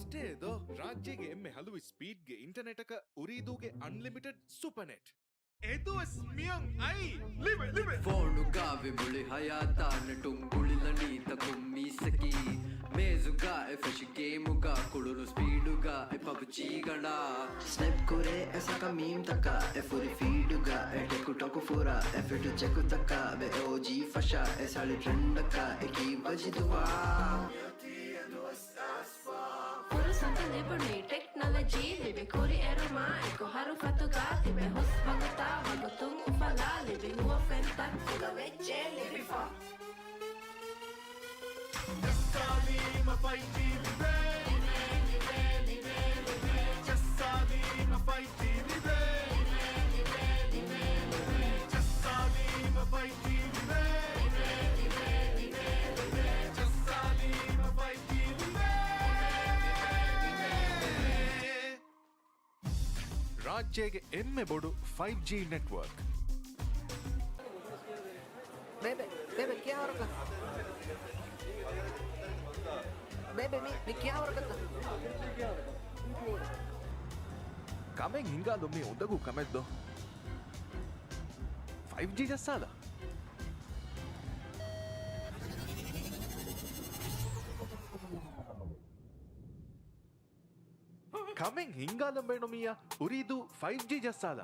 ಅಷ್ಟೇದೋ ರಾಜ್ಯಗೆ ಎಮ್ಮೆ ಹಲವು ಸ್ಪೀಡ್ಗೆ ಇಂಟರ್ನೆಟ್ ಉರಿದುಗೆ unlimited super net Edu es miang ai live Phone gave buli hayata na tunguli lanita kummisaki mezuga e fish game ga kululu speed ga e PUBG gana snap kore aisa ka meme taka e furi feed ga e TikTok fura e fit check taka be OG fasha e sali trend ka e ki bajidwa Santa Liberty Technology Libe kuri eroma Eko haru fatuga Tibe hus baguta Bagutung ufala Libe huwa fenta Fuga veche Libe fa Jassali ma fighti libe Jassali ma fighti libe Jassali ma fighti libe Jassali ma fighti libe ರಾಜ್ಯಗೆ ಎಮ್ಮೆ ಬೋಡು 5G network Bebe, क्या हो रहा है? Bebe, मी क्या हो रहा है? ಕಮೆಂಗ್ ಹಿಂಗಾಲೊಮ್ಮೆ ಉದಗು ಕಮೆದ್ದು 5G ಜಸ್ಸಾದ ಕಮೆಂಗ್ ಹಿಂಗಾಲೊಮ್ಮೆ ನೊಮಿಯ ಉರಿದು 5G ಜಸ್ಸಾದ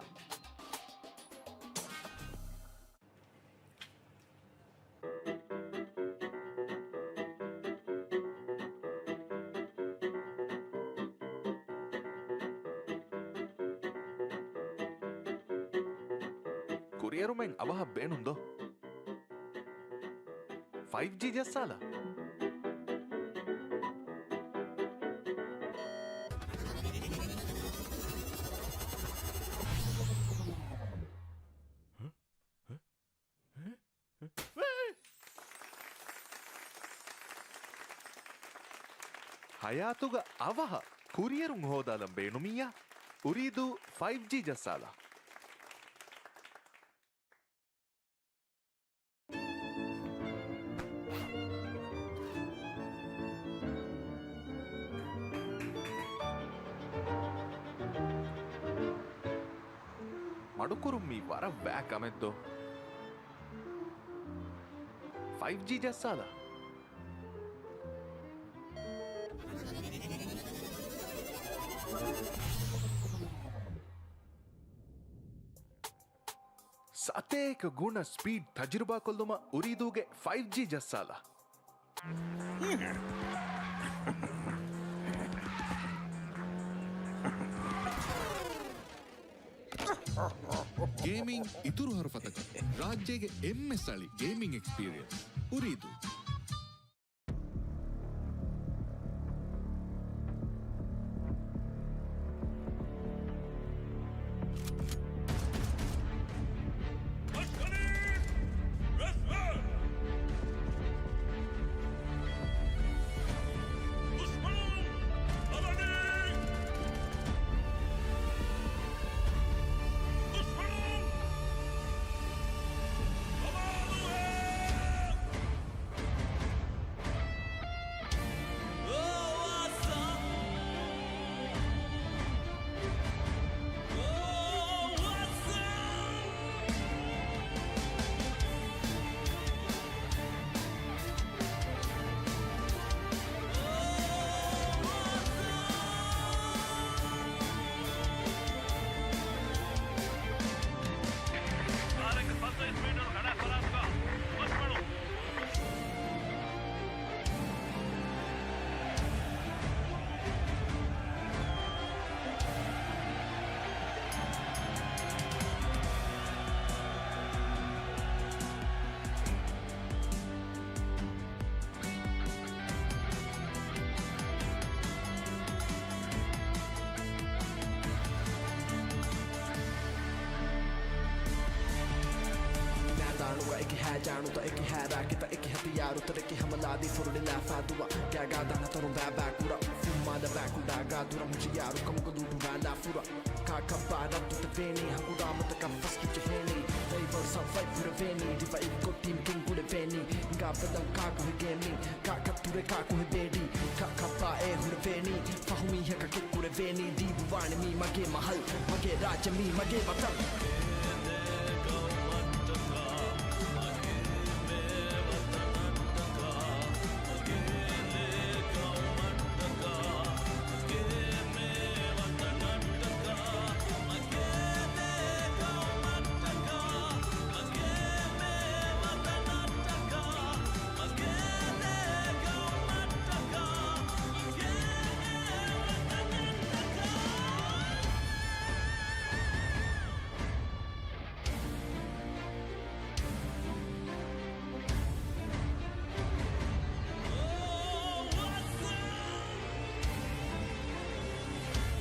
ಕುರಿಯರುಮೆಂಗ್ ಅವಹ ಬೇನುಂದೋ 5G ಜಸ್ಸಾಲ ಹಯಾತುಗ ಅವಹ ಕುರಿಯರುಂ ಹೋದಾಲಂ ಬೇಣುಮಿಯ ಉರಿದು 5G ಜಸ್ಸಾಲ ಮಡುಕುರುಮ್ಮಿ ವರ ಬ್ಯಾಕ್ ಅಮೆದ್ದು 5G ಜಸ್ಸಾಲ ಸತೇಕ ಗುಣ ಸ್ಪೀಡ್ ತಜುರ್ಬಾ ಕೊಲ್ಲುಮ ಉರಿದುಗೆ 5G ಜಸ್ಸಾಲ ಗೇಮಿಂಗ್ ಇತುರು ಹರಫತಕ ರಾಜ್ಯಗೆ ಎಮ್ಮೆಸಳಿ ಗೇಮಿಂಗ್ ಎಕ್ಸ್ಪೀರಿಯನ್ಸ್ ಉರಿದು जाणू तो एक है राकी तो एक हथियार उतर के हमला दी फुरने लाफा दुआ क्या गादा ना तरुण बैबा कुरा फुम्मा दा बैकु डागा दुरा मुझे यार कम को दूर वाला फुरा का कबारा तू तो वेनी हम उड़ा मत का फस की चहेनी they were some fight for the veiny diva ikko team king ku de veiny ga padan ka ko gaming ka kapture ka ko bedi ka kapa e hu de veiny fa මීහක කෙක්කුරේ වේනී දීපුවානේ මී මගේ මහල් මගේ රාජ්‍ය මී මගේ වතන්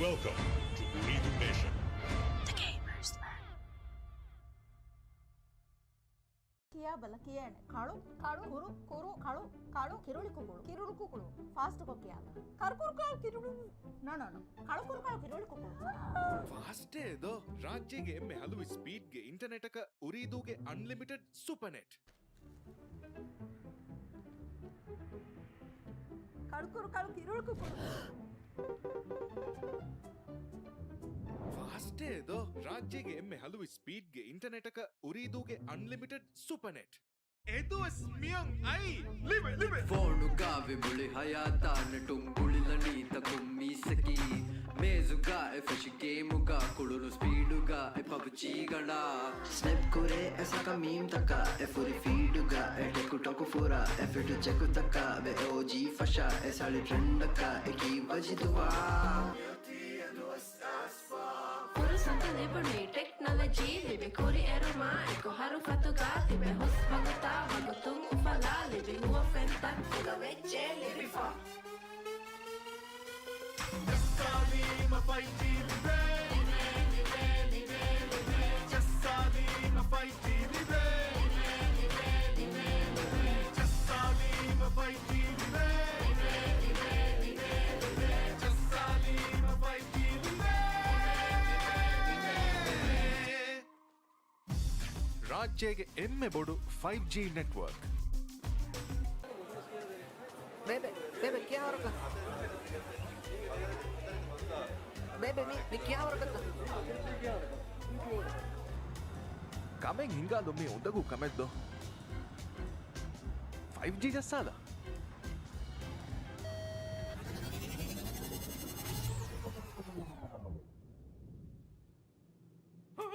Welcome to Ooredoo Nation. කියා බල කියන්නේ කළු කළු කුරු කුරු කළු කළු කිරුළි කුකුළු ෆාස්ට් කො කියන්න කරුකුරු කළු කිරුළු නෝ කළු කුරු කළු කිරුළි කුකුළු ෆාස්ට් ඒද රාජ්‍යයේ එම්මේ හලුවේ ස්පීඩ් ගේ ඉන්ටර්නෙට් එක උරීදුගේ අන්ලිමිටඩ් සුපර්නෙට් කරුකුරු කළු කිරුළි කුකුළු ෆාස්ට් ඒද රාජ්‍යයේ එම්මේ හලුවේ ස්පීඩ් ගේ ඉන්ටර්නෙට් එක උරීදුගේ අන්ලිමිටඩ් සුපර්නෙට් එදුස් මියන් අයි ලිබ ಫೋನುಗಾ ವಿಮುಳಿ ಹಯಾತ ನಟುಂಗುಳಿಲ ನೀತ ಕುಮ್ಮಿಸಕಿ ಮೇಜುಗಾ ಎಫೆಶಿ ಗೇಮುಗಾ ಕುಳುನು ಸ್ಪೀಡುಗಾ ಎ ಪಬ್ಜಿ ಗಂಡ Snap kure esa ka meme taka e furi feeduga e teku toku fura e fitu cheku taka ve OG fasha e sali trendaka e ki vajiduwa Fursata liberne technology libe kuri eroma eko haru fatuga tibe hus baguta vagutum ufala libe huwa fenta kula veche libe fa ರಾಜ್ಯಗೆ ಎಮ್ಮೆ ಬೋಡು 5G network Bebe क्या हो रहा Bebe मी क्या हो रहा Kameng ಹಿಂಗಾದೊಮ್ಮೆ ಉಂದಗೂ ಕಮೆದ್ದು 5G ಜಸ್ಸಾದ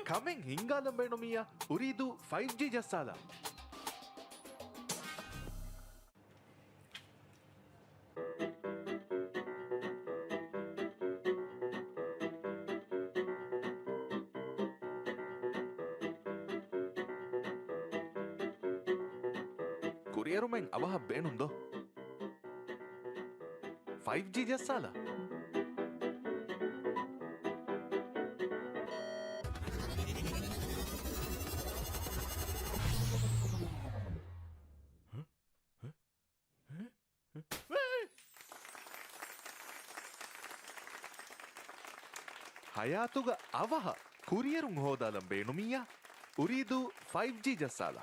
Kameng ಹಿಂಗಾದಂಬೇಣೊಮಿಯ ಉರಿದು 5G ಜಸ್ಸಾದ ಕುರಿಯರುಮೆಂಗ್ ಅವಹ ಬೇಣುಂದೋ 5G ಜಸ್ಸಾದ ಹಯಾತುಗ ಅವಹ ಕುರಿಯರುಂ ಹೋದಾಲಂ ಬೇಣುಮಿಯ ಉರಿದು 5G ಜಸ್ಸಾದ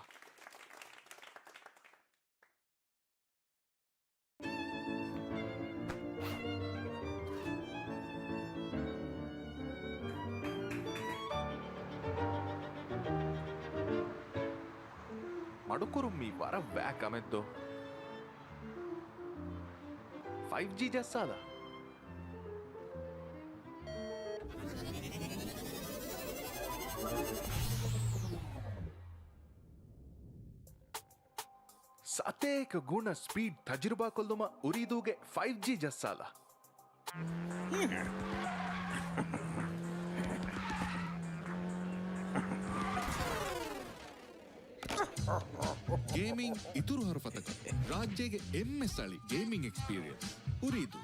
ಮಡುಕುರುಮ್ಮಿ ವರ ವ್ಯಾಕ್ ಅಮೆದ್ದು 5G ಜಸ್ಸಾದ ಸತೇಕ ಗುಣ ಸ್ಪೀಡ್ ತಜುರ್ಬಾ ಕೊಲ್ಲುಮ ಉರಿದೂಗೆ 5G ಜಸ್ಸಾಲ ಗೇಮಿಂಗ್ ಇತುರು ಹರಫತಕ ರಾಜ್ಯಗೆ ಎಮ್ಮೆ ಸಳಿ ಗೇಮಿಂಗ್ ಎಕ್ಸ್ಪೀರಿಯನ್ಸ್ ಉರಿದು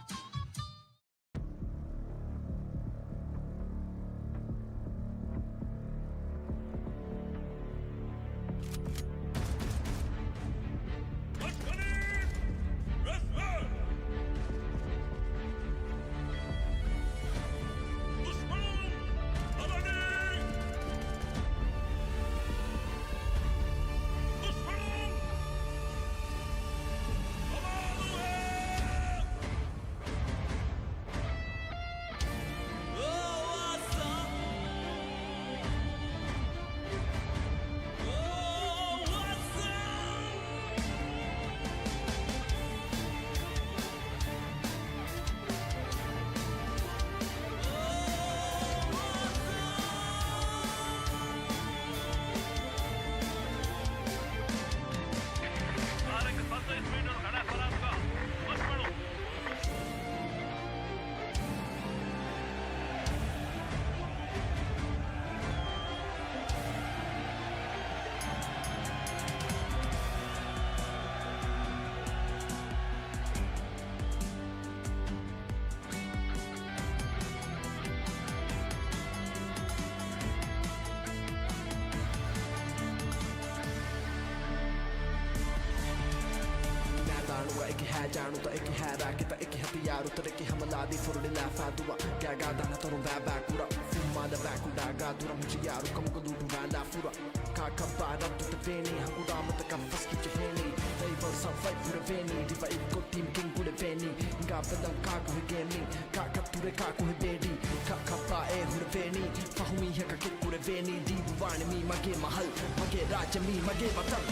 एक है जानू तो एक है राके तो एक हथियार उतर के हमला दी फुरने लाफा दुआ क्या गादा ना तरुण बैबा कुरा फुम्मा दा बैकुडा गादुरा मुझे यार कम को दूर वाला फुरा का कबारा तो तेनी हंगुडा मत का फस की चहेनी they were some fight for the veni divide को टीम किंग को the veni इंगा बदन का को है गेमिंग का तुरे का को है बेडी का कपा ए हो the veni फाहुमी है का किक को the veni दी बुवाने मी मगे महल मगे राज मी मगे वतन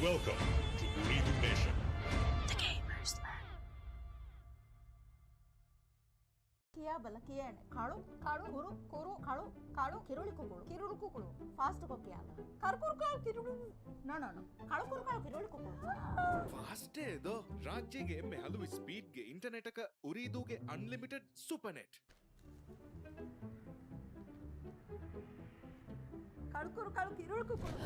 Welcome to Ooredoo Nation. ಕಿಯಾ ಬಲ ಕಿಯಾನೆ ಕಾಳು ಕಾಳು ಕುರು ಕುರು ಕಾಳು ಕಾಳು ಕಿರುಳಿ ಕುಕುಳು ಕಿರುಳು ಕುಕುಳು ಫಾಸ್ಟ್ ಕೊಕ್ಕಿಯಾಲ ಕರ್ಕುರು ಕಾಳು ಕಿರುಳು ನೋ ನೋ ನೋ ಕಾಳು ಕುರು ಕಾಳು ಕಿರುಳಿ ಕುಕುಳು ಫಾಸ್ಟ್ ಏದೋ ರಾಜ್ಯಗೆ ಎಮ್ಮೆ ಹಲವು ಸ್ಪೀಡ್ಗೆ ಇಂಟರ್ನೆಟ್ ಅಕ ಉರಿದೂಗೆ ಅನ್ಲಿಮಿಟೆಡ್ ಸೂಪರ್ ನೆಟ್ ಕಾಳು ಕುರು ಕಾಳು ಕಿರುಳು ಕುಕುಳು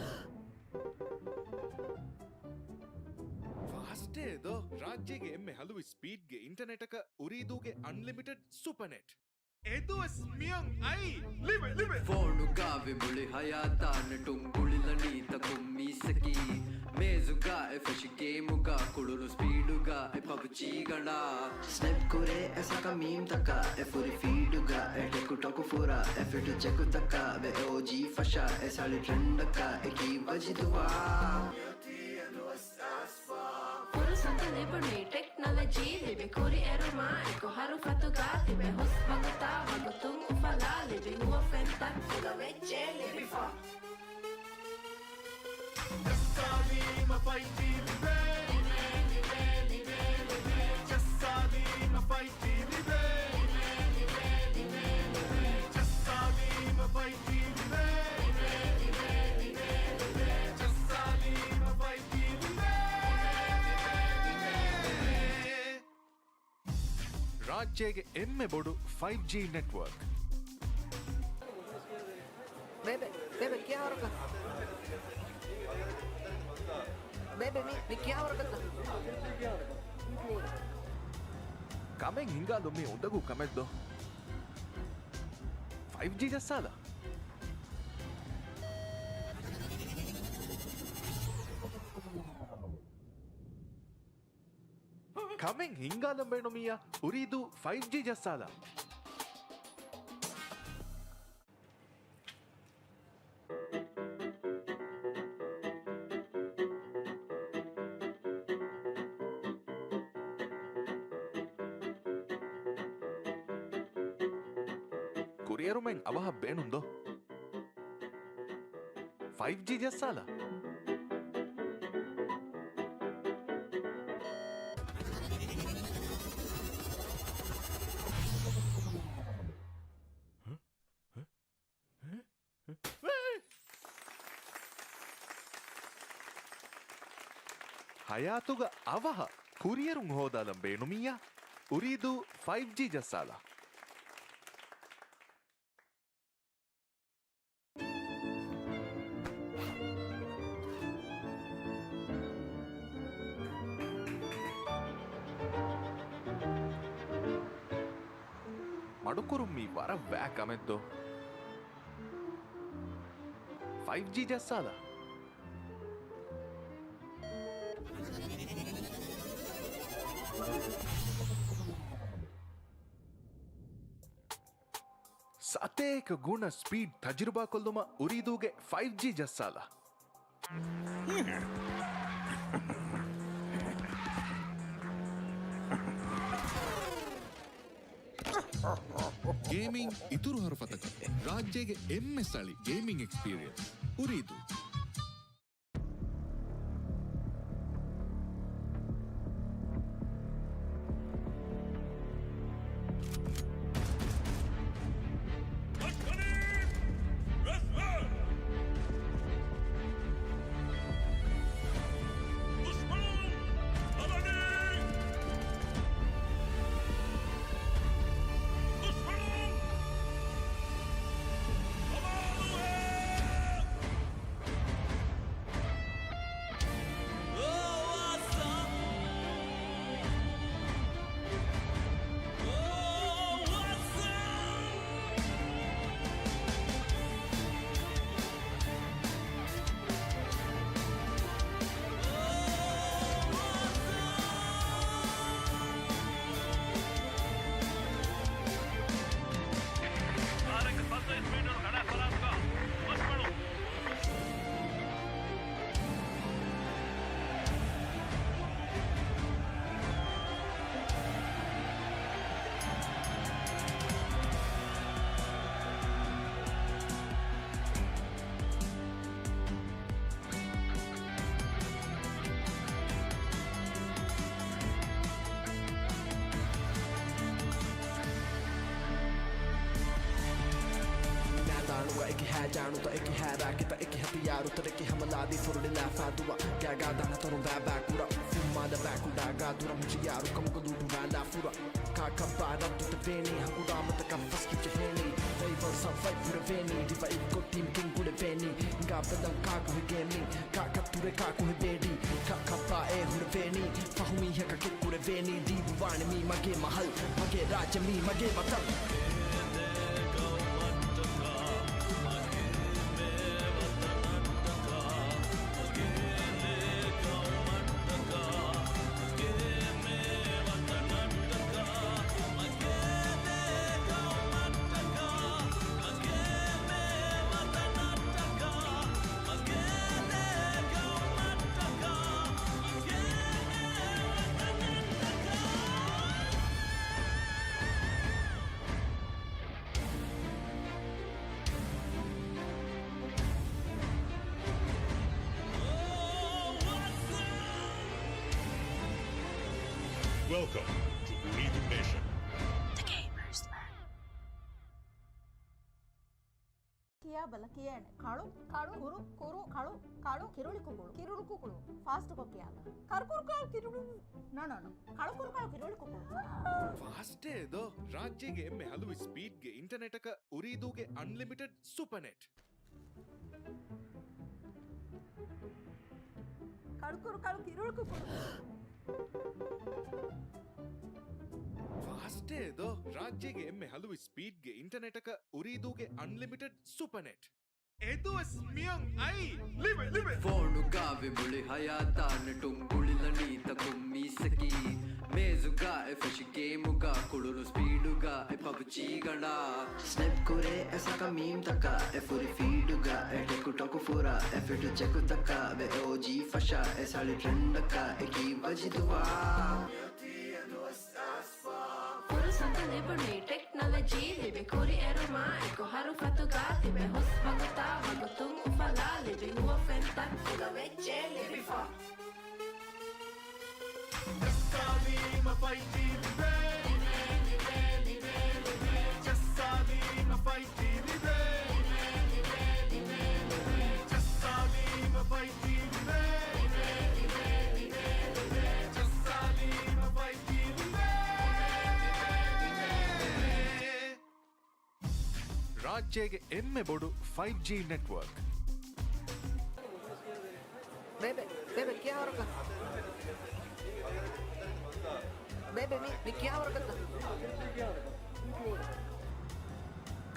ಫಾಸ್ಟ್ ಏದೋ ರಾಜ್ಯಗೆ ಎಮ್ಮೆ ಹಲವು ಸ್ಪೀಡ್ಗೆ ಇಂಟರ್ನೆಟ್ ಅಕ ಉರಿದೂಗೆ ಅನ್ಲಿಮಿಟೆಡ್ ಸೂಪರ್ ನೆಟ್ ಎದು ಸ್ಮಿಯಂ ಐ ಲಿವೆ ಲಿವೆ ಫೋನುಗಾವೆ ಮುಳಿ ಹಯಾತಾನ ಟುಂಗುಳಿಲನೀತ ಕುಮ್ಮಿಸಕಿ ಮೇಜುಗ ಎಫೆಶ್ ಗೇಮುಗ ಕುಳುನು ಸ್ಪೀಡುಗ ಎ ಪಬ್ಜಿ ಗಣ Snap kure esa ka meme taka e furi feeduga e teku toku fura e fitu cheku taka be OG fasha e sali trend ka e ki vajiduwa Puro santa liberne technology libe kuri eroma eko haru fatuga tibe hus baguta vagutung ufala libe huwa fenta fuga vecce libe fa ರಾಜ್ಯಗೆ ಎಮ್ಮೆ ಬೋಡು 5G network Bebe, bebe, क्या हो रहा Bebe, मी क्या हो रहा Kameng ಹಿಂಗಾದೊಮ್ಮೆ ಉಂಡಗೂ ಕಮೆದ್ದು 5G ಜಸ್ಸಾಲ Kameng ಹಿಂಗಾದಂಬೇಣು ಮಿಯ ಉರಿದು 5G ಜಸ್ಸಾಲ ಕುರಿಯರು ಮೆಂಗ್ ಅವಹ ಬೇಣುಂದೋ 5G ಜಸ್ಸಾಲ ಹಯಾತುಗ ಅವಹ ಕುರಿಯರು ಹೋದಾಲಂ ಬೇಣುಮಿಯ ಉರಿದು 5G ಜಸ್ಸಾಲ ಮಡುಕುರು ಮೀ ವರ ವ್ಯಾಕ್ ಅಮೆದ್ದು 5G ಜಸ್ಸಾಲ ಸತೇಕ ಗುಣ ಸ್ಪೀಡ್ ತಜುರ್ಬಾ ಕೊಲ್ದುಮ ಉರಿದೂಗೆ 5G ಜಸ್ಸಾಲ ಗೇಮಿಂಗ್ ಇತುರು ಹರಫತಕ ರಾಜ್ಯಗೆ ಎಮ್ಮೆ ಸ್ಥಳಿ ಗೇಮಿಂಗ್ ಎಕ್ಸ್ಪೀರಿಯನ್ಸ್ ಉರಿದು एक है जानू तो एक है राकिता एक हथियार उतर के हमला दी फुरले लाफा दुआ क्या गादा ना तोरो बैकुरा फुमा दा बैकुडा गादुरा मुझे यारो कम को दूडू वाला फुरा का कबारा तो वेनी हकुदा मत का फस्की चहेनी they will survive for the veni diva ikko team king gule veni nga badan ka ko gemi ka kature ka ko bedi ka kapa e hur veni fahumi heka ke kure veni divu wani mi mage mahal mage raja mi mage matal Welcome to Ooredoo Nation. ಕಿಯಾ ಬಲ ಕಿಯಾಣ ಕಾಳು ಕಾಳು ಕುರು ಕುರು ಕಾಳು ಕಾಳು ಕಿರುಳಿ ಕುಕುಳು ಕಿರುಳು ಕುಕುಳು fast ಕೊಕ್ಕಿಯಾಲ ಕರ್ಕುರು ಕಾಳು ಕಿರುಳು no ಕಾಳು ಕುರು ಕಾಳು ಕಿರುಳಿ ಕುಕುಳು ಫಾಸ್ಟೇ ದೋ ರಾಜ್ಯಗೆ ಎಮ್ಮೆ ಹಲವು ಸ್ಪೀಡ್ಗೆ ಇಂಟರ್ನೆಟ್ ಅಕ ಉರಿದೂಗೆ ಅನ್ಲಿಮಿಟೆಡ್ ಸೂಪರ್ ನೆಟ್ ಕಾಳು ಕುರು ಕಾಳು ಕಿರುಳು ಕುಕುಳು ಫಾಸ್ಟೇ ದೋ ರಾಜ್ಯಗೆ ಎಮ್ಮೆ ಹಲವು ಸ್ಪೀಡ್ಗೆ ಇಂಟರ್ನೆಟ್ ಅಕ ಉರಿದೂಗೆ ಅನ್ಲಿಮಿಟೆಡ್ ಸೂಪರ್ ನೆಟ್ ಎದು ಸ್ಮಿಯಂ ಐ ಲಿವೆ ಫೋನು ಗಾವೆ ಬುಳಿ ಹಯಾತಾನ ಟುಂಗುಳಿಲ ನೀತ ಕುಮ್ಮಿಸಕಿ ಮೇಜುಗಾ ಎಫೆಶಿ ಗೇಮುಗಾ ಕುಳುಲು ಸ್ಪೀಡುಗಾ ಎ ಪಬ್ಜಿ ಗಂಡ ಸ್ನ್ಯಾಪ್ ಕೋರೆ ऐसा का मीम तका ए फुरी फीडुगा ए टेकु टोकु फुरा ए फिटु चेकु तका बे ओजी फशा ए साली ट्रेंडका ए की वजिदुवा Furuusata libuni technology libe kuri eruma eko haru fatuga tibe hus baguta vagutum ufala libe huwa fenta kula vecce libe fa Jasalima fighti libe Jasalima fighti libe Jasalima fighti libe Jasalima fighti libe ರಾಜ್ಯಗೆ ಎಮ್ಮೆ ಬೋಡು 5G network Bebe क्या हो रहा Bebe मी क्या हो रहा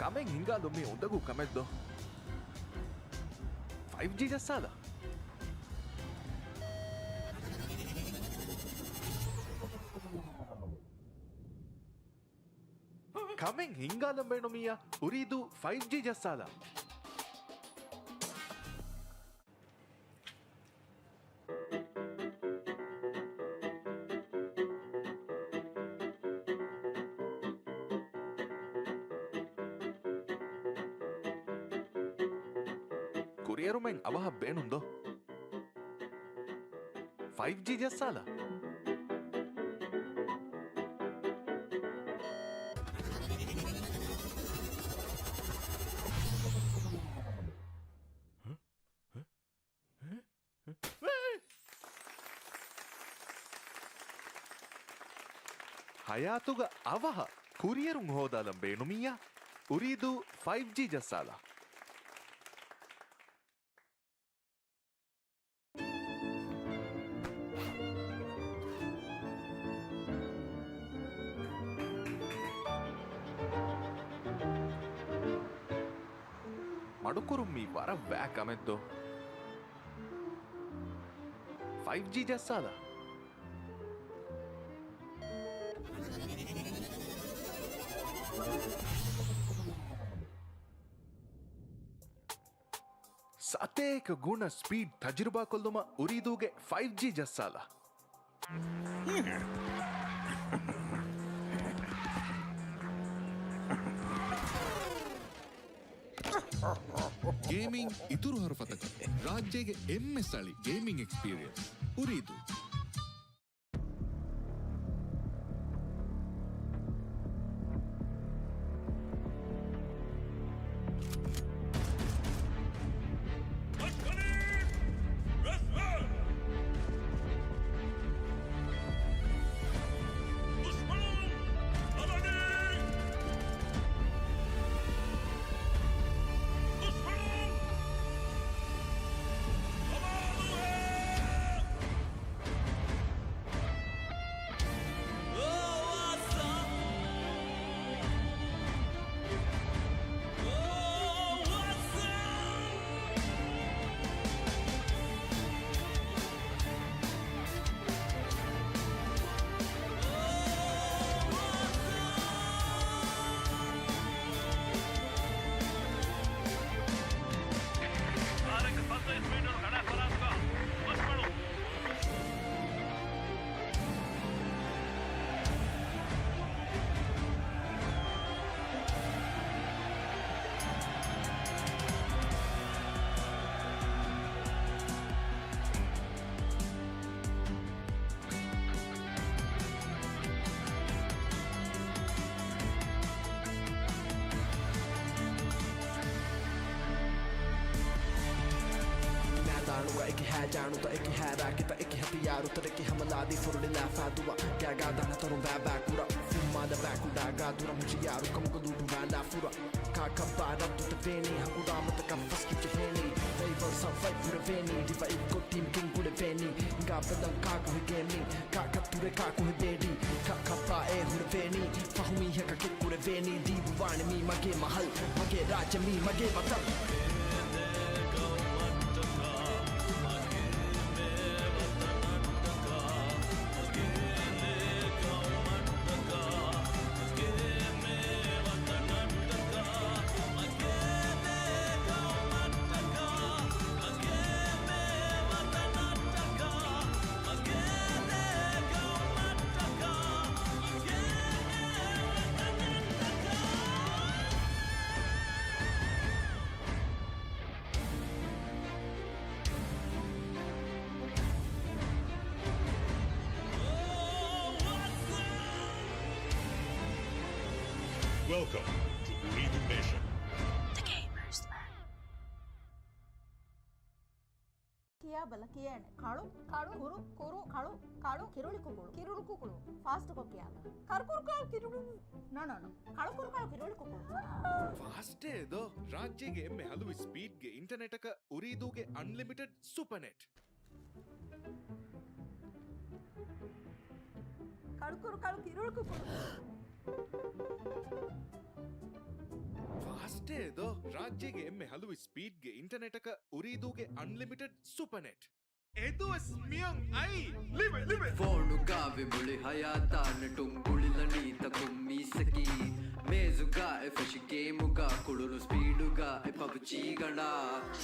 Kameng ಹಿಂಗಾದೊಮ್ಮೆ ಉಂದಗೂ ಕಮೆದ್ದು 5G ಜಸ್ಸಾದ Kameng ಹಿಂಗಾದಂಬೇಣೊಮಿಯ ಉರಿದು 5G ಜಸ್ಸಾದ ಕುರಿಯರು ಮೆಂಗ್ ಅವಹ ಬೇಣುಂದೋ 5G ಜಸ್ಸಾದ ಹಯಾತುಗ ಅವಹ ಕುರಿಯರು ಹೋದಾಲಂ ಬೇಣುಮಿಯ ಉರಿದು 5G ಜಸ್ಸಾಲ ಮಡುಕುರು ಮೀ ವರ ವ್ಯಾಕ್ ಅಮೆದ್ದು 5G ಜಸ್ಸಾಲ ಸತೇಕ ಗುಣ ಸ್ಪೀಡ್ ತಜುರ್ಬಾ ಕೊಲ್ಲುಮ ಉರಿದೂಗೆ 5G ಜಸ್ಸಾಲ ಗೇಮಿಂಗ್ ಇತುರು ಹರಫತಕ ರಾಜ್ಯಗೆ ಎಮ್ಮೆ ಸಳಿ ಗೇಮಿಂಗ್ ಎಕ್ಸ್ಪೀರಿಯನ್ಸ್ ಉರಿದು दुआ एक है जानू तो एक है राकिता एक हथियार उतर के हमला दी फुरने लाफा दुआ क्या गादा ना तरुण बैबा कुरा फुम्मा दा बैकु डागा दुरा मुझे यार कम को दूर वाला फुरा का कबारा तू ते वेनी हकुड़ा मत का फस की चहेनी they were some fight for the veni diva ikko team king ku de veni nga padan ka ko gaming ka kature ka ko bedi ka kappa e hu de veni fahumi ha ka ku de veni di buwane mi mage mahal mage raja mi mage vatan Welcome to Ooredoo Nation. ಕಿಯಾ ಬಲ ಕಿಯಾನೆ ಕಾಳು ಕಾಳು ಕುರು ಕುರು ಕಾಳು ಕಾಳು ಕಿರುಳಿ ಕುಕುಳು ಕಿರುಳು ಕುಕುಳು fast ಕೊಕ್ಕಿಯಾಲ ಕರ್ಕುರು ಕಾಳು ಕಿರುಳು no no no ಕಾಳು ಕುರು ಕಾಳು ಕಿರುಳಿ ಕುಕುಳು fast ಏದೋ ರಾಜ್ಯಗೆ ಎಮ್ಮೆ ಹಲವು ಸ್ಪೀಡ್ಗೆ ಇಂಟರ್ನೆಟ್ ಅಕ ಉರಿದೂಗೆ ಅನ್ಲಿಮಿಟೆಡ್ ಸೂಪರ್ ನೆಟ್ ಕಾಳು ಕುರು ಕಾಳು ಕಿರುಳು ಕುಕುಳು ಫಾಸ್ಟ್ ಏದೋ ರಾಜ್ಯಗೆ ಎಮ್ಮೆ ಹಲವು ಸ್ಪೀಡ್ಗೆ ಇಂಟರ್ನೆಟ್ ಅಕ ಉರಿದೂಗೆ ಅನ್ಲಿಮಿಟೆಡ್ ಸೂಪರ್ ನೆಟ್ ಎದು ಸ್ಮಿಯಂ ಐ ಲಿವೆ ಲಿವೆ ಫೋನು ಗಾವೆ ಮುಳಿ ಹಯಾತಾನ ಟುಂಗುಳಿಲನೀತ ಕುಮ್ಮಿಸಕಿ ಮೇಜುಗಾ ಎಫಶಿ ಗೇಮುಗಾ ಕುಳುಲು ಸ್ಪೀಡುಗಾ ಎ ಪಬ್ಜಿ ಗಂಡ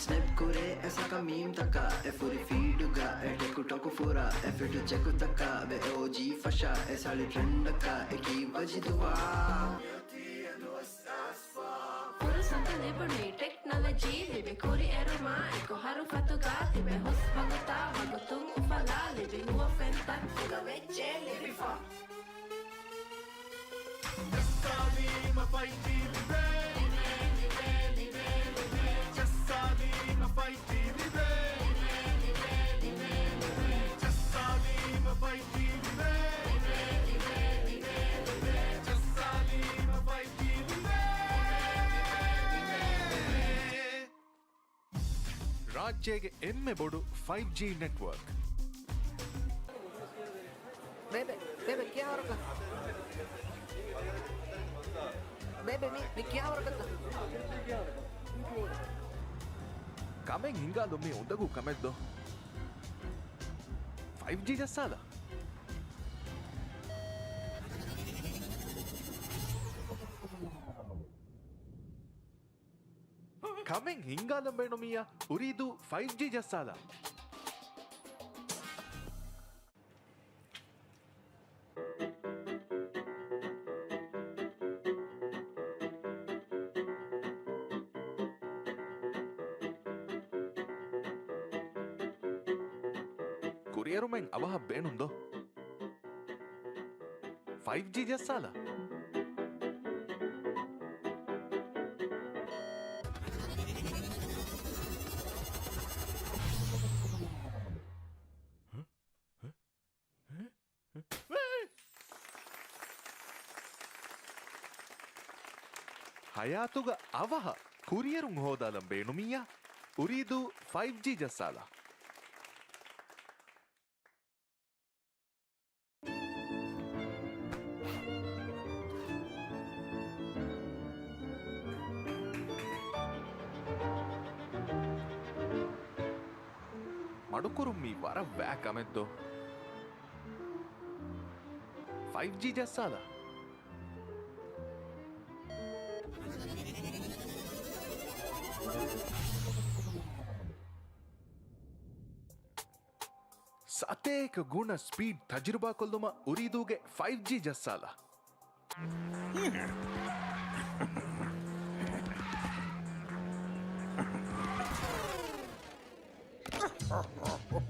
ಸ್ನೆಪ್ ಕುರೆ ಎಸಕ ಮೀಮ್ ತಕ ಎ ಫುರಿ ಫೀಡುಗ ಎ ಟೆಕು ಟೊಕು ಫುರ ಎ ಫಿಟು ಚೆಕು ತಕ ವೆ ಓಜಿ ಫಶ ಎ ಸಾಳಿ ಟ್ರೆಂಡಕ ಎ ಕಿ ಬಜಿದುವಾ Santa Liberty, technology, live Kuri Eroma, Eko Haru Fatuga, Tibe Hos Baguta, Bagutung Ufala, living Ua Fenta, Fuga Veche, living for. ರಾಜ್ಯಗೆ ಎಮ್ಮೆ ಬೋಡು 5G ನೆಟ್ವರ್ಕ್ Bebe, bebe, क्या हो रहा है? Bebe, मी क्या हो रहा है? ಕಮೆಂಗ್ ಹಿಂಗಾದೊಮ್ಮೆ ಉಂದಗೂ ಕಮೆದ್ದು 5G ಜಸ್ಸಾದ ಕಮೆಂಗ್ ಹಿಂಗಾದಂಬೇಣು ಮಿಯ ಉರಿದು 5G ಜಸ್ಸಾದ ಕುರಿಯರು ಮೆಂಗ್ ಅವಹ ಬೇಣುಂದೋ 5G ಜಸ್ಸಾದ ಹಯಾತುಗ ಅವಹ ಕುರಿಯರು ಹೋದಾಲಂ ಬೇಣುಮಿಯ ಉರಿದು 5G ಜಸ್ಸಾಲ ಮಡುಕುರು ಮೀ ವರ ವ್ಯಾಕ್ ಅಮೆದ್ದು 5G ಜಸ್ಸಾಲ ಸತೇಕ ಗುಣ ಸ್ಪೀಡ್ ತಜುರ್ಬಾ ಕೊಲ್ಲುಮ ಉರಿದೂಗೆ 5G ಜಸ್ಸಾಲ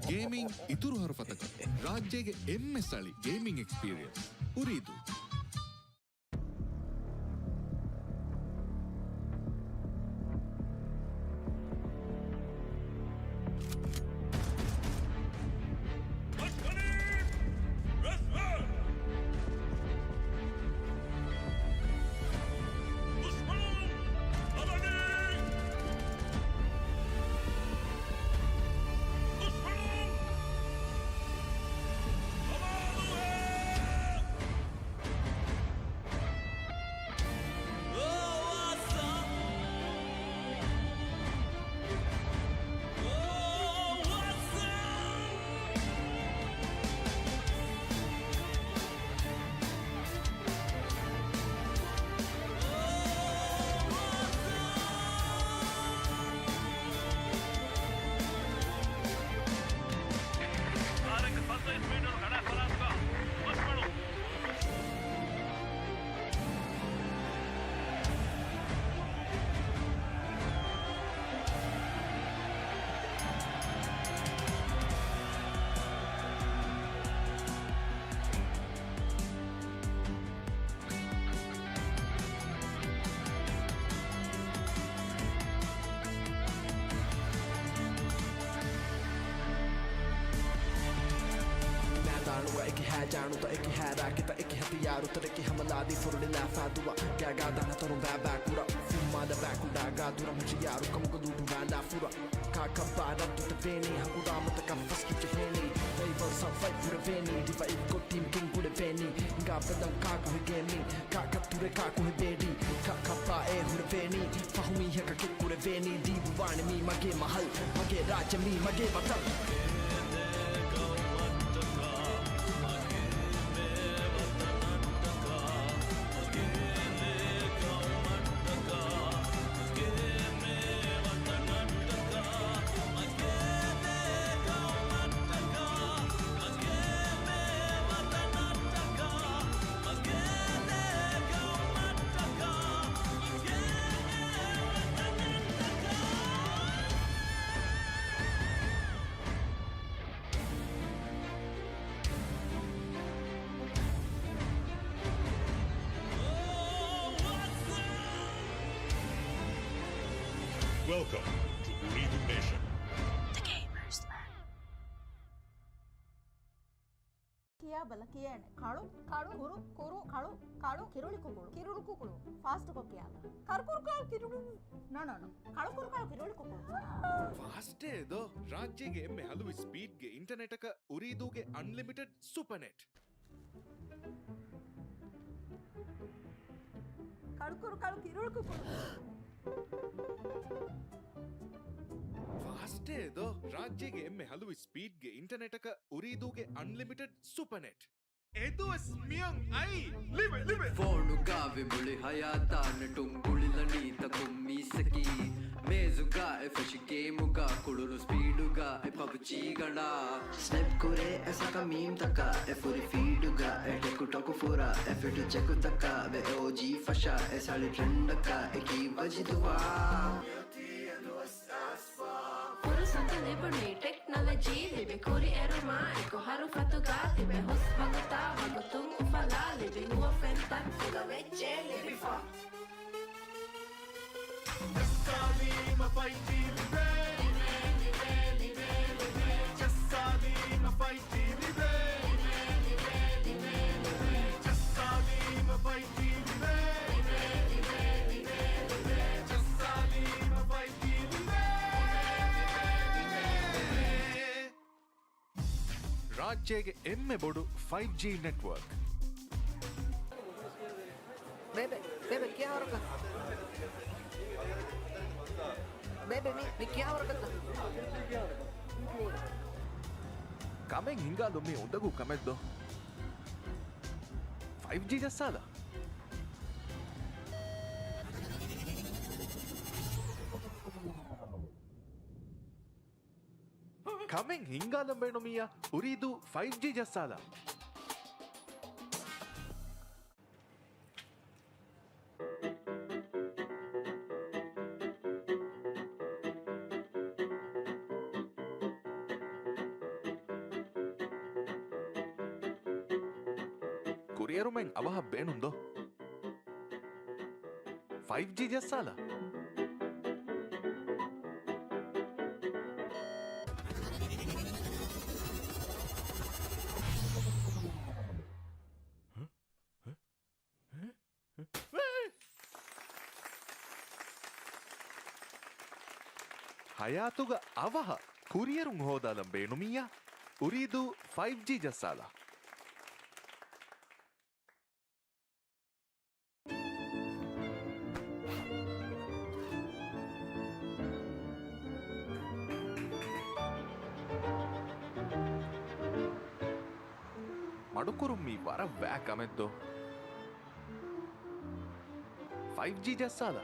ಗೇಮಿಂಗ್ ಇತುರು ಹೊರಫತಕ ರಾಜ್ಯಗೆ ಎಮ್ಮೆ ಸಳಿ ಗೇಮಿಂಗ್ ಎಕ್ಸ್ಪೀರಿಯನ್ಸ್ ಉರಿದು एक है जानू तो एक है राके तो एक हथियार उतर के हमला दी फुरने लाफा दुआ क्या गादा ना तोरो बाबा कुरा फुमा दा बाकुडा गादुरा मुझे यार कम को दूर वाला फुरा का कबारा तो वेनी हकुडा मत का फस्की चहेनी they will survive for the veni diva iko team king ku de veni nga badam ka ko gemi ka kature ka ko bedi ka kapa e hu de veni fahumi ha ka ke ku de veni di buwane mi mage mahal mage raj mi mage watan Welcome to Ooredoo Nation. ಕಿಯಾ ಬಲ ಕಿಯಾಣೆ ಕಾಳು ಕಾಳು ಕುರು ಕುರು ಕಾಳು ಕಾಳು ಕಿರುಳಿ ಕುಕುಳು ಕಿರುಳು ಕುಕುಳು fast ಕೊಕ್ಕಿಯಾಲ ಕರ್ಕುರು ಕಾಳು ಕಿರುಳು no ಕಾಳು ಕುರು ಕಾಳು ಕಿರುಳಿ ಕುಕುಳು fast ಏದೋ ರಾಜ್ಯಗೆ ಎಮ್ಮೆ ಹಲವು ಸ್ಪೀಡ್ಗೆ ಇಂಟರ್ನೆಟ್ ಅಕ ಉರಿದೂಗೆ ಅನ್ಲಿಮಿಟೆಡ್ ಸೂಪರ್ ನೆಟ್ ಕರ್ಕುರು ಕಾಳು ಕಿರುಳು ಕುಕುಳು ಫಾಸ್ಟ್ ಏದೋ ರಾಜ್ಯಗೆ ಎಮ್ಮೆ ಹಲವು ಸ್ಪೀಡ್ಗೆ ಇಂಟರ್ನೆಟ್ ಅಕ ಉರಿದೂಗೆ ಅನ್ಲಿಮಿಟೆಡ್ ಸೂಪರ್ ನೆಟ್ ಎದು ಸ್ಮಿಯಂ ಐ ಲಿವೆ ಫೋನುಗಾವೆ ಮುಳಿ ಹಯಾತಾನ ಟುಂಗುಳಿಲನೀತ ಕುಮ್ಮಿಸಕಿ ಮೇಜುಗ ಎಫಶ್ ಗೇಮುಗ ಕುಳುನು ಸ್ಪೀಡುಗ ಎ ಪಬ್ಜಿ ಗಣ Snap kure esa ka meme taka e furi feeduga e teku toku fura e fitu cheku taka be OG fasha e sali trendaka e ki vajiduwa Furusanto libuni technology libe kuri eroma eko haru fatuga tibe hus baguta vagutung ufala libe huwa fenta fuga vecce libe fa ರಾಜ್ಯಗೆ ಎಮ್ಮೆ ಬೋಡು 5G network ಬೇಬೆ ಕ್ಯಾ ಹೊರಗ ಬೇಬೆ ಮಿ ಕ್ಯಾ ಹೊರಗತ್ತ Kameng ಹಿಂಗಾಲು me ಉಂದಗೂ ಕಮೆದ್ದು 5G ಜಸ್ಸಾದ Kameng ಹಿಂಗಾಲಂ ಬೇಣು ಮೀಯ ಉರಿದು 5G ಜಸ್ಸಾದ ಕುರಿಯರು ಮೆಂಗ್ ಅವಹ ಬೇಣುಂದೋ 5G ಜಸ್ಸಾಲ ಹಯಾತುಗ ಅವಹ ಕುರಿಯರು ಹೋದಾಲಂ ಬೇಣು ಮೀಯ ಉರಿದು 5G ಜಸ್ಸಾಲ ಮಡುಕುರು ಮೀ ವರ ವ್ಯಾಕ್ ಅಮೆದ್ದು 5G ಜಸ್ಸಾಲ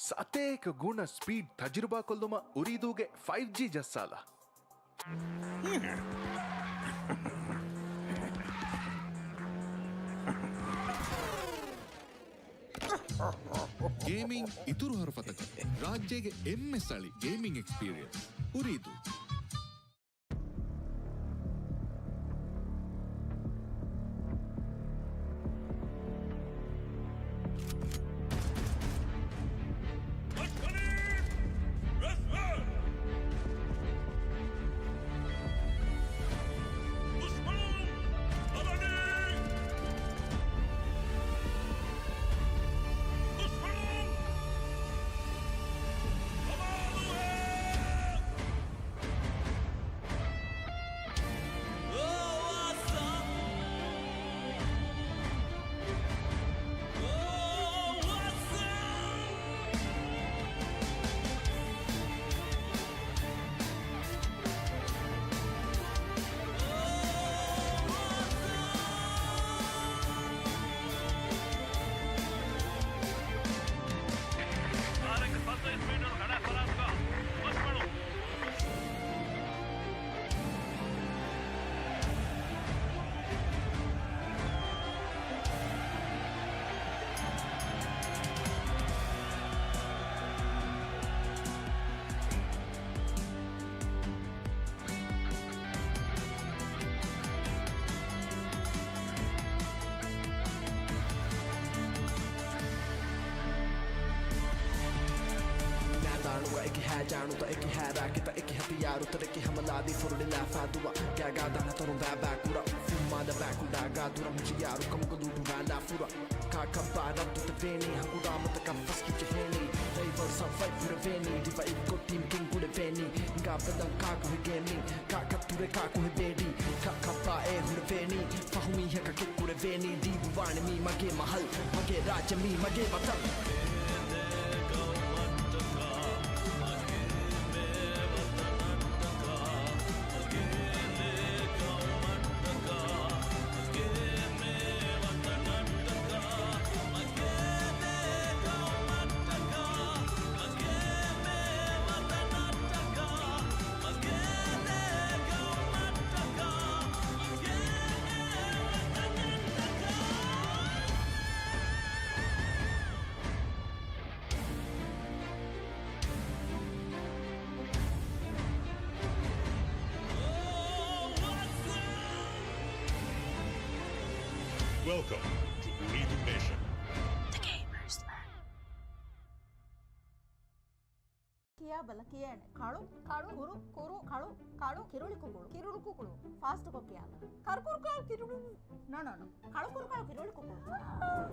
ಸತೇಕ ಗುಣ ಸ್ಪೀಡ್ ತಜುರ್ಬಾ ಕೊಲ್ದುಮ ಉರಿದೂಗೆ 5G ಜಸ್ಸಾಲ ಗೇಮಿಂಗ್ ಇತುರು ಹರಫತಕ ರಾಜ್ಯಗೆ ಎಮ್ಮೆ ಸಳಿ ಗೇಮಿಂಗ್ ಎಕ್ಸ್ಪೀರಿಯನ್ಸ್ ಉರಿದು है जानू तो एक है राकिता एक हथियार उतर के हमला दी फुरले लाफा दुआ क्या गादा ना तरुण बैकुरा fumada bakuda gadura मुझे यारू कम को लूटू वाला फुरा काका बारा तू ते वेनी हकुदा मत का फस की चहेनी Favor some fight for the veni diva ikko team king kude veni inga badan kaku he gaming kaka ture kaku he bedi kaka pa e hure veni fahumi heka ke kude veni divu vani mi mage mahal mage raja mi mage vatan Welcome to Ooredoo Nation. ಕಿಯಾ ಬಲ ಕಿಯಾನೆ ಕಾಳು ಕಾಳು ಕುರು ಕುರು ಕಾಳು ಕಾಳು ಕಿರುಳಿ ಕುಕುಳು ಕಿರುಳು ಕುಕುಳು fast ಕೊಕ್ಕಿಯಾಲ ಕರ್ಕುರು ಕಾಳು ಕಿರುಳು no no no ಕಾಳು ಕುರು ಕಾಳು ಕಿರುಳಿ ಕುಕುಳು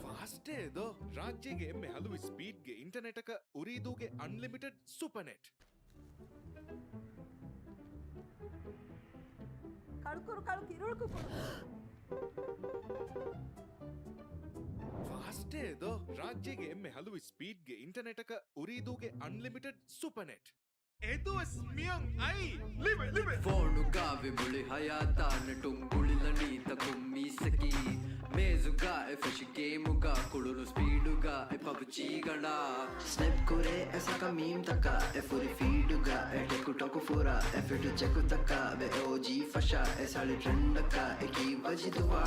ಫಾಸ್ಟೇ ಇದು ರಾಜ್ಯಗೆ ಎಮ್ಮೆ ಹಲವು ಸ್ಪೀಡ್ಗೆ ಇಂಟರ್ನೆಟ್ ಅಕ ಉರಿದೂಗೆ ಅನ್ಲಿಮಿಟೆಡ್ ಸೂಪರ್ ನೆಟ್ ಕಾಳು ಕುರು ಕಾಳು ಕಿರುಳು ಕುಕುಳು ಫಾಸ್ಟೇ ಇದು ರಾಜ್ಯಗೆ ಎಮ್ಮೆ ಹಲವು ಸ್ಪೀಡ್ಗೆ ಇಂಟರ್ನೆಟ್ ಅಕ ಉರಿದೂಗೆ ಅನ್ಲಿಮಿಟೆಡ್ ಸೂಪರ್ ನೆಟ್ ಇದು ಸ್ಮಿಯಂ ಐ ಲಿವೆ ಲಿವೆ ಫೋನುಗಾ ವಿಬುಳಿ ಹಯಾತಾನ ಟುಂಗುಳಿಲನೀತ ಕುಮ್ಮಿಸಕಿ ಮೇಜುಗಾ ಎಫಶಿ ಗೇಮುಗಾ ಕುಳುನು ಸ್ಪೀಡುಗಾ ಎ ಪಬ್ಜಿಗಳ Snap kure ऐसा का मीम तका ए फुरी फीडुगा ए टेकु टोकु फुरा ए फिट चेकु तका बे ओजी फशा ए साली ट्रेंड का ए की वजी दुआ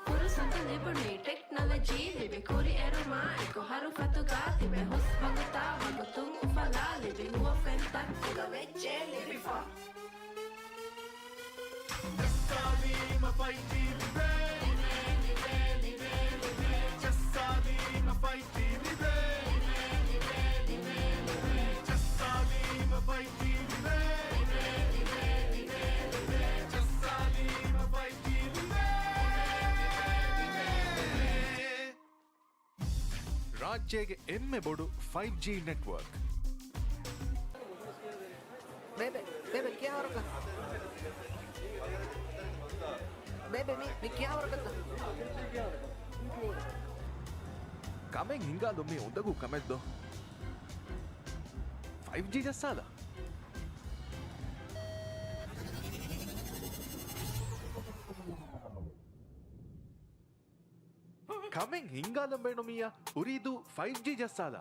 Puro santo liberne technology libe kori eroma eko haru fatuga tibe hus baguta bagutung ufala libe huwa fentak fuga vecce libe fa ರಾಜ್ಯಗೆ ಎಮ್ಮೆ ಬೋಡು 5G ನೆಟ್ವರ್ಕ್ Bebe, bebe, क्या हो रखा? Bebe, मी क्या हो रखा? ಕಮೆಂಗ್ ಹಿಂಗಾದೊಮ್ಮೆ ಉಂದಗೂ ಕಮೆದ್ದು 5G ಜಸ್ಸಾದ ಕಮೆಂಗ್ ಹಿಂಗಾದಂಬೇಣೊಮಿಯ ಉರಿದು 5G ಜಸ್ಸಾದ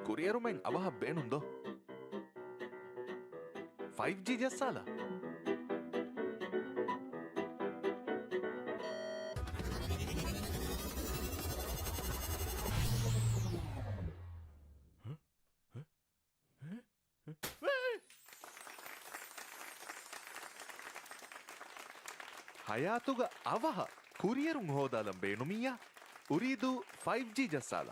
ಕುರಿಯರು ಮೆಂಗ್ ಅವಹ ಬೇಣುಂದೋ 5G ಜಸ್ಸಾಲ ಹಯಾತುಗ ಅವಹ ಕುರಿಯರುಂಗ್ ಹೋದಾಲಂ ಬೇಣುಮಿಯ ಉರಿದು 5G ಜಸ್ಸಾಲ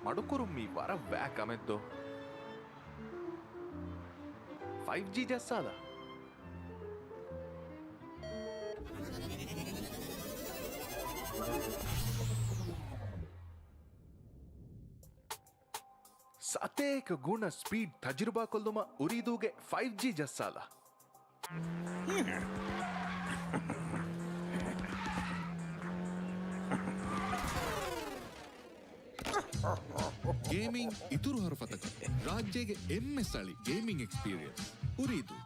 ಮಡುಕುರು ಮೀ ವರ ವ್ಯಾಕ್ ಅಮೆದ್ದು 5G ಜಸ್ಸಾಲ ಸತೇಕ ಗುಣ ಸ್ಪೀಡ್ ತಜುರ್ಬಾ ಕೊಲ್ಲುಮ ಉರಿದೂಗೆ 5G ಜಸ್ಸಾಲ ಗೇಮಿಂಗ್ ಇತುರು ಹರಫತಕ ರಾಜ್ಯಗೆ ಎಮ್ಮೆ ಸ್ಥಳಿ ಗೇಮಿಂಗ್ ಎಕ್ಸ್ಪೀರಿಯನ್ಸ್ ಉರಿದು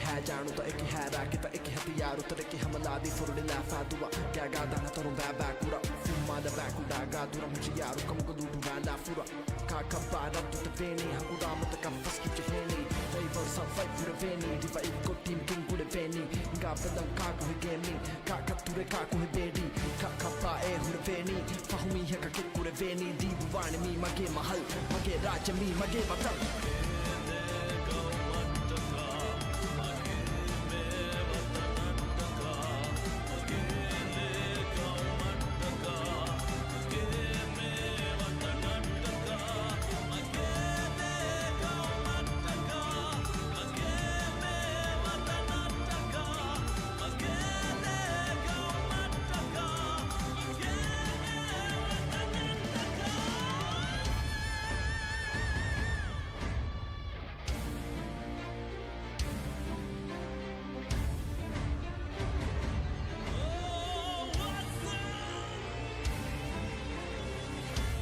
है जानू तो एक है राके तो एक हथियार उतर के हमला दी फुरने लाफा दुआ क्या गादा ना तोरो बाबा कुरा फुमा दा बाकू दा गादुरा मुझे यार कम को दूर वाला फुरा का कबारा तो ते वेनी हकुरा मत का फस्की चहेनी they were some fight for the veni diva ikko team king kule veni nga padan ka ko gaming ka kature ka ko bedi ka kapa e hule veni fahumi he ka kule veni di buwane mi mage mahal mage raja mi mage batal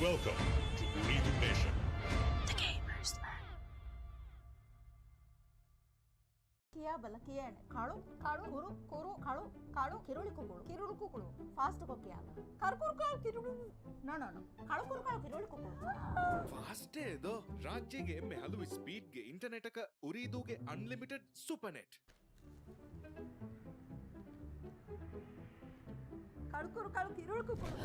Welcome to Ooredoo Nation. ಕಿಯಾ ಬಲಕಿಯಾನೆ ಕಾಳು ಕಾಳು ಕುರು ಕುರು ಕಾಳು ಕಾಳು ಕಿರುಳಿ ಕುಕುಳು ಕಿರುಳು ಕುಕುಳು fast ಕೊಕ್ಕಿಯಾಲ ಕರ್ಕುರು ಕಾಳು ಕಿರುಳು no no no ಕಾಳು ಕುರು ಕಾಳು ಕಿರುಳಿ ಕುಕುಳು fast ಏದೋ ರಾಜ್ಯಗೆ ಎಮ್ಮೆ ಹಲವು ಸ್ಪೀಡ್ಗೆ ಇಂಟರ್ನೆಟ್ ಅಕ ಉರಿದೂಗೆ ಅನ್ಲಿಮಿಟೆಡ್ ಸೂಪರ್ ನೆಟ್ ಕಾಳು ಕುರು ಕಾಳು ಕಿರುಳು ಕುಕುಳು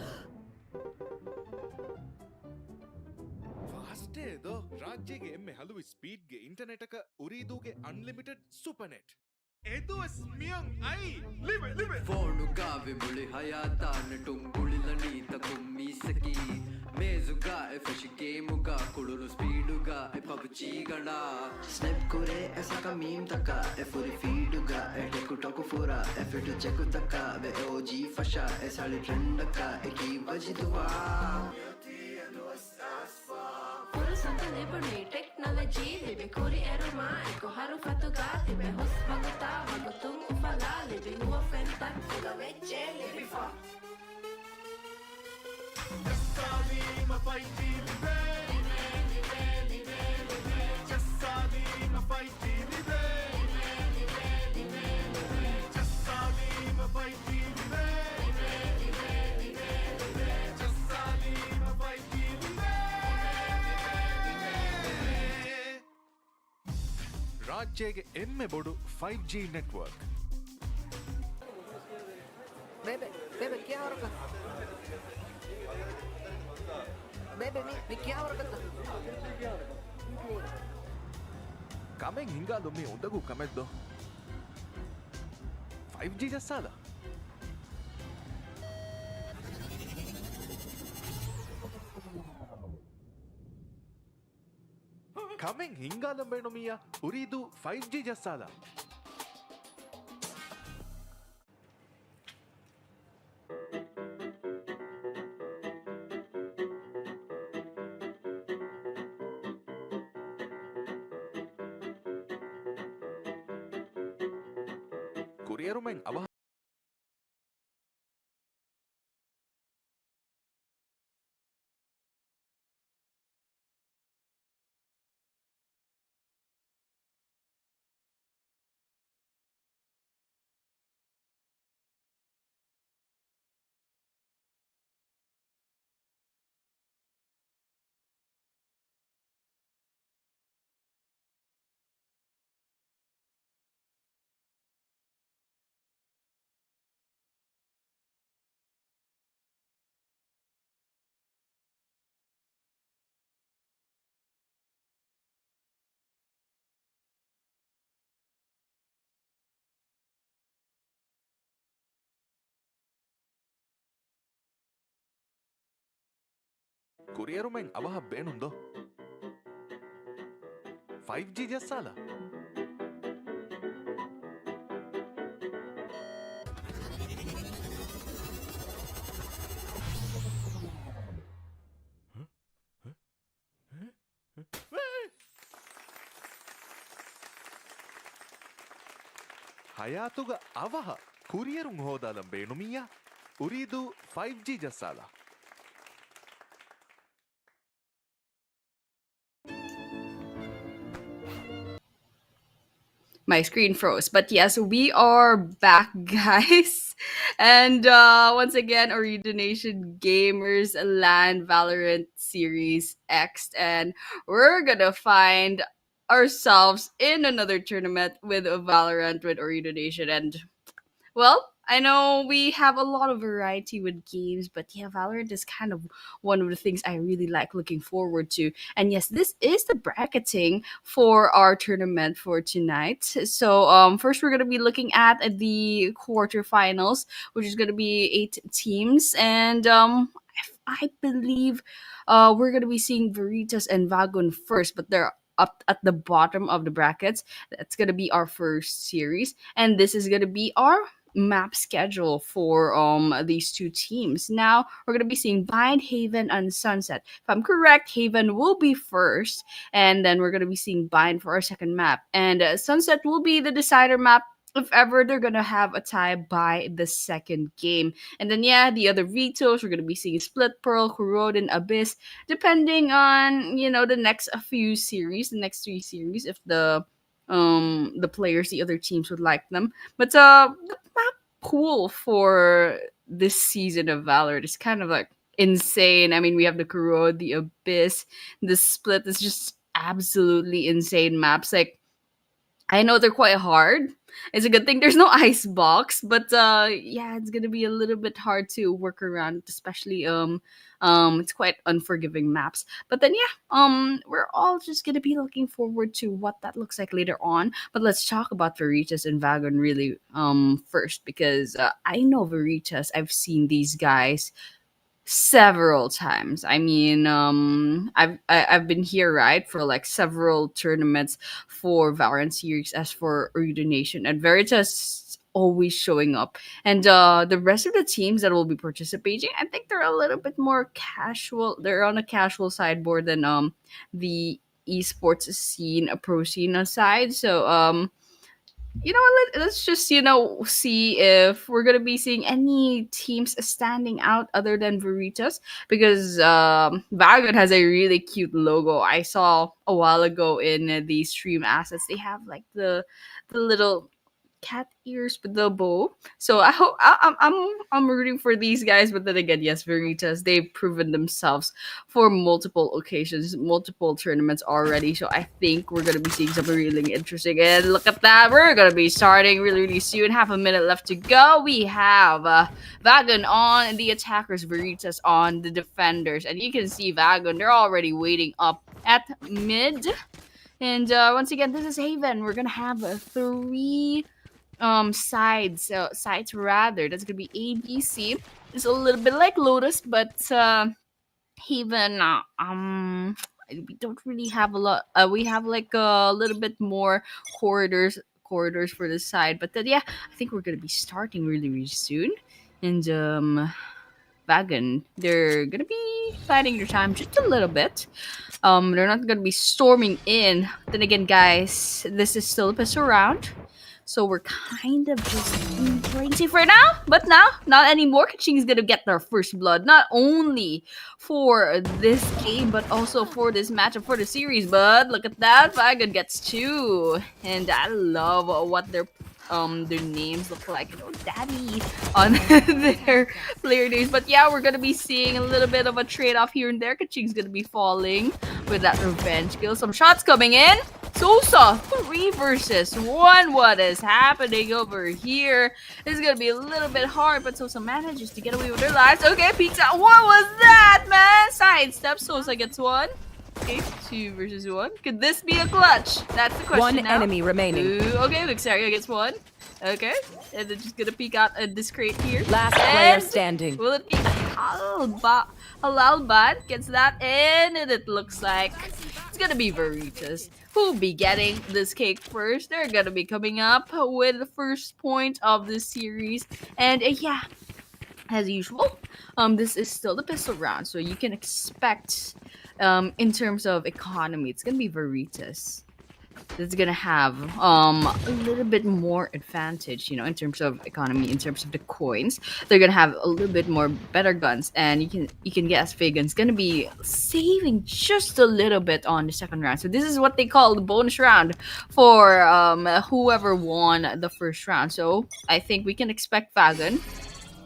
ಫಾಸ್ಟ್ ಏದೋ ರಾಜ್ಯಗೆ ಎಮ್ಮೆ ಹಲವು ಸ್ಪೀಡ್ಗೆ ಇಂಟರ್ನೆಟ್ ಅಕ ಉರಿದೂಗೆ ಅನ್ಲಿಮಿಟೆಡ್ ಸೂಪರ್ ನೆಟ್ ಎದು ಸ್ಮಿಯಂ ಐ ಲಿವೆ ಲಿವೆ ಫೋನುಗಾವೆ ಮುಳಿ ಹಯಾತಾನ ಟುಂಗುಳಿಲನೀತ ಕುಮ್ಮಿಸಕಿ ಮೇಜುಗಾ ಎಫೆಶ್ ಗೇಮುಗಾ ಕುಳುಲು ಸ್ಪೀಡುಗಾ ಎ ಪಬ್ಜಿ ಗಣ ಸ್ನೆಪ್ ಕುರೆ ಎಸಕ ಮೀಮ್ ತಕ ಎ ಫುರಿ ಫೀಡುಗ ಎ ಟೆಕು ಟೊಕು ಫುರ ಎ ಫಿಟು ಚೆಕು ತಕ ವೆ ಓಜಿ ಫಶ ಎ ಸಾಳಿ ಟ್ರೆಂಡಕ ಎ ಕಿ ಬಜಿದುವಾ Santa Liberty, technology, live Kuri Eroma, Eco Haru Fatuga, live Hus Baguta, Bagutum Ufala, live Hua Fenta, Fuga Veche, live for. ರಾಜ್ಯಗೆ ಎಮ್ಮೆ ಬೋಡು 5G ನೆಟ್ವರ್ಕ್ Bebe, bebe, क्या हो रहा है? Bebe, मी क्या हो रहा है? ಕಮೆಂಗ್ ಹಿಂಗಾದೊಮ್ಮೆ ಒಂದಗೂ ಕಮೆದ್ದು 5G ಜಸ್ಸಾದ ಕಮೆಂಗ್ ಹಿಂಗಾದಂಬೇಣು ಮಿಯ ಉರಿದು 5G ಜಸ್ಸಾದ ಕುರಿಯರು ಮೆಂಗ್ ಅವ ಕುರಿಯರು ಮೆಂಗ್ ಅವಹ ಬೇಣುಂದೋ 5G ಜಸ್ಸಾದ ಹಯಾತುಗ ಅವಹ ಕುರಿಯರು ಹೋದಾಲಂ ಬೇಣು ಮಿಯ ಉರಿದು 5G ಜಸ್ಸಾದ My screen froze. But yes, we are back, guys. And once again, Ooredoo Nation Gamers land Valorant Series X. And we're gonna find ourselves in another tournament with Valorant with Ooredoo Nation. And well, I know we have a lot of variety with games, but yeah, Valorant is kind of one of the things I really like looking forward to. And yes, this is the bracketing for our tournament for tonight. So first we're gonna be looking at the quarterfinals, which is gonna be 8 teams, and I believe we're gonna be seeing Veritas and Vagun first, but they're up at the bottom of the brackets. That's gonna be our first series, and this is gonna be our map schedule for these 2 teams. Now we're gonna be seeing Bind, Haven, and Sunset. If I'm correct, Haven will be first, and then we're gonna be seeing Bind for our second map, and Sunset will be the decider map if ever they're gonna have a tie by the second game. And then yeah, the other vetoes we're gonna be seeing Split Pearl, Kurodin, Abyss, depending on the next few series, the next 3 series, if the players, the other teams would like them. But the map pool for this season of Valorant is kind of like insane. I mean, we have the Kurod, the Abyss, the Split is just absolutely insane maps. Like, I know they're quite hard. It's a good thing there's no ice box, but yeah, it's gonna be a little bit hard to work around, especially it's quite unforgiving maps. But then yeah, we're all just gonna be looking forward to what that looks like later on. But let's talk about Veritas and Vagun really first, because I know Veritas. I've seen these guys several times. I mean, I've been here, right, for like several tournaments for Valorant Series as for Ooredoo Nation, and Veritas always showing up. And the rest of the teams that will be participating, I think they're a little bit more casual. They're on a casual side more than the esports scene, a pro scene side. So let's just see if we're gonna be seeing any teams standing out other than Veritas, because Vagun has a really cute logo. I saw a while ago in the stream assets. They have like the little cat ears with the bow. So I hope I'm rooting for these guys. But then again, yes, Veritas, they've proven themselves for multiple occasions, multiple tournaments already. So I think we're gonna be seeing something really interesting. And look at that, we're gonna be starting really soon. Half a minute left to go. We have Vagun on the attackers, Veritas on the defenders, and you can see Vagun, they're already waiting up at mid. And once again, this is Haven. We're gonna have 3 sides rather. That's gonna be A, B, C. It's a little bit like Lotus, but Haven, we don't really have a lot. We have like a little bit more corridors for this side. But then yeah, I think we're gonna be starting really soon. And Vagun, they're gonna be fighting their time just a little bit. They're not gonna be storming in. Then again, guys, this is still a pistol round. So we're kind of just playing safe right now. But now, not anymore. Kaching is gonna get their first blood. Not only for this game, but also for this matchup, for the series. But look at that. Vagun gets 2. And I love what their names look like. Daddy on their player names. But yeah, we're gonna be seeing a little bit of a trade-off here and there. Kaching's gonna be falling with that revenge kill. Some shots coming in. Sosa, 3 versus 1. What is happening over here? This is gonna be a little bit hard, but Sosa manages to get away with their lives. Okay, peeks out. What was that, man? Sidestep. Sosa gets 1. Okay, 2 versus 1. Could this be a clutch? That's the question. 1 now. enemy remaining. Ooh, okay, Luxaria gets 1. Okay, and they're just gonna peek out this crate here. Last player standing. Will it be Halalbad gets that, and it looks like it's gonna be Veritas who'll be getting this cake first. They're gonna be coming up with the first point of this series, and yeah, as usual, this is still the pistol round, so you can expect, in terms of economy, it's gonna be Veritas. that's gonna have a little bit more advantage, in terms of economy, in terms of the coins. They're gonna have a little bit more better guns, and you can guess Vagun's gonna be saving just a little bit on the second round. So this is what they call the bonus round for whoever won the first round. So I think we can expect Vagun,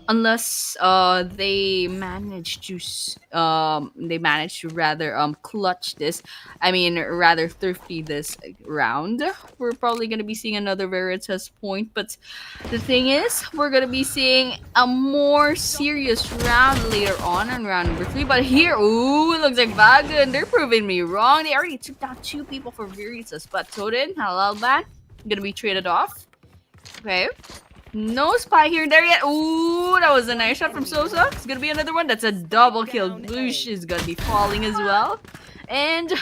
unless they manage to rather clutch this, I mean rather thrifty this round. We're probably going to be seeing another Veritas point, but the thing is, we're going to be seeing a more serious round later on in round number 3. But here, ooh, it looks like Vagun, they're proving me wrong. They already took down 2 people for Veritas, but Toden, Halal Ban, gonna be traded off. Okay, no spy here and there yet. Ooh, that was a nice shot from Sosa. It's gonna be another one. That's a double kill. Blush is gonna be falling as well. And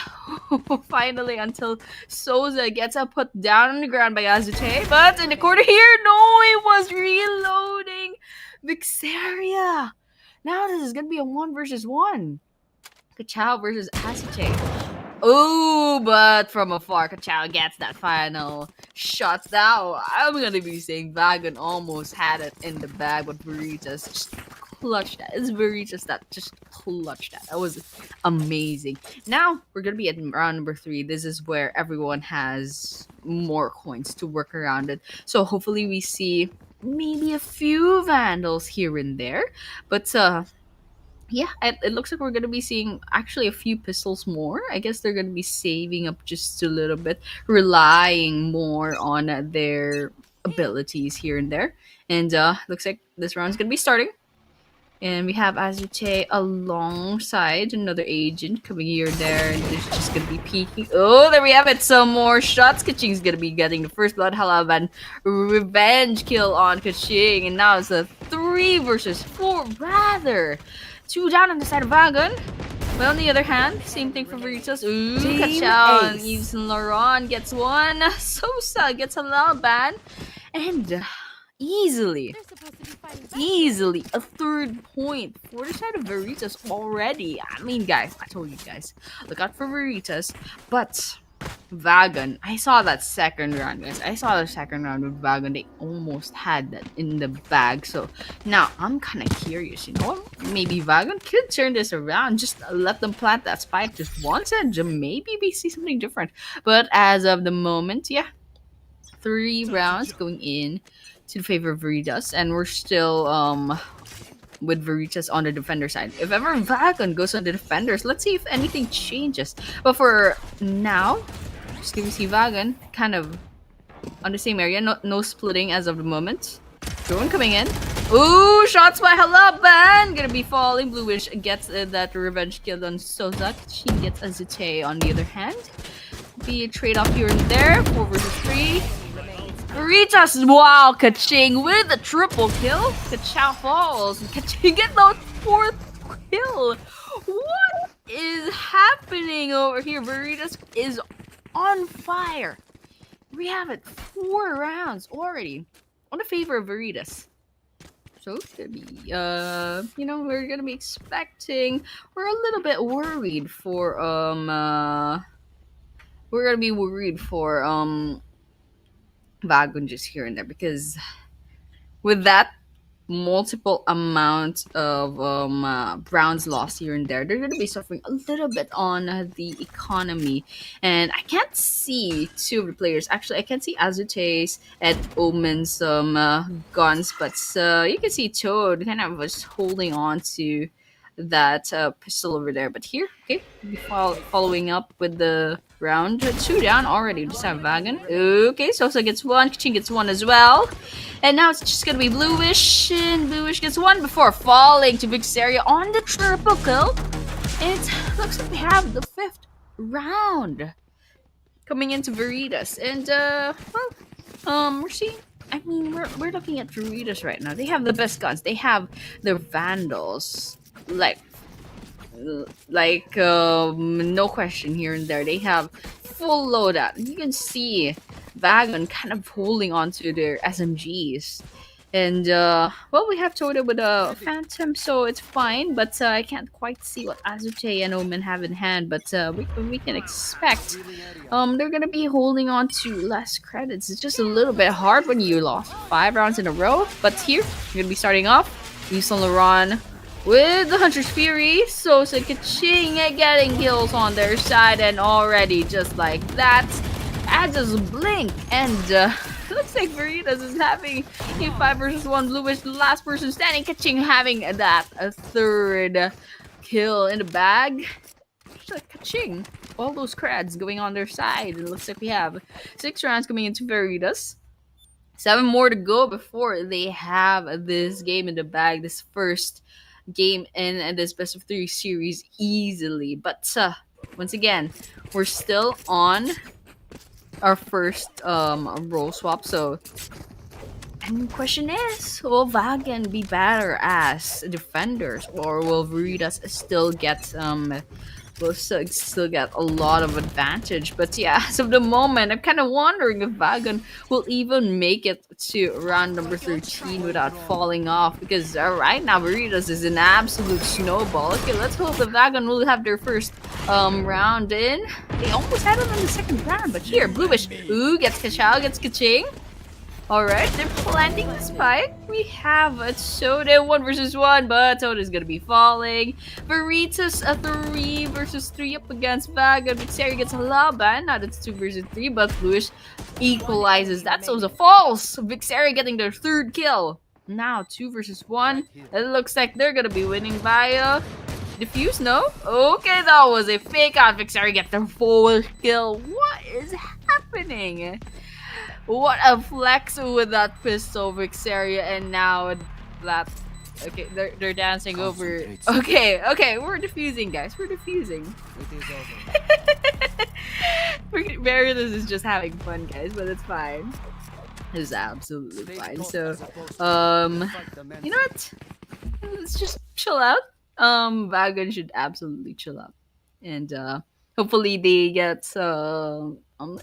finally, until Sosa gets put down on the ground by Azute. But in the corner here, no, it was reloading. Vixaria. Now this is gonna be a 1 versus 1. Kachao versus Azute. Oh, but from afar, Kachao gets that final shot. Now, I'm gonna be saying Vagun almost had it in the bag, but Veritas just clutched that. It's Veritas that just clutched that. That was amazing. Now, we're gonna be at round number 3. This is where everyone has more coins to work around it. So hopefully we see maybe a few Vandals here and there. But, yeah, it looks like we're going to be seeing actually a few pistols more. I guess they're going to be saving up just a little bit, relying more on their abilities here and there. And looks like this round's going to be starting. And we have Azute alongside another agent coming here and there. And they're just going to be peeking. Oh, there we have it. Some more shots. Kaching's going to be getting the first blood. Halaban revenge kill on Kaching. And now it's a 3 versus 4 rather. 2 down on the side of Vagun. But on the other hand, same thing for Veritas. Ooh, Kachao and Yves and Laurent gets 1. Sosa gets a Lalban. And easily a 3rd point for the side of Veritas already. I mean, guys, I told you guys, look out for Veritas. But Vagun, I saw that second round, guys. I saw the second round with Vagun. They almost had that in the bag. So now I'm kind of curious, maybe Vagun could turn this around. Just let them plant that spike just once and maybe we see something different. But as of the moment, yeah, 3 rounds going in to the favor of Veritas, and we're still with Veritas on the defender side. If ever Vagun goes on the defenders, let's see if anything changes. But for now, just gonna see Vagun kind of on the same area. No splitting as of the moment. Drone coming in. Ooh, shots by Halaban. Gonna be falling. Bluish gets that revenge kill on Sosa. She gets Azute on the other hand. Be a trade off here and there. 4 versus 3. Veritas, wow, Kaching with a triple kill. Kachao falls. Kaching get the 4th kill. What is happening over here? Veritas is on fire. We have it 4 rounds already on the favor of Veritas. So it's gonna be, we're gonna be expecting. We're a little bit worried for we're gonna be worried for Vagun just here and there, because with that multiple amount of rounds lost here and there, they're going to be suffering a little bit on the economy. And I can't see 2 of the players. Actually, I can see Azute's and Omen's guns, but you can see Toad kind of was holding on to that pistol over there. But here, okay, following up with the round 2 down already. Just have Vagun. Okay, Sosa gets 1, Kaching gets 1 as well. And now it's just gonna be Bluish, and Bluish gets 1 before falling to Vixaria on the triple kill. And it looks like we have the 5th round coming into Veritas. And we're seeing, I mean, we're looking at Veritas right now. They have the best guns. They have their Vandals, no question here and there. They have full loadout. You can see Vagun kind of holding on to their SMGs. And well, we have Toda with a Phantom, so it's fine. But I can't quite see what Azute and Omen have in hand. But we can expect they're gonna be holding on to less credits. It's just a little bit hard when you lost 5 rounds in a row. But here, you're gonna be starting off. Saint Laurent with the Hunter's Fury. So Ka-ching getting kills on their side, and already just like that, adds a blink and. Looks like Veritas is having a 5 versus 1 bluish. The last person standing, Ka-ching having that a third kill in the bag. Just like Ka-ching. All those creds going on their side. It looks like we have 6 rounds coming into Veritas. 7 more to go before they have this game in the bag. This first game in this best of 3 series easily. But once again, we're still on our first role swap. So, and the question is, will Vagun be better as defenders, or will Veritas still get will still get a lot of advantage? But yeah, as of the moment, I'm kind of wondering if Vagun will even make it to round number 13 without falling off, because right now Veritas is an absolute snowball. Okay, let's hope that Vagun will have their first round in. They almost had it in the second round, but here, Bluish, ooh, gets Kachao, gets Ka-ching. Alright, they're planting the spike. We have a Soda 1 versus 1, but Soda's gonna be falling. Veritas a 3 versus 3 up against Vagun. Vixeri gets a Laban. Now that's 2 versus 3, but Bluish equalizes that, so it's a false. Vixeri getting their 3rd kill. Now 2 versus 1. It looks like they're gonna be winning by defuse, no? Okay, that was a fake out. Vixeri get their 4th kill. What is happening? What a flex with that pistol, Vixeria, and now that... Okay, they're dancing over... Okay, we're defusing, guys. We're defusing. Veritas is just having fun, guys, but it's fine. It's absolutely fine. So, you know what? Let's just chill out. Vagun should absolutely chill out. And, hopefully they get...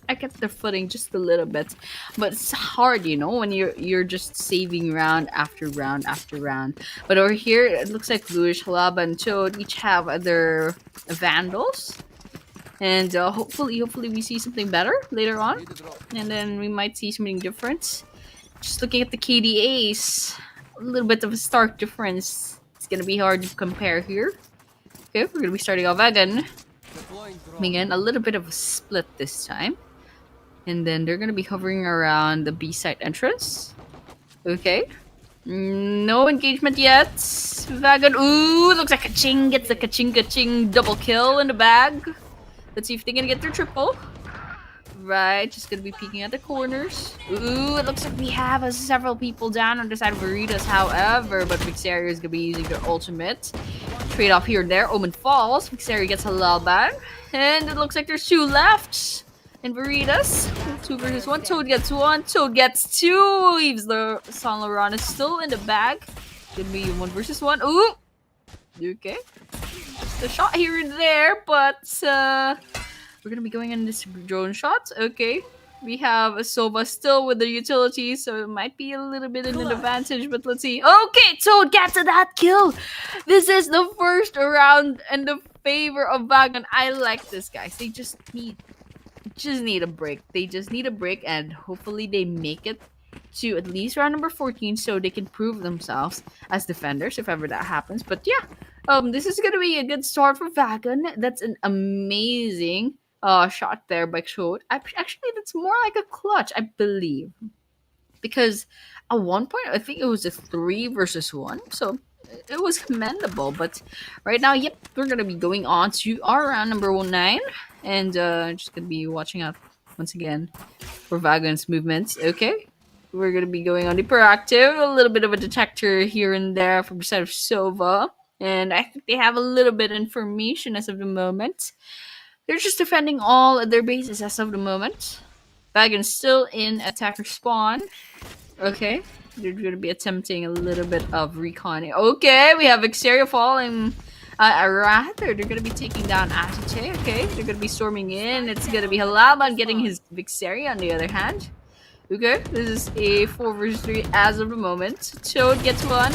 I get their footing just a little bit, but it's hard, you know, when you're just saving round after round after round. But over here, it looks like Bluish, Halaba, and Toad each have their Vandals, and hopefully we see something better later on, and then we might see something different. Just looking at the KDAs, a little bit of a stark difference. It's gonna be hard to compare here. Okay, we're gonna be starting off again. Again, a little bit of a split this time. And then they're gonna be hovering around the B site entrance. Okay. No engagement yet. Vagun. Ooh, looks like Ka-ching gets the Ka-ching double kill in the bag. Let's see if they're gonna get their triple. Right, just gonna be peeking at the corners. Ooh, it looks like we have several people down on the side of Veritas, however, but Vixeria is gonna be using their ultimate. Trade off here and there. Omen falls. Vixeria gets a Lalban. And it looks like there's 2 left. And Veritas. 2 versus 1. Toad gets 1. Toad gets 2. Leaves the Saint Laurent is still in the bag. Gonna be 1 versus 1. Ooh! Okay. Just a shot here and there, but we're gonna be going in this drone shot. Okay. We have a Sova still with the utility, so it might be a little bit in an advantage, but let's see. Okay, Toad gets that kill! This is the first round in the favor of Vagun. I like this, guys. They just need a break. They just need a break, and hopefully they make it to at least round number 14 so they can prove themselves as defenders, if ever that happens. But yeah, this is gonna be a good start for Vagun. That's an amazing shot there by Toad. Actually, that's more like a clutch, I believe, because at one point I think it was a 3 versus 1, so it was commendable. But right now, yep, we're gonna be going on to our round number 9, and just gonna be watching out once again for Vagun's movements. Okay, we're gonna be going on the proactive, a little bit of a detector here and there from the side of Sova, and I think they have a little bit of information as of the moment. They're just defending all their bases as of the moment. Vagun's still in attacker spawn. Okay. They're going to be attempting a little bit of reconning. Okay, we have Vixeria falling. Rather, they're going to be taking down Azute. Okay, they're going to be storming in. It's going to be Halaban getting his Vixeria on the other hand. Okay, this is a 4 versus 3 as of the moment. Toad gets one.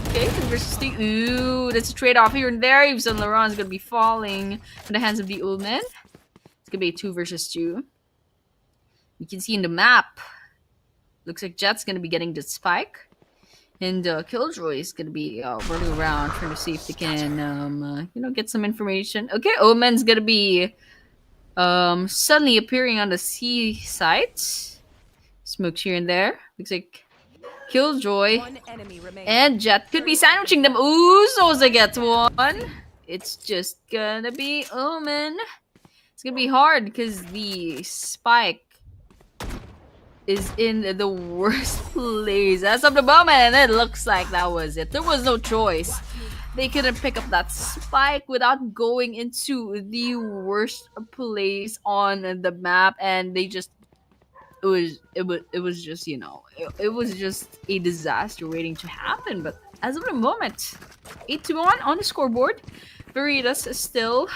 Okay, 3 versus 3. Ooh, that's a trade-off here and there. Yves Saint Laurent is gonna be falling in the hands of the old man. It's gonna be a 2 versus 2. You can see in the map. Looks like Jet's gonna be getting the spike. And Killjoy is gonna be running around trying to see if they can, get some information. Okay, Omen's gonna be suddenly appearing on the C site. Smokes here and there. Looks like Killjoy and Jet could be sandwiching them. Ooh, Zoza gets one. It's just gonna be Omen. It's gonna be hard because the spike is in the worst place as of the moment, and it looks like that was it. There was no choice. They couldn't pick up that spike without going into the worst place on the map, and they just it was just it was just a disaster waiting to happen. But as of the moment, 8-1 on the scoreboard. Veritas is still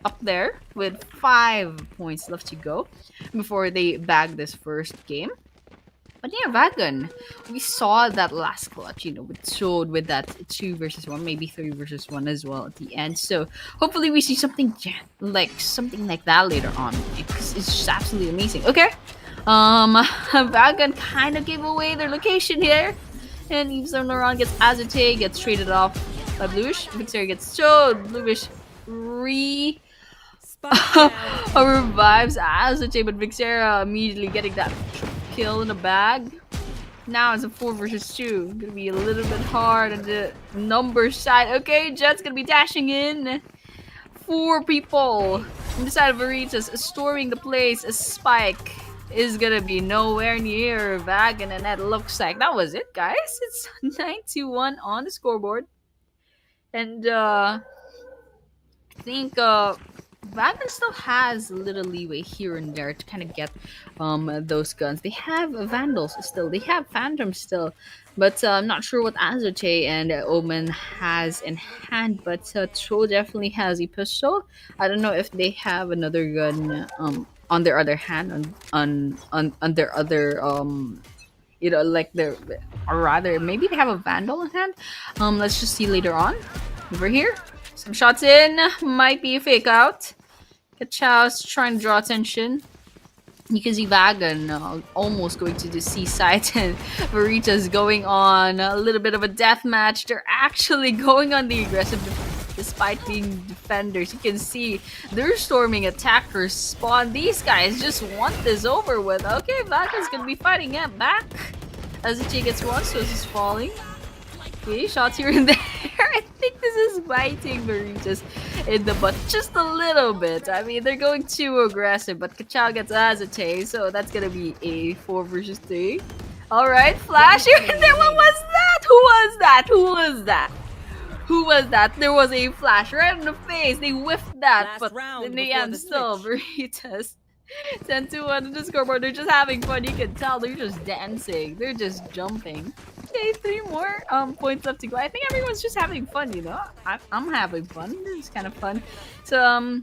up there with 5 points left to go before they bag this first game. But yeah, Vagun, we saw that last clutch, with Sword with that 2 versus 1, maybe 3 versus 1 as well at the end. So hopefully we see something like that later on, because it's just absolutely amazing. Okay, Vagun kind of gave away their location here, and Yves Saint Laurent gets Azute, gets traded off by Bluish. Vixer gets Sword. Bluish revives Azute, but Vixera immediately getting that kill in the bag. Now it's a 4 versus 2. Gonna be a little bit hard on the numbers side. Okay, Jet's gonna be dashing in. 4 people on the side of Veritas storming the place. A spike is gonna be nowhere near Vagun, and that looks like that was it, guys. It's 9-1 on the scoreboard. And I think Vagun still has a little leeway here and there to kind of get those guns. They have Vandals still, they have Phantoms still, but I'm not sure what Azute and Omen has in hand. But Tro definitely has a pistol. I don't know if they have another gun on their other hand, on their other like their, or rather maybe they have a Vandal in hand. Let's just see later on. Over here, some shots in, might be a fake out. Kachow's trying to draw attention. You can see Vagun almost going to the seaside, and Veritas going on a little bit of a death match. They're actually going on the aggressive despite being defenders. You can see they're storming attackers spawn. These guys just want this over with. Okay, Vagun's gonna be fighting it back. Azute gets one, so this is falling. Okay, shots here and there. I think this is biting Veritas in the butt just a little bit. I mean, they're going too aggressive, but Kachow gets Azute, so that's gonna be a 4 versus 3. Alright, flash here and there. What was that? Who was that? Who was that? Who was that? There was a flash right in the face. They whiffed that, but in the end, still, Veritas 10-1 on the scoreboard. They're just having fun. You can tell they're just dancing. They're just jumping. Okay, 3 more points left to go. I think everyone's just having fun, I'm having fun. This is kind of fun. So,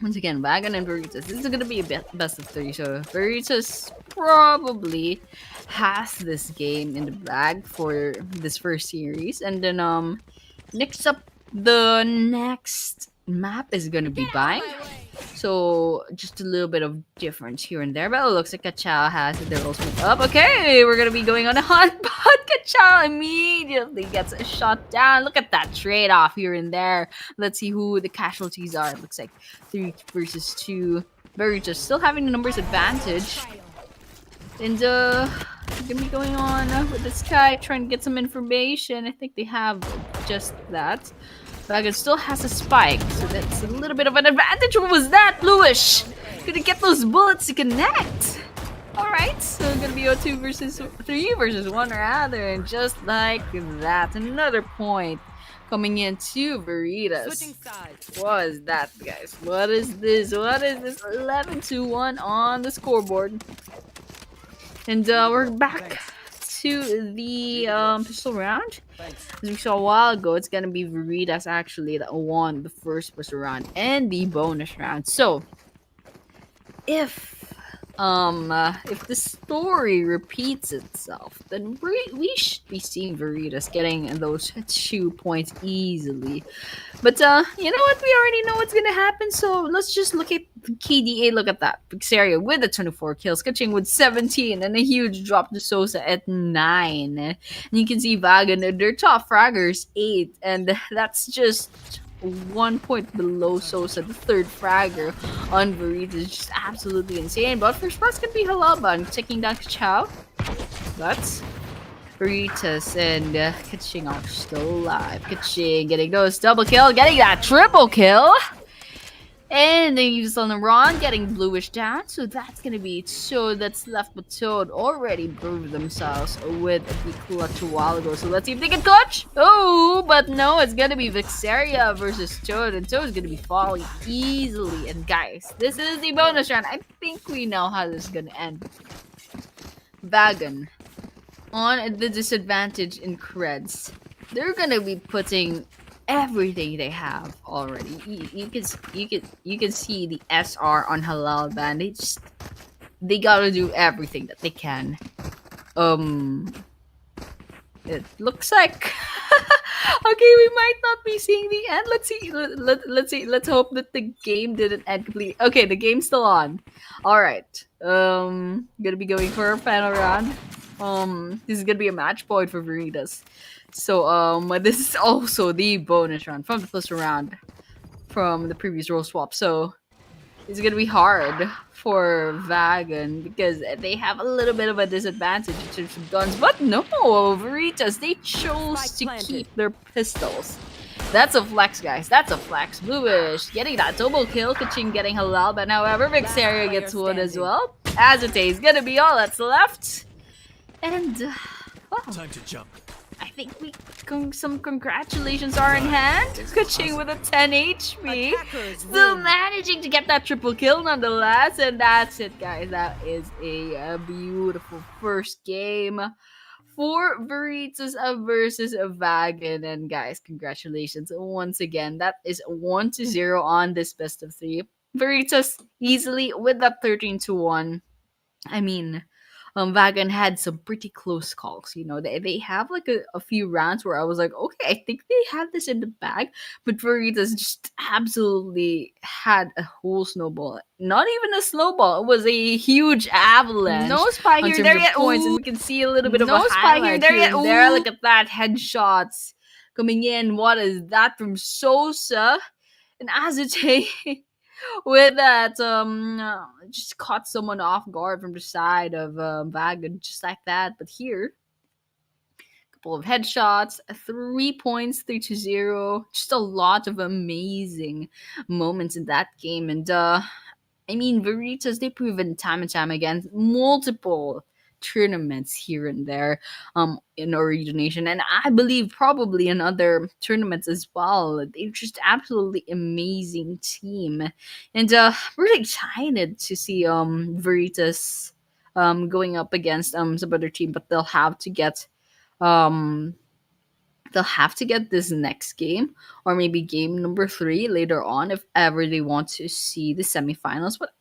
once again, Vagun and Veritas. This is going to be a best of 3. So, Veritas probably has this game in the bag for this first series. And then, next up, the next map is going to be Bang. So, just a little bit of difference here and there. But it looks like Kachow has their ultimate up. Okay, we're going to be going on a hunt. But Kachow immediately gets a shot down. Look at that trade-off here and there. Let's see who the casualties are. It looks like 3 versus 2. Veritas still having the numbers advantage. And, we're going to be going on with this guy, trying to get some information. I think they have just that. Vagun still has a spike, so that's a little bit of an advantage. What was that, Bluish? Gonna get those bullets to connect. Alright, so gonna be a 2 versus 3 versus 1 rather, and just like that, another point coming into Veritas. What is that, guys? What is this? What is this? 11-1 on the scoreboard. And we're back to the pistol round. As we saw a while ago, it's gonna be Veritas actually that won the first pistol round and the bonus round. So if if the story repeats itself, then we should be seeing VERITAS getting those 2 points easily. But you know what? We already know what's gonna happen. So let's just look at the KDA. Look at that. Vixaria with the 24 kills, Kaching with 17, and a huge drop to Sosa at 9. And you can see VAGUN, their top fraggers 8, and that's just 1 point below Sosa, the third fragger on VERITAS. Is just absolutely insane. But first pass can be Halaban taking down Chow. That's VERITAS and Kaching are still alive. Kaching getting those double kill, getting that triple kill. And then he's on the run, getting bluish down. So that's gonna be Toad that's left, but Toad already proved themselves with the clutch a while ago. So let's see if they can clutch. Oh, but no, it's gonna be Vixaria versus Toad, and Toad's gonna be falling easily. And guys, this is the bonus round. I think we know how this is gonna end. VAGUN on the disadvantage in creds. They're gonna be putting everything they have already. You can see the SR on Halal Band. They gotta do everything that they can. It looks like okay, we might not be seeing the end. Let's see. Let's see. Let's hope that the game didn't end completely. Okay, the game's still on. All right. Gonna be going for a final round. This is gonna be a match point for VERITAS. So this is also the bonus round from the first round from the previous role swap. So it's gonna be hard for VAGUN because they have a little bit of a disadvantage in terms of guns. But no, VERITAS, they chose to keep their pistols. That's a flex, guys. That's a flex. Bluish getting that double kill. Kaching getting Halal, but however, Vixaria gets one as well. Azate is gonna be all that's left. And wow. Time to jump. I think some congratulations are in hand. Kaching with a 10 HP. Still managing to get that triple kill nonetheless. And that's it, guys. That is a beautiful first game for VERITAS versus VAGUN. And guys, congratulations once again. That is 1-0 on this best of 3. VERITAS easily with that 13-1. I mean, VAGUN had some pretty close calls. You know, they have like a few rounds where I was like, okay, I think they have this in the bag. But VERITAS just absolutely had a whole snowball. Not even a snowball. It was a huge avalanche. No spy here, there yet. Points, and we can see a little bit of No a spy highlight here, there here yet. and there. Look at that, headshots coming in. What is that from Sosa? And Azute with that just caught someone off guard from the side of VAGUN, just like that. But here, a couple of headshots, 3 points, 3-0. Just a lot of amazing moments in that game. And I mean, VERITAS, they've proven time and time again, multiple tournaments here and there in Ooredoo Nation, and I believe probably in other tournaments as well. They're just absolutely amazing team, and really excited to see VERITAS going up against some other team, but they'll have to get this next game, or maybe game number 3 later on, if ever they want to see the semifinals. But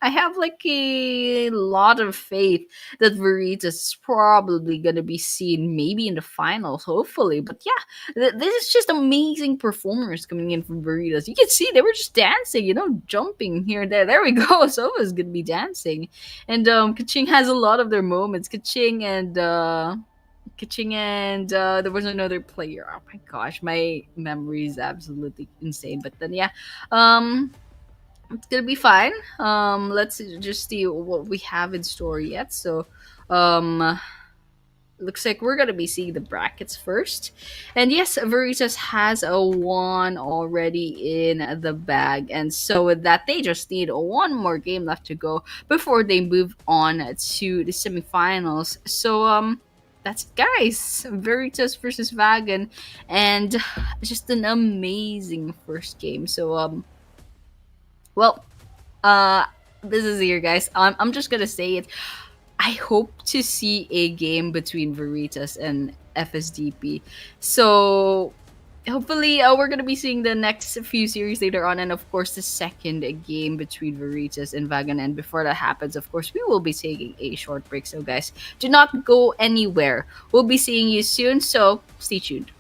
I have like a lot of faith that VERITAS is probably gonna be seen maybe in the finals, hopefully. But yeah, this is just amazing performers coming in from VERITAS. You can see they were just dancing, you know, jumping here and there. There we go. Sova's gonna be dancing, and Kaching has a lot of their moments. Kaching and there was another player. Oh my gosh, my memory is absolutely insane. But then yeah, it's gonna be fine. Let's just see what we have in store yet. So looks like we're gonna be seeing the brackets first. And yes, VERITAS has a 1 already in the bag, and so with that, they just need one more game left to go before they move on to the semifinals. So that's it, guys. VERITAS versus VAGUN, and just an amazing first game. So well, this is here, guys. I'm just gonna say it. I hope to see a game between VERITAS and FSDP. So hopefully we're gonna be seeing the next few series later on, and of course the second game between Veritas and Vagan. And before that happens, of course, we will be taking a short break. So guys, do not go anywhere. We'll be seeing you soon. So stay tuned.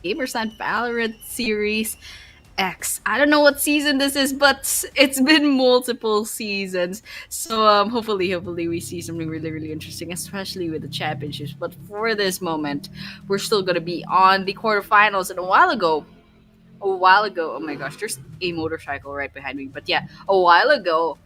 Gamers on Valorant Series X. I don't know what season this is, but it's been multiple seasons. So hopefully we see something really interesting, especially with the championships. But for this moment, we're still gonna be on the quarterfinals. And a while ago, oh my gosh, there's a motorcycle right behind me. But yeah, a while ago,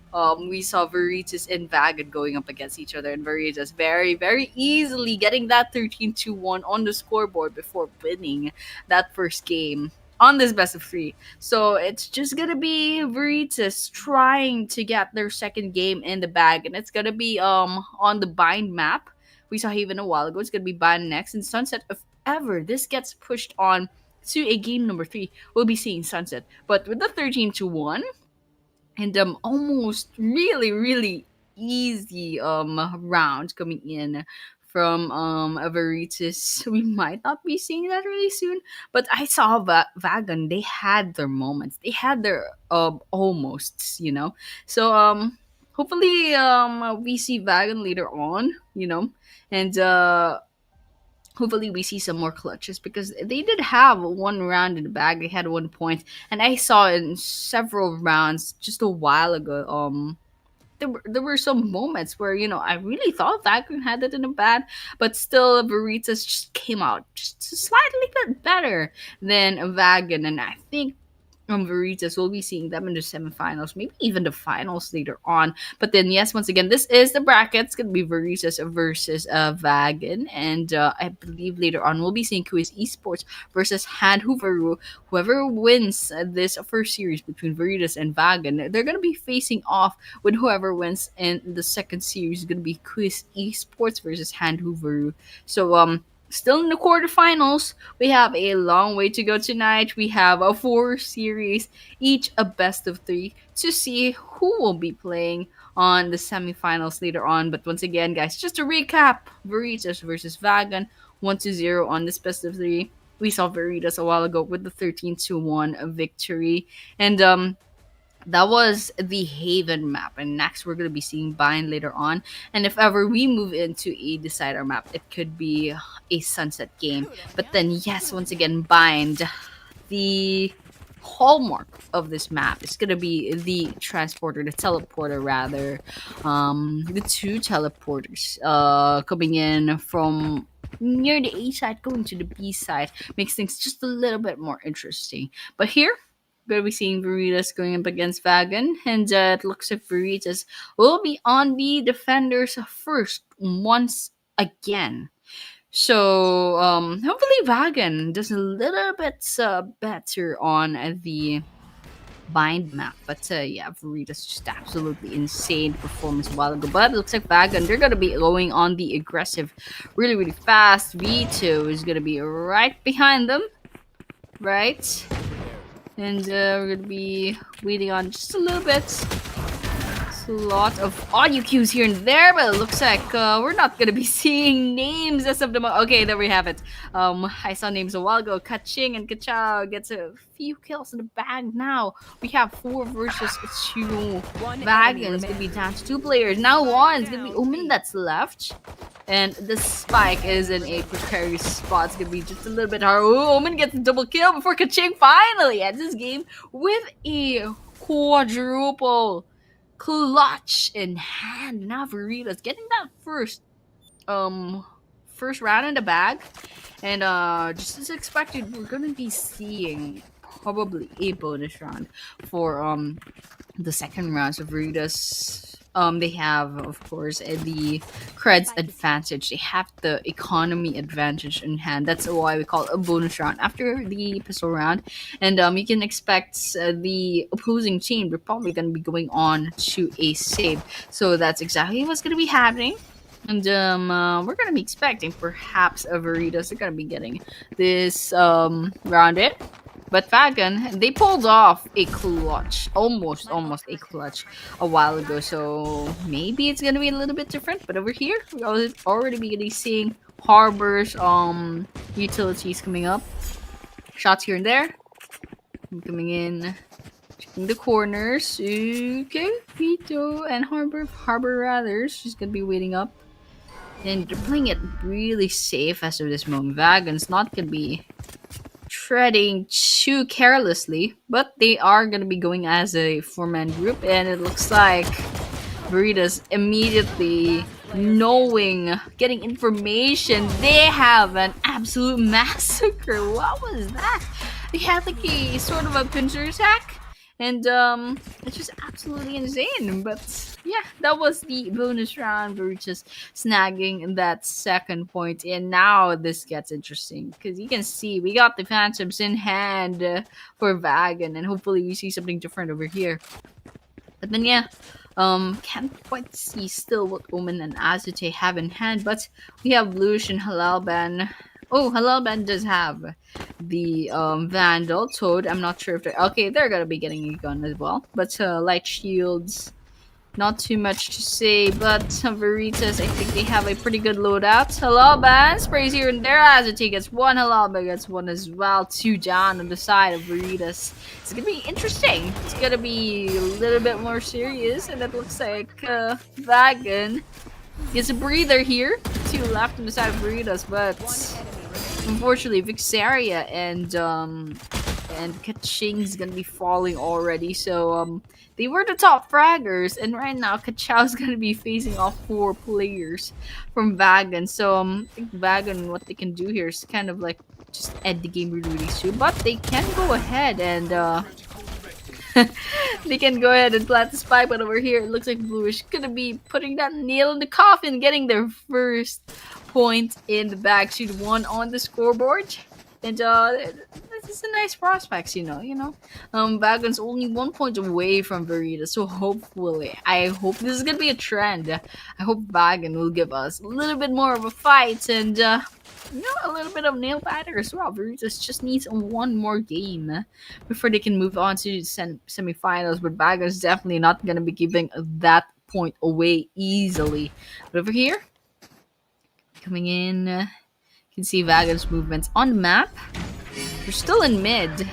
we saw Veritas and Vagan going up against each other, and Veritas very easily getting that 13-1 on the scoreboard before winning that first game on this best of three. So it's just gonna be Veritas trying to get their second game in the bag, and it's gonna be on the bind map. We saw Haven a while ago. It's gonna be bind next, and Sunset, if ever this gets pushed on to a game number three, we'll be seeing Sunset. But with the 13-1 and almost really easy round coming in from VERITAS. We might not be seeing that really soon, but I saw VAGUN. They had their moments. They had their almosts, you know. So hopefully we see VAGUN later on, you know, and hopefully we see some more clutches because they did have one round in the bag. They had 1 point, and I saw in several rounds just a while ago. There were some moments where I really thought Vacuum had it in the bag, but still Veritas just came out just slightly bit better than Vagan, and I think Veritas will be seeing them in the semifinals, maybe even the finals later on. But then, yes, once again, this is the bracket. It's going to be Veritas versus Vagan. And I believe later on we'll be seeing KUIS Esports versus HANDHUVARU. Whoever wins this first series between Veritas and Vagan, they're going to be facing off with whoever wins in the second series. It's going to be KUIS Esports versus HANDHUVARU. So, still in the quarterfinals. We have a long way to go tonight. We have a 4 series, each a best of 3, to see who will be playing on the semifinals later on. But once again, guys, just to recap, Veritas versus Vagan, 1-0 on this best of 3. We saw Veritas a while ago with the 13-1 victory. And that was the Haven map, and next we're going to be seeing Bind later on. And if ever we move into a decider map, it could be a sunset game. But then, yes, once again, Bind, the hallmark of this map is going to be the transporter, the teleporter rather. The 2 teleporters coming in from near the A side going to the B side makes things just a little bit more interesting. But here we're going to be seeing Veritas going up against Vagan, and it looks like Veritas will be on the defenders first once again. So hopefully Vagan does a little bit better on the Bind map. But yeah, Veritas just absolutely insane performance a while ago. But it looks like Vagan, they're going to be going on the aggressive really, really fast. V2 is going to be right behind them. Right? And we're going to be waiting on just a little bit. It's a lot of audio cues here and there, but it looks like we're not going to be seeing names as of the moment. Okay, there we have it. I saw names a while ago. Kaching and Kachao gets a few kills in the bag now. We have 4 versus 2. Vagan is going to be down to 2 players. Now 1 is going to be Omen that's left. And the spike is in a precarious spot. It's going to be just a little bit hard. Oh, Omen gets a double kill before Kaching finally ends this game with a quadruple clutch in hand. Now Veritas getting that first round in the bag. And just as expected, we're going to be seeing probably a bonus round for the second round. So Veritas, they have, of course, the creds advantage. They have the economy advantage in hand. That's why we call it a bonus round after the pistol round. And you can expect the opposing team, they're probably going to be going on to a save. So that's exactly what's going to be happening. And we're going to be expecting perhaps a Veritas. They're going to be getting this rounded. But Vagan, they pulled off a clutch, almost a clutch a while ago. So maybe it's gonna be a little bit different. But over here, we're already be seeing Harbor's utilities coming up. Shots here and there. Coming in, checking the corners. Okay, Vito and Harbor rather. She's gonna be waiting up. And they're playing it really safe as of this moment. Vagan's not gonna be treading too carelessly, but they are going to be going as a 4-man group, and it looks like Veritas immediately getting information, they have an absolute massacre. What was that? They had like a sort of a pincer attack, and it's just absolutely insane. But yeah, that was the bonus round. We're just snagging that second point, and now this gets interesting because you can see we got the Phantoms in hand for Vagan, and hopefully we see something different over here. But then yeah, can't quite see still what Omen and Azute have in hand, but we have Lush and Halalban. Oh, Halalban does have the Vandal. Toad, I'm not sure if they're... Okay, they're gonna be getting a gun as well. But light shields Not too much to say, but Veritas, I think they have a pretty good loadout. Halal sprays here and there as it gets one. Halal gets one as well. 2 down on the side of Veritas. It's gonna be interesting. It's gonna be a little bit more serious, and it looks like Vagun gets a breather here. 2 left on the side of Veritas, but unfortunately Vixaria and Kaching's gonna be falling already. So they were the top fraggers, and right now Kachow's gonna be facing off 4 players from Vagun. So I think Vagun, what they can do here is kind of like just end the game really soon. But they can go ahead and they can go ahead and plant the spike. But over here, it looks like Bluish gonna be putting that nail in the coffin, getting their first point in the bag. Shoot 1 on the scoreboard, and this is a nice prospects, you know. Vagun's only 1 point away from Veritas, so hopefully, I hope this is gonna be a trend. I hope Vagun will give us a little bit more of a fight, and a little bit of nail biter as well. Veritas just needs 1 more game before they can move on to the semifinals, but Vagun's definitely not gonna be giving that point away easily. But over here, coming in, you can see Vagun's movements on the map. We're still in mid.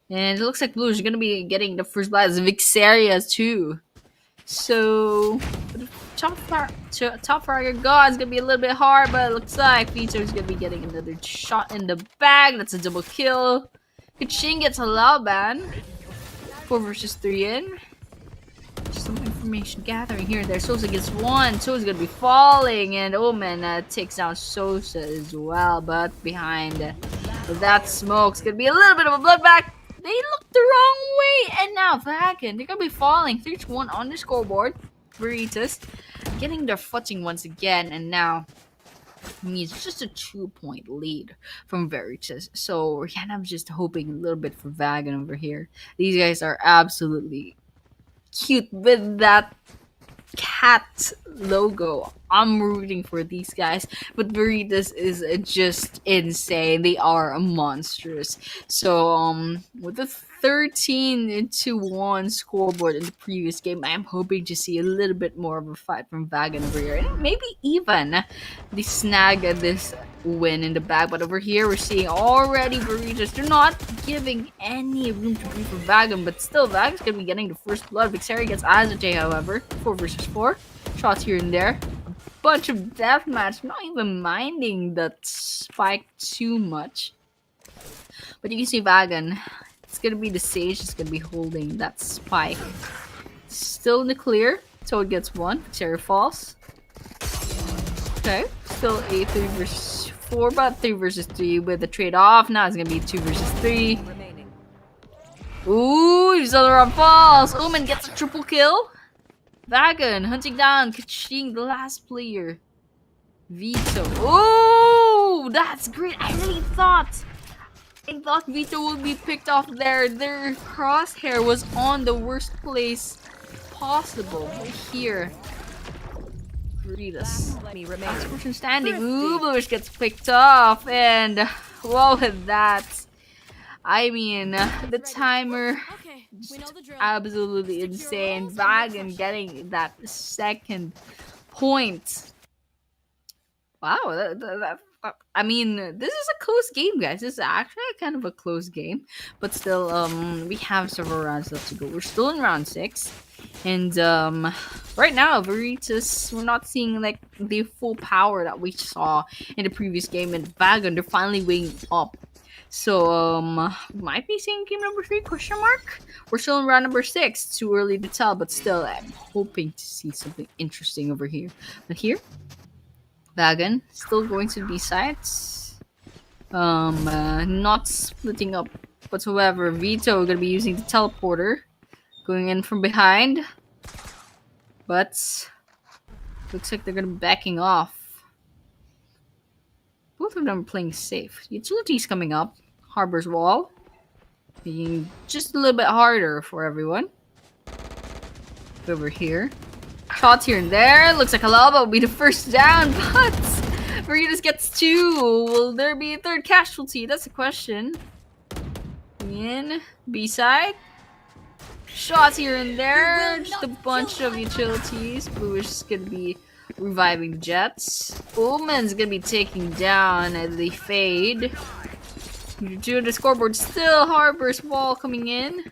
And it looks like Blue is going to be getting the first blood as Vixaria too. So, top fragger god is going to be a little bit hard, but it looks like Vito is going to be getting another shot in the bag. That's a double kill. Kaching gets a loud ban. 4 versus 3 in. Some information gathering here and there. Sosa gets 1. Sosa's gonna be falling, and Omen takes down Sosa as well. But behind that smoke's gonna be a little bit of a bloodbath. They looked the wrong way, and now Vagun, they're gonna be falling. 3-1 on the scoreboard. Veritas getting their footing once again, and now it's just a 2-point lead from Veritas. So I'm just hoping a little bit for Vagun over here. These guys are absolutely cute with that cat logo. I'm rooting for these guys, but Veritas is just insane. They are monstrous. So with the 13-1 scoreboard in the previous game, I am hoping to see a little bit more of a fight from Vagun over here, and maybe even they snag this win in the bag. But over here, we're seeing already Veritas, they're not giving any room to breathe for Vagun, but still Vagun's gonna be getting the first blood. Vixaria gets Azate, however. 4 versus 4 shots here and there. Bunch of deathmatch, not even minding that spike too much. But you can see Vagun, it's gonna be the Sage that's gonna be holding that spike. Still in the clear, so it gets 1. Vixaria falls. Okay, still a 3 versus 4, but 3 versus 3 with the trade-off. Now it's gonna be 2 versus 3. Ooh, Zolaron falls. Omen gets a triple kill. Vagun hunting down Kaching, the last player. Vito. Oh, that's great. I thought Vito would be picked off there. Their crosshair was on the worst place possible. Right here. Veritas. Last person standing. Ooh, Bluish gets picked off. And what with that? I mean, the timer, absolutely insane. Vagun getting that second point. Wow, I mean, this is a close game, guys. This is actually kind of a close game, but still, we have several rounds left to go. We're still in round 6, and right now, Veritas, we're not seeing like the full power that we saw in the previous game, and Vagun, they're finally weighing up. So, might be seeing game number 3, question mark? We're still in round number 6. Too early to tell, but still, I'm hoping to see something interesting over here. But here, Vagun, still going to be sides. Not splitting up whatsoever. Vito gonna be using the teleporter. Going in from behind. But, looks like they're gonna be backing off. Both of them are playing safe. Utilities coming up. Harbor's wall. Being just a little bit harder for everyone. Over here. Shots here and there. Looks like Alaba will be the first down, but Veritas gets 2. Will there be a third casualty? That's the question. In B-side. Shots here and there. Just a bunch of utilities. Bluish is gonna be reviving the Jets. Omen's gonna be taking down the Fade. To the scoreboard, still Harbor's wall coming in.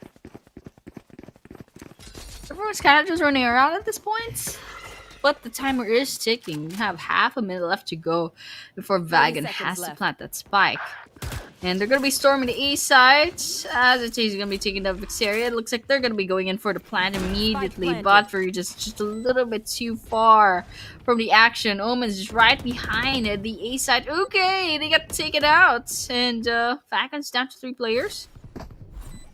Everyone's kind of just running around at this point. But the timer is ticking. We have half a minute left to go before Vagun has to plant that spike. And they're going to be storming the A side. As it is going to be taking the Vixaria. It looks like they're going to be going in for the plant immediately. But for just a little bit too far from the action. Omen's just right behind the A side. Okay, they got to take it out. And Vagun's down to 3 players.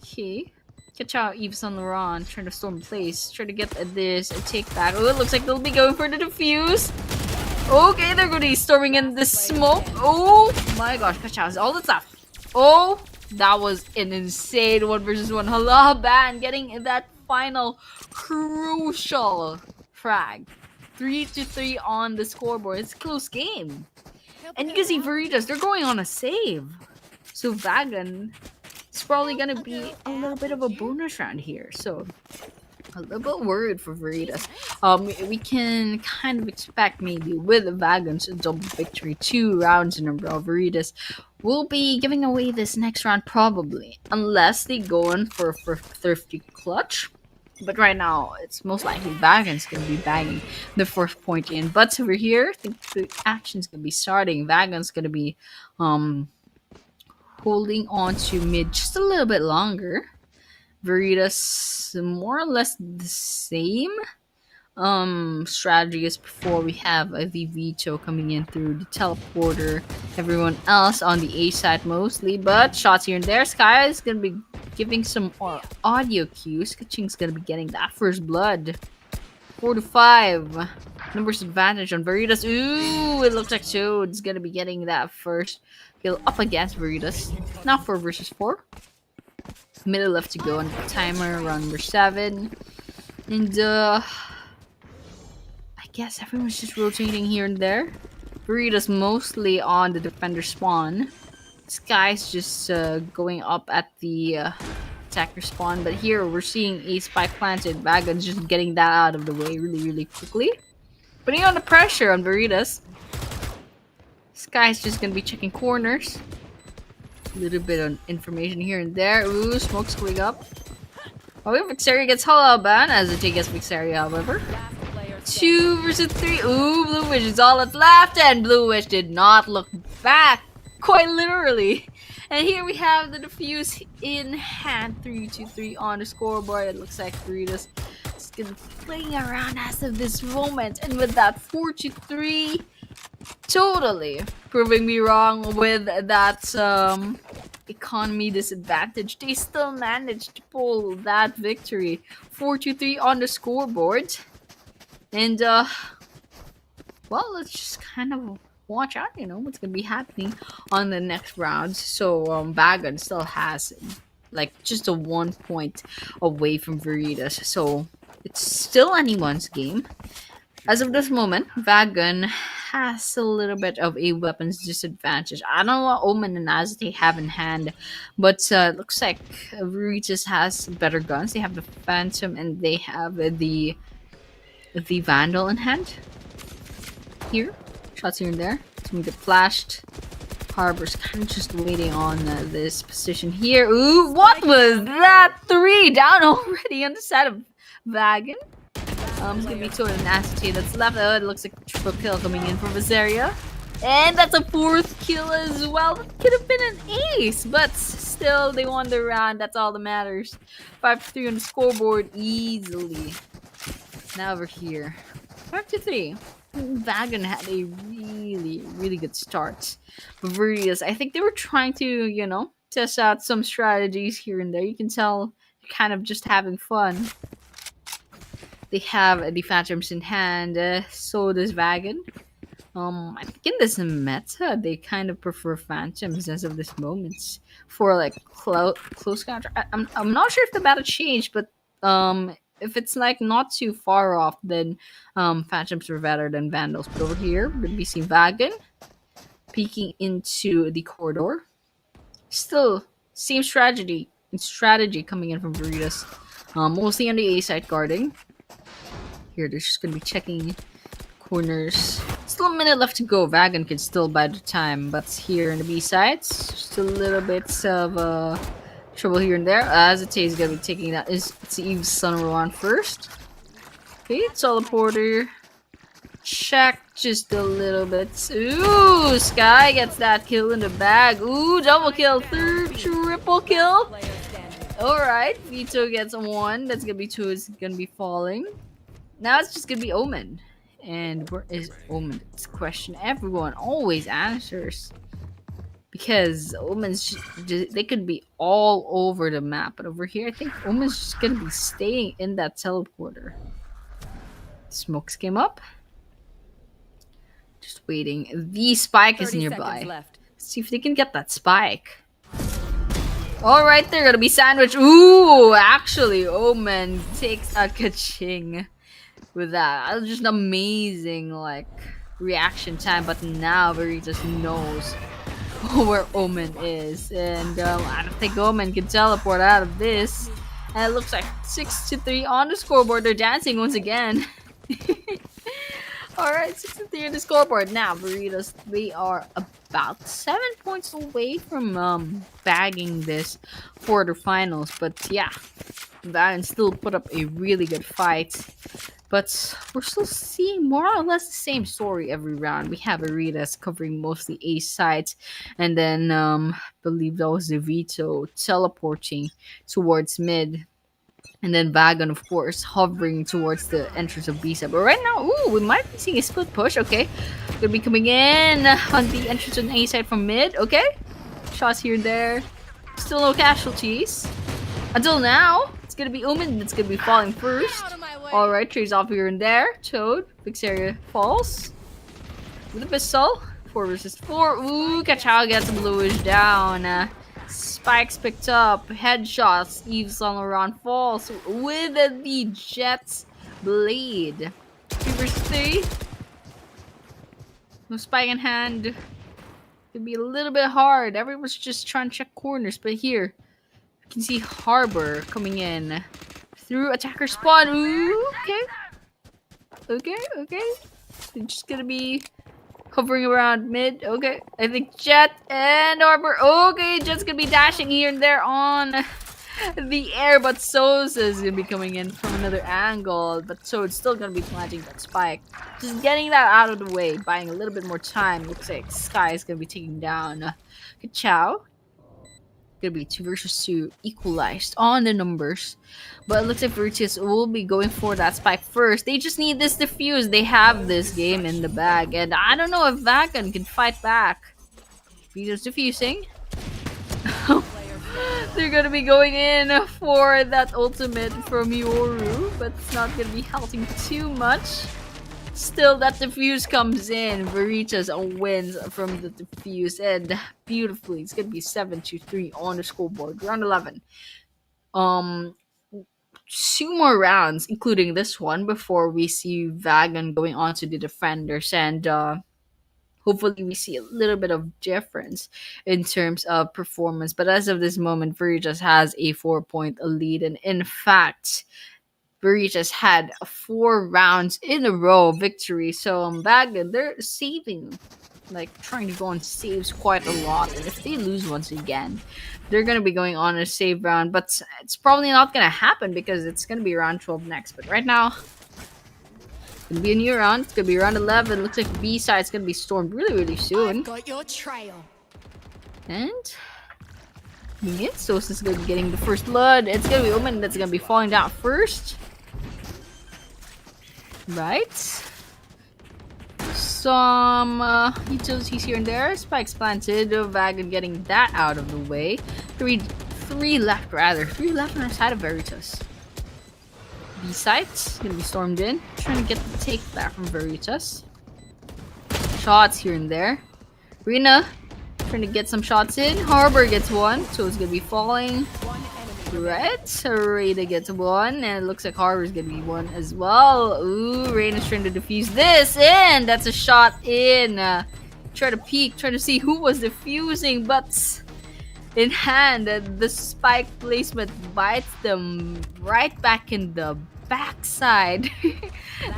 Okay. Catch out Yves Saint Laurent trying to storm the place. Trying to get this and take back. Oh, it looks like they'll be going for the defuse. Okay, they're going to be storming in the smoke. Oh my gosh, catch out is all that's left. Oh, that was an insane 1 versus 1. Halaban getting that final crucial frag. 3-3 on the scoreboard. It's a close game. And you can see Veritas, they're going on a save. So Vagun, it's probably going to be a little bit of a bonus round here. So a little bit worried for Veritas. We can kind of expect maybe with Vagun's double victory 2 rounds in a row. Veritas will be giving away this next round probably, unless they go in for a thrifty clutch. But right now, it's most likely Vagun's going to be bagging the 4th point in. But over here, I think the action's going to be starting. Vagun's going to be holding on to mid just a little bit longer. Veritas more or less the same strategy as before. We have a Vito coming in through the teleporter. Everyone else on the A side mostly, but shots here and there. Sky is gonna be giving some audio cues. Kaching's gonna be getting that first blood. 4-5. Numbers advantage on Veritas. Ooh, it looks like Toad's gonna be getting that first kill up against Veritas. Now 4 versus 4. Middle left to go on the timer, round number 7. And I guess everyone's just rotating here and there. Veritas mostly on the defender spawn. Sky's just going up at the attacker spawn. But here we're seeing a spike planted. Vagun's just getting that out of the way really quickly. Putting on the pressure on Veritas. Sky's just gonna be checking corners. A little bit of information here and there. Ooh, smoke's going up. Oh, Vixaria gets Halaban as it gets Vixaria, however. 2 versus 3. Ooh, Bluish is all that's left, and Bluish did not look back, quite literally. And here we have the defuse in hand. 3-3 on the scoreboard. It looks like Veritas is gonna be playing around as of this moment, and with that 4-3. Totally proving me wrong with that economy disadvantage. They still managed to pull that victory. 4-3 on the scoreboard. And well, let's just kind of watch out, you know, what's gonna be happening on the next round. So Vagun still has like just a 1 point away from Veritas. So it's still anyone's game. As of this moment, Vagun has a little bit of a weapons disadvantage. I don't know what Omen and Azte have in hand, but it looks like Veritas has better guns. They have the Phantom and they have the Vandal in hand. Here, shots here and there. It's gonna get flashed. Harbor's kind of just waiting on this position here. Ooh, what was that? 3 down already on the side of Vagun. It's gonna be sort of nasty. That's left. Oh, it looks like a triple kill coming in from Vixaria. And that's a 4th kill as well. That could have been an ace, but still, they won the round. That's all that matters. 5-3 on the scoreboard easily. Now over here, 5-3. Vagun had a really good start. But Veritas, I think they were trying to, you know, test out some strategies here and there. You can tell they're kind of just having fun. They have the Phantoms in hand, so does Vagun. I think in this meta, they kind of prefer Phantoms as of this moment for like close counter. I'm not sure if the meta changed, but if it's like not too far off, then Phantoms are better than Vandals. But over here, we're gonna be seeing Vagun peeking into the corridor. Still, same strategy coming in from Veritas. Mostly on the A side guarding. Here, they're just gonna be checking corners. Still a minute left to go. Vagun can still buy the time, but here on the B side, just a little bit of trouble here and there. As it is gonna be taking that. It's Eve's Sunrow on first. Okay, teleporter. Check just a little bit. Ooh, Sky gets that kill in the bag. Ooh, double kill, third triple kill. Alright, Vito gets one. That's gonna be two. It's gonna be falling. Now it's just gonna be Omen. And where is Omen? It's a question everyone always answers. Because Omen's just, they could be all over the map. But over here, I think Omen's just gonna be staying in that teleporter. Smokes came up. Just waiting. The spike is nearby. Let's see if they can get that spike. Alright, they're gonna be sandwiched. Ooh, actually, Omen takes a ka-ching with that. That was just an amazing, like, reaction time. But now Veritas knows where Omen is. And I don't think Omen can teleport out of this. And it looks like 6-3 on the scoreboard. They're dancing once again. Alright, 6-3 on the scoreboard. Now, Veritas, they are about 7 points away from bagging this quarterfinals. But yeah, Vagun still put up a really good fight. But we're still seeing more or less the same story every round. We have Veritas covering mostly A sides, and then I believe that was the Vito teleporting towards mid. And then Vagun, of course, hovering towards the entrance of B side. But right now, ooh, we might be seeing a split push. Okay, gonna be coming in on the entrance on A side from mid. Okay, shots here and there. Still no casualties until now. It's gonna be Omen that's gonna be falling first. All right, trades off here and there. Toad, fixed area falls with a pistol. 4 versus 4. Ooh, Kachao gets bluish down. Spikes picked up. Headshots. Yves Saint Laurent falls with the Jet's blade. 3 versus 3. No spike in hand. Could be a little bit hard. Everyone's just trying to check corners, but here you can see Harbor coming in through attacker spawn. Ooh, okay. They're just gonna be hovering around mid. Okay, I think Jet and Harbor. Okay, Jet's gonna be dashing here and there on the air, but Sosa's gonna be coming in from another angle. But Toad's still gonna be planting that spike. Just getting that out of the way, buying a little bit more time. Looks like Sky is gonna be taking down Kachao. Gonna be 2 versus 2, equalized on the numbers. But it looks like Veritas will be going for that spike first. They just need this defuse. They have this game in the bag. And I don't know if Vagun can fight back. Vito's defusing. They're gonna be going in for that ultimate from Yoru. But it's not gonna be helping too much. Still, that defuse comes in. Veritas wins from the defuse. And beautifully, it's gonna be 7-3 on the scoreboard. Round 11. 2 more rounds, including this one, before we see Vagun going on to the defenders. And hopefully we see a little bit of difference in terms of performance. But as of this moment, Veritas has a 4-point lead. And in fact, Veritas had 4 rounds in a row victory. So Vagun, they're saving, like trying to go on saves quite a lot. And if they lose once again, they're going to be going on a save round. But it's probably not going to happen because it's going to be round 12 next. But right now, it's going to be a new round. It's going to be round 11. Looks like B side's going to be stormed really soon. I've got your trail. And Sosa is going to be getting the first blood. It's going to be Omen that's going to be falling down first. Right. Some utilities here and there. Spikes planted. Vagun getting that out of the way. Three left rather. 3 left on the side of Veritas. B site's gonna be stormed in. Trying to get the take back from Veritas. Shots here and there. Rina trying to get some shots in. Harbor gets one, so it's gonna be falling. Right, Reyna gets one, and it looks like Harbor's gonna be one as well. Ooh, Reyna's trying to defuse this, and that's a shot in. Try to peek, try to see who was defusing, but in hand, and the spike placement bites them right back in the backside.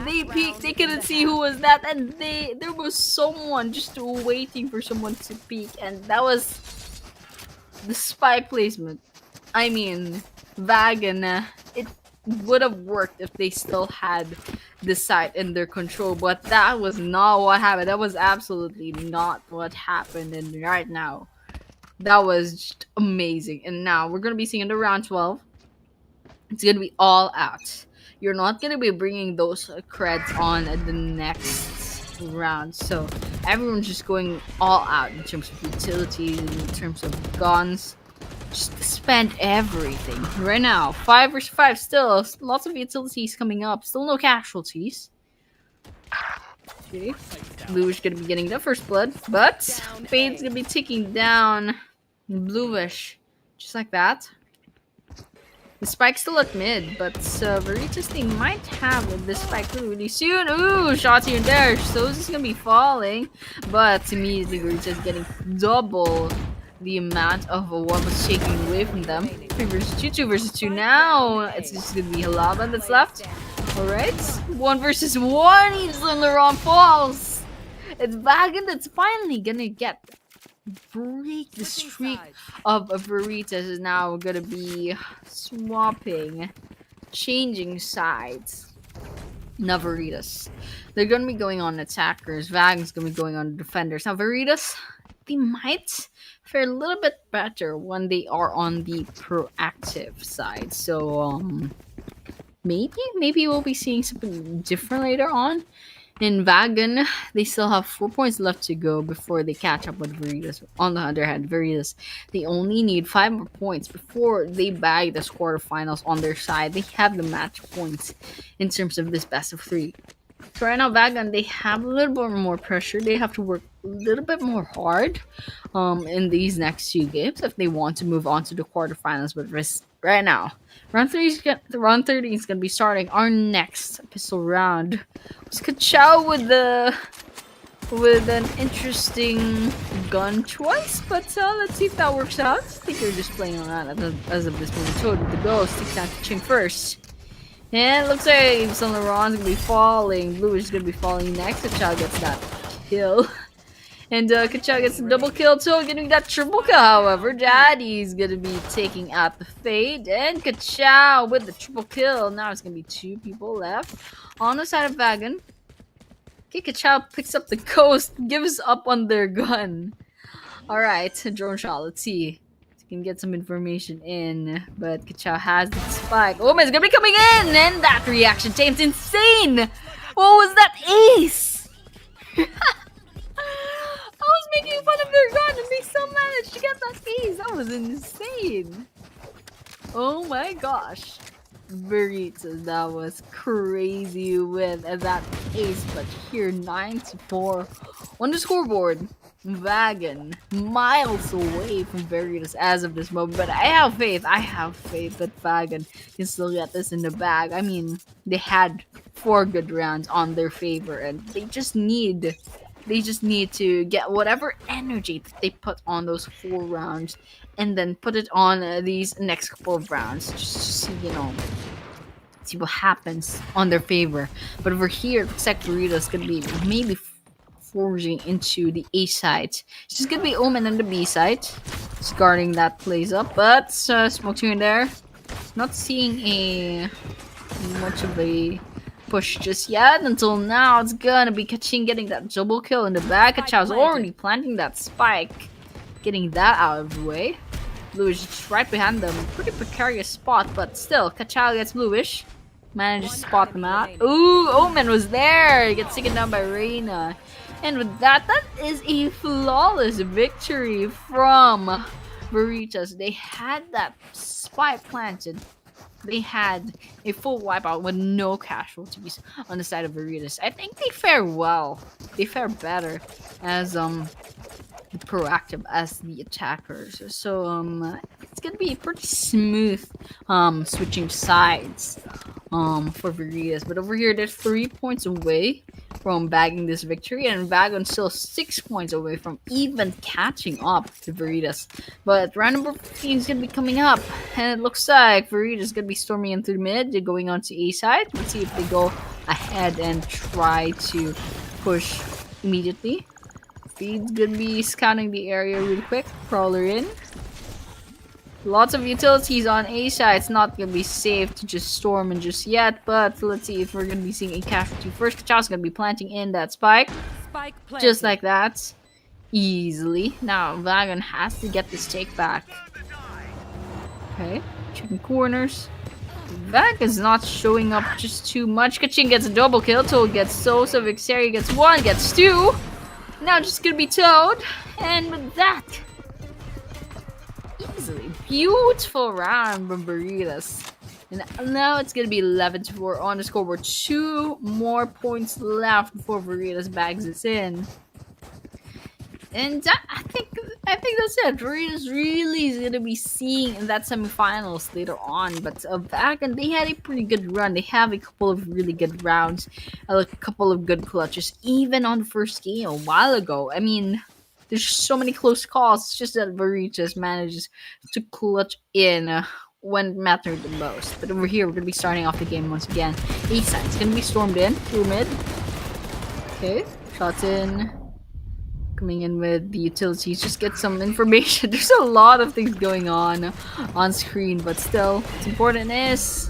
They peeked, they couldn't see who was that, and there was someone just waiting for someone to peek, and that was the spike placement. I mean, Vagan, it would have worked if they still had the site in their control, but that was not what happened. That was absolutely not what happened, and right now, that was just amazing. And now we're gonna be seeing the round 12. It's gonna be all out. You're not gonna be bringing those creds on at the next round, so everyone's just going all out in terms of utilities, in terms of guns. Just spend everything right now. 5 versus 5, still lots of utilities coming up. Still no casualties. Okay. Bluish gonna be getting the first blood, but Fade's gonna be ticking down Bluish, just like that. The spike's still at mid, but Veritas, they might have the spike really soon. Ooh, shots here and there. So this is gonna be falling, but immediately Veritas getting double the amount of what was taken away from them. 3 versus 2, 2 versus 2 now. It's just gonna be Halava that's left. Alright, 1 versus 1. He's on the wrong falls. It's Vagan that's finally gonna break the streak of Veritas. Is now gonna be swapping, changing sides. Now Veritas, they're gonna be going on attackers. Vagan's gonna be going on defenders. Now Veritas, they might fare a little bit better when they are on the proactive side. So maybe we'll be seeing something different later on. In Vagun, they still have 4 points left to go before they catch up with Veritas. On the other hand, Veritas, they only need 5 more points before they bag the quarterfinals on their side. They have the match points in terms of this best of 3. So right now, Vagun, they have a little bit more pressure. They have to work a little bit more hard in these next 2 games if they want to move on to the quarterfinals. But right now, round 30 is gonna be starting our next pistol round. It's Kachao with an interesting gun choice, but let's see if that works out. I think they're just playing around as of this moment. Toad with the ghost, takes down Ching first. And it looks like Son Laurent's gonna be falling. Blue is gonna be falling next. Kachao gets that kill. And Kachao gets a double kill too, getting that triple kill. However, Daddy's gonna be taking out the Fade, and Kachao with the triple kill. Now it's gonna be 2 people left on the side of Vagun. Okay, Kachao picks up the ghost, gives up on their gun. Alright, drone shot, let's see. Can get some information in, but Kachao has the spike. Oh, man's gonna be coming in, and that reaction time's insane. What was that ace? I was making fun of their gun, and they still managed to get that ace. That was insane. Oh my gosh, Veritas, that was crazy with that ace. But here, 9-4 on the scoreboard. Vagun miles away from Veritas as of this moment, but I have faith that Vagun can still get this in the bag. I mean, they had 4 good rounds on their favor, and they just need to get whatever energy that they put on those 4 rounds and then put it on these next couple of rounds, just to see what happens on their favor. But over here, looks like Veritas gonna be maybe forging into the A side. She's gonna be Omen on the B side, just guarding that place up. But smoke here and there, not seeing much of a push just yet. Until now, it's gonna be Kachin getting that double kill in the back. Kachao's already planting that spike, getting that out of the way. Bluish just right behind them, pretty precarious spot, but still, Kachao gets Bluish, manages to spot them out. Ooh, Omen was there, he gets taken down by Reina. And with that, that is a flawless victory from Veritas. They had that spike planted. They had a full wipeout with no casualties on the side of Veritas. I think they fare well. They fare better as proactive as the attackers. So it's gonna be pretty smooth switching sides for Veritas. But over here, they're 3 points away from bagging this victory, and Vagun still 6 points away from even catching up to Veritas. But round number 15 is going to be coming up, and it looks like Veritas is going to be storming into the mid. They're going on to A side. Let's see if they go ahead and try to push immediately. Feed's going to be scouting the area really quick. Crawler in. Lots of utilities on A side. It's not going to be safe to just storm in just yet, but let's see if we're going to be seeing a casualty first. Kachao's going to be planting in that spike. Just like that. Easily. Now, Vagun has to get this take back. Okay. Checking corners. Vagun's not showing up just too much. Kaching gets a double kill. Toad gets Sosa. Vixaria gets 1, gets 2. Now just going to be Toad. And with that, easily. Beautiful round from Veritas. And now it's going to be 11-4 on the scoreboard. 2 more points left before Veritas bags this in. And I think that's it. Veritas really is going to be seeing in that semifinals later on. But back and they had a pretty good run. They have a couple of really good rounds. A couple of good clutches. Even on the first game a while ago. I mean, there's so many close calls. It's just that Veritas manages to clutch in when it mattered the most. But over here, we're going to be starting off the game once again. A side is going to be stormed in through mid. Okay, shots in. Coming in with the utilities. Just get some information. There's a lot of things going on screen. But still, what's important is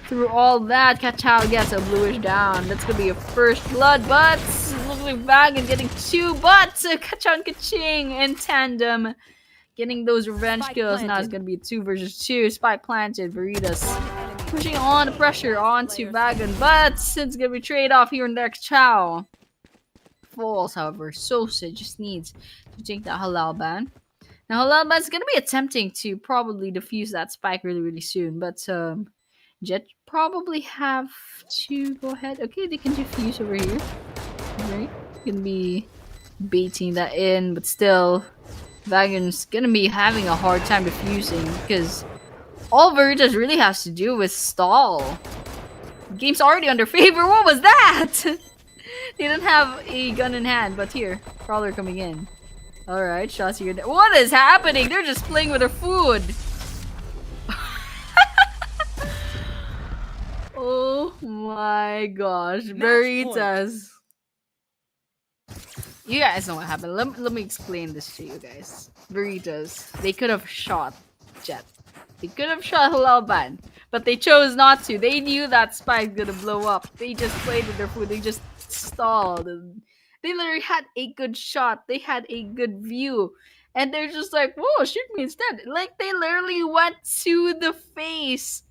through all that, Kachao gets a bluish down. That's going to be a first blood, but it looks like Vagun getting 2, but Kachao and Kaching in tandem getting those revenge kills. Now it's going to be 2 versus 2. Spike planted. Veritas pushing on the pressure onto Vagun, but it's going to be trade off here and there. Kachao falls, however. Sosa just needs to take that halal ban. Now halal ban is going to be attempting to probably defuse that spike really soon, but Jet probably have to go ahead. Okay, they can defuse over here. Right, gonna be baiting that in, but still, Vagun's gonna be having a hard time defusing because all Veritas really has to do is stall. The game's already under favor. What was that? They didn't have a gun in hand, but here, Crawler coming in. All right, shots here. What is happening? They're just playing with their food. Oh my gosh, Veritas. You guys know what happened. Let me explain this to you guys. Veritas, they could have shot Jet. They could have shot Halal Ban, but they chose not to. They knew that spike's gonna blow up. They just played with their food. They just stalled. They literally had a good shot. They had a good view. And they're just like, whoa, shoot me instead. Like, they literally went to the face.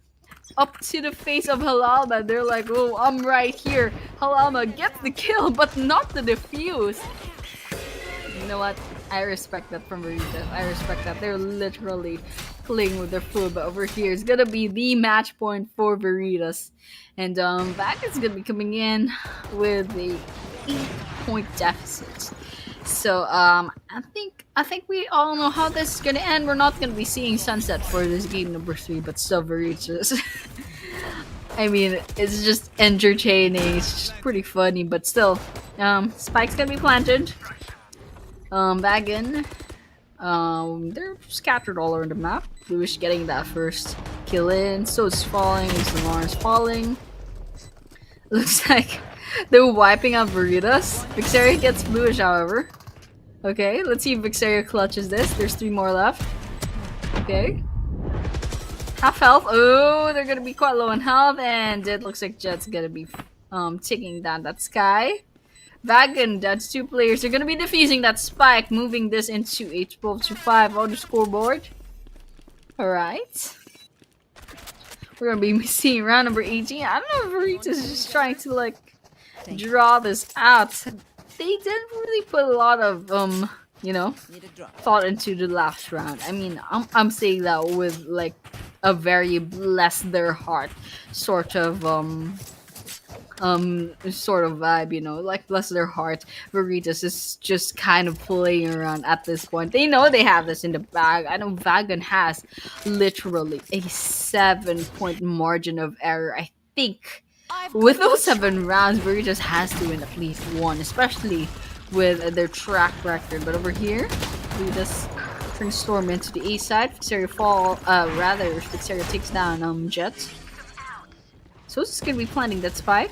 Up to the face of Halalma. They're like, oh, I'm right here. Halalma gets the kill, but not the defuse. You know what? I respect that from Veritas. I respect that. They're literally playing with their food, but over here it's gonna be the match point for Veritas. And Vagun's gonna be coming in with a 8-point deficit. So I think we all know how this is gonna end. We're not gonna be seeing sunset for this game number 3, but still Veritas. I mean, it's just entertaining. It's just pretty funny, but still, Spike's gonna be planted. Vagun, they're scattered all over the map. Bluish getting that first kill in. So it's falling. Solar's falling. Looks like they're wiping out Veritas. Vixaria gets Bluish, however. Okay, let's see if Vixaria clutches this. There's 3 more left. Okay. Half health. Oh, they're gonna be quite low in health, and it looks like Jet's gonna be taking down that Sky. Vagun, that's 2 players. They're gonna be defusing that spike, moving this into a 12-5 on the scoreboard. Alright. We're gonna be seeing round number 18. I don't know if Veritas is just trying to like draw this out. They didn't really put a lot of you know, thought into the last round. I mean, I'm saying that with like a very bless their heart sort of vibe, you know, like bless their heart. Veritas is just kind of playing around at this point. They know they have this in the bag. I know Vagun has literally a 7-point margin of error. I think with those 7 rounds, Veritas has to win at least one, especially with their track record. But over here, Veritas turns Storm into the A side. Fixeria takes down Jet. So it's gonna be planting that spike.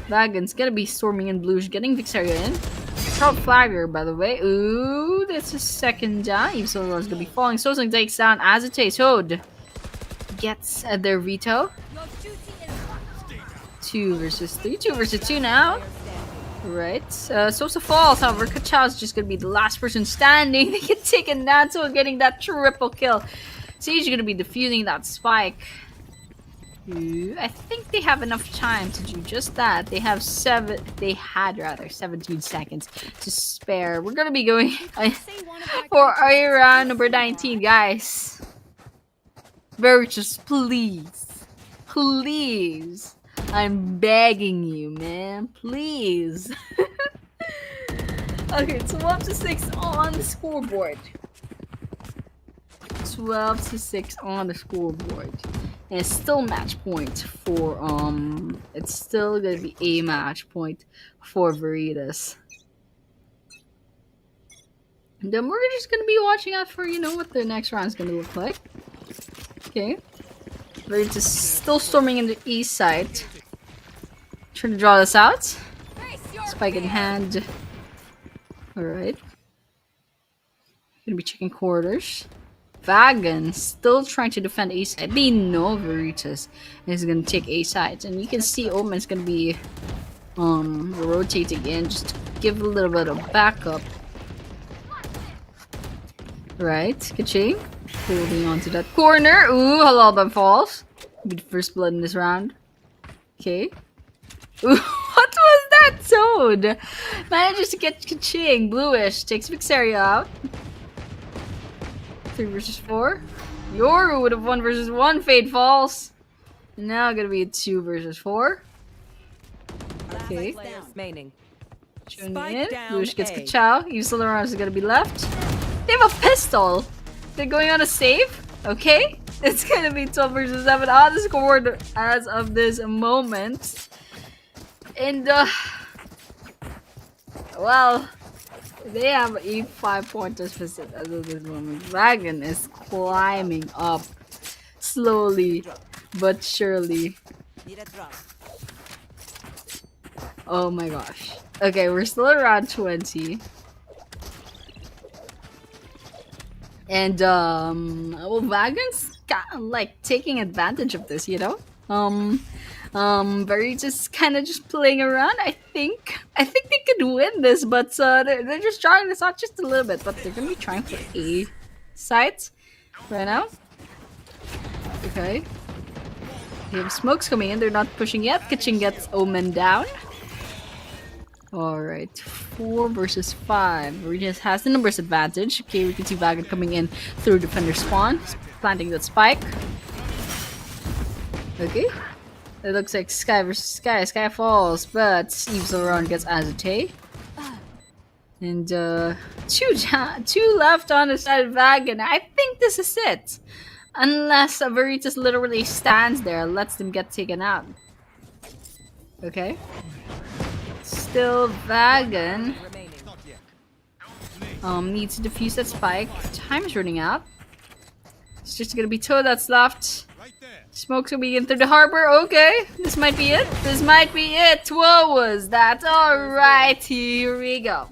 Vagun's gonna be storming in blues, getting Vixaria in. Sharp flagger, by the way. Ooh, that's a second down. Even Solar's gonna be falling. Sosung takes down Azate. Hod gets their veto. 2 versus 3. 2 versus 2 now. Right. Sosa falls. However, Kachao's just gonna be the last person standing. They get taken down, so getting that triple kill. Siege gonna be defusing that spike. I think they have enough time to do just that. They had 17 seconds to spare. We're gonna be going for our round number 19, guys. Veritas, please. Please. I'm begging you, man. Please. Okay, 12-6 on the scoreboard. 12-6 on the scoreboard. And it's still match point for it's still gonna be a match point for Veritas. And then we're just gonna be watching out for what the next round is gonna look like. Okay. Veritas still storming in the east side. Trying to draw this out. Spike in hand. Alright. Gonna be checking quarters. Vagun still trying to defend A side. They know Veritas is gonna take A sides, and you can see Omen's gonna be rotating in just to give a little bit of backup. Right, Kaching holding on to that corner. Ooh, Halalban falls. Be the first blood in this round. Okay. Ooh, what was that, Toad? Manages to get Kaching. Bluish takes Vixaria out. 3 versus 4. Yoru would have 1 versus 1. Fade falls. Now gonna be a 2 versus 4. Okay. Tuning in. Bluish gets Kachao. Usolarans is gonna be left. They have a pistol. They're going on a save. Okay. It's gonna be 12 versus 7 on the scoreboard as of this moment. And well, they have a 5-pointers as of this moment. Vagun is climbing up slowly but surely. Oh my gosh. Okay, we're still around 20. And well, Vagun's kind of like taking advantage of this, very just kind of just playing around. I think they could win this, but they're just trying this out just a little bit. But they're gonna be trying for A sites right now. Okay, they have smokes coming in. They're not pushing yet. Kitchen gets Omen down. All right, 4 versus 5. Veritas has the numbers advantage. Okay, we can see Vagun coming in through defender spawn, planting that spike. Okay. It looks like Sky versus Sky. Sky falls, but Eve's around gets Azate. And 2 left on the side of Vagun. I think this is it. Unless Veritas literally stands there and lets them get taken out. Okay. Still Vagun. Needs to defuse that spike. Time is running out. It's just gonna be Toad that's left. Smoke's gonna be in through the harbor. Okay, this might be it. This might be it. What was that? Alright, here we go.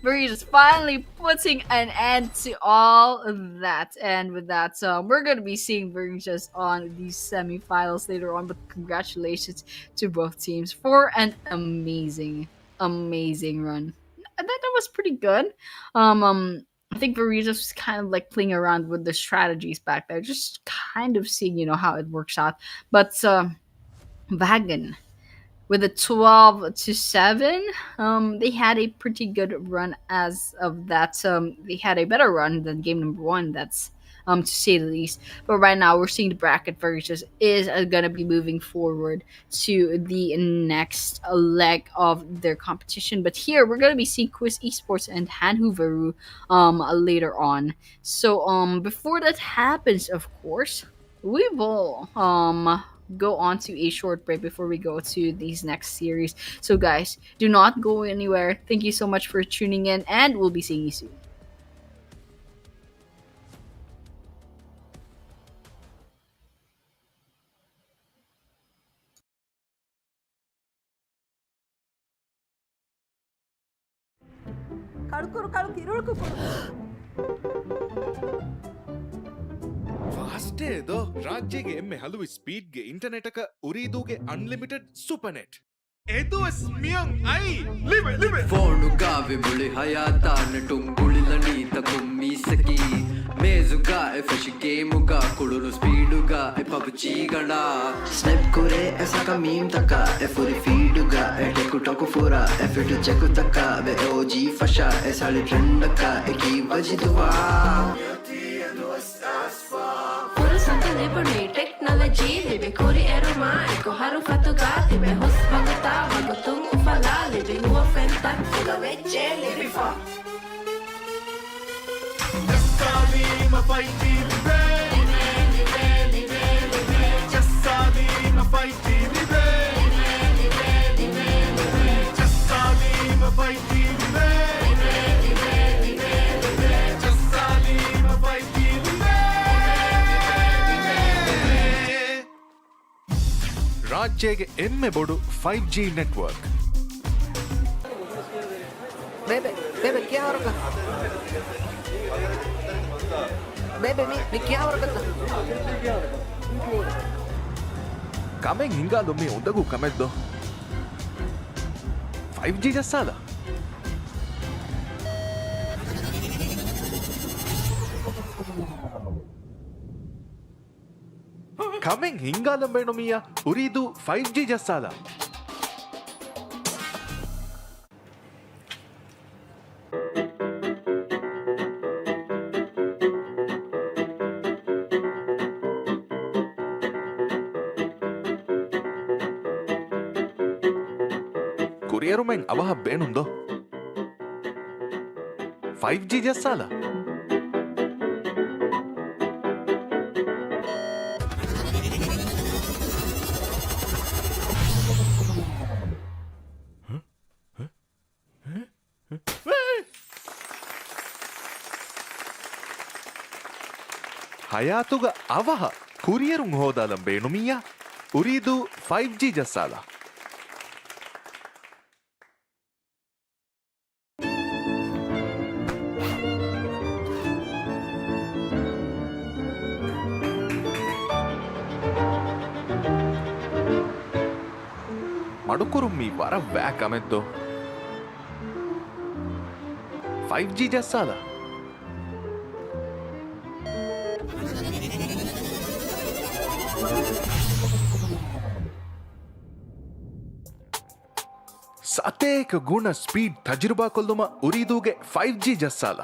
Veritas finally putting an end to all of that. And with that, we're gonna be seeing Veritas on the semifinals later on. But congratulations to both teams for an amazing run. That was pretty good. I think Veritas was kind of like playing around with the strategies back there, just kind of seeing, how it works out. But Vagun, with a 12-7, they had a pretty good run as of that. They had a better run than game number 1. That's to say the least. But right now, we're seeing the bracket Veritas is gonna be moving forward to the next leg of their competition. But here, we're gonna be seeing KUIS Esports and HANDHUVARU later on. So before that happens, of course, we will go on to a short break before we go to these next series. So, guys, do not go anywhere. Thank you so much for tuning in, and we'll be seeing you soon. ಕಳ್ಕುರು ಕಳು ಕಿರುಳ್ಕು ಕುಳು ಫಾಸ್ಟೇ ಇದು ರಾಜ್ಯಗೆ ಎಮ್ಮೆ ಹಲವು ಸ್ಪೀಡ್ಗೆ internet ಉರಿದೂಗೆ unlimited super net ಇದು ಸ್ಮಿಯಂ ಐ ಲಿವೆ ಲಿವೆ ಫೋನುಗ ವಿಬುಳಿ ಹಯಾತಾನ ಟುಂಗುಳಿಲನೀತ ಕುಮ್ಮಿಸಕಿ ಮೇಜುಗ ಎಫಶಿ ಗೇಮುಗ ಕುಳುನು ಸ್ಪೀಡುಗ ಎ ಪಬ್ಜಿ ಗಣ Snap kure esa ka meme taka e furi feeduga e teku toku fura e fitu cheku taka ve OG fasha e sali trend taka e ki vajiduwa Furusanto libuni technology libe kuri eruma eko haru fatuga tibe hus baguta vagutum ufala libe huwa fentak fuga vecce libe fa Jasalima fighti libe libe libe libe Jasalima fighti libe libe libe libe Jasalima fighti libe libe libe libe Jasalima fighti libe ರಾಜ್ಯಗೆ ಎಮ್ಮೆ ಬೋಡು 5G network Bebe, bebe, क्या हो रहा है? Bebe, मी क्या हो रहा है? ಕಮೆಂಗ್ ಹಿಂಗಾದೊಮ್ಮೆ ಒಂದಗೂ ಕಮೆದ್ದು 5G ಜಸ್ಸಾದ ಕಮೆಂಗ್ ಹಿಂಗಾದಂಬೇಣು ಮೀಯ ಉರಿದು 5G ಜಸ್ಸಾದ ಕುರಿಯರು ಮೆಂಗ್ ಅವಹ ಬೇಣುಂದೋ 5G ಜಸ್ಸಾದ ಹಯಾತುಗ ಅವಹ ಕುರಿಯರು ಹೋದಾಲಂ ಬೇಣುಮಿಯ ಉರಿದು 5G ಜಸ್ಸಾದ ಮಡುಕುರು ಮೀ ವರ ವ್ಯಾಕ್ ಅಮೆದ್ದು 5G ಜಸ್ಸಾದ ಸತೇಕ ಗುಣ ಸ್ಪೀಡ್ ತಜುರ್ಬಾ ಕೊಲ್ಲುಮ ಉರಿದೂಗೆ 5G ಜಸ್ಸಾಲ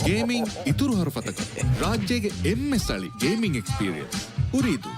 ಗೇಮಿಂಗ್ ಇತುರು ಹರಫತಕ ರಾಜ್ಯಗೆ ಎಮ್ಮೆ ಸಳಿ ಗೇಮಿಂಗ್ ಎಕ್ಸ್ಪೀರಿಯನ್ಸ್ ಉರಿದು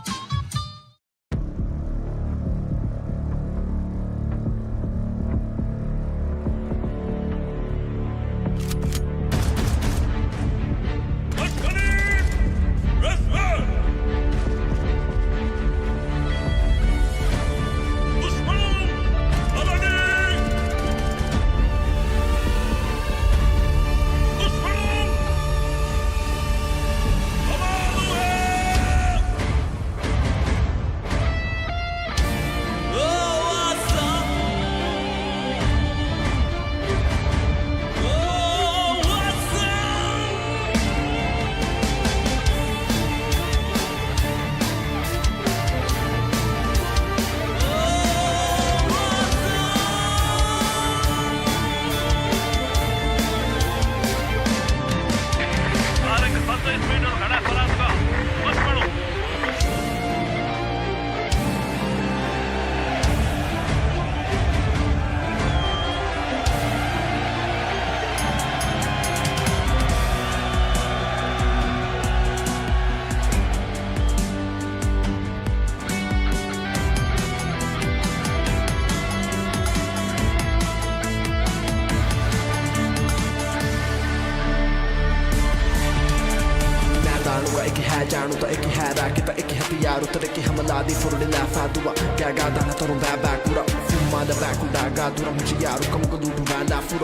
ಜಾಣುತ ಏಕೆ ಹ್ಯಾರಾಕಿತ ಏಕೆ ಹತಿಯಾರು ತರಕ್ಕೆ ಹಮಲಾದಿ ಫುರುಡಿ ಲಾಫಾದುವ ಗ್ಯಾಗಾದಾನ ತರು ಬ್ಯಾಬಾಕುರ ಫುಮ್ಮಾದ ಬ್ಯಾಕುಡಾಗಾದುರ ಮುಜಿಯಾರು ಕಮುಕದೂಡು ವ್ಯಾಲಾಫುರ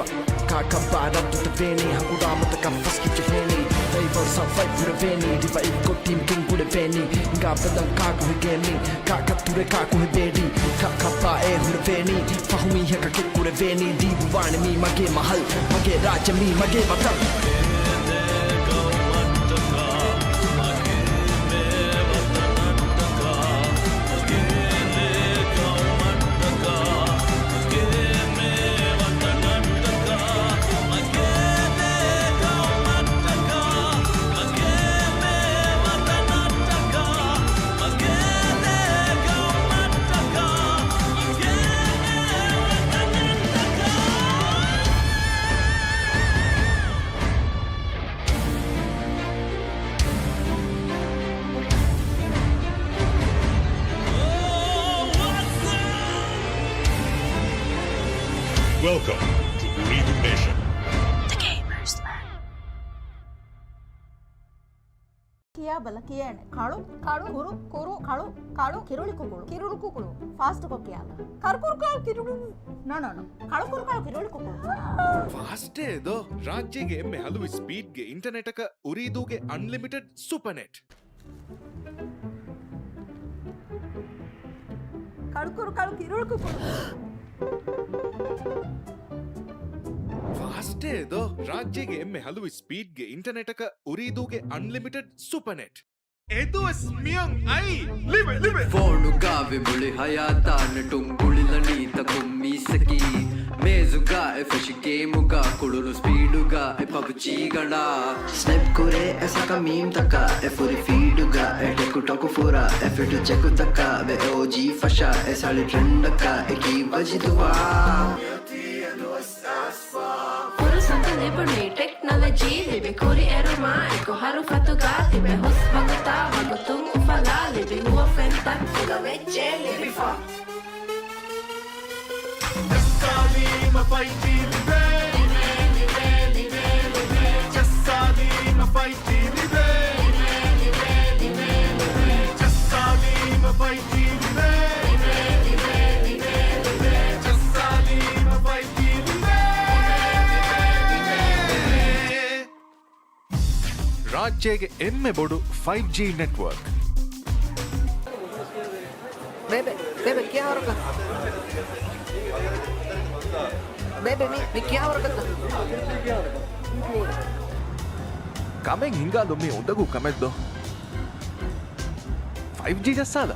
ಕಾಕಬ್ಬಾರದ್ದು ವೇಣಿ ಹಂಗುಡಾಮತ ಕಫಸ್ಕಿಚ್ಚು ಹೇಣಿ ದೈವರ್ ಸಫೈ ಪುರವೇಣಿ ದಿವ ಇಕ್ಕೊ ಟೀಮ್ ಕಿಂಗುಡೆ ವೇಣಿ ಹಿಂಗಾಬದಂ ಕಾಕು ಹಿಗೇನಿ ಕಾಕತ್ತುರೆ ಕಾಕು ಹಿಬೇಡಿ ಕಬ್ಬ ಏ ಹುರವೇಣಿ ಫಹುಮಿ ಹೆಕ ಕಿಕ್ಕುರೆ ವೇಣಿ ದೀವು ವಾಣಿ ಮೀ ಮಗೆ ಮಹಲ್ ಮಗೆ ರಾಜ್ಯ ಮೀ ಮಗೆ ವತನ್ Welcome to Ooredoo Nation. ಕಿಯಾ ಬಲ ಕಿಯಾಣೆ ಕಾಳು ಕಾಳು ಕುರು ಕುರು ಕಾಳು ಕಾಳು ಕಿರುಳಿ ಕುಕುಳು ಕಿರುಳು ಕುಕುಳು ಫಾಸ್ಟ್ ಕೊಕ್ಕಿಯಾಲ ಕರ್ಕುರು ಕಾಳು ಕಿರುಳು ನಾನು ಕಾಳು ಕುರು ಕಾಳು ಕಿರುಳಿ ಕುಕುಳು ಫಾಸ್ಟ್ ಏದೋ ರಾಜ್ಯಗೆ ಎಮ್ಮೆ ಹಲವು ಸ್ಪೀಡ್ಗೆ ಇಂಟರ್ನೆಟ್ ಅಕ ಉರಿದೂಗೆ ಅನ್ಲಿಮಿಟೆಡ್ ಸೂಪರ್ ನೆಟ್ ಕಾಳು ಕುರು ಕಾಳು ಕಿರುಳು ಕುಕುಳು ಫಾಸ್ಟ್ ಏದೋ ರಾಜ್ಯಗೆ ಎಮ್ಮೆ ಹಲವು ಸ್ಪೀಡ್ಗೆ ಇಂಟರ್ನೆಟ್ ಅಕ ಉರಿದೂಗೆ ಅನ್ಲಿಮಿಟೆಡ್ ಸೂಪರ್ ನೆಟ್ ಎದು ಸ್ಮಿಯಂ ಐ ಲಿವೆ ಲಿವೆ ಫೋನುಗಾವೆ ಮುಳಿ ಹಯಾತಾನ ಟುಂಗುಳಿಲನೀತ ಕುಮ್ಮಿಸಕಿ ಮೇಜುಗ ಎಫೆಶ್ ಗೇಮುಗ ಕುಳುನು ಸ್ಪೀಡುಗ ಎ ಪಬ್ಜಿ ಗಣ ಸ್ನೆಪ್ ಕುರೆ ಎಸಕ ಮೀಮ್ ತಕ ಎ ಫುರಿ ಫೀಡುಗ ಎ ಟೆಕು ಟೊಕು ಫುರ ಎ ಫಿಟು ಚೆಕು ತಕ ವೆ ಓಜಿ ಫಶ ಎ ಸಾಳಿ ಟ್ರೆಂಡಕ ಎ ಕಿ ಬಜಿದುವಾ Liberty, technology, libe kuri eroma, eko haru fatugati, be hus baguta, bagutung ufala, libe huwa fenta, fuga veche, libe fa. Jassali ma fighti libe libe libe libe Jassali ma fighti libe libe libe libe Jassali ma fighti libe libe libe libe Jassali ma fighti libe ರಾಜ್ಯಗೆ ಎಮ್ಮೆ ಬೋಡು 5G network ಬೇಬೆ ಬೇಬೆ ಕ್ಯಾ ಹೊರಗ ಬೇಬೆ ಮಿ ಕ್ಯಾ ಹೊರಗ Kameng ಹಿಂಗಾದೊಮ್ಮೆ ಉಂಡಗೂ ಕಮೆದ್ದು 5G ಜಸ್ಸಾದ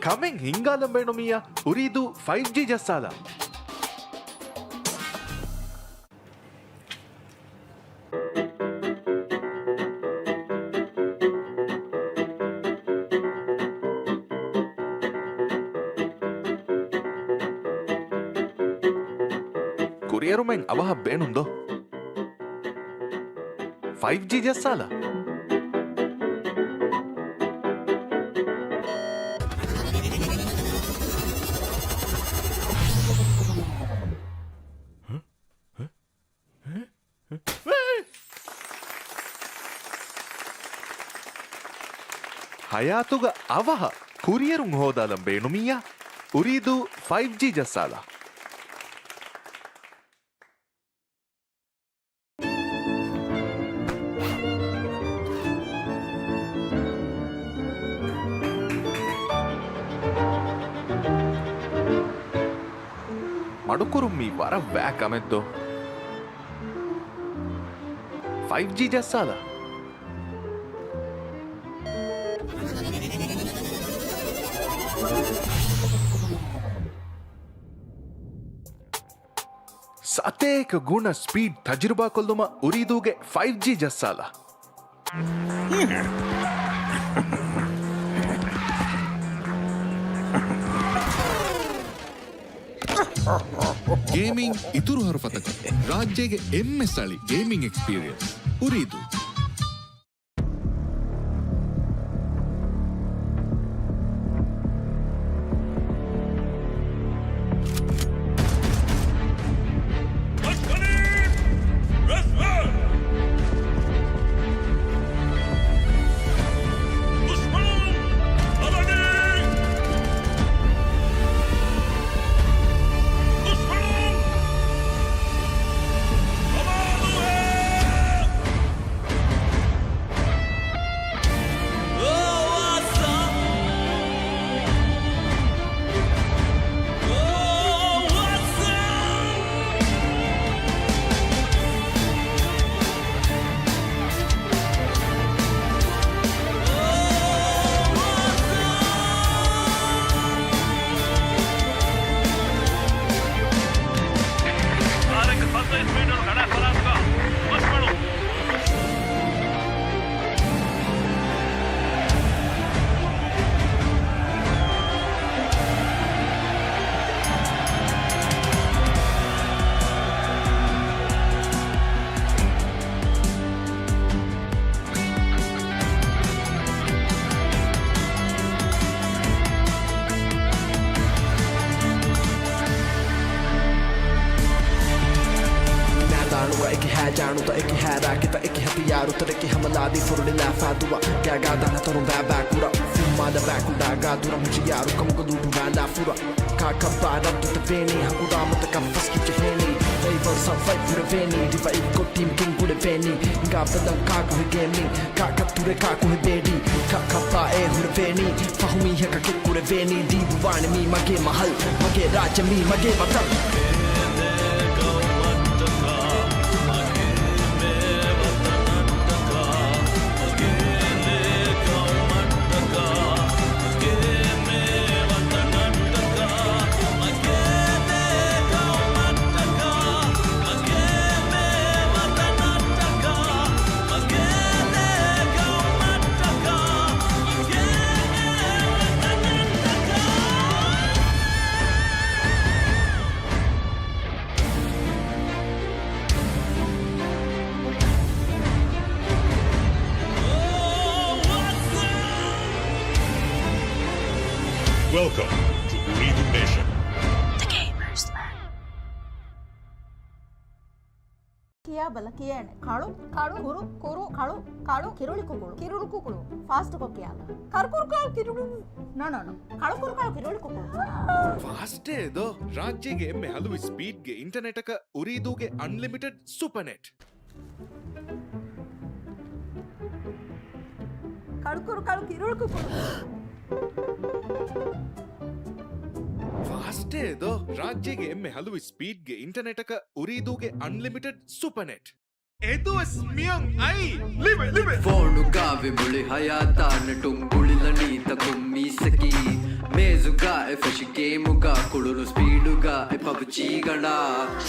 Kameng ಹಿಂಗಾದಂಬೇಣು ಮಿಯ ಉರಿದು 5G ಜಸ್ಸಾದ ಕುರಿಯರು ಮೆಂಗ್ ಅವಹ ಬೇಣುಂದೋ 5G ಜಸ್ಸಾದ ಹಯಾತುಗ ಅವಹ ಕುರಿಯರು ಹೋದಾಲಂ ಬೇಣುಮಿಯ ಉರಿದು 5G ಜಸ್ಸಾದ ಮಡುಕುರು ಮೀ ವರ ವ್ಯಾಕ್ ಅಮೆದ್ದು 5G ಜಸ್ಸಾದ ಸತೇಕ ಗುಣ ಸ್ಪೀಡ್ ತಜುರ್ಬಾ ಕೊಲ್ದುಮ ಉರಿದೂಗೆ 5G ಜಸ್ಸಾಲ ಗೇಮಿಂಗ್ ಇತುರು ಹರಫತಕ ರಾಜ್ಯಗೆ ಎಮ್ಮೆ ಸ್ಥಳಿ ಗೇಮಿಂಗ್ ಎಕ್ಸ್ಪೀರಿಯನ್ಸ್ ಉರಿದು ಜಾಣುತ ಏಕೆ ಹ್ಯಾರಾಕಿತ ಏಕೆ ಹತಿಯಾರು ತರಕ್ಕೆ ಹಮಲಾದಿ ಫುರುಡಿ ಲಾಫಾದುವ ಕ್ಯಾಗಾದಾನ ತರು ಬ್ಯಾಬಾಕುರ ಫುಮ್ಮಾದ ಬ್ಯಾಕುಡಾಗಾದುರ ಮುಜಿಯಾರು ಕಮುಗಲೂಡು ವ್ಯಾಂಡಾಫುರ ಕಾಕಬ್ಬಾರದ್ದು ತವೇನಿ ಹಗುಡಾಮತ ಕಫಸ್ಕಿಚ್ಚ ಹೇನಿ Labor survive pure veni Divide ko team king pure veni Nga badan kaku he gaming Kaka ture kaku he bedi Kaka ba e hure veni Fahumi heka ke kure veni Dibu vani mi mage mahal Mage raja mi mage matal Welcome to Ooredoo Nation. ಕಿಯಾ ಬಲಕಿಯಾನೆ ಕಾಳು ಕಾಳು ಕುರು ಕುರು ಕಾಳು ಕಾಳು ಕಿರುಳಿ ಕುಕುಳು ಕಿರುಳು ಕುಕುಳು fast ಕೊಕ್ಕಿಯಾಲ ಕರ್ಕುರು ಕಾಳು ಕಿರುಳು no ಕಾಳು ಕುರು ಕಾಳು ಕಿರುಳಿ ಕುಕುಳು ಫಾಸ್ಟೇ ಇದು ರಾಜ್ಯಗೆ ಎಮ್ಮೆ ಹಲವು ಸ್ಪೀಡ್ಗೆ ಇಂಟರ್ನೆಟ್ ಅಕ ಉರಿದೂಗೆ ಅನ್ಲಿಮಿಟೆಡ್ ಸೂಪರ್ ನೆಟ್ ಕಳ್ಕುರು ಕಾಳು ಕಿರುಳು ಕುಕುಳು ಫಾಸ್ಟೇ ಇದು ರಾಜ್ಯಗೆ ಎಮ್ಮೆ ಹಲವು ಸ್ಪೀಡ್ಗೆ ಇಂಟರ್ನೆಟ್ ಅಕ ಉರಿದೂಗೆ ಅನ್ಲಿಮಿಟೆಡ್ ಸೂಪರ್ ನೆಟ್ ಇದು ಸ್ಮಿಯಂ ಐ ಲಿವೆ ಫೋನುಗಾವೆ ಮುಳಿ ಹಯಾತಾನ ಟುಂಗುಳಿಲನೀತ ಕುಮ್ಮಿಸಕಿ ಮೇಜುಗಾ ಎ ಫಶಿ ಗೇಮುಗಾ ಕುಳುನು ಸ್ಪೀಡುಗಾ ಎ ಪಬ್ಜಿಗಣ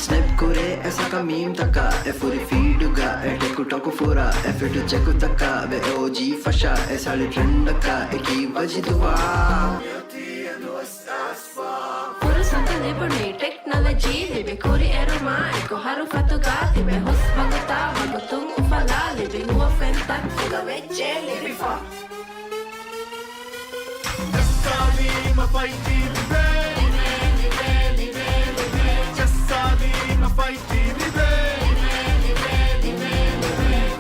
Snap kure esa ka meme taka e furi feeduga e teku toku fura e fitu cheku taka be OG fasha e sali trendaka e ki vajiduwa Puro santa liberne technology libe kori eroma eko haru fatuga tibe hus baguta bagutung ufala libe huwa fentak fuga vecce libe fa Salima fighti libe Just Salima fighti libe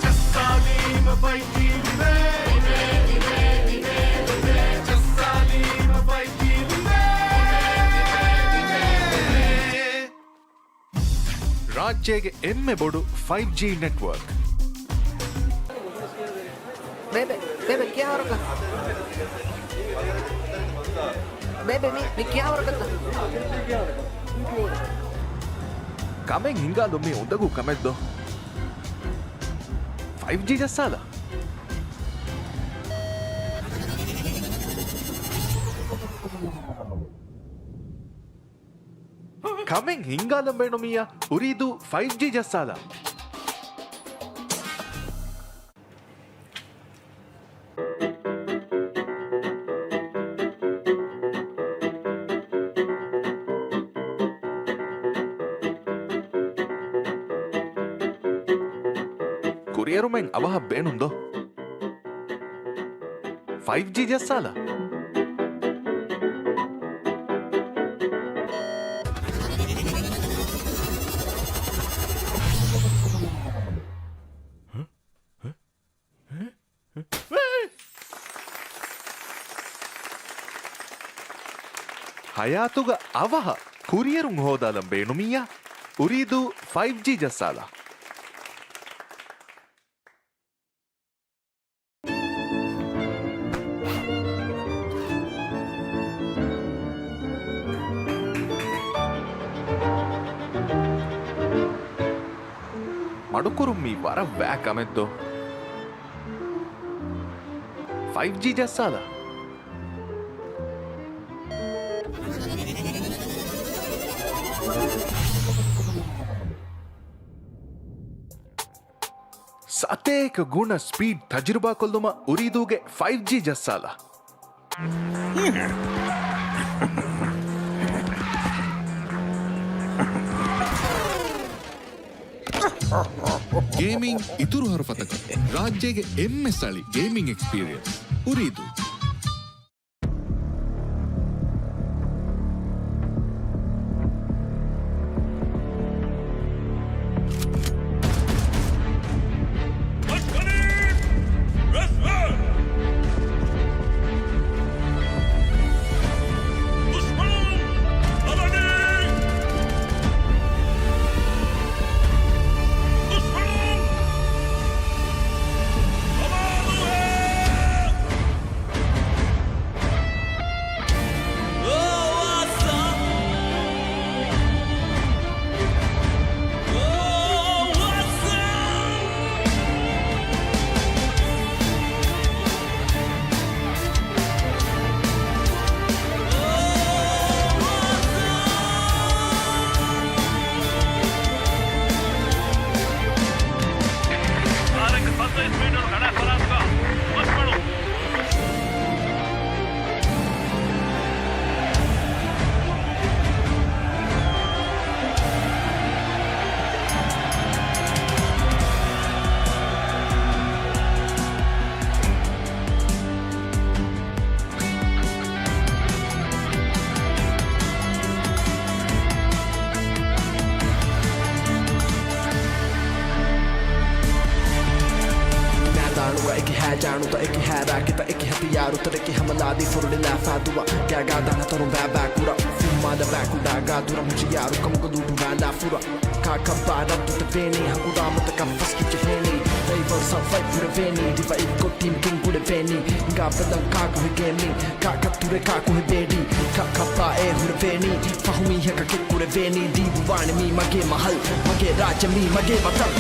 Just Salima fighti libe Just Salima fighti libe ರಾಜ್ಯಗೆ ಎಮ್ಮೆ ಬೋಡು 5G network Bebe, क्या हो रहा Bebe, मी क्या हो रहा Kameng ಹಿಂಗಾಲೊಮ್ಮೆ ಉಂದಗೂ ಕಮೆದ್ದು 5G ಜಸ್ಸಾಲ Kameng ಹಿಂಗಾಲಂಬೇಣೊಮಿಯ ಉರಿದು 5G ಜಸ್ಸಾಲ ಕುರಿಯರು ಮೆಂಗ್ ಅವಹ ಬೇಣುಂದೋ 5G ಜಸ್ಸಾಲ ಹಯಾತುಗ ಅವಹ ಕುರಿಯರುಂಗ್ ಹೋದಾಲಂ ಬೇಣುಮಿಯ ಉರಿದು 5G ಜಸ್ಸಾಲ ಮಡುಕುರು ಮೀ ವರ ವ್ಯಾಕ್ ಅಮೆದ್ದು 5G ಜಸ್ಸಾಲ ಸತೇಕ ಗುಣ ಸ್ಪೀಡ್ ತಜುರ್ಬಾ ಕೊಲ್ಲುಮ ಉರಿದೂಗೆ 5G ಜಸ್ಸಾಲ ಗೇಮಿಂಗ್ ಇತುರು ಹರಫತಕ ರಾಜ್ಯಗೆ ಎಮ್ಮೆ ಸ್ಥಳಿ ಗೇಮಿಂಗ್ ಎಕ್ಸ್ಪೀರಿಯನ್ಸ್ ಉರಿದು मैदानुगा एक है जानू तो एक है राके तो एक हथियार उतर के हमला दी फुरने लाफा दुआ क्या गादा ना तरो बैबा कुरा fuma da bakuda gadura muji yaru kam ko dudu banda fura ka kabada tu te veni hakura mata ka faski ke veni they were some fight for veni diva ikko team king ku de veni nga padan ka ko gaming ka kature ka ko bedi ka kapa e hu veni fahumi ha ka ke ku veni di buwani mi mage mahal mage raja mi mage matal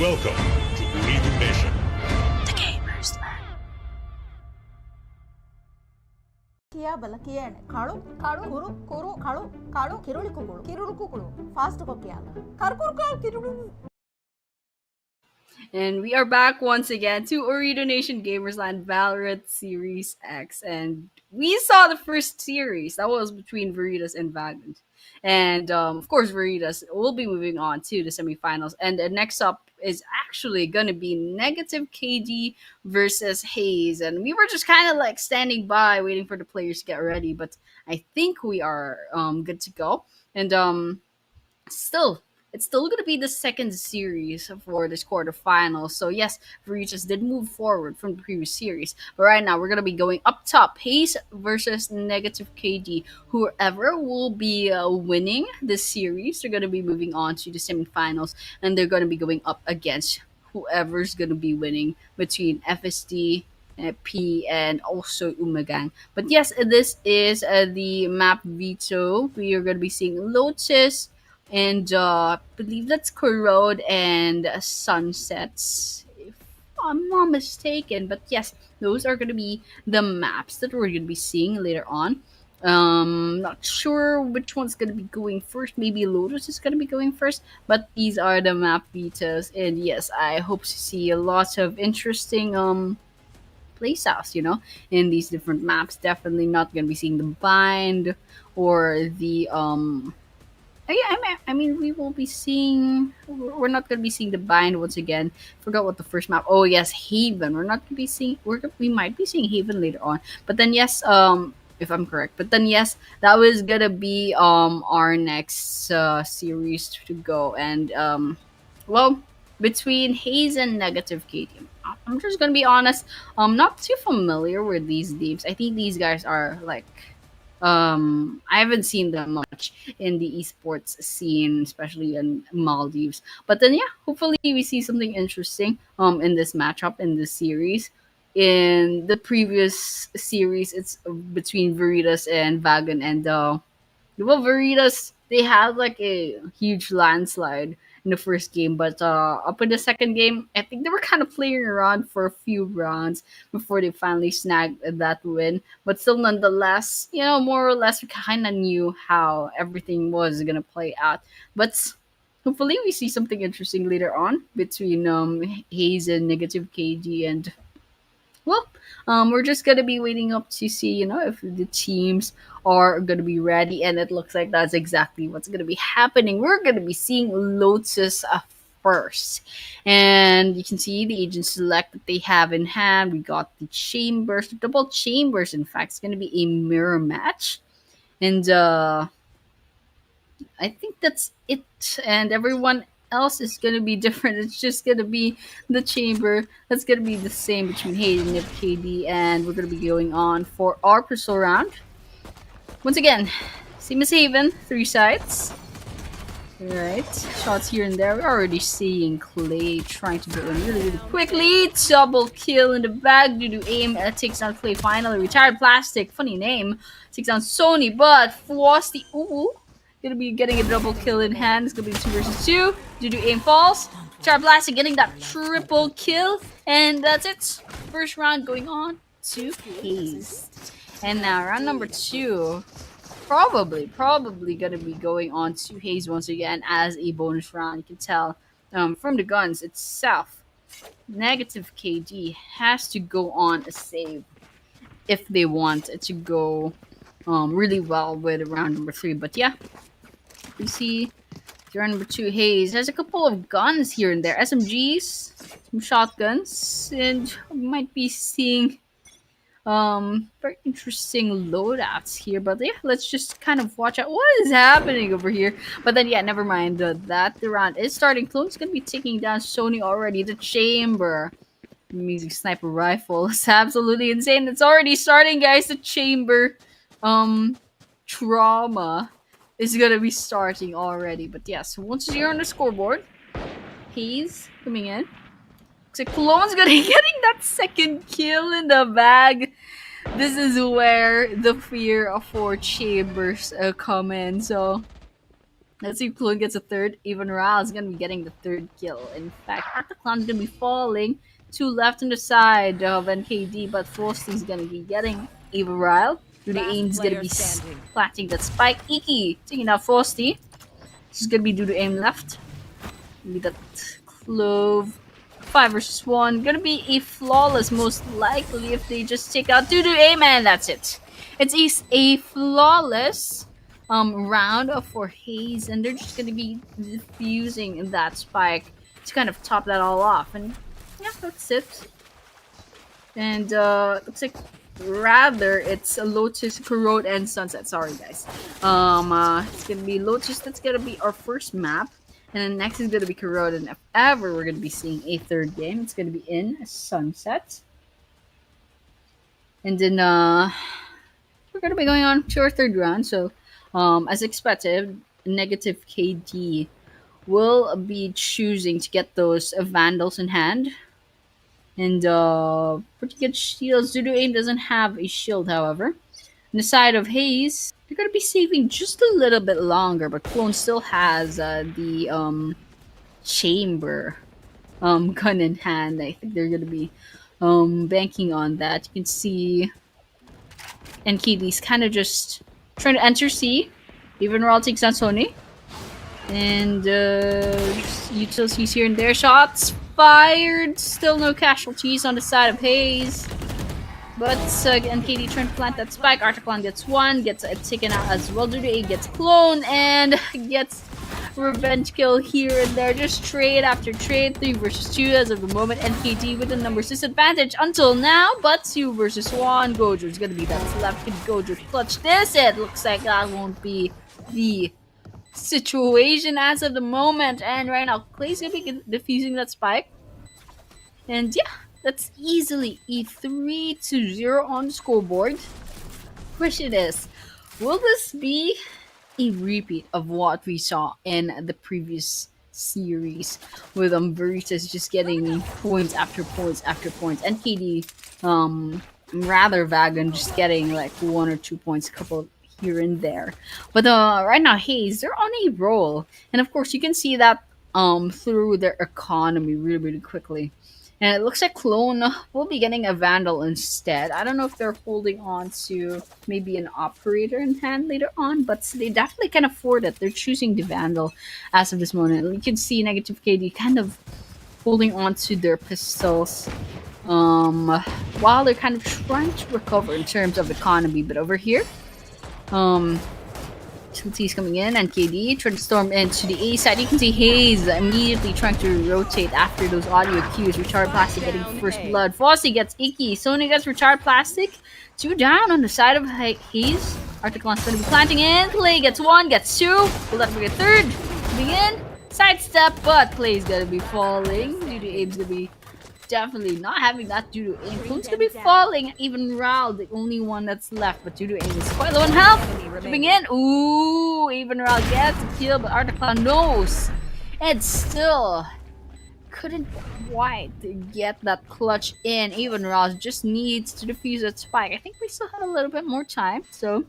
Welcome to Ooredoo Nation. ಕಿಯಾ ಬಲಕಿಯಾನೆ ಕಾಳು ಕಾಳು ಕುರು ಕುರು ಕಾಳು ಕಾಳು ಕಿರುಳಿ ಕುಕುಳು ಕಿರುಳು ಕುಕುಳು fast ಕೊಕ್ಕಿಯಾಲ ಕರ್ಕುರು ಕಾಳು ಕಿರುಳು. And we are back once again to Ooredoo Nation Gamers Land Valorant Series X. And we saw the first series. That was between VERITAS and VAGUN. And of course, VERITAS will be moving on to the semifinals. And next up is actually going to be Negative KD versus HAZE. And we were just kind of like standing by waiting for the players to get ready. But I think we are good to go. And still, it's still going to be the second series for this quarterfinal. So yes, VERITAS did move forward from the previous series. But right now, we're going to be going up top. HAZE versus Negative KD. Whoever will be winning this series, they're going to be moving on to the semifinals. And they're going to be going up against whoever's going to be winning between FSD, P, and also Umagang. But yes, this is the map veto. We are going to be seeing Lotus, and I believe that's Corrode and Sunsets, if I'm not mistaken. But yes, those are going to be the maps that we're going to be seeing later on. Not sure which one's going to be going first. Maybe Lotus is going to be going first, but these are the map betas. And yes, I hope to see a lot of interesting playstyles, in these different maps. Definitely not going to be seeing the bind or the I mean, we will be seeing. We're not going to be seeing the bind once again. Forgot what the first map. Oh yes, Haven. We're not going to be seeing. We might be seeing Haven later on. But then yes, if I'm correct. But then yes, that was gonna be our next series to go. And well, between HAZE and Negative KD, I'm just gonna be honest. I'm not too familiar with these names. I think these guys are like I haven't seen them much in the esports scene, especially in Maldives. But then yeah, hopefully we see something interesting in this matchup in this series. In the previous series, it's between VERITAS and VAGUN, and well, VERITAS, they had like a huge landslide in the first game, but up in the second game, I think they were kind of playing around for a few rounds before they finally snagged that win. But still, nonetheless, more or less, we kind of knew how everything was gonna play out. But hopefully, we see something interesting later on between HAZE and Negative KD. And well, we're just gonna be waiting up to see, if the teams are gonna be ready, and it looks like that's exactly what's gonna be happening. We're gonna be seeing Lotus first, and you can see the agent select that they have in hand. We got the chambers, the double chambers. In fact, it's gonna be a mirror match, and I think that's it. And everyone else is gonna be different. It's just gonna be the chamber. That's gonna be the same between HAZE and KD, and we're gonna be going on for our pistol round. Once again, same as Haven, 3 sides. Alright, shots here and there. We're already seeing Clay trying to go in really, really quickly. Double kill in the bag due to aim. Takes down Clay finally. Retired Plastic, funny name. Takes down Sony, but Frosty, ooh, gonna be getting a double kill in hand. It's gonna be 2 versus 2. Due to aim falls. Retired Plastic getting that triple kill. And that's it. First round going on to HAZE. And now round number 2. Probably gonna be going on to HAZE once again as a bonus round. You can tell from the guns itself. Negative KD has to go on a save if they want it to go really well with round number 3. But yeah, you see round number 2 HAZE has a couple of guns here and there, SMGs, some shotguns, and might be seeing very interesting loadouts here. But yeah, let's just kind of watch out what is happening over here. But then yeah, never mind that. The round is starting. Clone's gonna be taking down Sony already. The chamber, amazing sniper rifle, is absolutely insane. It's already starting, guys. The chamber trauma is gonna be starting already. But yeah, so once you're on the scoreboard, he's coming in. So Clone's gonna be getting that second kill in the bag. This is where the fear for chambers come in. So let's see if Clone gets a third. Even Ral is gonna be getting the third kill. In fact, Artaclon's gonna be falling. 2 left on the side of NKD, but Frosty's gonna be getting Eva Ryle. The aim's gonna be planting that spike. Iki taking out Frosty. This is gonna be due to aim left. Maybe that clove. 5 versus 1. Gonna be a flawless, most likely, if they just take out due to aim, and that's it. It's a flawless round for HAZE, and they're just gonna be defusing that spike to kind of top that all off. And yeah, that's it. And looks like rather it's a Lotus, Corrode, and Sunset. Sorry guys. It's gonna be Lotus. That's gonna be our first map. And then next is going to be Corrode, and if ever we're going to be seeing a third game, it's going to be in Sunset. And then we're going to be going on to our third round. So, as expected, negative KD will be choosing to get those Vandals in hand. And pretty good shields. Dudu Aim doesn't have a shield, however. On the side of HAZE, they're going to be saving just a little bit longer, but Clone still has the chamber gun in hand. I think they're going to be banking on that. You can see NKD's kind of just trying to enter C. Even Raul takes on Sony. And utilities here and there. Shots fired. Still no casualties on the side of HAZE. But NKD trying to plant that spike. Artaclon gets 1, gets taken out as well. Dudu gets Clone and gets revenge kill here and there. Just trade after trade. 3 versus 2 as of the moment. NKD with the numbers disadvantage until now. But 2 versus 1. Gojo's gonna be that left. Can Gojo clutch this? It looks like that won't be the situation as of the moment. And right now, Clay's gonna be defusing that spike. And yeah. That's easily a 3-0 on the scoreboard. Question is, will this be a repeat of what we saw in the previous series with VERITAS just getting points after points after points, and KD, rather VAGUN just getting like 1 or 2 points, a couple here and there. But right now, HAZE, they're on a roll, and of course you can see that through their economy really quickly. And it looks like Clone will be getting a Vandal instead. I don't know if they're holding on to maybe an Operator in hand later on, but they definitely can afford it. They're choosing the Vandal as of this moment. You can see negative KD kind of holding on to their pistols while they're kind of trying to recover in terms of economy. But over here, utilities coming in, and KD trying to storm into the A side. You can see HAZE immediately trying to rotate after those audio cues. Retired Plastic getting first blood. Fossey gets Iki. Sony gets Retired Plastic. 2 down on the side of HAZE. Artaclon's going to be planting in. Clay gets 1, gets 2. Will that be a third? Coming in. sidestep, but Clay's gonna be falling. Due to Abe's gonna be definitely not having that due to aim. Clone's gonna be falling. Even Ral, the only one that's left, but due to aim is quite low on health. Jumping in. Ooh, even Ral gets a kill, but Articlan knows. And still couldn't quite get that clutch in. Even Ral just needs to defuse that spike. I think we still have a little bit more time, so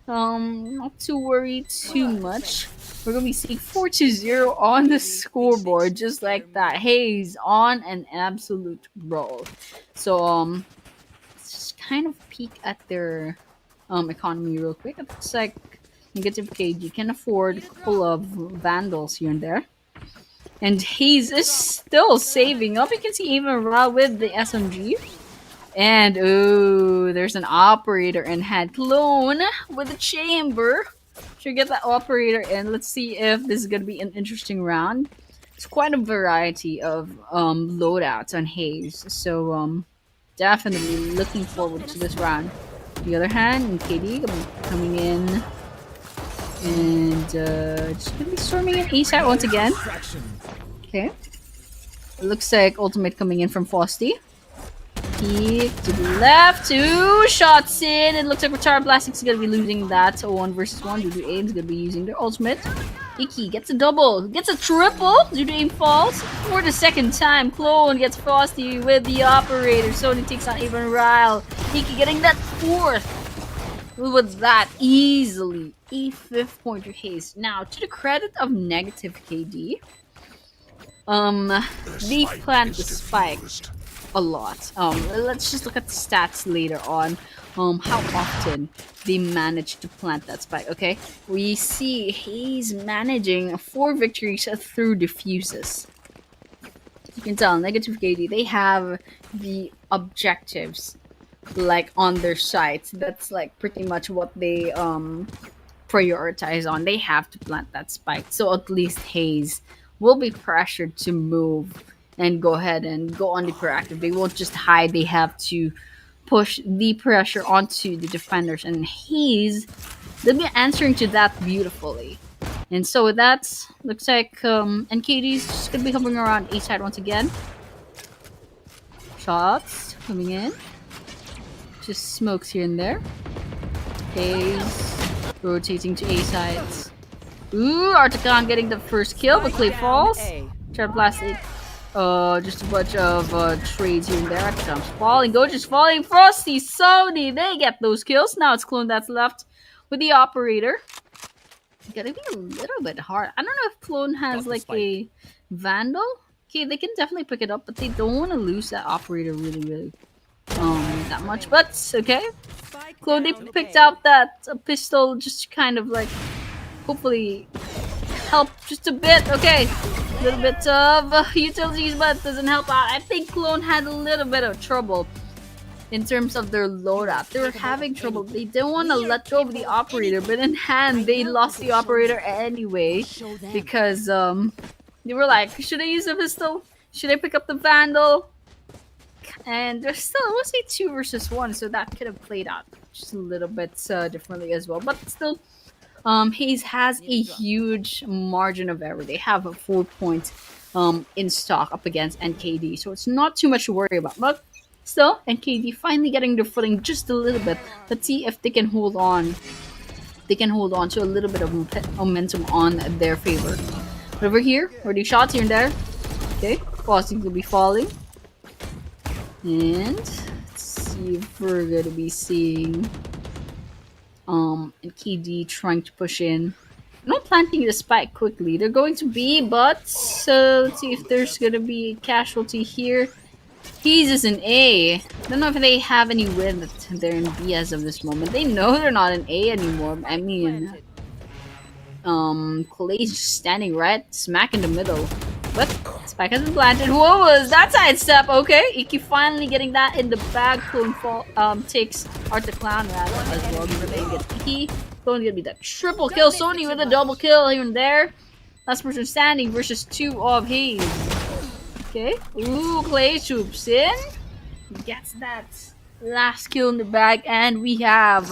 not to worry too much. We're gonna be seeing 4-0 on the scoreboard, just like that. HAZE on an absolute roll. So let's just kind of peek at their economy real quick. It looks like negative KG can afford a couple of vandals here and there. And HAZE is still saving up. You can see even Ra with the SMG. And ooh, there's an operator in hand. Clone with a chamber. Should get that operator in. Let's see if this is gonna be an interesting round. It's quite a variety of loadouts on HAZE, so definitely looking forward to this round. On the other hand, KD coming in and just gonna be storming an A-side once again. Okay, it looks like ultimate coming in from Frosty. Peek to the left, 2 shots in. It looks like Retard Blastics is gonna be losing that 1 versus 1. Due to aim is gonna be using their ultimate. Iki gets a double, gets a triple. Due to aim falls for the second time. Clone gets Frosty with the operator. Sony takes on even Ryle. Iki getting that 4th. With that easily a 5th point to HAZE. Now to the credit of negative KD, they plant the spike a lot. Let's just look at the stats later on. How often they manage to plant that spike. Okay, we see he's managing 4 victories through defuses. You can tell negative KD, they have the objectives like on their sites. That's like pretty much what they prioritize on. They have to plant that spike, so at least HAZE will be pressured to move and go ahead and go on the proactive. They won't just hide. They have to push the pressure onto the defenders, and they'll be answering to that beautifully. And so with that, looks like NKD's just gonna be hovering around A side once again. Shots coming in, just smokes here and there. HAZE rotating to A sides. Ooh, Articon getting the first kill, but Clay falls. Try to blast it. Just a bunch of trades here and there. Articon's falling, Goji's falling. Frosty, Sony, they get those kills. Now it's Clone that's left with the operator. Gotta be a little bit hard. I don't know if Clone has like a Vandal. Okay, they can definitely pick it up, but they don't want to lose that operator really that much. But okay, Clone, they picked out that pistol just to kind of like hopefully help just a bit. Okay, a little bit of utilities, but doesn't help out. I think Clone had a little bit of trouble in terms of their loadout. They were having trouble. They didn't want to let go of the operator, but in hand, they lost the operator anyway because they were like, should I use the pistol? Should I pick up the Vandal? And there's still, I would say 2 versus 1, so that could have played out just a little bit differently as well. But still, HAZE has a huge margin of error. They have a 4 point in stock up against NKD, so it's not too much to worry about. But still, NKD finally getting their footing just a little bit. Let's see if they can hold on. They can hold on to a little bit of momentum on their favor. But over here, already shots here and there. Okay, Frosty will be falling. And let's see if we're gonna be seeing NKD trying to push in. Not planting the spike quickly. They're going to be, but let's see if there's gonna be a casualty here. HAZE is an A. Don't know if they have any win that they're in B as of this moment. They know they're not an A anymore. I mean, Clay's just standing right smack in the middle. But spike has been planted. What was that sidestep? Okay, Iki finally getting that in the bag. Clone takes Articlan rather as well. They get Iki. Clone gonna be that triple kill. Sony with a double kill here and there. Last person standing versus 2 of HAZE. Okay. Ooh, Clay swoops in. Gets that last kill in the bag, and we have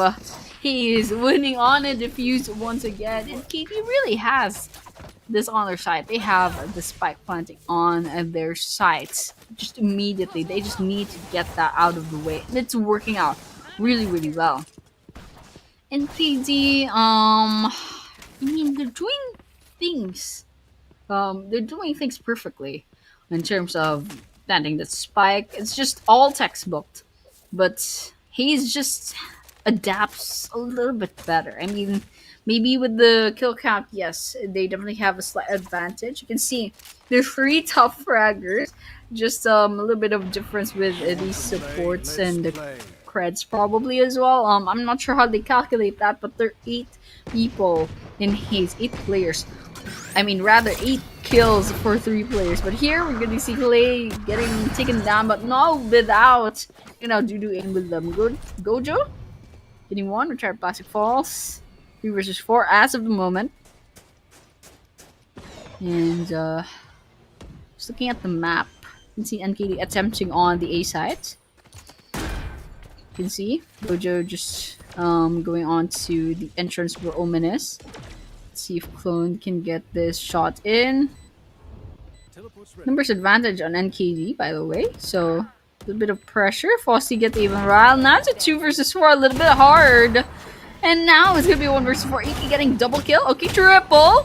HAZE winning on a defuse once again. And KD really has this on their side. They have the spike planting on their sides. Just immediately, they just need to get that out of the way. And it's working out really, really well. And PZ, I mean, they're doing things. They're doing things perfectly in terms of planting the spike. It's just all textbook, but he's just adapts a little bit better. I mean, maybe with the kill count, yes, they definitely have a slight advantage. You can see there's 3 top fraggers, just a little bit of difference with these supports and the creds probably as well. I'm not sure how they calculate that, but there are 8 people in HAZE, 8 players. I mean, rather 8 kills for 3 players. But here we're gonna see Clay getting taken down, but no, without, you know, Ooredoo aim with them. Good, Gojo getting 1, retire plastic falls. 3 versus 4 as of the moment. And just looking at the map, you can see NKD attempting on the A side. You can see Gojo just going on to the entrance where Omen is. Let's see if Clone can get this shot in. Numbers advantage on NKD, by the way. So a little bit of pressure. Fossey gets even riled. Now it's a 2 versus 4, a little bit hard. And now it's gonna be a 1 versus 4. Iki getting double kill. Okay, triple.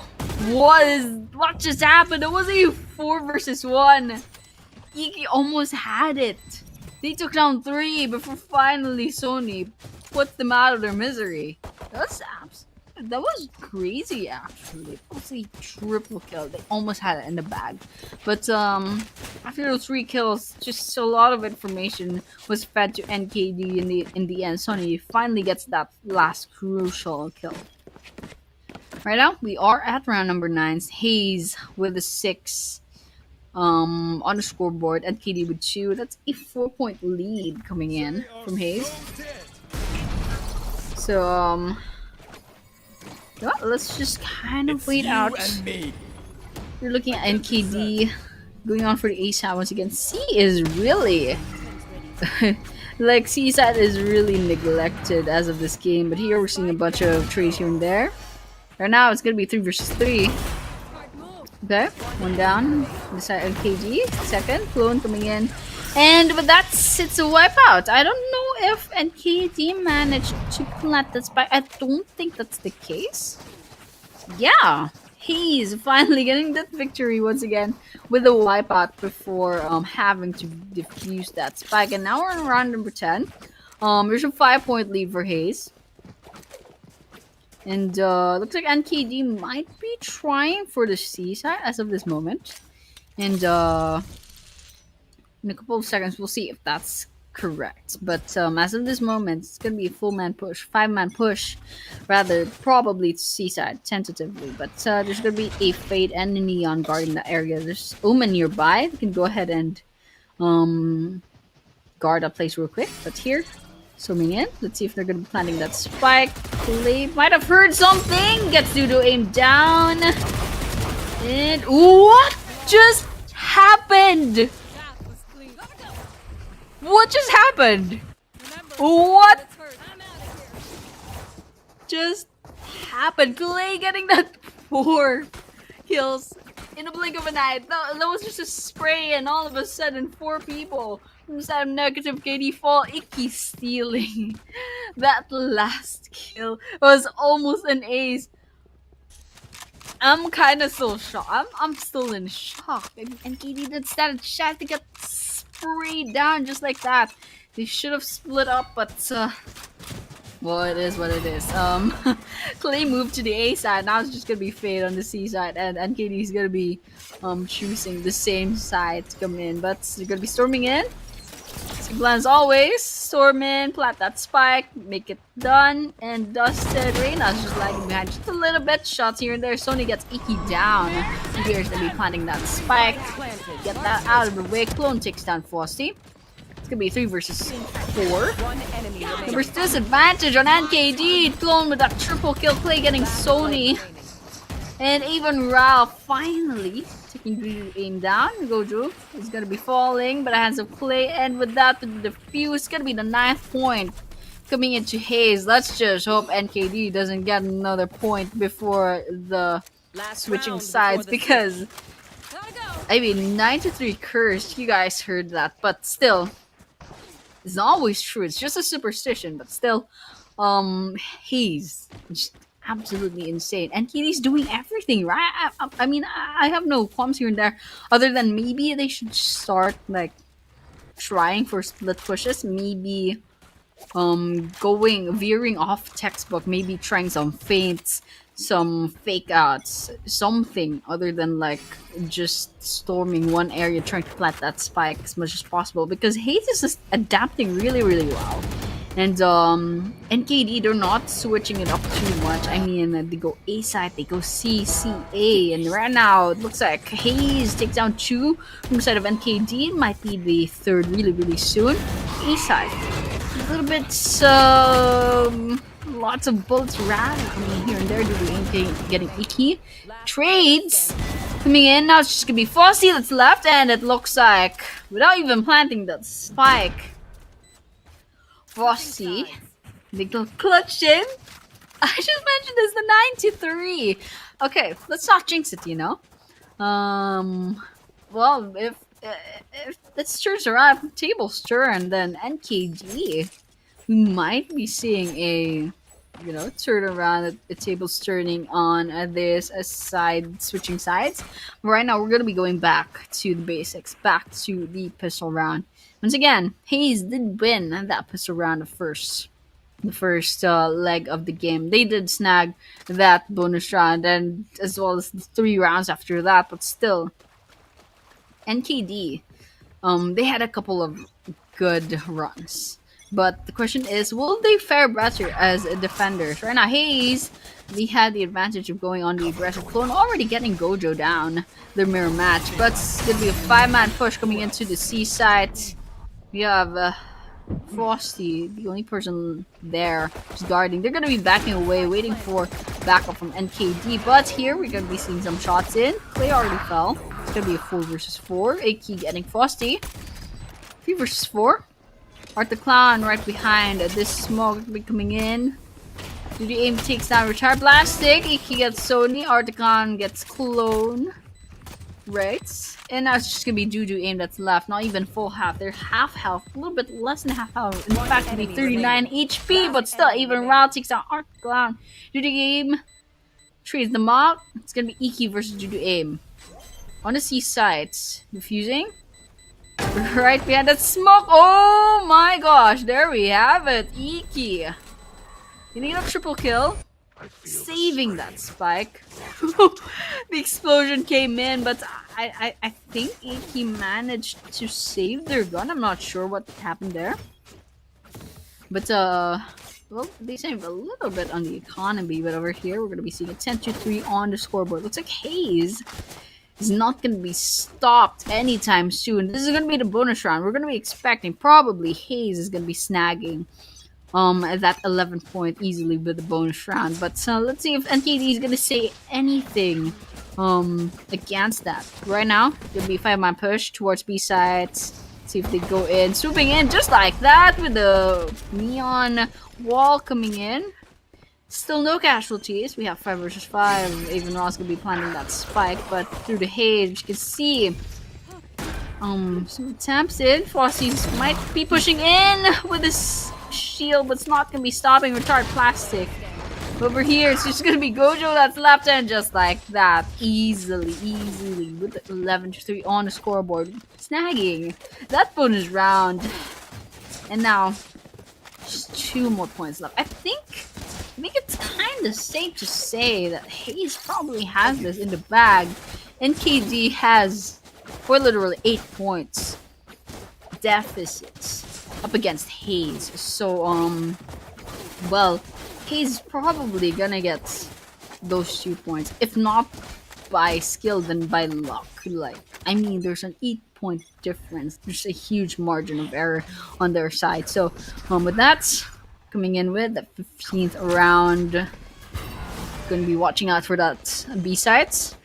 What just happened? It was a 4 versus 1. Iki almost had it. They took down 3 before finally Sony put them out of their misery. That was crazy, actually. It was a triple kill. They almost had it in the bag. But after those 3 kills, just a lot of information was fed to NKD in the end. Sony finally gets that last crucial kill. Right now, we are at round number 9. HAZE with a 6 on the scoreboard. NKD with 2. That's a 4-point lead coming in from HAZE. So, well, let's just kind of wait out. We're looking at NKD going on for the A side once again. C is really like C side is really neglected as of this game, but here we're seeing a bunch of trades here and there. Right now it's gonna be 3 versus 3. Okay, 1 down. This side NKD, second clone coming in. And with that, it's a wipeout. I don't know if NKD managed to plant that spike. I don't think that's the case. Yeah, he's finally getting that victory once again with a wipeout before having to defuse that spike. And now we're in round number 10. There's a 5-point lead for HAZE. And looks like NKD might be trying for the C side as of this moment. And in a couple of seconds, we'll see if that's correct. But as of this moment, it's going to be a full man push, 5-man push, rather, probably to C side, tentatively. But there's going to be a Fade and a Neon guarding that area. There's Omen nearby. We can go ahead and guard that place real quick. But here, zooming in, let's see if they're going to be planting that spike. Clay might have heard something. Gets Ooredoo aimed down. And what just happened? What just happened? What just happened? Clay getting that 4 kills in a blink of an eye. That was just a spray, and all of a sudden 4 people from side of negative KD fall. Iki stealing that last kill. It was almost an ace. I'm kind of still shocked. I'm still in shock. And KD did stand a chance to get sprayed down just like that. They should have split up, but well, it is what it is. Clay moved to the A side. Now it's just gonna be Fade on the C side, and NKD is gonna be choosing the same side to come in. But they're gonna be storming in. Same plan as always. Storm in, plant that spike, make it done, and dusted. Reyna's just lagging behind just a little bit. Shots here and there. Sony gets Iki down. Here's gonna be planting that spike. Get that out of the way. Clone takes down Fossey. It's gonna be 3 versus 4. There's disadvantage on NKD. Clone with that triple kill. Clay getting Sony. And even Ralph finally taking Ooredoo aim down. Gojo is gonna be falling, but hands of Clay. And with that, the defuse, it's gonna be the 9th point coming into HAZE. Let's just hope NKD doesn't get another point before the switching sides because I mean 93 cursed, you guys heard that, but still it's not always true. It's just a superstition, but still he's just absolutely insane. And Kitty's doing everything, right? I mean, I have no qualms here and there, other than maybe they should start like trying for split pushes, maybe veering off textbook, maybe trying some feints, some fake outs, something other than like just storming one area, trying to plant that spike as much as possible, because HAZE is just adapting really well. And NKD, they're not switching it up too much. I mean, they go A side, they go C, A, and right now it looks like HAZE takes down 2 from the side of NKD. It might be the third really soon. A side, a little bit lots of bullets ran here and there due to getting icky. Trades coming in now. It's just gonna be Fossey that's left, and it looks like without even planting that spike, Fossey, little clutch in. I just mentioned this, the 93. Okay, let's not jinx it, you know. Well, if this turns around, tables turn, then NKD, we might be seeing a, you know, turn around, the tables turning on this side, switching sides. But right now, we're gonna be going back to the basics, back to the pistol round. Once again, HAZE did win that pistol round, the first leg of the game. They did snag that bonus round, and as well as the 3 rounds after that. But still, NKD, they had a couple of good runs. But the question is, will they fare better as defenders? Right now, HAZE, they had the advantage of going on the aggressive clone, already getting Gojo down, their mirror match. But it's going to be a 5-man push coming into the C side. We have Frosty, the only person there who's guarding. They're going to be backing away, waiting for backup from NKD. But here, we're going to be seeing some shots in. Clay already fell. It's going to be a 4 versus 4. Aki getting Frosty. 3 versus 4. Art the Clown right behind. This smoke will be coming in. Duty Aim takes down Retired Plastic. Iki gets Sony. Art the Clown gets Clone. Right. And now it's just going to be Dudu Aim that's left. Not even full health. They're half health. A little bit less than half health. In fact, it'll be 39 HP. But still, even Round takes down Art the Clown. Duty Aim trades them out. It's going to be Iki versus Dudu Aim. On the C side. Diffusing. Right behind that smoke. Oh my gosh, there we have it. Iki getting a triple kill, saving that spike. The explosion came in, but I think Iki managed to save their gun. I'm not sure what happened there, but well, they saved a little bit on the economy. But over here, we're gonna be seeing a 10-3 on the scoreboard. Looks like HAZE is not going to be stopped anytime soon. This is going to be the bonus round. We're going to be expecting probably HAZE is going to be snagging that 11 point easily with the bonus round. But let's see if NKD is going to say anything against that. Right now, going to be a 5-man push towards B sides. See if they go in. Swooping in just like that with the neon wall coming in. Still no casualties. We have 5 versus 5. Even Ross gonna be planting that spike, but through the HAZE, you can see some attempts in. Fossies might be pushing in with this shield, but it's not gonna be stopping Retard Plastic. Over here, it's just gonna be Gojo that's left, and just like that, easily with the 11-3 on the scoreboard, snagging that bonus round. And now, just 2 more points left. I think it's kind of safe to say that HAZE probably has this in the bag. NKD has, for literally 8 points deficits up against HAZE. So, well, HAZE is probably gonna get those 2 points. If not by skill, then by luck. Like, I mean, there's an 8-point difference. There's a huge margin of error on their side. So, with that, coming in with the 15th round. Gonna be watching out for that B sides.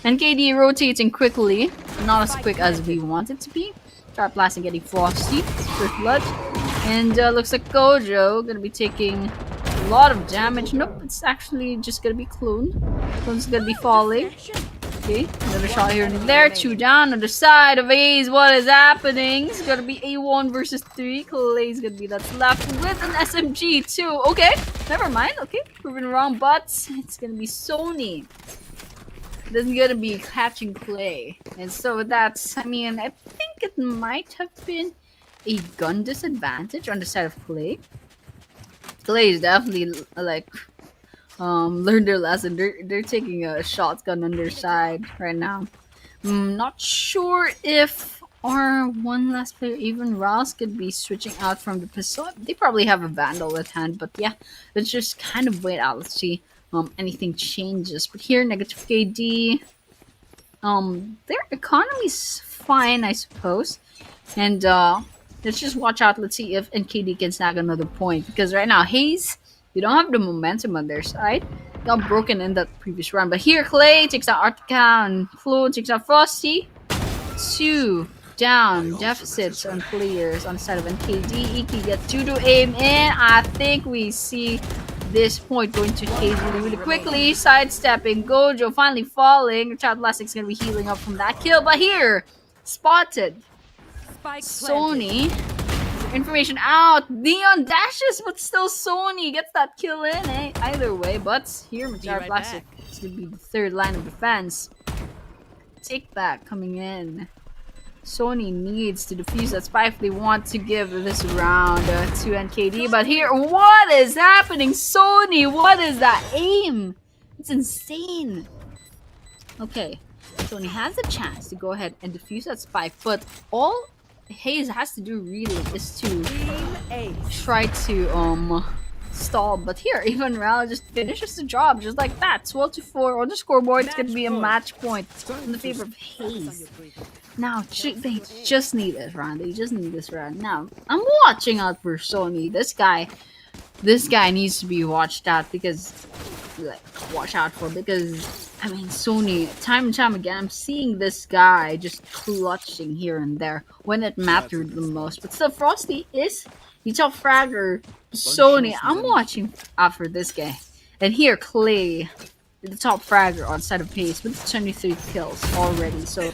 NKD rotating quickly, not as quick as we want it to be. Sharp blasting getting Frosty, First Blood. And looks like Gojo gonna be taking A lot of damage. Nope, it's actually just gonna be Clone. Clone's gonna be falling. Okay, another shot here and there. 2 down on the side of HAZE. What is happening? It's gonna be A1 versus 3. Clay's gonna be that's left with an SMG too. Okay, never mind. Okay, proven wrong, but it's gonna be Sony. This is gonna be catching Clay. And so that's, I mean, I think it might have been a gun disadvantage on the side of Clay. Clay is definitely like learned their lesson. They're taking a shotgun on their side right now. Not sure if our one last player, even Ross, could be switching out from the pistol. They probably have a Vandal at hand, but yeah, let's just kind of wait out. Let's see anything changes. But here, negative KD. Their economy's fine, I suppose. And let's just watch out. Let's see if NKD can snag another point, because right now HAZE, they don't have the momentum on their side. Got broken in that previous round. But here, Clay takes out Artica and Flo takes out Frosty. 2 down deficits on players on the side of NKD. Iki gets 2 to aim in. I think we see this point going to HAZE really quickly. Sidestepping. Gojo finally falling. Child Elastic's gonna be healing up from that kill. But here, spotted. Sony. Information out. Neon dashes, but still Sony gets that kill in. Either way, but here, Child Elastic is gonna be the third line of defense. Take that coming in. Sony needs to defuse that spike if they want to give this round to NKD. But here, what is happening? Sony, what is that aim? It's insane. Okay, Sony has a chance to go ahead and defuse that spike, but all HAZE has to do really is to try to stall. But here, even Rao just finishes the job just like that. 12 to 4 on the scoreboard. It's gonna be a match point in the favor of HAZE. Now they just need this round. They just need this round. Now I'm watching out for Sony. This guy needs to be watched out because, like, watch out for, because I mean, Sony, time and time again, I'm seeing this guy just clutching here and there when it mattered the most. But still, Frosty is the top fragger. Sony, I'm watching out for this guy. And here, Clay, the top fragger on side of HAZE with 23 kills already. So,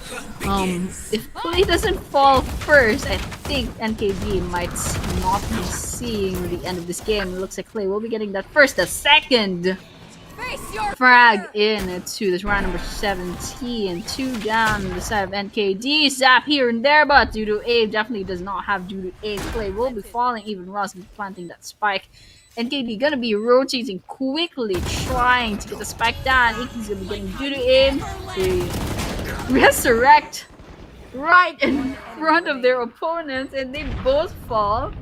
if Clay doesn't fall first, I think NKD might not be seeing the end of this game. It looks like Clay will be getting that first. The second frag in to this round number 17. 2 down on the side of NKD. Zap here and there, but due to aim, definitely does not have due to aim. Clay will be falling. Even Ross will be planting that spike. NKD gonna be rotating quickly, trying to get the spike down. Iki's gonna be getting due to aim. They resurrect right in front of their opponents, and they both fall.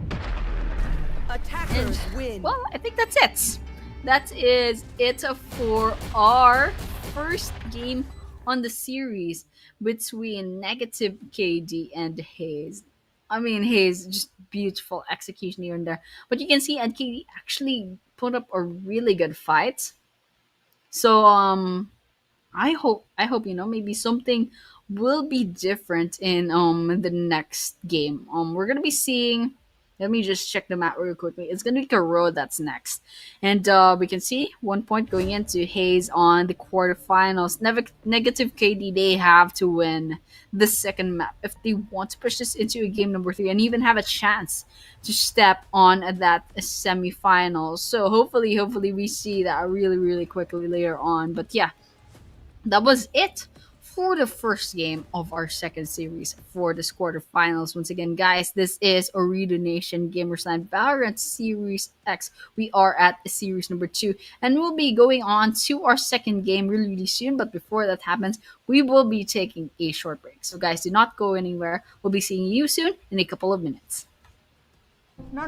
Attackers win. Well, I think that's it. That is it for our first game on the series between negative KD and HAZE. I mean, HAZE, just beautiful execution here and there. But you can see NKD actually put up a really good fight. So, I hope, maybe something will be different in the next game. We're gonna be seeing. Let me just check the map real quickly. It's gonna be Karo that's next, and we can see 1 point going into HAZE on the quarterfinals. Negative KD, they have to win the second map if they want to push this into a game number 3 and even have a chance to step on that semifinal. So hopefully we see that really quickly later on. But yeah, that was it for the first game of our second series for this quarterfinals. Once again, guys, this is Ooredoo Nation Gamersland Valorant Series X. We are at series number 2, and we'll be going on to our second game really soon. But before that happens, we will be taking a short break. So guys, do not go anywhere. We'll be seeing you soon in a couple of minutes. No.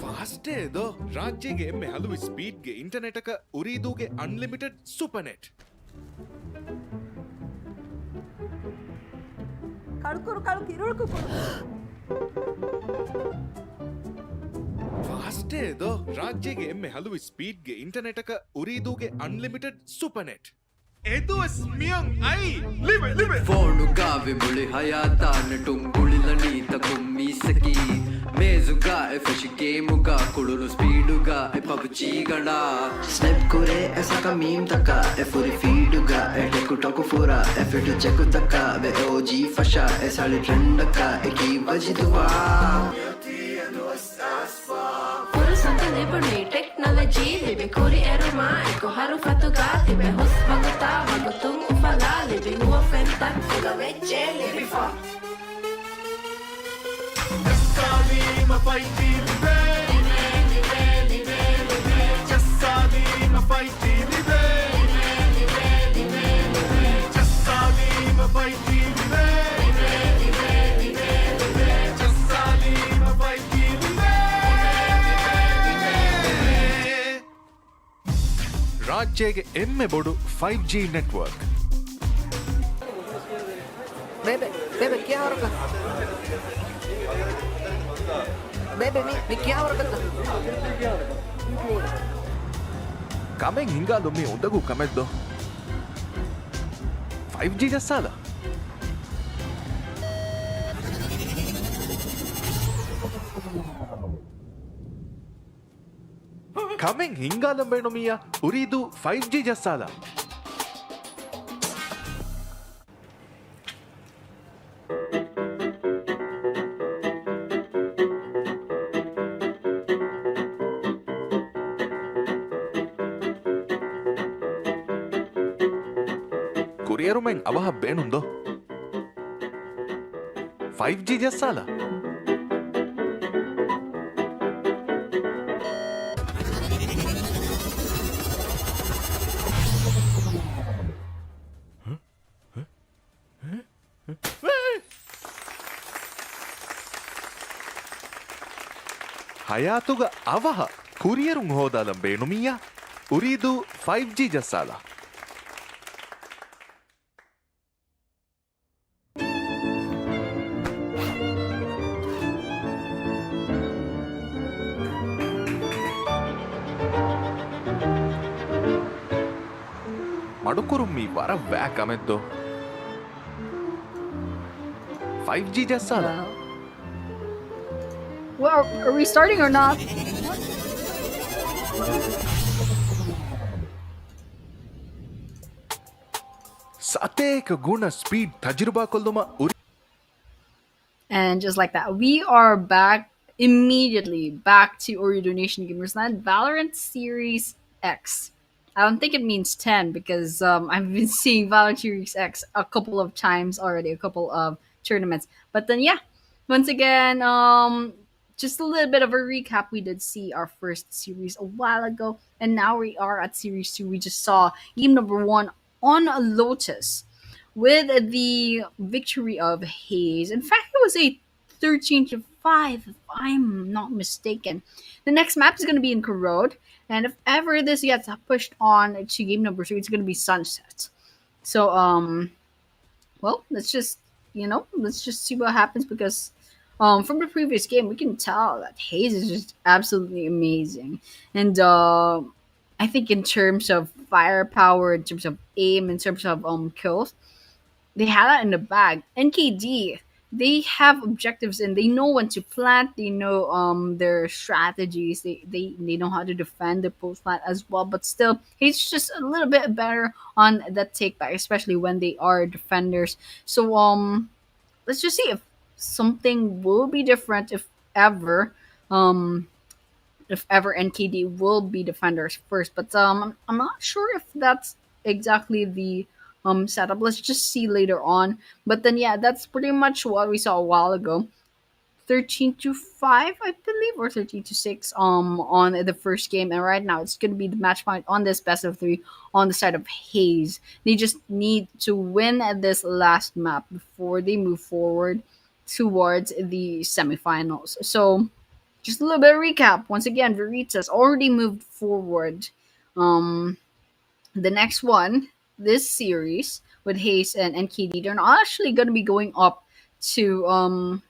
Fast ಇದು ರಾಜ್ಯಗೆ ಎಮ್ಮೆ ಹಲವು ಸ್ಪೀಡ್ಗೆ internet ಅಕ ಉರಿದೂಗೆ unlimited super net fast ಇದು ರಾಜ್ಯಗೆ ಎಮ್ಮೆ ಹಲವು ಸ್ಪೀಡ್ಗೆ ಇಂಟರ್ನೆಟ್ ಅಕ ಉರಿದೂಗೆ unlimited super net එදුවස් මියන් I ලිවෙ ලිවෙ ෆෝනුගාවෙ මුලි හයාතානටුම් ගුලිලනීත කුම්මීසකි මේසුගා එෆෂිගේමුගා කුළුණු ස්පීඩුගා එපබජීගඩා Snap kure esa ka meme taka e furi feeduga e teku toku fura e fitu cheku taka be OG fasha e sali trendaka e ki vajiduwa Furusato liberi technology libe kuri eruma eko haru fatuga tibe hus baguta vagutum ufala libe huwa fenta fuga vecce libe fa Salima fighti live Just Salima fighti live Just Salima fighti live Just Salima fighti live ರಾಜ್ಯಗೆ ಎಮ್ಮೆ ಬೋಡು 5G network Bebe, bebe, क्या हो रहा है? Bebe, मी क्या हो रहा है? ಕಮೆಂಗ್ ಹಿಂಗಾಲೊಮ್ಮೆ ಉಂದಗೂ ಕಮೆದ್ದು 5G ಜಸ್ಸಾಲ ಕಮೆಂಗ್ ಹಿಂಗಾಲಂಬೇಣೊಮಿಯ ಉರಿದು 5G ಜಸ್ಸಾಲ ಕುರಿಯರುಮೆಂಗ್ ಅವಹ ಬೇಣುಂದೋ 5G ಜಸ್ಸಾಲ ಹಯಾತುಗ ಅವಹ ಕುರಿಯರುಂಗ್ ಹೋದಾಲಂ ಬೇಣುಮಿಯ ಉರಿದು 5G ಜಸ್ಸಾಲ ಮಡುಕುರುಮ್ಮಿ ವರ ವ್ಯಾಕ್ ಅಮೆದ್ದು 5G ಜಸ್ಸಾಲ Well, are we starting or not? ಸತೇಕ ಗುಣ ಸ್ಪೀಡ್ ತಜುರ್ಬಾ ಕೊಲ್ದುಮ ಉರಿ And just like that, we are back immediately back to Ooredoo Nation Gamers Land Valorant Series X. I don't think it means 10 because I've been seeing Valorant Series X a couple of times already, a couple of tournaments. But then, yeah, once again, just a little bit of a recap. We did see our first series a while ago, and now we are at Series 2. We just saw game number 1 on a Lotus with the victory of HAZE. In fact, it was a 13-5, if I'm not mistaken. The next map is going to be in Corrode, and if ever this gets pushed on to game number 3, it's going to be Sunset. So, well, let's just see what happens because from the previous game, we can tell that HAZE is just absolutely amazing. And I think in terms of firepower, in terms of aim, in terms of kills, they have that in the bag. NKD, they have objectives and they know when to plant. They know their strategies. They know how to defend the post plant as well. But still, he's just a little bit better on that take back, especially when they are defenders. So let's just see if something will be different um if ever NKD will be defenders first. But I'm not sure if that's exactly the setup. Let's just see later on. But then yeah, that's pretty much what we saw a while ago. 13-5, I believe, or 13-6 on the first game. And right now it's gonna be the match point on this best of 3 on the side of HAZE. They just need to win at this last map before they move forward towards the semifinals. So just a little bit of recap. Once again, Veritas already moved forward. The next one, this series with HAZE and NKD, they're not actually going to be going up to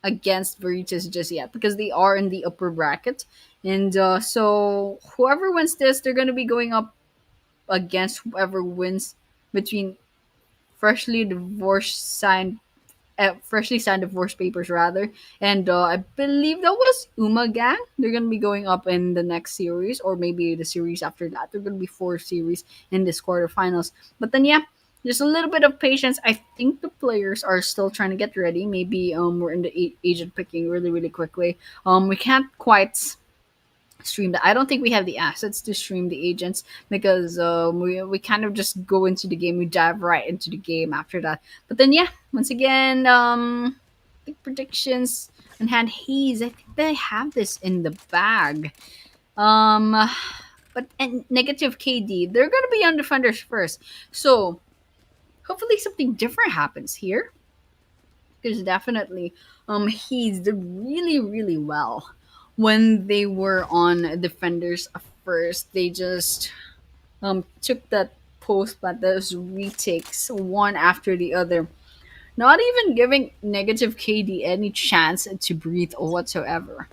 against Veritas just yet because they are in the upper bracket. And so whoever wins this, they're going to be going up against whoever wins between freshly divorced signed freshly signed divorce papers rather, and I believe that was Uma Gang. They're gonna be going up in the next series, or maybe the series after that. There are gonna be 4 series in this quarterfinals. But then yeah, just a little bit of patience. I think the players are still trying to get ready. Maybe we're in the agent picking really really quickly. We can't quite stream that. I don't think we have the assets to stream the agents because we kind of just go into the game. We dive right into the game after that. But then yeah, once again, big predictions on hand. HAZE, I think they have this in the bag. But and negative KD, they're gonna be on defenders first. So hopefully something different happens here. Because definitely HAZE did really really well when they were on defenders first. They just took that post, but those retakes one after the other, not even giving negative KD any chance to breathe whatsoever.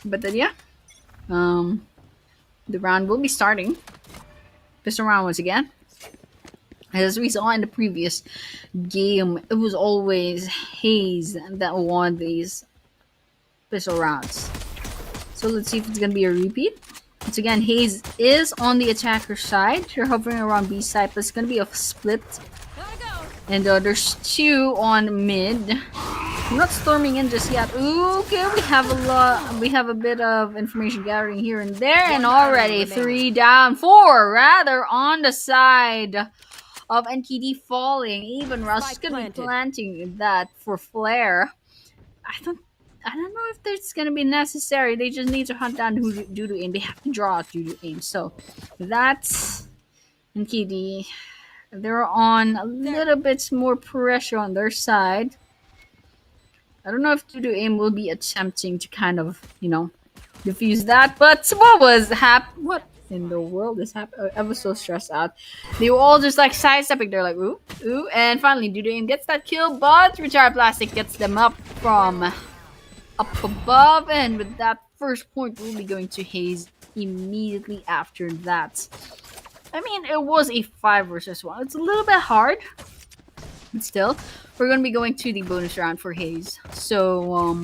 But then yeah, the round will be starting. Pistol round once again. As we saw in the previous game, it was always HAZE that won these pistol rounds. So let's see if it's gonna be a repeat. Once again, HAZE is on the attacker side. They're hovering around B side, but it's gonna be a split. And there's 2 on mid. I'm not storming in just yet. Ooh, okay, we have a bit of information gathering here and there, and already 3 down, 4 rather on the side of NKD falling. Even Rush is gonna be planting that for Flare. I don't know if that's gonna be necessary. They just need to hunt down due to aim. They have to draw out due to aim. So that's NKD. They're on a little bit more pressure on their side. I don't know if due to aim will be attempting to kind of, diffuse that. But what in the world is happening? I was so stressed out. They were all just like sidestepping. They're like, ooh, ooh. And finally, due to aim gets that kill, but Retired Plastic gets them up from up above, and with that first point we'll be going to HAZE immediately after that. I mean, it was a 5 versus 1. It's a little bit hard, but still, we're going to be going to the bonus round for HAZE. So,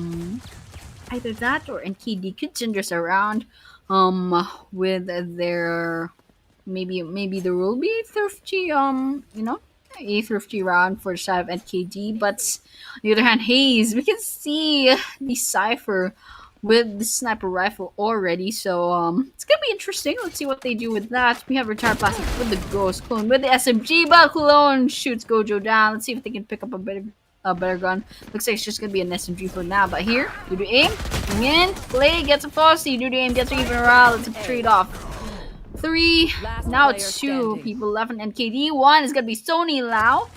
either that or NKD contenders around with their maybe there will be a thrifty a thrifty round for the side of NKD, but on the other hand, HAZE, we can see the Cypher with the sniper rifle already, so it's gonna be interesting. Let's see what they do with that. We have Retired Plastic with the Ghost Clone with the SMG, but Clone shoots Gojo down. Let's see if they can pick up a better gun. Looks like it's just gonna be an SMG for now, but here, due to aim, coming in, Clay gets a Frosty, due to aim gets an even round. Let's trade off. 3, now 2 people left on NKD. 1 is gonna be Sony Lau.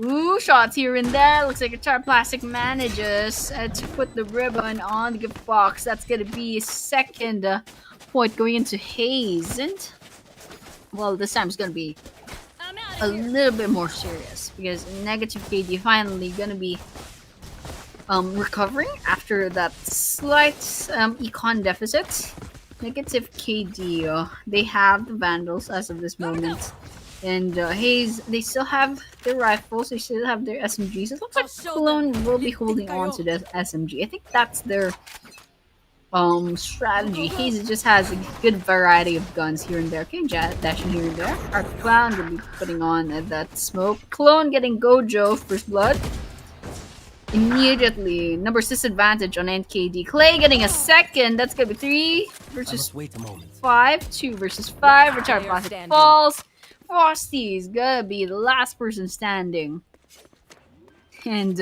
Ooh, shots here and there. Looks like Retired Plastic manages to put the ribbon on the gift box. That's gonna be a second point going into HAZE. And, well, this time it's gonna be a little bit more serious because negative KD finally gonna be recovering after that slight econ deficit. Negative KD, they have the Vandals as of this moment. And HAZE, they still have their rifles, they still have their SMGs. It looks like Clone will be holding on to the SMG. I think that's their strategy. HAZE just has a good variety of guns here and there. Okay, dashing here and there. Our Clown will be putting on that smoke. Clone getting Gojo, first blood. Immediately, numbers disadvantage on NKD. Clay getting a second. That's gonna be 3 versus 5. 2 versus 5. Retired Plastic falls. Frosty is gonna be the last person standing. And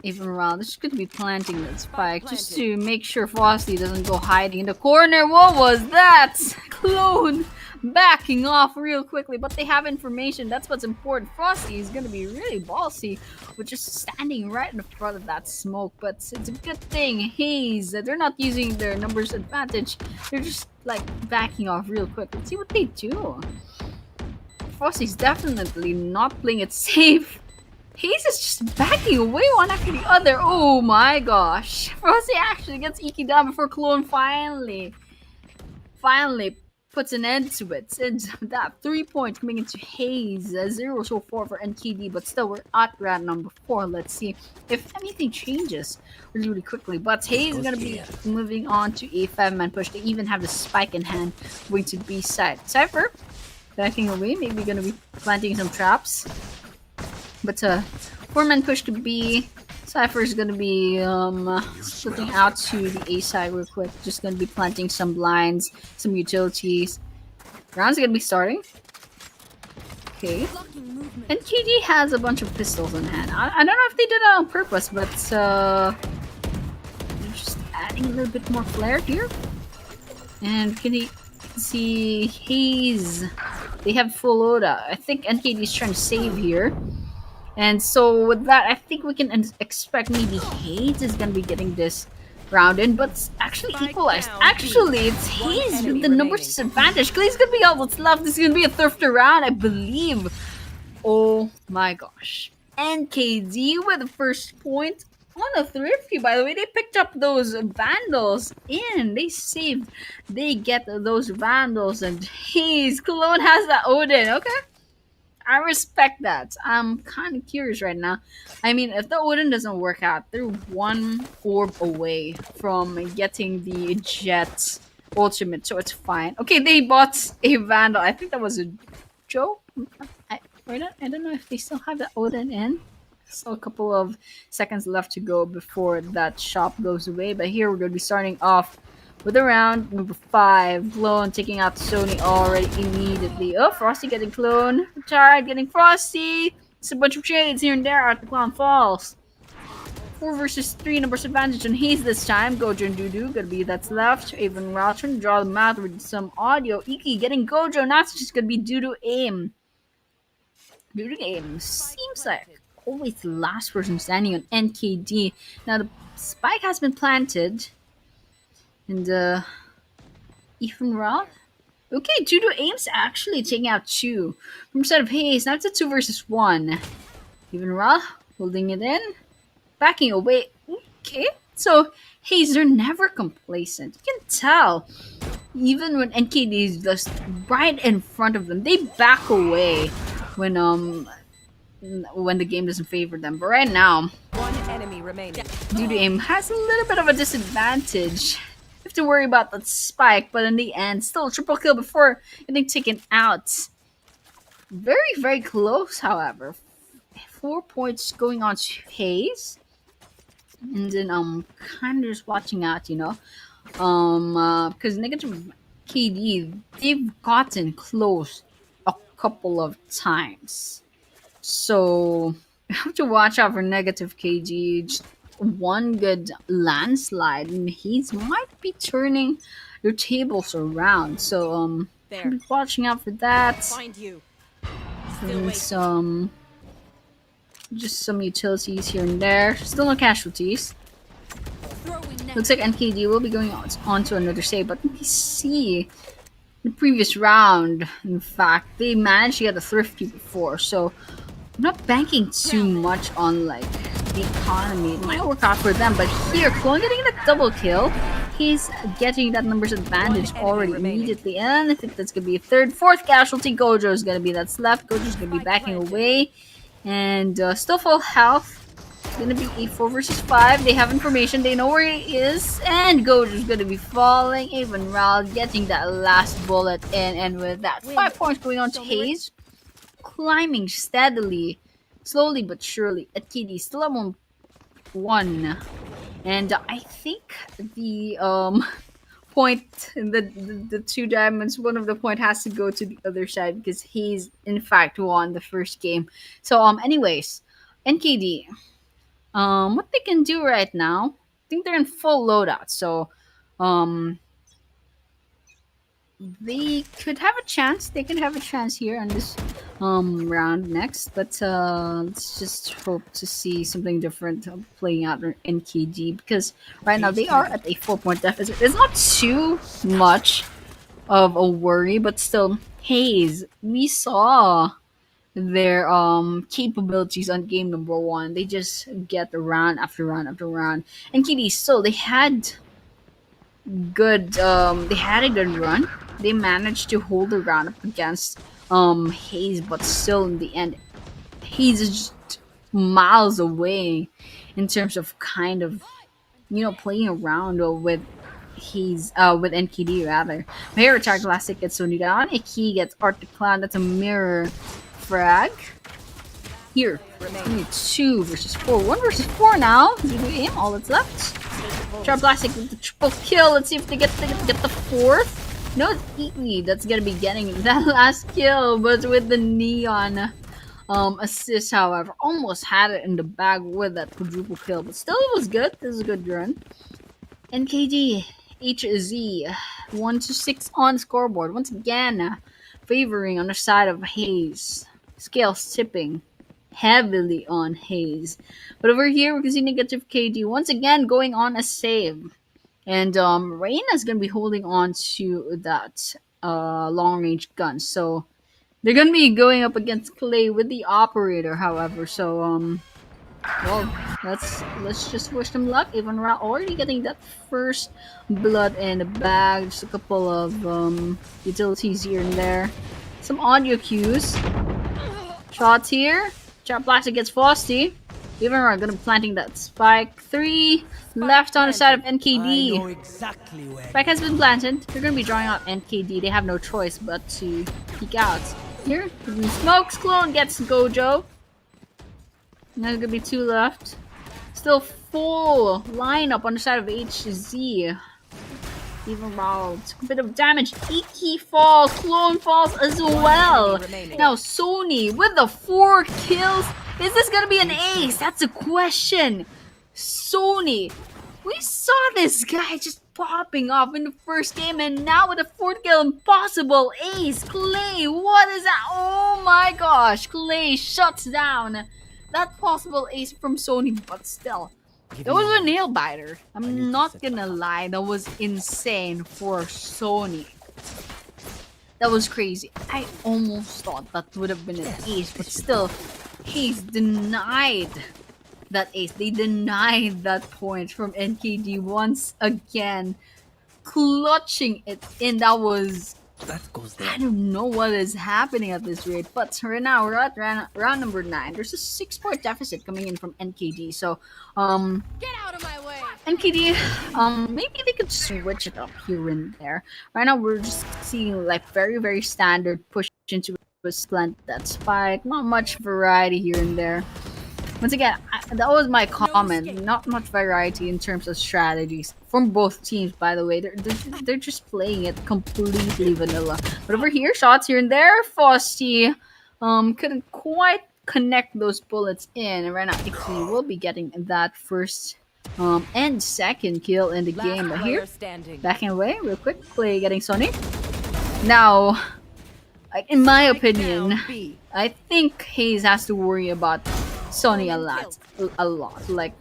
even around, this is gonna be planting that spike just to make sure Frosty doesn't go hiding in the corner. What was that? Clone backing off real quickly, but they have information. That's what's important. Frosty is gonna be really ballsy with just standing right in front of that smoke, but it's a good thing HAZE, they're not using their numbers advantage. They're just like backing off real quick. Let's see what they do. Frosty's definitely not playing it safe. HAZE is just backing away one after the other. Oh my gosh. Frosty actually gets Iki down before Clone finally puts an end to it. Since that 3 point coming into HAZE, 0 so far for NKD, but still we're at round number 4. Let's see if anything changes really quickly. But HAZE is going to be moving on to a 5-man push. They even have the spike in hand going to B side. Cypher backing away, maybe going to be planting some traps. But 4-man push to B. Cypher is going to be splitting out to the A side real quick. Just going to be planting some blinds, some utilities. Round's going to be starting. Okay. NKD has a bunch of pistols in hand. I don't know if they did it on purpose, but they're just adding a little bit more flair here. And can you see HAZE? They have full loadout. I think NKD is trying to save here. And so with that, I think we can expect maybe HAZE is going to be getting this round in, but it's actually equalized. Actually, it's HAZE with the numbers disadvantage. Clay's going to be all that's left. This is going to be a thrifter round, I believe. Oh my gosh. NKD with the first point on a thrifty, by the way. They picked up those vandals in. They saved. They get those vandals, and HAZE, Cologne has that Odin. Okay. I respect that. I'm kind of curious right now. I mean, if the Odin doesn't work out, they're one orb away from getting the Jet ultimate, so it's fine. Okay, they bought a Vandal. I think that was a joke. I don't know if they still have the Odin in. Still a couple of seconds left to go before that shop goes away. But here we're going to be starting off with a round number 5. Clone taking out Sony already immediately. Oh, Frosty getting Clone. Retired getting Frosty. It's a bunch of trades here and there at the Clown Falls. 4 versus 3 numbers advantage on HAZE this time. Gojo and Dudu gonna be that's left. Avon Rao trying to draw them out with some audio. Iki getting Gojo. Now it's just gonna be Dudu aim. Dudu aim seems like always the last person standing on NKD. Now the spike has been planted. And Ethan Roth? Okay, Judo aims actually taking out 2 from side of HAZE. Now it's a 2 versus 1. Ethan Roth holding it in, backing away. Okay, so HAZE are never complacent. You can tell. Even when NKD is just right in front of them, they back away when the game doesn't favor them. But right now, one enemy remaining. Judo aim has a little bit of a disadvantage. Have to worry about that spike, but in the end, still a triple kill before getting taken out. Very, very close, however. 4 points going on to HAZE. And then kind of just watching out, you know. Because negative KD, they've gotten close a couple of times. So we have to watch out for negative KD. Just one good landslide and HAZE might be turning their tables around, so be watching out for that. Find you. And some just some utilities here and there. Still no casualties. Looks like NKD will be going on to another save, but we see the previous round, in fact, they managed to get a thrifty before, so I'm not banking too much on like the economy. It might work out for them, but here, Clone getting that double kill. He's getting that numbers advantage already immediately, and I think that's gonna be a 3rd, 4th casualty. Gojo is gonna be that's left. Gojo's gonna be backing away, and still full health. It's gonna be a 4 versus 5. They have information. They know where he is, and Gojo's gonna be falling. Even Ral getting that last bullet in, and with that, 5 points going on to HAZE. Climbing steadily, slowly but surely. At KD still at 1, and I think the point, the 2 diamonds, one of the point has to go to the other side because he's in fact won the first game. So anyways, NKD, what they can do right now? I think they're in full loadout, so they could have a chance. They can have a chance here on this round next, but let's just hope to see something different playing out in KD, because right now they are at a 4-point deficit. It's not too much of a worry, but still, HAZE, we saw their capabilities on game number 1. They just get round after round after round, and KD still they had a good run. they managed to hold the round up against HAZE, but still in the end, HAZE is just miles away in terms of kind of playing around with with NKD rather. Mirror attack classic gets Sony down. Iki gets Arctic Clown. That's a mirror frag. Here, only 2 versus 4. 1 versus 4 now. Aim, all that's left. Sharp Plastic with the triple kill. Let's see if they get the 4th. No, it's Iki that's gonna be getting that last kill, but with the Neon assist, however, almost had it in the bag with that quadruple kill, but still it was good. This is a good run. NKD HZ 1-6 on scoreboard once again, favoring on the side of HAZE. Scales tipping heavily on HAZE, but over here we can see negative KD once again going on a save, and Reina's gonna be holding on to that long range gun, so they're gonna be going up against Clay with the operator, however. So well, let's just wish them luck. Even Ra already getting that first blood in the bag. Just a couple of utilities here and there. Some audio cues. Shots here. Chop Blaster gets Frosty. Even Ra gonna be planting that spike. 3 left on the side of NKD. Exactly where. Spike has been planted. They're gonna be drawing out NKD. They have no choice but to peek out. Here, Smokes clone gets Gojo. And there's gonna be 2 left. Still full lineup on the side of HZ. Even Raul took a bit of damage. Iki falls, clone falls as well. Now Sony with the 4 kills. Is this gonna be an ace? That's a question. Sony, we saw this guy just popping off in the first game, and now with a 4th kill, impossible ace. Clay, what is that? Oh my gosh, Clay shuts down that possible ace from Sony, but still, it was a nail biter. I'm not gonna lie, that was insane for Sony. That was crazy. I almost thought that would have been an ace, but still, he's denied that ace. They denied that point from NKD once again, clutching it in. That was, I don't know what is happening at this rate, but right now we're at round number 9. There's a 6-point deficit coming in from NKD, so Get out of my way! NKD, maybe they could switch it up here and there. Right now we're just seeing like very standard push into a plant that spike, not much variety here and there. Once again, that was my comment. Not much variety in terms of strategies from both teams. By the way, they're just playing it completely vanilla. But over here, shots here and there. Frosty couldn't quite connect those bullets in. And right now, Iki will be getting that first and second kill in the game. But here, backing away real quick. Clay getting Sony. Now, in my opinion, I think HAZE has to worry about Sony a lot. Like,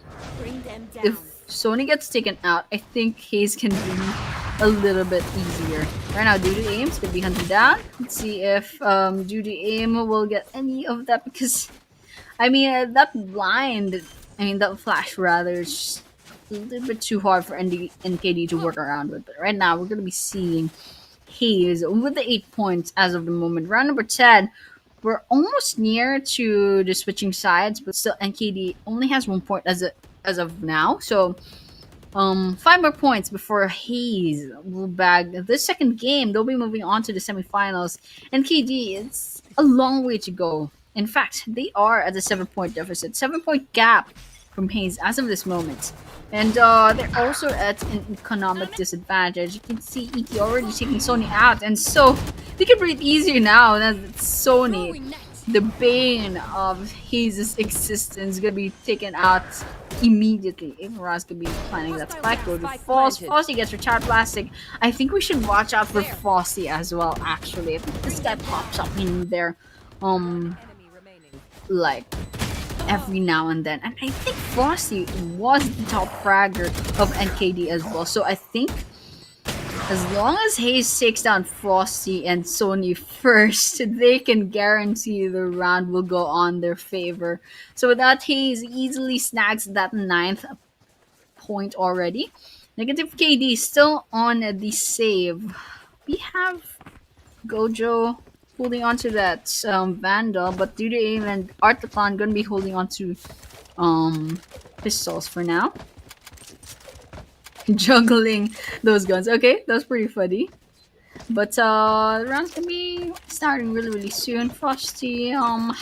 if Sony gets taken out, I think HAZE can be a little bit easier. Right now, Duty Aim's gonna be hunted down. Let's see if Duty Aim will get any of that, because I mean that flash rather is just a little bit too hard for NKD to work around with. But right now, we're gonna be seeing HAZE with the 8 points as of the moment. Round number 10. We're almost near to the switching sides, but still NKD only has 1 point as of now. So 5 more points before HAZE will bag this second game. They'll be moving on to the semifinals. NKD, it's a long way to go. In fact, they are at a 7-point deficit, 7-point gap from HAZE as of this moment. And they're also at an economic disadvantage. You can see Iki already taking Sony out, and so they can breathe easier now that Sony, the bane of HAZE's existence, gonna be taken out immediately. Avera's gonna be planning that spike. Go to False. Fossey gets retired plastic. I think we should watch out for Fossey as well, actually. If this guy pops up in there, like every now and then. And I think Frosty was the top fragger of NKD as well. So I think as long as HAZE takes down Frosty and Sony first, they can guarantee the round will go on their favor. So with that, HAZE easily snags that 9th point already. Negative KD still on the save. we have Gojo holding onto that Vandal, but due to aim and Artaclan gonna be holding onto pistols for now. Juggling those guns. Okay, that was pretty funny. But the round's gonna be starting really soon. Frosty, no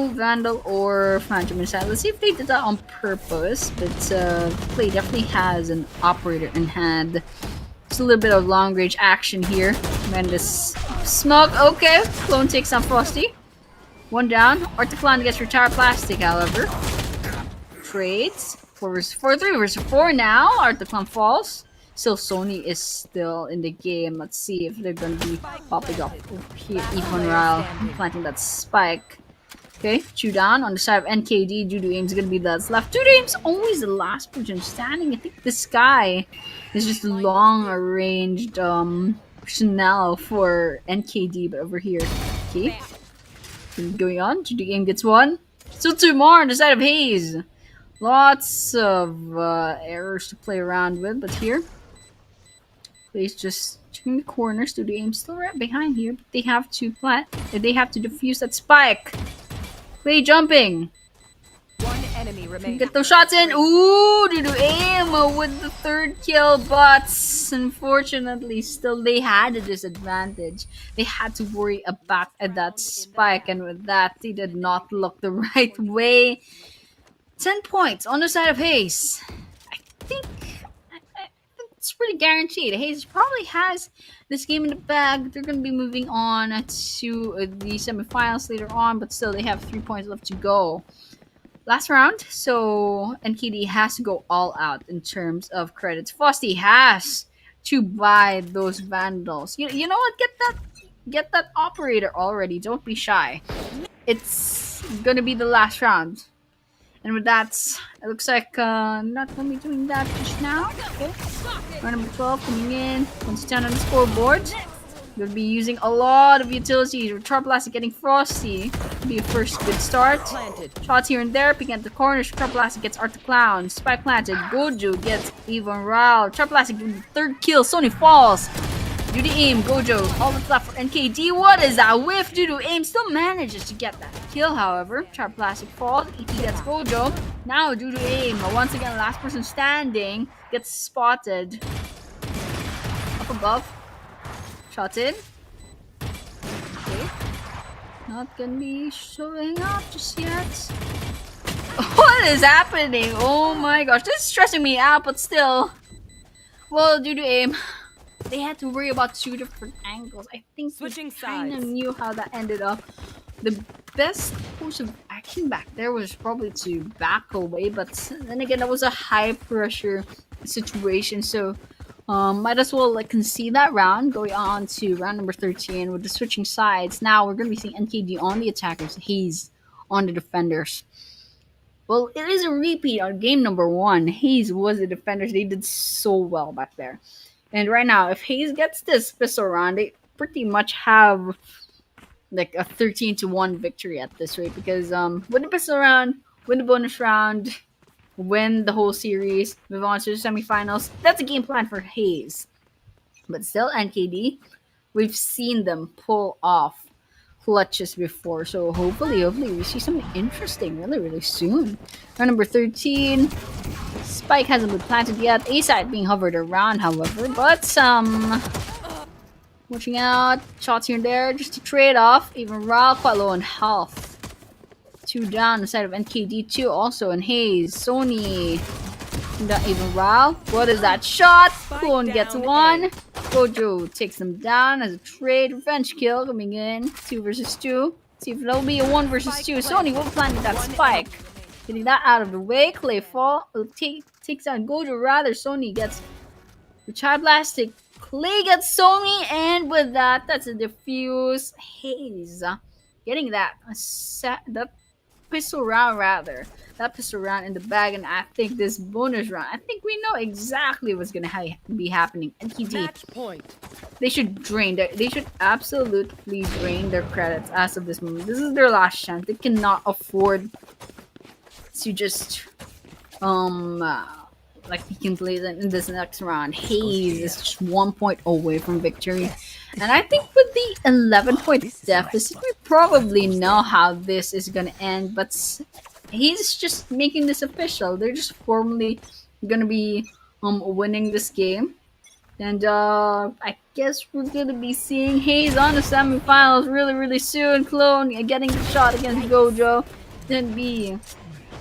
Vandal or Phantom inside. Let's see if they did that on purpose. But play definitely has an operator in hand. Just a little bit of long range action here. Man, this smoke. Okay, Clone takes on Frosty. One down. Artaclan gets retired plastic, however. Trades. 4 versus 4, 3 versus 4 now. Artaclan falls. Still, Sony is still in the game. Let's see if they're gonna be popping up here. Ethan Ryle planting that spike. Okay, Chew down on the side of NKD. Judo Aim's gonna be that's left. Judo Aim's always the last person standing. I think this guy is just long ranged personnel for NKD, but over here. Okay. Going on. Judo Aim gets one. Still 2 more on the side of HAZE. Lots of errors to play around with, but here. Play's just checking the corners. Judo Aim still right behind here, but they have to defuse that spike. Play jumping. One enemy remains. Get those shots in. Ooh, Judo Aim with the 3rd kill, but unfortunately, still they had a disadvantage. They had to worry about that spike, and with that, they did not look the right way. 10 points on the side of HAZE. I think it's pretty guaranteed. HAZE probably has this game in the bag. They're going to be moving on to the semifinals later on, but still they have 3 points left to go. Last round, so NKD has to go all out in terms of credits. Frosty has to buy those Vandals. You know what? Get that operator already. Don't be shy. It's going to be the last round. And with that, it looks like not going to be doing that just now. Okay. Round number 12 coming in. 1-10 on the scoreboard. Going to be using a lot of utilities. Retard Plastic getting Frosty. Be a first good start. Shots here and there. Picking at the corners. Retard Plastic gets Artaclan. Spike planted. Gojo gets Even Rao. Retard Plastic with the 3rd kill. Sony falls. Judo Aim, Gojo, all that's left for NKD. What is that whiff? Judo Aim still manages to get that kill, however. Sharp Plastic falls. ET gets Gojo. Now Judo Aim, once again, last person standing, gets spotted. Up above. Shot in. Okay. Not gonna be showing up just yet. What is happening? Oh my gosh, this is stressing me out, but still. Well, Judo Aim. They had to worry about 2 different angles. I think we kind of knew how that ended up. The best course of action back there was probably to back away, but then again, that was a high pressure situation, so might as well concede that round. Going on to round number 13 with the switching sides. Now we're going to be seeing NKD on the attackers, HAZE on the defenders. Well, it is a repeat on game number 1. HAZE was the defenders. They did so well back there. And right now, if HAZE gets this pistol round, they pretty much have like a 13-1 victory at this rate. Because win the pistol round, win the bonus round, win the whole series, move on to the semifinals. That's a game plan for HAZE. But still, NKD, we've seen them pull off clutches before. So hopefully we see something interesting really soon. Round number 13. Spike hasn't been planted yet. A side being hovered around, however, but watching out. Shots here and there just to trade off. Even Rao quite low on health. 2 down on the side of NKD, 2 also in HAZE. Sony. Even Rao. What is that shot? Clone gets 1. Gojo takes them down as a trade. Revenge kill coming in. 2 versus 2. See if that'll be a 1 versus 2. Sony will plant that spike. Getting that out of the way. Clay takes on Gojo. Rather, Sony gets Richard Plastic. Clay gets Sony, and with that, that's a defuse. HAZE getting that pistol round rather. That pistol round in the bag, and I think this bonus round. I think we know exactly what's gonna be happening. NKD. They should absolutely drain their credits as of this moment. This is their last chance. They cannot afford to just like we can play them in this next round. HAZE is just 1 point away from victory. And I think with the 11-point deficit, we probably know how this is gonna end, but he's just making this official. They're just formally gonna be winning this game. And I guess we're gonna be seeing HAZE on the semifinals really soon. Clone getting the shot against Gojo. Then be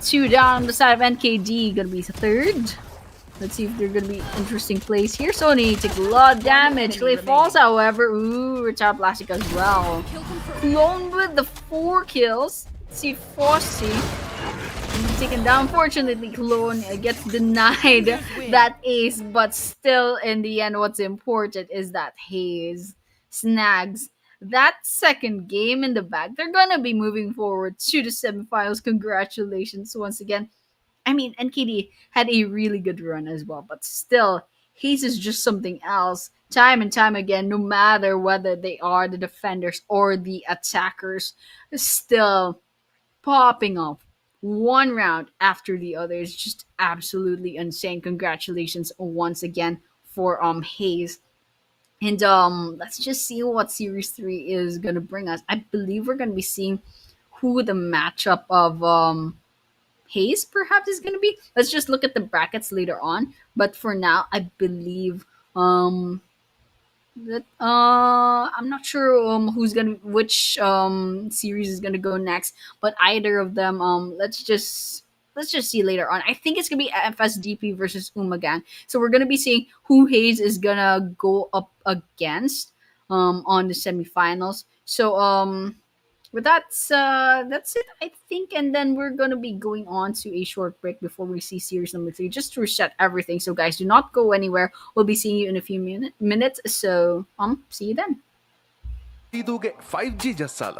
2 down on the side of NKD. Gonna be third. Let's see if they're gonna be interesting plays here. Sony take a lot of damage. Clay falls, however. Ooh, retire Plastic as well. Clone with the 4 kills. Let's see Frosty taken down. Fortunately, Clone gets denied that ace, but still, in the end, what's important is that HAZE snags that second game in the bag. They're gonna be moving forward to the semifinals. Congratulations once again. I mean, NKD had a really good run as well, but still, HAZE is just something else. Time and time again, no matter whether they are the defenders or the attackers, still popping off one round after the other. Is just absolutely insane. Congratulations once again for HAZE. And let's just see what Series 3 is gonna bring us. I believe we're gonna be seeing who the matchup of HAZE perhaps is gonna be. Let's just look at the brackets later on. But for now, I believe that I'm not sure which series is gonna go next, but either of them let's just see later on. I think it's gonna be FSDP versus Umagang, so we're gonna be seeing who HAZE is gonna go up against on the semifinals. So but that's it, I think, and then we're gonna be going on to a short break before we see series number 3, just to reset everything. So guys, do not go anywhere. We'll be seeing you in a few minutes. So see you then. Ooredooಗೆ 5G ಜಸ್ಸಾಲ.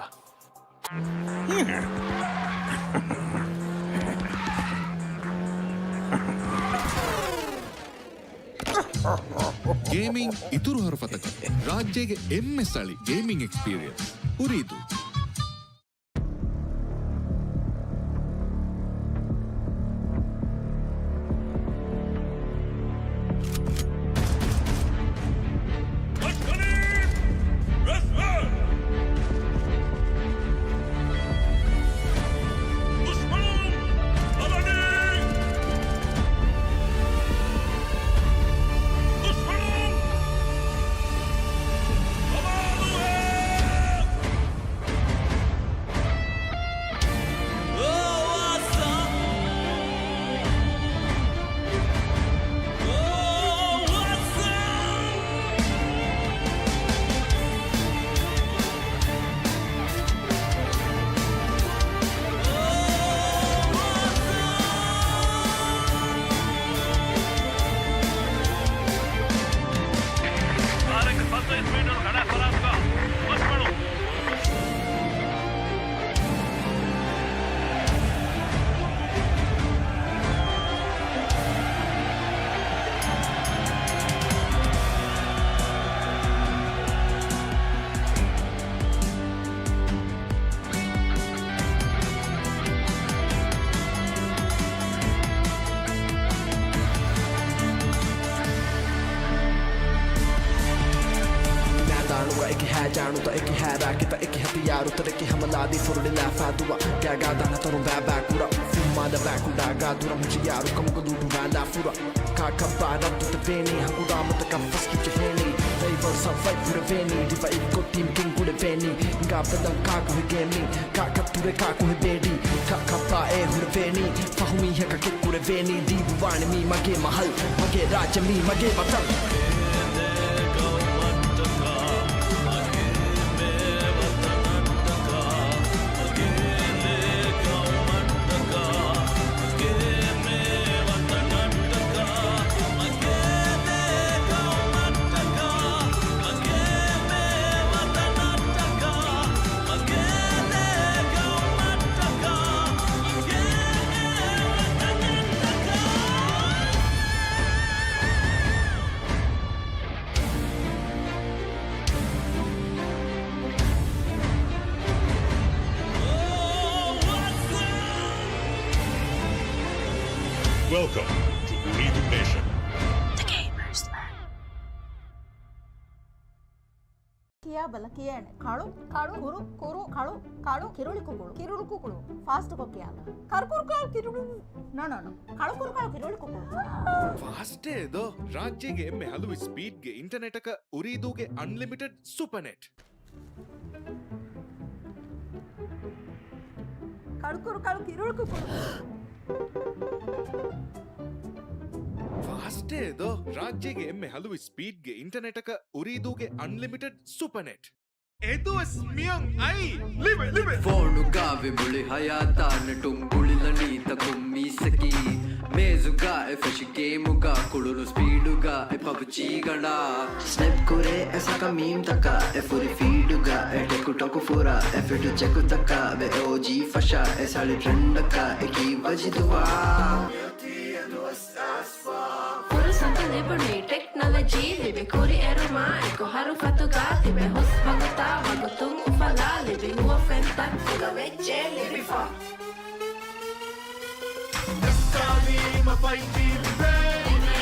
Gaming ಇತುರು ಹರಫತಕ ರಾಜ್ಯಗೆ ಎಮ್ಮೆ ಸಳಿ gaming experience ಉರಿದು. जाणू तो एक है राके तो एक हथियार उतर के हमला दी फुरले लाफा दुआ क्या गादा ना तरू बाबा कुरा फुमा दा बाकुडा गादुरा मुझे यार कम को दूडू वाला फुरा का कबारा तो तेनी हकुडा मत का फस्की चहेनी they were some fight for the venue diva ikko team king ku le veni nga padan ka ko gaming ka kapture ka ko bedi ka kapa e hu le veni fahumi he ka ku le veni di buwani mi mage mahal mage raja mi mage batal Welcome to Ooredoo Nation. ಕಿಯಾ ಬಲ ಕಿಯಾನೆ ಕಾಳು ಕಾಳು ಕುರು ಕುರು ಕಾಳು ಕಾಳು ಕಿರುಳಿ ಕುಕುಳು ಕಿರುಳು ಕುಕುಳು fast ಕೊಕ್ಕಿಯಾಲ ಕರ್ಕುರು ಕಾಳು ಕಿರುಳು no no no ಕಾಳು ಕುರು ಕಾಳು ಕಿರುಳಿ ಕುಕುಳು fast ಏದೋ ರಾಜ್ಯಗೆ ಎಮ್ಮೆ ಹಲವು ಸ್ಪೀಡ್ಗೆ ಇಂಟರ್ನೆಟ್ ಅಕ ಉರಿದೂಗೆ ಅನ್ಲಿಮಿಟೆಡ್ ಸೂಪರ್ ನೆಟ್ ಕಳ್ಕುರು ಕಾಳು ಕಿರುಳು ಕುಕುಳು ಫಾಸ್ಟ್ ಏದೋ ರಾಜ್ಯಗೆ ಎಮ್ಮೆ ಹಲವು ಸ್ಪೀಡ್ಗೆ ಇಂಟರ್ನೆಟ್ ಅಕ ಉರಿದೂಗೆ ಅನ್ಲಿಮಿಟೆಡ್ ಸೂಪರ್ ನೆಟ್ ಎದು ಸ್ಮಿಯಂ ಐ ಲಿವೆ ಲಿವೆ ಫೋನು ಗಾವೆ ಮುಳಿ ಹಯಾತಾನ ಟುಂಗುಳಿಲ ನೀತ ಕುಮ್ಮಿಸಕಿ ಮೇಜುಗ ಎಫೆಶ್ ಗೇಮುಗ ಕುಳುನು ಸ್ಪೀಡುಗ ಎ ಪಬ್ಜಿ ಗಣ ಸ್ನೆಪ್ ಕುರೆ ಎಸಕ ಮೀಮ್ ತಕ ಎ ಫುರಿ ಫೀಡುಗ ಎ ಟೆಕು ಟೊಕು ಫೂರ ಎ ಫಿಟು ಚೆಕು ತಕ ಬೆ ಓಜಿ ಫಶ ಎ ಸಾಳಿ ಟ್ರೆಂಡಕ ಎ ಕಿ ಬಜಿದುವಾ Santa Liberty, technology, libe kuri eruma, eko haru fatuga, tibe hos baguta, bagutung ufala, libe huwa fenta, fuga veche, libe fa. Jassali ma fighti libe libe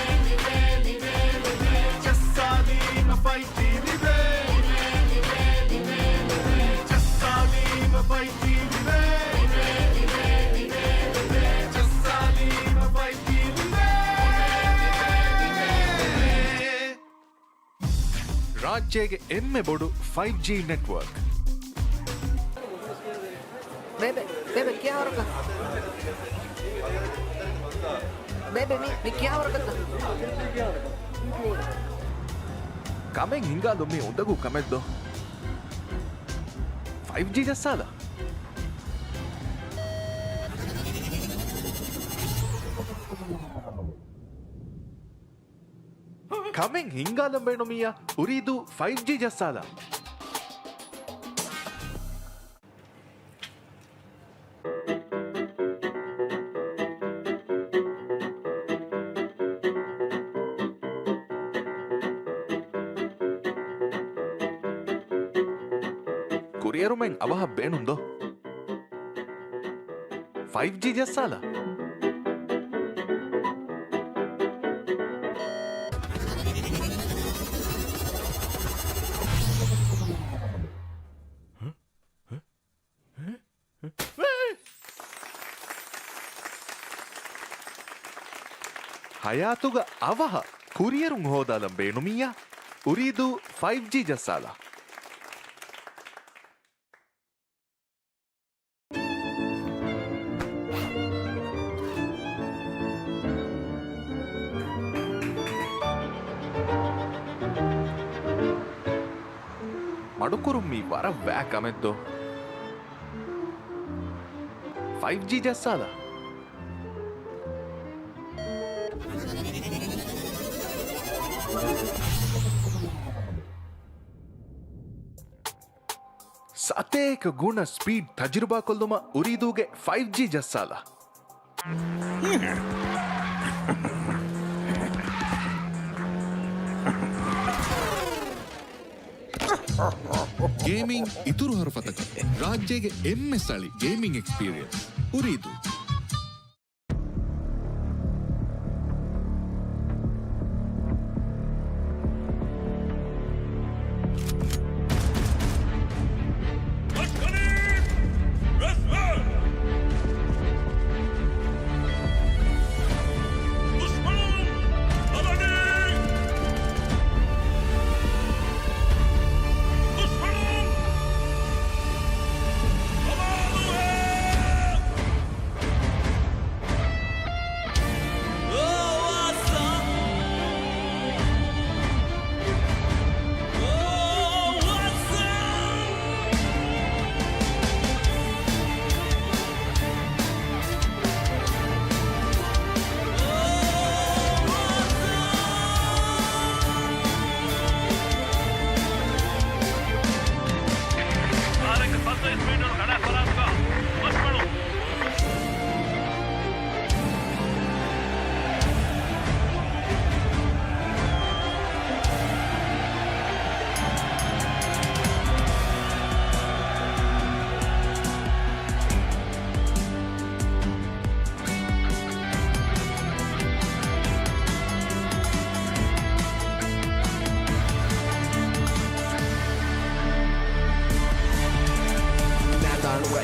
libe libe Jassali ma fighti libe libe libe libe Jassali ma fighti libe libe libe libe Jassali ma fighti libe ರಾಜ್ಯಗೆ ಎಮ್ಮೆ ಬೋಡು 5G network Bebe, bebe, क्या हो रहा है? Bebe, मी क्या हो रहा है? ಕಮೆಂಗ್ ಹಿಂಗಾದೊಮ್ಮೆ ಒಂದಗೂ ಕಮೆದ್ದು 5G ಜಸ್ಸಾದ ಕಮೆಂಗ್ ಹಿಂಗಾದಂಬೇಣೊಮಿಯ ಉರಿದು 5G ಜಸ್ಸಾದ ಕೊರಿಯರು ಮೆಂಗ್ ಅವಹ ಬೇಣುಂದೋ 5G ಜಸ್ಸಾದ ಹಯಾತುಗ ಅವಹ ಕುರಿಯರು ಹೋದಾದ ಬೇಣುಮಿಯ ಉರಿದು 5G ಜಸ್ಸಾದ ಮಡುಕುರುಮ್ಮಿ ವರ ವ್ಯಾಕ್ ಅಮೆದ್ದು 5G ಜಸ್ಸಾದ ಸತೇಕ ಗುಣ ಸ್ಪೀಡ್ ತಜುರ್ಬಾ ಕೊಲ್ದುಮ ಉರಿದೂಗೆ 5G ಜಸ್ಸಾಲ ಗೇಮಿಂಗ್ ಇತುರು ಹರಫತಕ ರಾಜ್ಯಗೆ ಎಮ್ಮೆ ಸ್ಥಳಿ ಗೇಮಿಂಗ್ ಎಕ್ಸ್ಪೀರಿಯನ್ಸ್ ಉರಿದು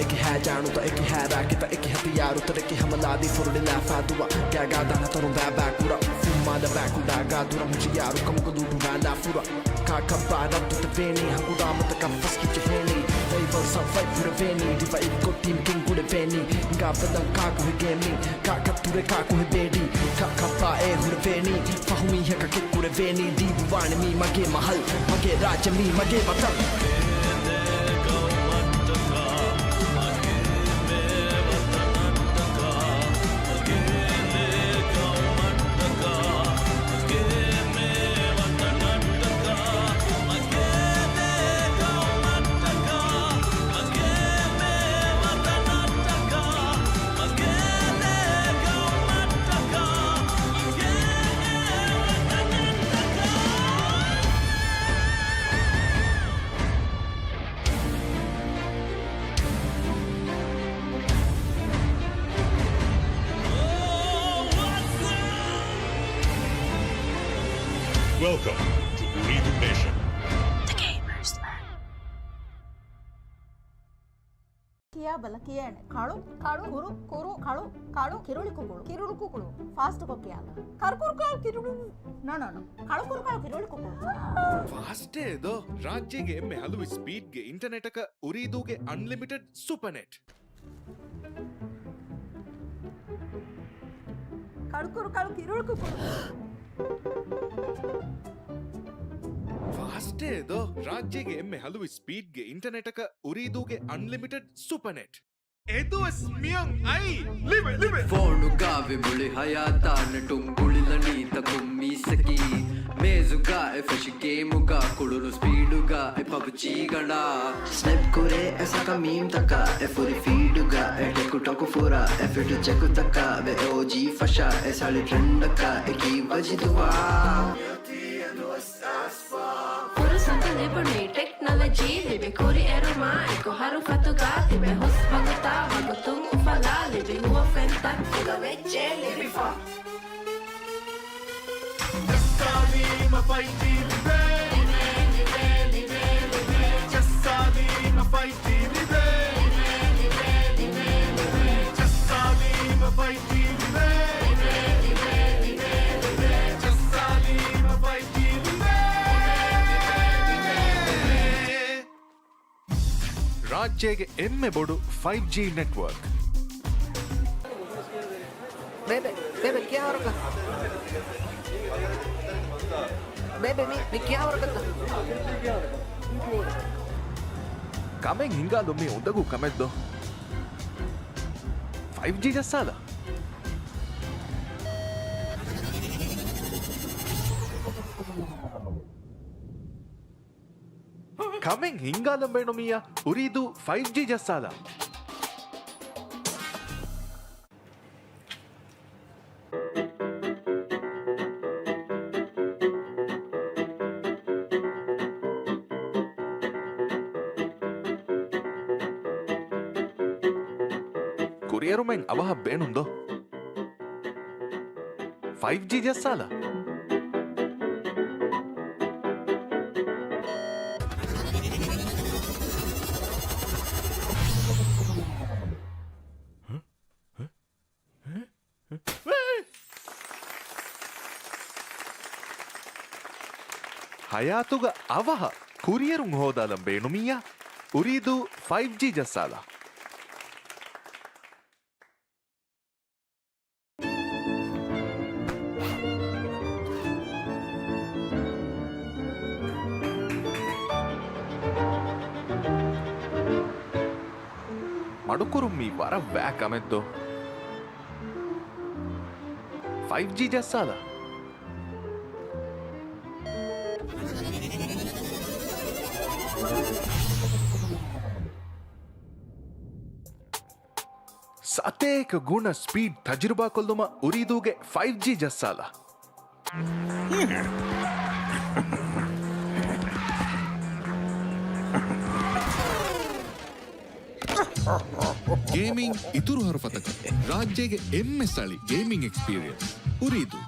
एक है जानू तो एक है राकी तो एक हथियार उतर के हमला दी फुरने लाफा दुआ क्या गादा ना तरुण बैकुरा फुम्मा द बैकुडा गादुरा मुझे यार कम को लूटू वाला फुरा का कबारा तो तेनी हकुदा मत का फस्की चहेनी they will survive for the venny divide को टीम किंग को venny का बदन का को गेमी का कतुरे का को बेडी का कपा ए हुर venny फहुमी है का को venny दी बुवान मी मगे महल मगे राज मी मगे बतन Welcome to Ooredoo Nation. ಕಿಯಾ ಬಲಕಿಯಾನೆ ಕಾಳು ಕಾಳು ಕುರು ಕುರು ಕಾಳು ಕಾಳು ಕಿರುಳಿ ಕುಕುಳು ಕಿರುಳು ಕುಕುಳು ಫಾಸ್ಟ್ ಕೊಕ್ಕಿಯಾಲ ಕರ್ಕುರು ಕಾಳು ಕಿರುಳು ನೋ ಕಾಳು ಕುರು ಕಾಳು ಕಿರುಳಿ ಕುಕುಳು ಫಾಸ್ಟ್ ಏದೋ ರಾಜ್ಯಗೆ ಎಮ್ಮೆ ಹಲವು ಸ್ಪೀಡ್ಗೆ ಇಂಟರ್ನೆಟ್ ಅಕ ಉರಿದೂಗೆ ಅನ್ಲಿಮಿಟೆಡ್ ಸೂಪರ್ ನೆಟ್ ಕಳ್ಕುರು ಕಾಳು ಕಿರುಳು ಕುಕುಳು ಫಾಸ್ಟ್ ಏದೋ ರಾಜ್ಯಗೆ ಎಮ್ಮೆ ಹಲವು ಸ್ಪೀಡ್ಗೆ ಇಂಟರ್ನೆಟ್ ಅಕ ಉರಿದೂಗೆ ಅನ್ಲಿಮಿಟೆಡ್ ಸೂಪರ್ ನೆಟ್ ಎದು ಸ್ಮಿಯಂ ಐ ಲಿವೆ ಫೋನುಗಾವೆ ಮುಳಿ ಹಯಾತಾನ ಟುಂಗುಳಿಲನೀತ ಕುಮ್ಮಿಸಕಿ ಮೇಜುಗಾ ಎಫೆಶ್ ಗೇಮುಗಾ ಕುಳುಲು ಸ್ಪೀಡುಗಾ ಎ ಪಬ್ಜಿಗಳ Snap kure esa ka meme taka e furi feeduga e teku toku fura e fitu cheku taka be OG fasha e sali trendaka e ki vajiduwa Furusato libuni technology libe kuri eruma eko haru fatuga tibe hus baguta vagutum ufala libe huwa fenta fuga vecce libe fa Just fight live Just fight live Just fight ರಾಜ್ಯಗೆ ಎಮ್ಮೆ ಬೋಡು 5G network ಬೇಬೆ ಕ್ಯಾ ಹೊರಕ ಬೇಬೆ ಮಿ ಕ್ಯಾ ಹೊರಕತ್ತ Kameng ಹಿಂಗಾಲೊಮ್ಮೆ ಉಂದಗೂ ಕಮೆದ್ದು 5G ಜಸ್ಸಾಲ Kameng ಹಿಂಗಾಲಂಬೇಣೊಮಿಯ ಉರಿದು 5G ಜಸ್ಸಾಲ ಕುರಿಯರು ಮೆಂಗ್ ಅವಹ ಬೇಣುಂದೋ 5G ಜಸ್ಸಾಲ ಹಯಾತುಗ ಅವಹ ಕುರಿಯರುಂಗ್ ಹೋದಾಲಂ ಬೇಣುಮಿಯ ಉರಿದು 5G ಜಸ್ಸಾಲ ಮಡುಕುರುಮ್ಮಿ ವರ ವ್ಯಾಕ್ ಅಮೆದ್ದು 5G ಜಸ್ಸಾಲ ಸತೇಕ ಗುಣ ಸ್ಪೀಡ್ ತಜುರ್ಬಾ ಕೊಲ್ಲುಮ ಉರಿದೂಗೆ 5G ಜಸ್ಸಾಲ ಗೇಮಿಂಗ್ ಇತುರು ಹರಫತಕ ರಾಜ್ಯಗೆ ಎಮ್ಮೆ ಸ್ಥಳಿ ಗೇಮಿಂಗ್ ಎಕ್ಸ್ಪೀರಿಯನ್ಸ್ ಉರಿದು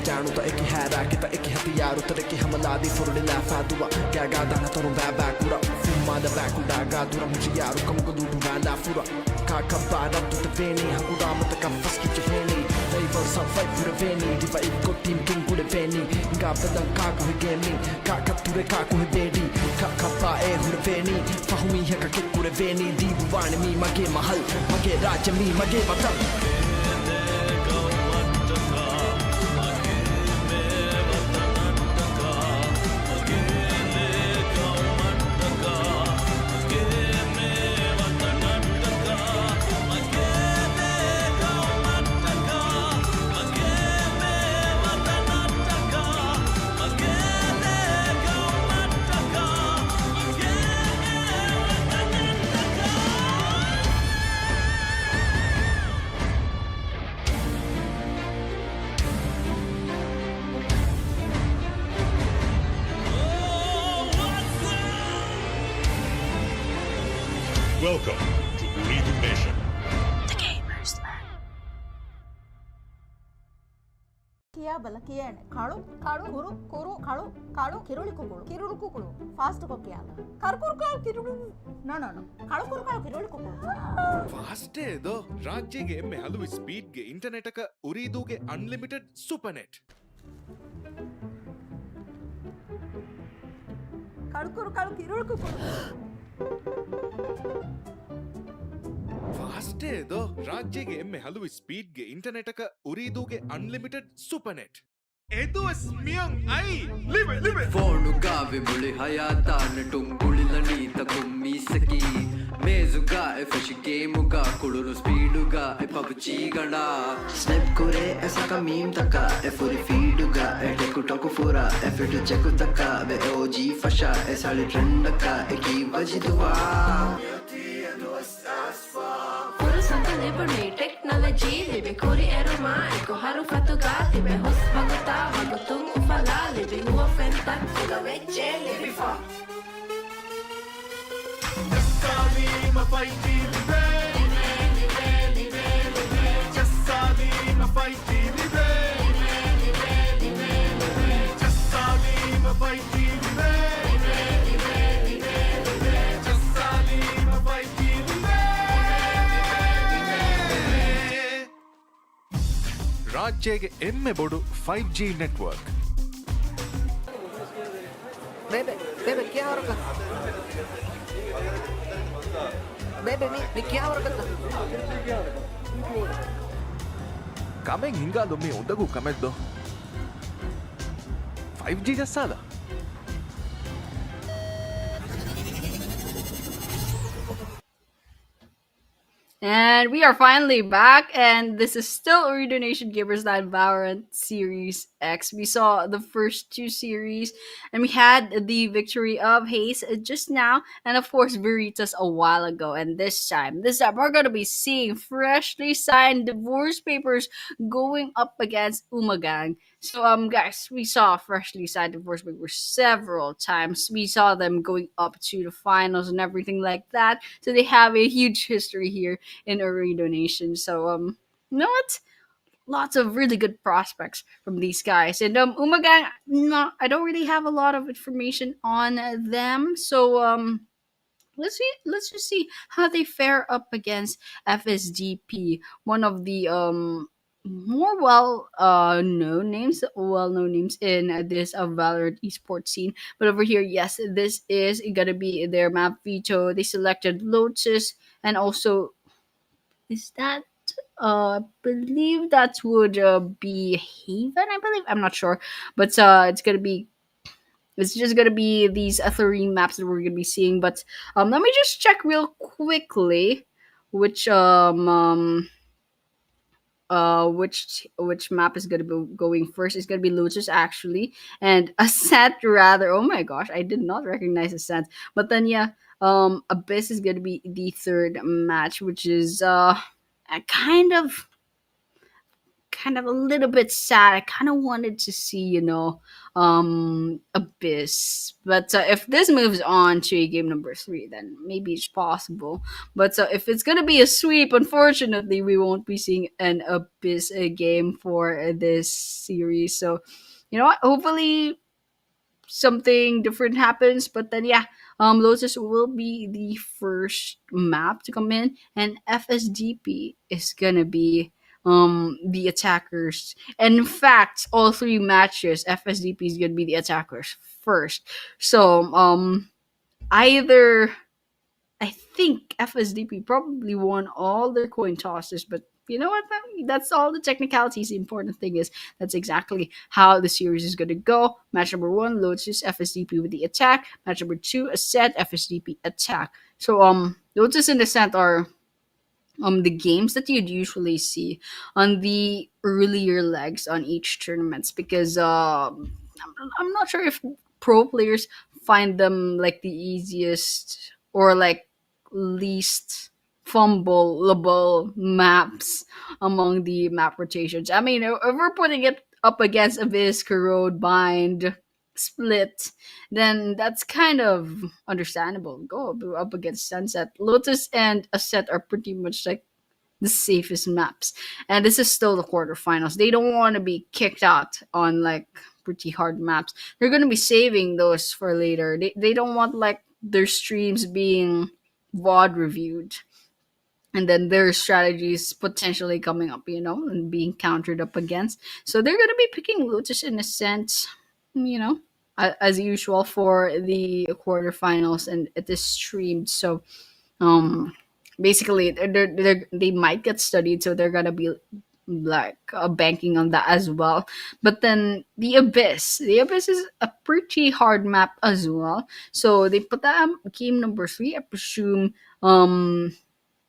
जानो तो एक हैरा कि एक हथियार उतर के हमला दी फुरने लाफा दुआ क्या गादा ना तोरो बाकुरा fuma da bakuda gadura मुझे यारो कम को दूर वाला फुरा का कबारा तू तो वेनी हकुरा मत का फस की चहेनी they will survive for the veni divide को team king को veni ga padan ka ko gaming ka capture ka ko bedi ka kapa e hu veni fahumi ha ka ko veni diwan mi mage mahal mage raj mi mage matam Welcome to Ooredoo Nation. ಕಿಯಾ ಬಲಕಿಯಾನೆ ಕಾಳು ಕಾಳು ಕುರು ಕುರು ಕಾಳು ಕಾಳು ಕಿರುಳಿ ಕುಕುಳು fast ಕೊಕ್ಕಿಯಾಲ ಕರ್ಕುರು ಕಾಳು ಕಿರುಳು no ಕಾಳು ಕುರು ಕಾಳು ಕಿರುಳಿ ಕುಕುಳು fast ಏದೋ ರಾಜ್ಯಗೆ ಎಮ್ಮೆ ಹಲವು ಸ್ಪೀಡ್ಗೆ ಇಂಟರ್ನೆಟ್ ಅಕ ಉರಿದೂಗೆ ಅನ್ಲಿಮಿಟೆಡ್ ಸೂಪರ್ ನೆಟ್ ಕಾಳು ಕುರು ಕಾಳು ಕಿರುಳಿ ಕುಕುಳು ಫಾಸ್ಟ್ ಏದೋ ರಾಜ್ಯಗೆ ಎಮ್ಮೆ ಹಲವು ಸ್ಪೀಡ್ಗೆ ಇಂಟರ್ನೆಟ್ ಅಕ ಉರಿದೂಗೆ ಅನ್ಲಿಮಿಟೆಡ್ ಸೂಪರ್ ನೆಟ್ ಎದು ಸ್ಮಿಯಂ ಐ ಲಿವೆ ಫೋನುಗ ವಿಬುಳಿ ಹಯಾತಾನ ಟುಂಗುಳಿಲನಿ ತಕುಮ್ಮಿಸಕಿ ಮೇಜುಗ ಎಫೆಶಿ ಗೇಮುಗ ಕುಳುನು ಸ್ಪೀಡುಗ ಎ ಪಬ್ಜಿ ಗಣ ಸ್ನೈಪ್ ಕುರೆ ಎಸಕ ಮೀಮ್ ತಕ ಎ ಫುರಿ ಫೀಡುಗ ಎ ಟೆಕು ಟೊಕು ಫುರ ಎ ಫಿಟು ಚೆಕು ತಕ ವೆ ಓಜಿ ಫಶ ಎ ಸಾಳಿ ಟ್ರೆಂಡಕ ಎ ಕಿ ಬಜಿದುವಾ Puro santo liberne technology libe kuri eroma eko haru fatuga tibe hos baguta bagutung ufala libe huwa fenta kula veche libe fa Jasalima fighti libe Jasalima fighti libe Jasalima fighti libe Jasalima fighti libe ರಾಜ್ಯಗೆ ಎಮ್ಮೆ ಬೋಡು 5G network Bebe क्या हो रहा Bebe मी क्या हो रहा Kameng ಹಿಂಗಾದೊಮ್ಮೆ ಒಂದಗೂ ಕಮೆಂಟ್ದು 5G ಜಸ್ಸಾದ And we are finally back, and this is still Ooredoo Nation Gamers Night Valorant Series X. We saw the first two series, and we had the victory of HAZE just now, and of course VERITAS a while ago. And this time we're gonna be seeing freshly signed divorce papers going up against Umagang. So guys, we saw freshly signed divorce papers several times. We saw them going up to the finals and everything like that. So they have a huge history here in Ooredoo Nation. So you know what? Lots of really good prospects from these guys. And Umagang, no, I don't really have a lot of information on them. So let's just see how they fare up against FSDP, one of the more well-known names in this Valorant esports scene. But over here, yes, this is gonna be their map veto. They selected Lotus, and also is that I believe that would be Haven. I believe, I'm not sure, but it's just gonna be these three maps that we're gonna be seeing. But let me just check real quickly which which map is gonna be going first. It's gonna be Lotus actually, and Ascent rather. Oh my gosh, I did not recognize Ascent. But then yeah, Abyss is gonna be the third match, which is a kind of kind of a little bit sad. I kind of wanted to see, Abyss. But if this moves on to game number 3, then maybe it's possible. But if it's gonna be a sweep, unfortunately, we won't be seeing an Abyss game for this series. So, you know what? Hopefully, something different happens. But then, yeah, Lotus will be the first map to come in, and FSDP is gonna be the attackers. And in fact, all 3 matches, FSDP is gonna be the attackers first. So either I think FSDP probably won all their coin tosses, but you know what? That's all the technicalities. The important thing is that's exactly how the series is going to go. Match number 1, Lotus FSDP with the attack. Match number 2, Ascent FSDP attack. So Lotus and Ascent are the games that you'd usually see on the earlier legs on each tournaments, because I'm not sure if pro players find them like the easiest or like least fumbleable maps among the map rotations. I mean, if we're putting it up against Abyss, Corrode, Bind, Split, then that's kind of understandable. Go up against Sunset. Lotus and Ascent are pretty much like the safest maps. And this is still the quarterfinals. They don't want to be kicked out on like pretty hard maps. They're going to be saving those for later. They don't want like their streams being VOD reviewed and then their strategies potentially coming up, and being countered up against. So they're going to be picking Lotus in a sense, as usual for the quarterfinals, and it is streamed. So basically they might get studied, so they're gonna be like banking on that as well. But then the Abyss is a pretty hard map as well, so they put that game number 3, I presume,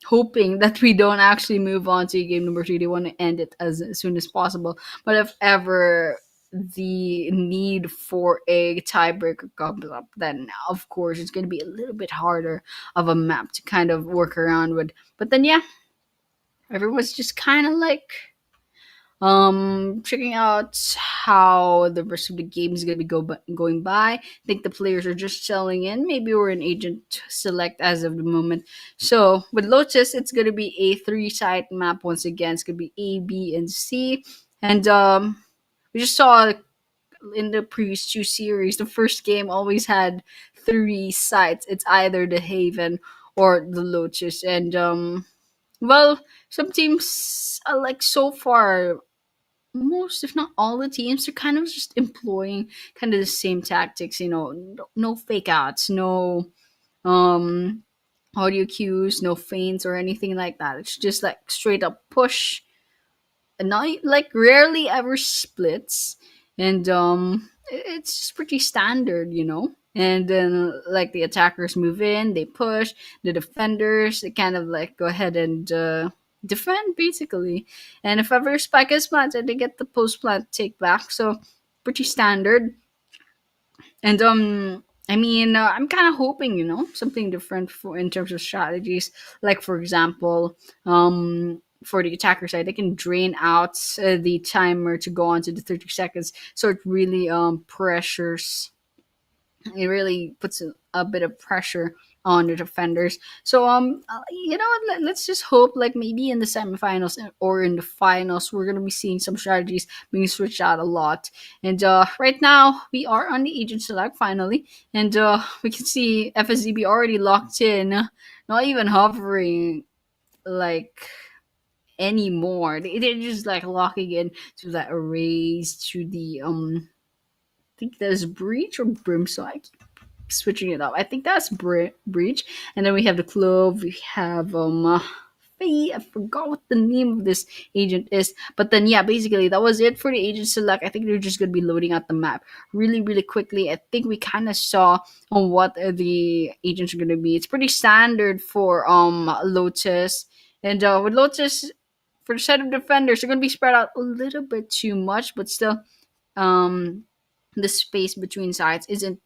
hoping that we don't actually move on to game number 3. They want to end it as soon as possible. But if ever the need for a tiebreaker comes up, then of course it's going to be a little bit harder of a map to kind of work around with. But then, yeah, everyone's just kind of like checking out how the rest of the game is going to be going by. I think the players are just selling in. Maybe we're an agent select as of the moment. So with Lotus, it's going to be a 3-side map once again. It's going to be A, B, and C. And we just saw in the previous 2 series, the first game always had 3 sites. It's either the Haven or the Lotus. And well, some teams like so far, most if not all the teams are kind of just employing kind of the same tactics. No fake outs, no audio cues, no feints or anything like that. It's just like straight up push, and not like rarely ever splits, and it's just pretty standard. And then like the attackers move in, they push, the defenders they kind of like go ahead and defend basically, and if ever spike is planted, they get the post plant take back. So pretty standard. And I mean, I'm kind of hoping, something different for in terms of strategies. Like for example, for the attacker side, they can drain out the timer to go on to the 30 seconds, so it really pressures. It really puts a bit of pressure on the defenders. So let's just hope like maybe in the semifinals or in the finals we're gonna be seeing some strategies being switched out a lot. And right now we are on the agent select finally, and we can see FSDB already locked in, not even hovering like anymore. They're just like locking in to that raise to the I think there's breach or brimstone. I keep switching it up. I think that's breach. And then we have the clove. We have I forgot what the name of this agent is. But then yeah, basically that was it for the agent select. I think they're just gonna be loading out the map really, really quickly. I think we kind of saw on what the agents are gonna be. It's pretty standard for Lotus. And with Lotus, for the set of defenders, they're gonna be spread out a little bit too much, but still the space between sides isn't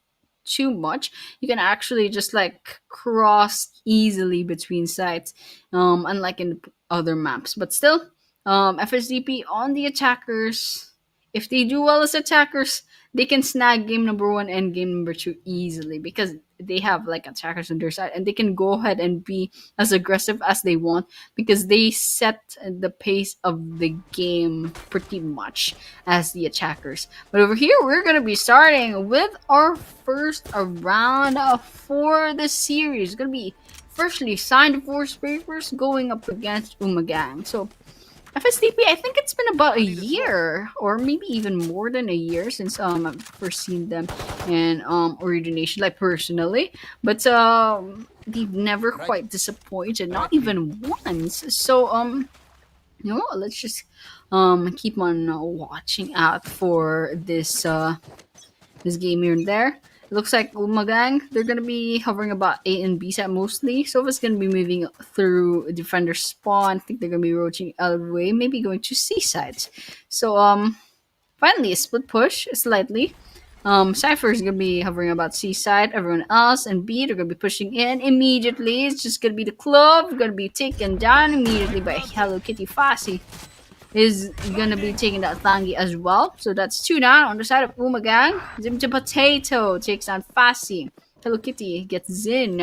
too much. You can actually just like cross easily between sides, unlike in other maps. But still, FSDP on the attackers. If they do well as attackers, they can snag game number 1 and game number 2 easily because they have like attackers on their side and they can go ahead and be as aggressive as they want because they set the pace of the game pretty much as the attackers. But over here, we're going to be starting with our first round for the series. It's going to be firstly signed force papers going up against Umagang. So FSDP, I think it's been about a year or maybe even more than a year since I've first seen them in Ooredoo Nation, like personally. But they've never quite disappointed, not even once. So let's just keep on watching out for this this game here and there. It looks like Umagang, they're going to be hovering about A and B side mostly. So it's going to be moving through defender spawn. I think they're going to be roaching out of the way, maybe going to C sides. So finally a split push slightly. Cypher is going to be hovering about C side. Everyone else and B, they're going to be pushing in immediately. It's just going to be the club. Going to be taken down immediately by Hello Kitty Fassi. Is gonna be taking that Thangi as well. So that's 2 down on the side of Umagang. Zimcha Potato takes down Fassi. Hello Kitty gets Zin.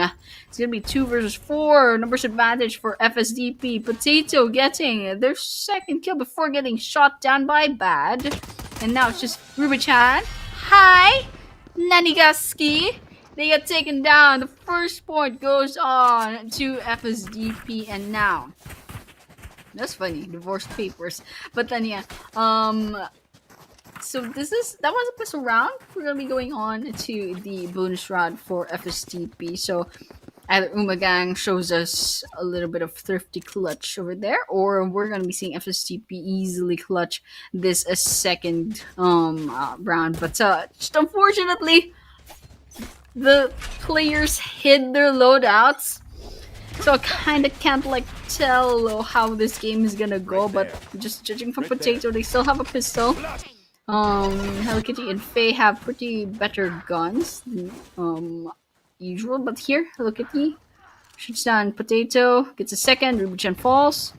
It's gonna be 2 versus 4. Numbers advantage for FSDP. Potato getting their second kill before getting shot down by Bad. And now it's just Ruby-chan. Hi! Nanigaski! They get taken down. The first point goes on to FSDP and now. That's funny, divorce papers. But then yeah, so that was a pistol round. We're gonna be going on to the bonus round for FSTP. So either Umagang shows us a little bit of thrifty clutch over there, or we're gonna be seeing FSTP easily clutch this second round. But just unfortunately, the players hid their loadouts. So I kind of can't like tell how this game is gonna go, but just judging from Potato, they still have a pistol. Hello Kitty and Faye have pretty better guns than usual, but here Hello Kitty shoots down Potato, gets a second, Ruby-chan falls.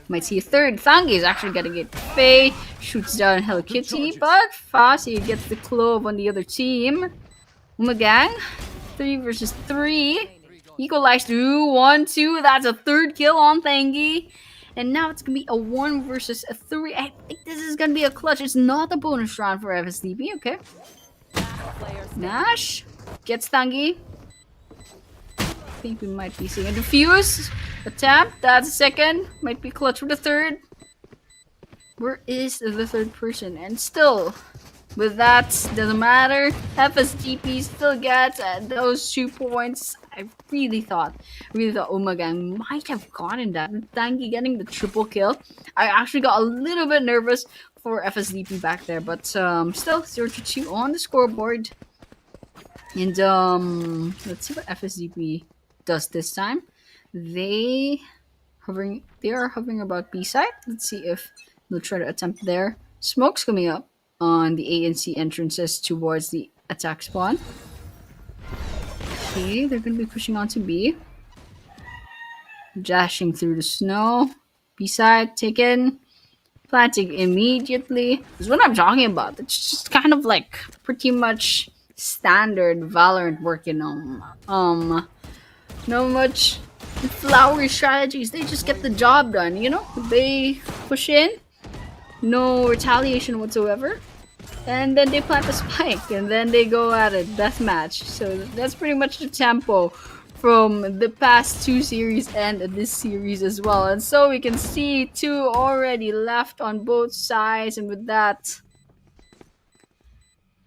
Might see a third. Thangi is actually gonna get Faye, shoots down Hello Kitty, but Fassi gets the clove on the other team. Umagang, 3 versus 3. Equalized to 1-2. That's a third kill on Thangi. And now it's going to be a 1 versus a 3. I think this is going to be a clutch. It's not a bonus round for FSDP. Okay. Nash gets Thangi. I think we might be seeing a defuse. Attempt. That's a second. Might be clutch for the third. Where is the third person? And still, with that, doesn't matter. FSDP still gets those 2 points. I really thought Umagang might have gotten that. Thangi getting the triple kill. I actually got a little bit nervous for FSDP back there, but still 0-2 on the scoreboard. And let's see what FSDP does this time. They are hovering about B side. Let's see if they'll try to attempt there. Smoke's coming up on the A and C entrances towards the attack spawn. Okay, they're going to be pushing on to B. Dashing through the snow. B side taken. Planting immediately. This is what I'm talking about. It's just kind of like pretty much standard Valorant work, you know. No much flowery strategies. They just get the job done, you know. They push in. No retaliation whatsoever. And then they plant the spike, and then they go at a deathmatch. So that's pretty much the tempo from the past 2 series and this series as well. And so we can see 2 already left on both sides, and with that,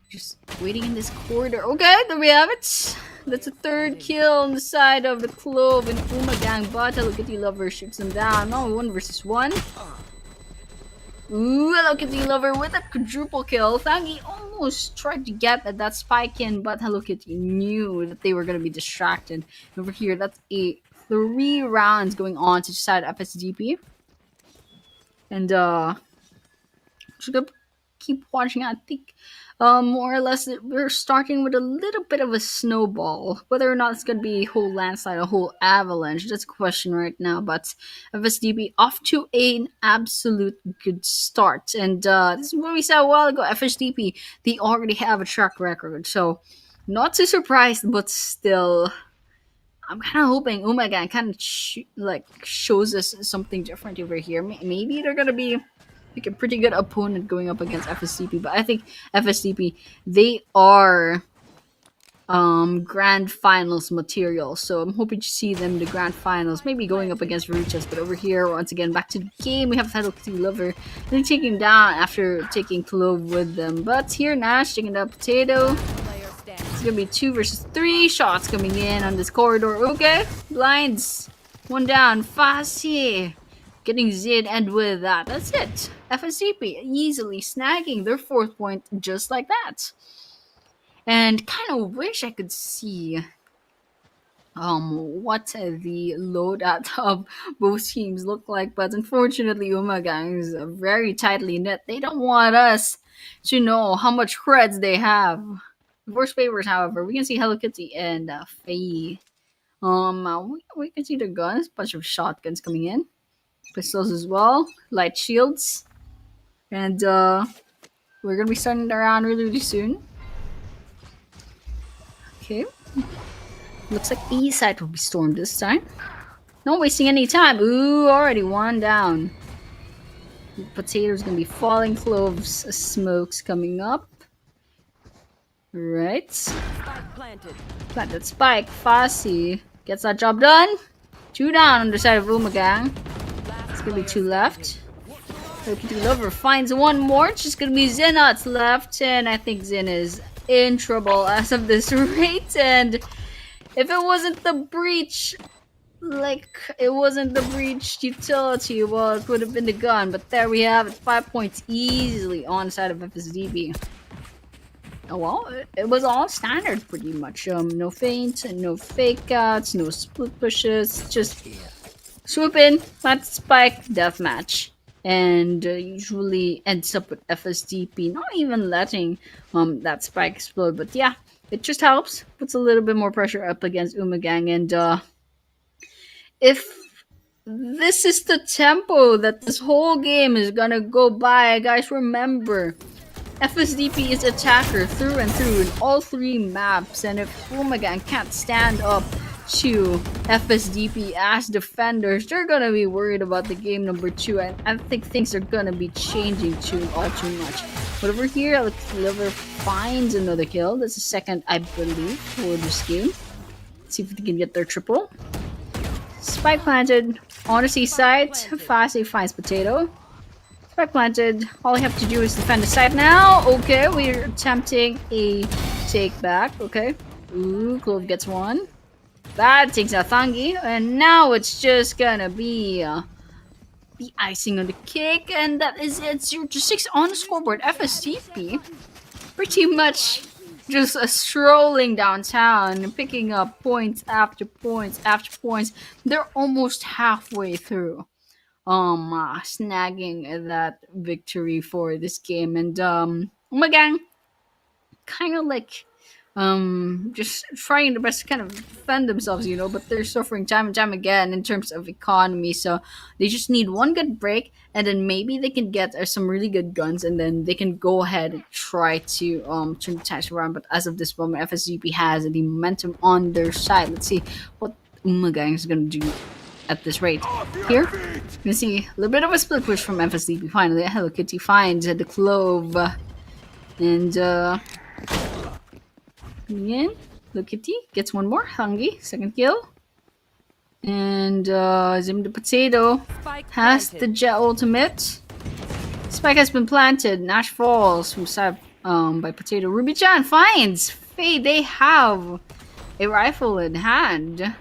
just waiting in this corridor. Okay, there we have it. That's a third kill on the side of the Clove and Umagang, but Hello Kitty Lover shoots them down. No, 1 versus 1. Ooh, Hello Kitty Lover with a quadruple kill. Thangi almost tried to get that spike in, but Hello Kitty knew that they were going to be distracted. Over here, that's a 3 rounds going on to side FSDP. And just gonna keep watching. I think more or less we're starting with a little bit of a snowball. Whether or not it's gonna be a whole landslide, a whole avalanche, that's a question right now. But FSDB off to an absolute good start. And this is what we said a while ago. FSDB, they already have a track record, so not too surprised, but still. I'm kind of hoping Umagan kind of shows us something different over here. Maybe they're gonna be like a pretty good opponent going up against FSCP, but I think FSCP, they are grand finals material, so I'm hoping to see them in the grand finals, maybe going up against VERITAS. But over here, once again, back to the game, we have Hello Kitty Lover, and they take him down after taking Clove with them. But here, Nash taking down Potato. It's gonna be 2 versus 3 shots coming in on this corridor. Okay, blinds. 1 down. Fassi getting Zid, and with that, that's it. FSCP easily snagging their 4th point just like that. And kind of wish I could see what the loadout of both teams look like, but unfortunately Umagang is very tightly knit. They don't want us to know how much creds they have. Worst favors, however, we can see Hello Kitty and Faye. We can see the guns, bunch of shotguns coming in, pistols as well, light shields, and we're gonna be starting the round really soon. Okay, looks like E side will be stormed this time. Not wasting any time. Ooh, already 1 down. Potatoes gonna be falling. Cloves, smokes coming up. Right. Spike planted. Planted spike. Fassi gets that job done. 2 down on the side of Umagang. It's gonna be 2 left. Kitty Lover finds 1 more. It's just gonna be Zenot's left, and I think Zen is in trouble as of this rate. And if it wasn't the breach, it wasn't the breach utility, well, it would have been the gun. But there we have it. 5 points easily on the side of FSDB. Oh, well, it was all standard pretty much. No feints, no fake outs, no split pushes, just swoop in, plant spike, deathmatch. And usually ends up with FSDP not even letting that spike explode. But yeah, it just helps. Puts a little bit more pressure up against Umagang. And if this is the tempo that this whole game is gonna go by, guys, remember, FSDP is attacker through and through in all 3 maps, and if Umagang can't stand up to FSDP as defenders, they're gonna be worried about the game number 2, and I think things are gonna be changing all too much. But over here, Liver finds another kill. That's the 2nd, I believe, for this game. Let's see if they can get their triple. Spike planted on the C side. Fassi finds Potato. Spike planted. All I have to do is defend the side now. Okay, we're attempting a take back. Okay. Ooh, Clove gets 1. That takes out Thangi. And now it's just gonna be the icing on the cake. And that is it. 0-6 on the scoreboard. FSTP pretty much just strolling downtown, picking up points after points after points. They're almost halfway through. Snagging that victory for this game. And Umagang kind of just trying their best to kind of defend themselves, but they're suffering time and time again in terms of economy. So they just need 1 good break, and then maybe they can get some really good guns, and then they can go ahead and try to turn the tides around. But as of this moment, FSGP has the momentum on their side. Let's see what Umagang is gonna do at this rate. Here, you can see a little bit of a split push from FSDP. Finally, Hello Kitty finds the Clove. And, coming in, Hello Kitty gets 1 more. Hungry, 2nd kill. And, Zim the Potato has the Jet ultimate. Spike has been planted. Nash falls from side by Potato. Ruby-chan finds Faye. They have a rifle in hand.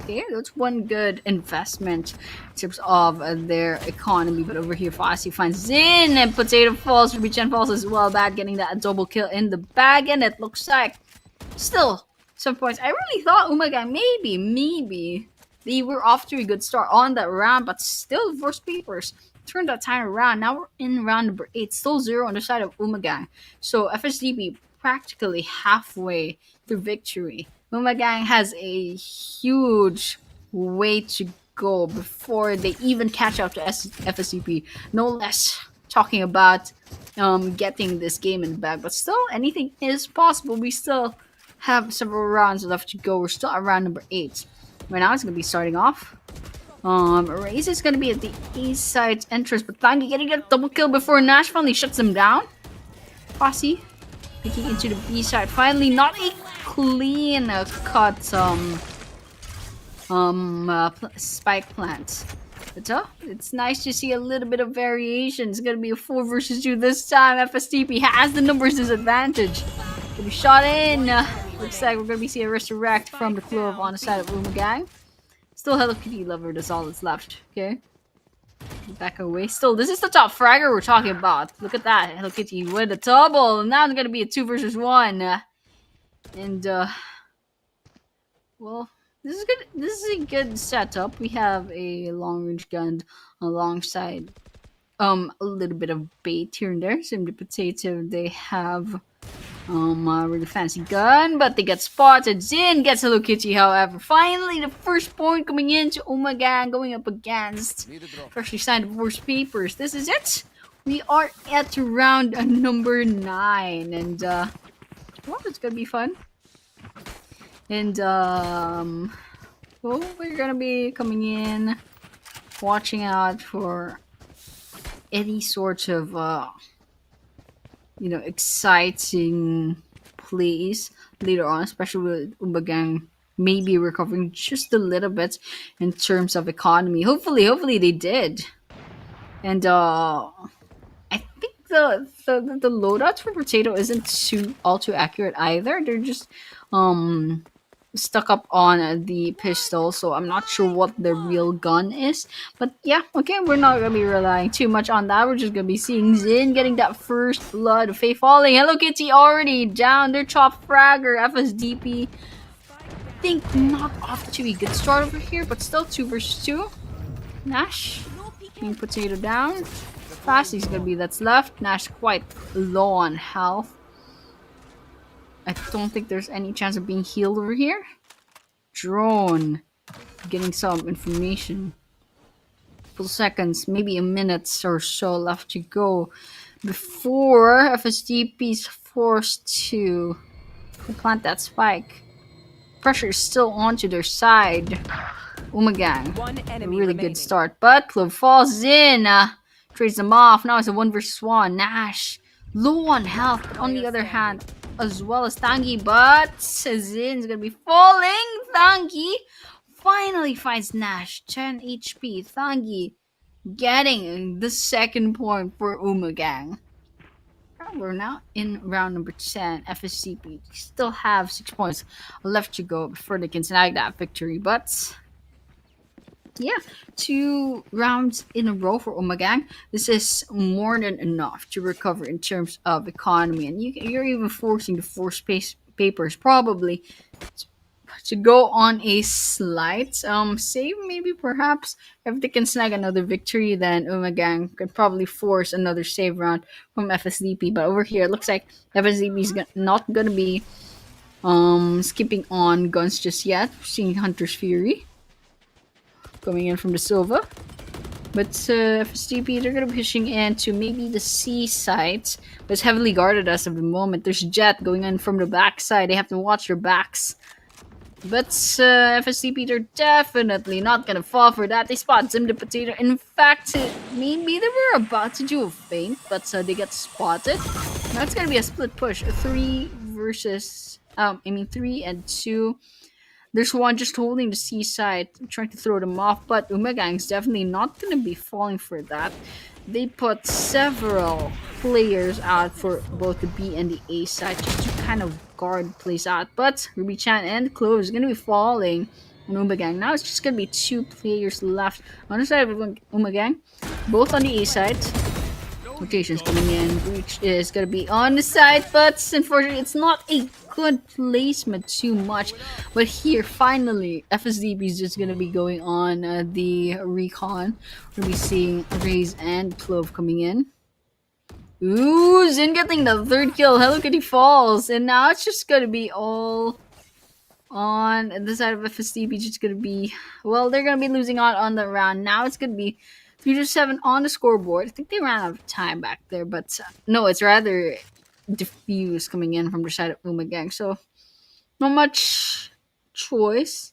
Okay, that's 1 good investment in terms of their economy. But over here, Fassi finds Zin, and Potato falls. Ruby-chan falls as well. Bad getting that double kill in the bag, and it looks like still some points. I really thought Umagang maybe they were off to a good start on that round, but still, worst papers turn that time around. Now we're in round number 8. Still 0 on the side of Umagang. So FSDB practically halfway to victory. Umagang has a huge way to go before they even catch up to FSDB. No less talking about getting this game in the bag. But still, anything is possible. We still have several rounds left to go. We're still at round number 8. Right now, it's going to be starting off. Raze is going to be at the A side entrance, but Tangi getting a double kill before Nash finally shuts him down. Fossey picking into the B side. Finally, not a clean cut spike plant. But it's nice to see a little bit of variation. It's going to be a 4 versus 2 this time. FSTP has the numbers disadvantage. Gonna be shot in. Looks like we're going to be seeing a resurrect from the Clove on the side of Umagang. Still Hello Kitty lover, that's all that's left. Okay. Back away. Still, this is the top fragger we're talking about. Look at that. Hello Kitty with a double. Now it's going to be a 2 versus 1. Well, this is good. This is a good setup. We have a long range gun alongside a little bit of bait here and there. Sim the potato, they have a really fancy gun, but they get spotted. Zin gets Hello Kitty, however. Finally, the first point coming into Umagang, going up against freshly signed divorce papers. This is it. We are at round number 9, and well, it's gonna be fun. And well, we're gonna be coming in, watching out for any sort of exciting plays later on, especially with Umagang maybe recovering just a little bit in terms of economy. Hopefully they did. And I think the loadouts for Potato isn't all too accurate either. They're just stuck up on the pistol, so I'm not sure what the real gun is. But yeah, okay, we're not gonna be relying too much on that. We're just gonna be seeing Zin getting that first blood. Faye falling. Hello Kitty already down. Their top fragger. FSDP I think not off to a good start over here, but still 2 versus 2. Nash being Potato down. Fasty's gonna be that's left. Nash quite low on health. I don't think there's any chance of being healed over here. Drone getting some information. Couple seconds, maybe a minute or so left to go before FSDP is forced to plant that spike. Pressure is still onto their side. Umagang, a really good start, but Clove falls in, trades them off. Now it's a 1 versus 1. Nash low on health, but on the other hand, as well as Tangi, but Zin's gonna be falling. Tangi finally finds Nash, 10 HP. Tangi getting the second point for Umagang. We're now in round number 10. FSCP still have 6 points left to go before they can snag that victory, but yeah, 2 rounds in a row for Umagang. This is more than enough to recover in terms of economy, and you're even forcing the force papers probably to go on a slight save. Maybe perhaps if they can snag another victory, then Umagang could probably force another save round from FSDP. But over here, it looks like FSDP is not gonna be skipping on guns just yet. We're seeing Hunter's Fury coming in from the Silva. But FSDP, they're going to be pushing into maybe the C site. But it's heavily guarded as of the moment. There's Jet going in from the back side. They have to watch their backs. But FSDP, they're definitely not going to fall for that. They spot Zim the Potato. In fact, maybe they were about to do a feint, but they get spotted. Now it's going to be a split push. 3 and 2. There's one just holding the C side, trying to throw them off, but Umagang's definitely not going to be falling for that. They put several players out for both the B and the A side just to kind of guard plays out. But Ruby Chan and Clove is going to be falling on Umagang. Now it's just going to be 2 players left on the side of Umagang, both on the A side. Rotation's coming in. Breach is going to be on the side, but unfortunately it's not a good placement too much. But here, finally, FSDP is just going to be going on the recon. We're going to be seeing HAZE and Clove coming in. Ooh, Zin getting the third kill. Hello Kitty falls. And now it's just going to be all on the side of FSDP. Just going to be, well, they're going to be losing on the round. Now it's going to be 3-7 on the scoreboard. I think they ran out of time back there, but no, it's rather diffuse coming in from the side of Umagang. So not much choice.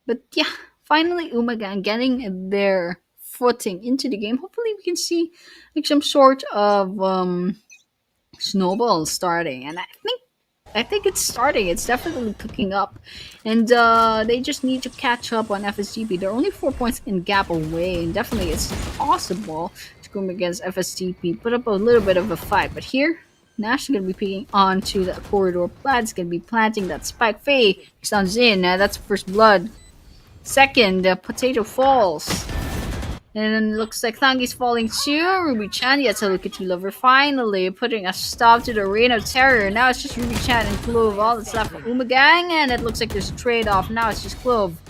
But yeah, finally Umagang getting their footing into the game. Hopefully we can see like some sort of snowball starting. And I think it's starting. It's definitely picking up. And they just need to catch up on FSGP. They're only 4 points in gap away. And definitely it's possible to go against FSGP. Put up a little bit of a fight. But here, Nash is going to be picking onto the corridor. Plaid's going to be planting that spike. Faye sounds in. That's first blood. Second, Potato falls. And then it looks like Thangi's falling too. Ruby Chan, yes, a look at you, lover. Finally putting a stop to the reign of terror. Now it's just Ruby Chan and Clove. All that's left for Umagang. And it looks like there's a trade-off. Now it's just Clove.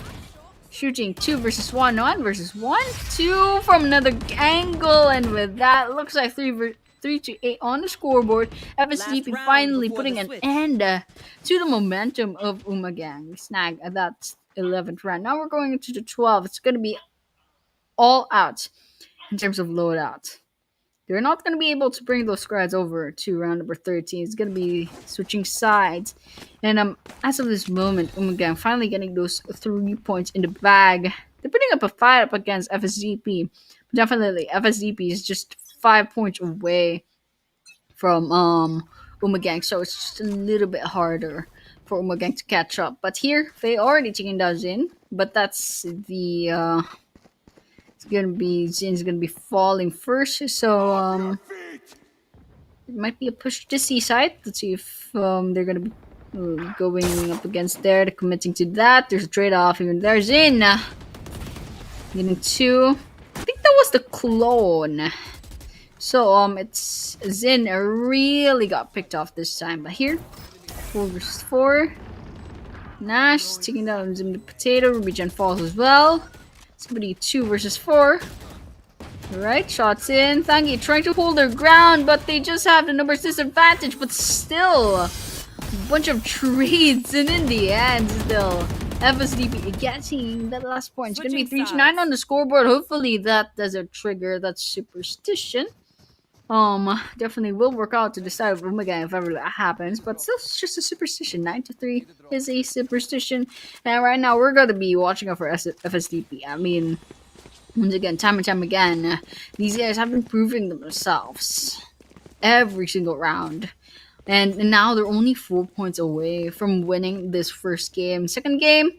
Shooting 2 versus 1. 1 versus 1. 2 from another angle. And with that, it looks like 3-8 on the scoreboard. FSDP finally putting an end to the momentum of Umagang. We snag that 11th round. Now we're going into the 12th. It's going to be all out in terms of loadout. They're not going to be able to bring those squads over to round number 13. It's going to be switching sides. And as of this moment, Umagang finally getting those 3 points in the bag. They're putting up a fight up against FSDP. But definitely, FSDP is just 5 points away from Umagang. So it's just a little bit harder for Umagang to catch up. But here, Faye already taking down Zin. But that's the... Zin's gonna be falling first, so it might be a push to C side. Let's see if they're gonna be going up against there. They're committing to that. There's a trade-off even there. Zin getting 2. I think that was the clone. So it's Zin really got picked off this time. But here, 4 versus 4. Nash taking down Zim the Potato. Ruby Jen falls as well. It's gonna be 2 versus 4. Alright, shots in. Thangi trying to hold their ground, but they just have the numbers disadvantage. But still, a bunch of trades, and in the end, still, FSDP getting that last point. It's gonna be 3-9 on the scoreboard. Hopefully, that doesn't trigger that superstition. Definitely will work out to decide of Umagang if ever that happens, but still it's just a superstition. 9-3 is a superstition, and right now we're gonna be watching out for FSDP. I mean, once again, time and time again, these guys have been proving themselves every single round, and now they're only 4 points away from winning this first game. Second game,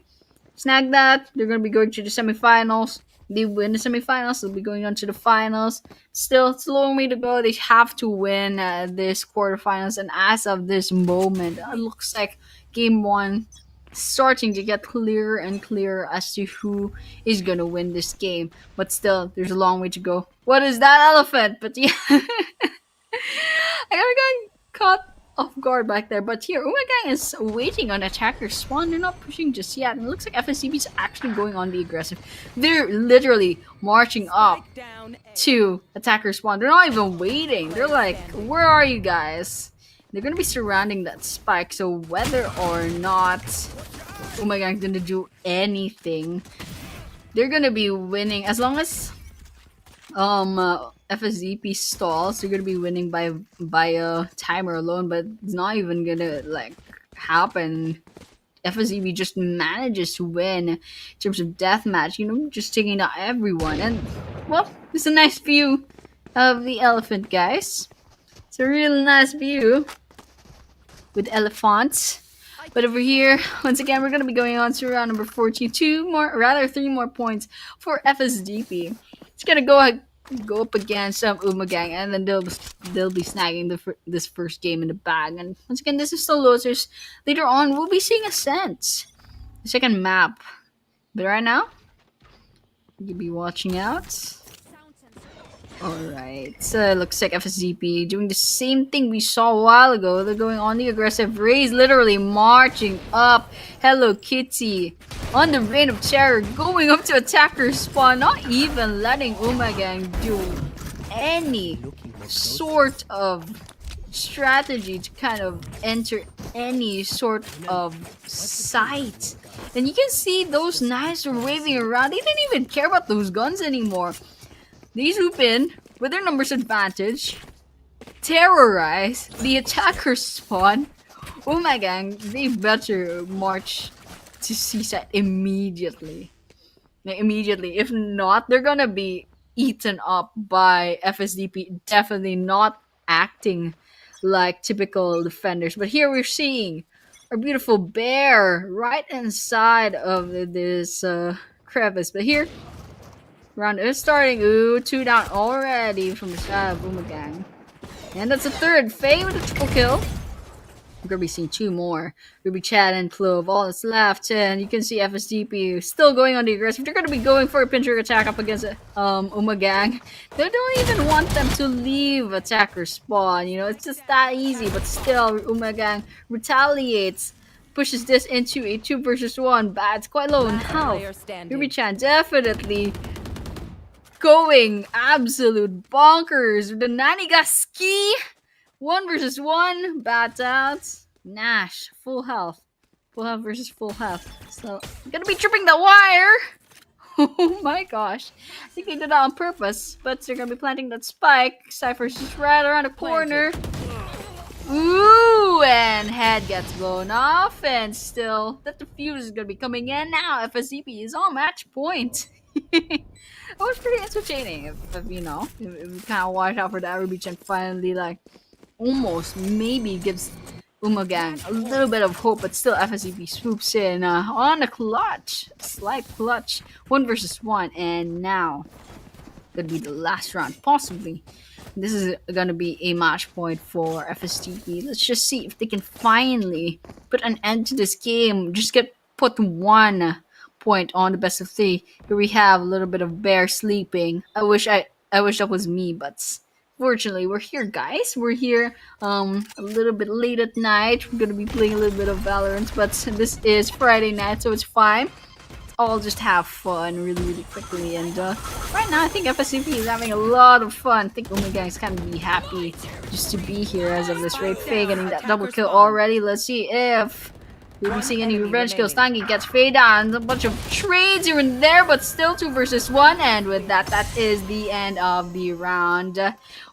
snag that. They're gonna be going to the semifinals. They win the semifinals, they'll be going on to the finals. Still, it's a long way to go. They have to win this quarterfinals. And as of this moment, it looks like game 1 starting to get clearer and clearer as to who is going to win this game. But still, there's a long way to go. What is that elephant? But yeah, I got caught off guard back there. But here, Umagang is waiting on attacker spawn. They're not pushing just yet. And it looks like FSCP is actually going on the aggressive. They're literally marching up to attacker spawn. They're not even waiting. They're like, where are you guys? They're going to be surrounding that spike. So whether or not Umagang is going to do anything, they're going to be winning. As long as FSDP stalls, they're gonna be winning by a timer alone, but it's not even gonna like happen. FSDP just manages to win in terms of deathmatch, just taking out everyone. And well, it's a nice view of the elephant, guys. It's a real nice view with elephants. But over here, once again, we're gonna be going on to round number 14. 3 more points for FSDP. It's gonna go up against Umagang, and then they'll be snagging this first game in the bag. And once again, this is still losers. Later on, we'll be seeing Ascent, the second map. But right now, you'll be watching out. Alright, so it looks like FSDP doing the same thing we saw a while ago. They're going on the aggressive raise, literally marching up. Hello Kitty on the reign of terror, going up to attacker spawn, not even letting Umagang do any sort of strategy to kind of enter any sort of sight. And you can see those knives are waving around. They didn't even care about those guns anymore. They swoop in with their numbers advantage, terrorize the attacker spawn. Oh my gang, they better march to CSAT immediately. Immediately. If not, they're gonna be eaten up by FSDP. Definitely not acting like typical defenders. But here we're seeing our beautiful bear right inside of this crevice. But here, round is starting. Ooh, 2 down already from the side of Boomerang. And that's a third. Faye with a triple kill. We're gonna be seeing 2 more. Ruby, Chad, and Clove. All that's left. And you can see FSDP still going on the aggressive. They're gonna be going for a pincher attack up against Umagang. They don't even want them to leave attacker spawn. You know, it's just that easy. But still, Umagang retaliates. Pushes this into a 2 versus 1. But it's quite low in health. Ruby Chan definitely going absolute bonkers. The Naniga ski. 1 versus 1. Bad outs. Nash. Full health. Full health versus full health. So, gonna be tripping the wire. Oh my gosh. I think they did that on purpose. But they're gonna be planting that spike. Cypher's just right around the corner. Ooh, and head gets blown off. And still, that defuse is gonna be coming in now. FSCP is on match point. It was pretty entertaining, if you know, if you kind of watch out for that. Ruby Chen finally, like, almost maybe gives Umagang a little bit of hope, but still FSCP swoops in on a clutch, slight clutch, 1 versus 1, and now gonna be the last round, possibly. This is gonna be a match point for FSTP. Let's just see if they can finally put an end to this game. Just get put 1 point on the best of 3. Here we have a little bit of bear sleeping. I wish that was me, but fortunately we're here, guys. We're here a little bit late at night. We're gonna be playing a little bit of Valorant, but this is Friday night, so it's fine. All just have fun really quickly, and right now I think FSCP is having a lot of fun. I think Omega is kind of be happy just to be here as of this rate. Faye getting that double kill already. Let's see if we'll be seeing any revenge kills. Stangy gets Faye down. A bunch of trades here and there, but still 2 versus 1. And with that, that is the end of the round.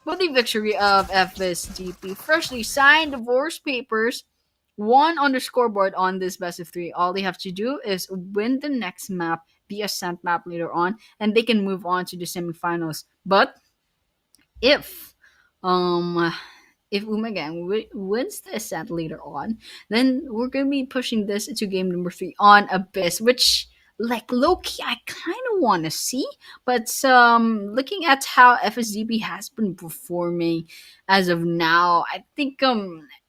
With the victory of FSDP. Freshly signed divorce papers. 1 on the scoreboard on this best of 3. All they have to do is win the next map, the Ascent map later on, and they can move on to the semifinals. But if Umagang wins the Ascent later on, then we're gonna be pushing this to game number 3 on Abyss, which, like, low-key, I kind of want to see. But looking at how FSDB has been performing as of now, I think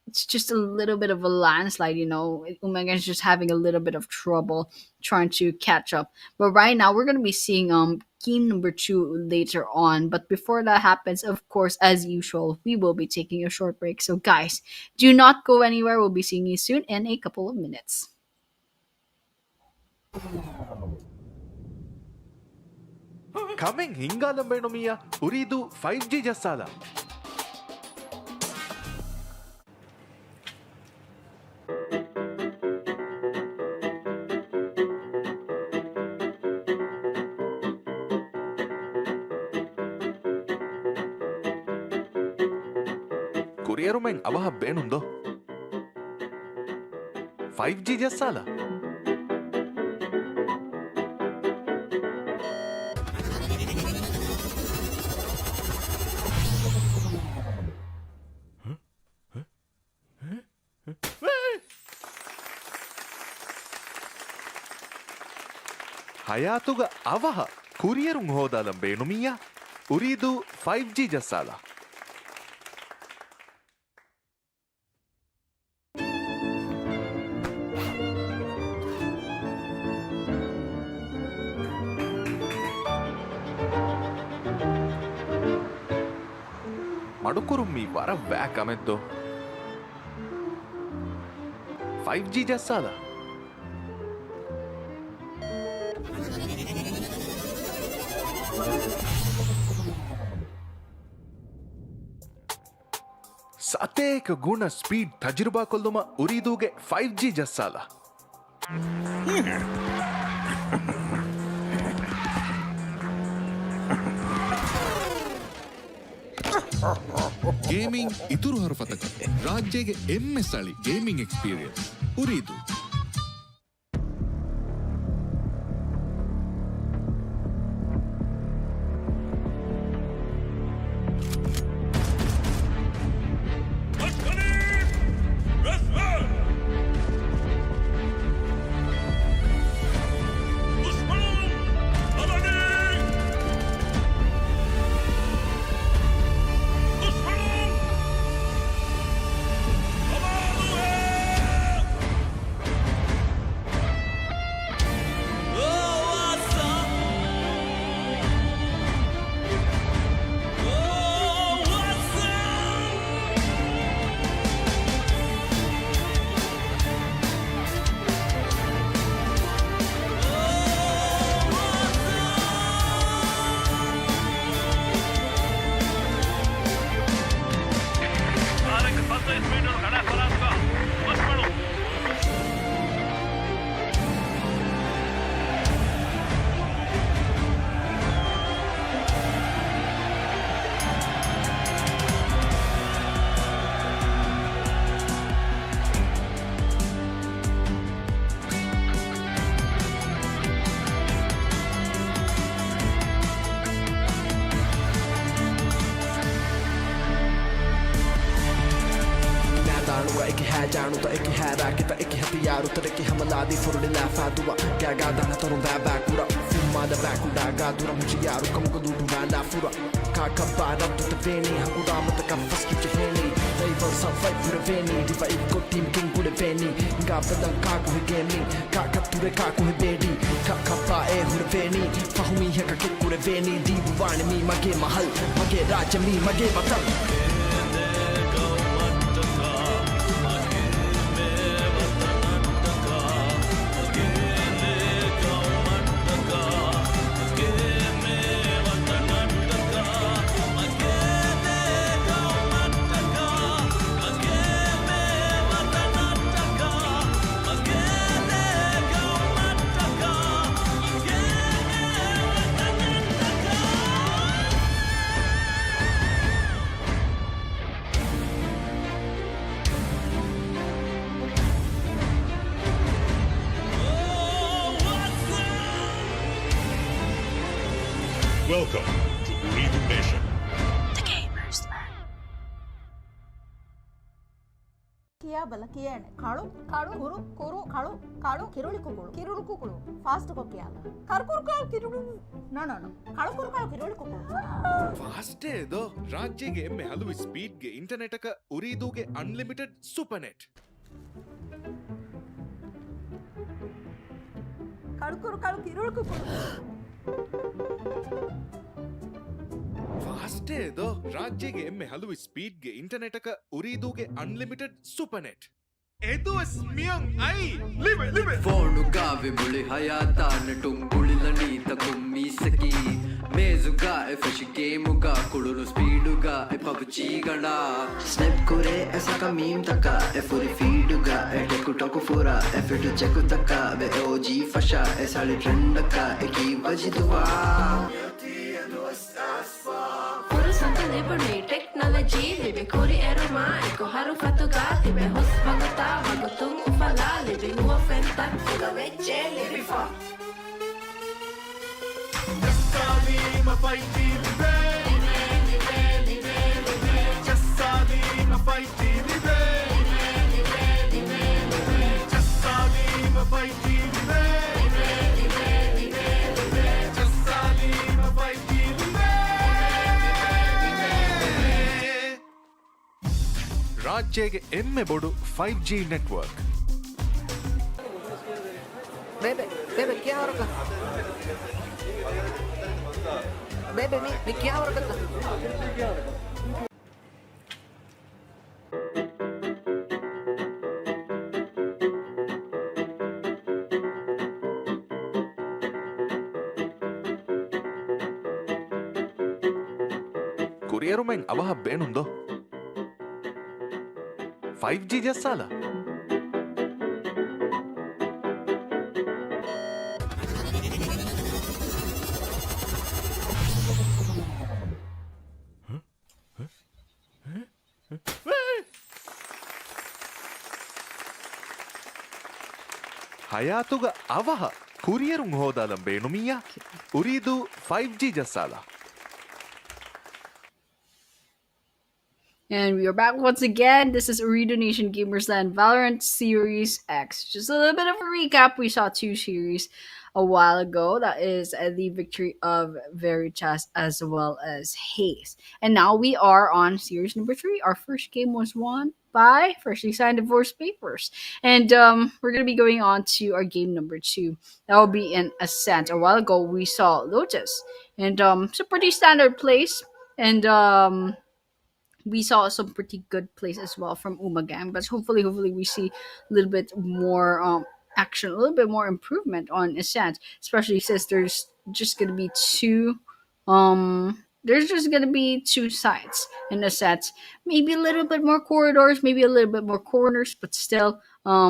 it's just a little bit of a landslide, you know. Umagang is just having a little bit of trouble trying to catch up. But right now, we're going to be seeing game number 2 later on. But before that happens, of course, as usual, we will be taking a short break. So guys, do not go anywhere. We'll be seeing you soon in a couple of minutes. Coming hingalam benomiya Ooredoo 5G jasala. Kurierumen avaha beenundo 5G jasala. Hayatuga avaha kurierung hodalam beenumiya Ooredoo 5G jasala. කඩුකුරුම්මී වර වැෑකමෙද්දෝ 5G ජස්සාලා ಸತೇಕ ಗುಣ speed ತಜುರ್ಬಾ ಕೊಲ್ಲುಮ ಉರಿದೂಗೆ 5G ಜಸ್ಸಾಲ gaming ಇತುರು ಹರಫತಕ ರಾಜ್ಯಗೆ ಎಮ್ಮೆ ಸಳಿ ಗೇಮಿಂಗ್ ಎಕ್ಸ್ಪೀರಿಯನ್ಸ್ ಉರಿದು जाणू तो एक है राकिता एक हथियार उतर के हमला दी फुरडे लाफा दुआ क्या गादा ना तरुण बा पूरा फुमा द बैकुडा गादुरा मुझे यार कम को दूडू वाला फुरा का कबारा तो वेनी हकुडा मत का फस्ट के हेनी they will survive for veनी divide को टीम किंग को वेनी गा बदल का को गेमिंग का कतुरे का को बेडी का कपा ए हुर वेनी फहुमी है का को वेनी दीवान मी मगे महल मगे राज मी मगे वतन Welcome to Ooredoo Nation. The Gamers Land. ಕಿಯಾ ಬಲ ಕಿಯಾನೆ ಕಾಳು ಕಾಳು ಕುರು ಕುರು ಕಾಳು ಕಾಳು ಕಿರುಳಿ ಕುಕುಳು ಕಿರುಳು ಕುಕುಳು ಫಾಸ್ಟ್ ಕೊಕ್ಕಿಯಾಲ ಕರ್ಕುರು ಕಾಳು ಕಿರುಳು ನೋ ಕಾಳು ಕುರು ಕಾಳು ಕಿರುಳಿ ಕುಕುಳು ಫಾಸ್ಟ್ ಏದೋ ರಾಜ್ಯಗೆ ಎಮ್ಮೆ ಹಲವು ಸ್ಪೀಡ್ಗೆ ಇಂಟರ್ನೆಟ್ ಅಕ ಉರಿದೂಗೆ ಅನ್ಲಿಮಿಟೆಡ್ ಸೂಪರ್ನೆಟ್ ಕರ್ಕುರು ಕಾಳು ಕಿರುಳು ಕುಕುಳು ಫಾಸ್ಟ್ ಏದೋ ರಾಜ್ಯಗೆ ಎಮ್ಮೆ ಹಲವು ಸ್ಪೀಡ್ಗೆ ಇಂಟರ್ನೆಟ್ ಅಕ ಉರಿದೂಗೆ ಅನ್ಲಿಮಿಟೆಡ್ ಸೂಪರ್ನೆಟ್ ಎದುಸ್ ಮಿಯಂಗ್ ಐ ಲಿವೆ ಫೋನು ಗಾವೆ ಮುಳಿ ಹಯಾತಾನ ಟುಂಗುಳಿಲನೀತ ಕುಮ್ಮಿಸಕಿ ಮೇಜುಗ ಎಫಶ್ ಗೇಮುಗ ಕುಳುನು ಸ್ಪೀಡುಗ ಎ ಪಬ್ಜಿ ಗಣ ಸ್ನೆಪ್ ಕುರೆ ಎಸಕ ಮೀಮ್ ತಕ ಎ ಫುರಿ ಫೀಡುಗ ಎ ಟೆಕು ಟೊಕು ಫುರಾ ಎ ಫಿಟು ಚೆಕು ತಕ ವೆ ಓಜಿ ಫಶಾ ಎ ಸಾಳಿ ಟ್ರೆಂಡಕ ಎ ಕಿ ವಜಿದುವಾ Furusan liberne technology libe kori eroma eko haru fatuga tibe hus baguta bagutung ufala libe huwa fenta fuga veche libe fa Jassali ma fighti libe Jassali ma fighti libe Jassali ma fighti libe Jassali ma fighti libe ರಾಜ್ಯಗೆ ಎಮ್ಮೆ ಬೋಡು 5G network ಬೇಬೆ क्या हो रहा बेबे मी क्या हो रहा කුරියරුමෙන් අවහ බේනුන්දෝ 5G ජස්සාලා ಹಯಾತುಗ ಅವಹ ಕುರಿಯರುಂ ಹೋದಾಲಂ ಬೇನುಮಿಯ ಉರಿದು 5G ಜಸ್ಸಾಲ. And we are back once again. This is Ooredoo Nation Gamers Land Valorant Series X. Just a little bit of a recap. We saw 2 series a while ago. That is the victory of VERITAS as well as HAZE. And now we are on series number 3. Our first game was won by Freshly Signed Divorce Papers. And we're going to be going on to our game number 2. That will be in Ascent. A while ago, we saw Lotus. And it's a pretty standard place. And we saw some pretty good plays as well from Umagang, but hopefully we see a little bit more action, a little bit more improvement on Ascent, especially since there's just gonna be two sides in Ascent. Maybe a little bit more corridors, maybe a little bit more corners, but still,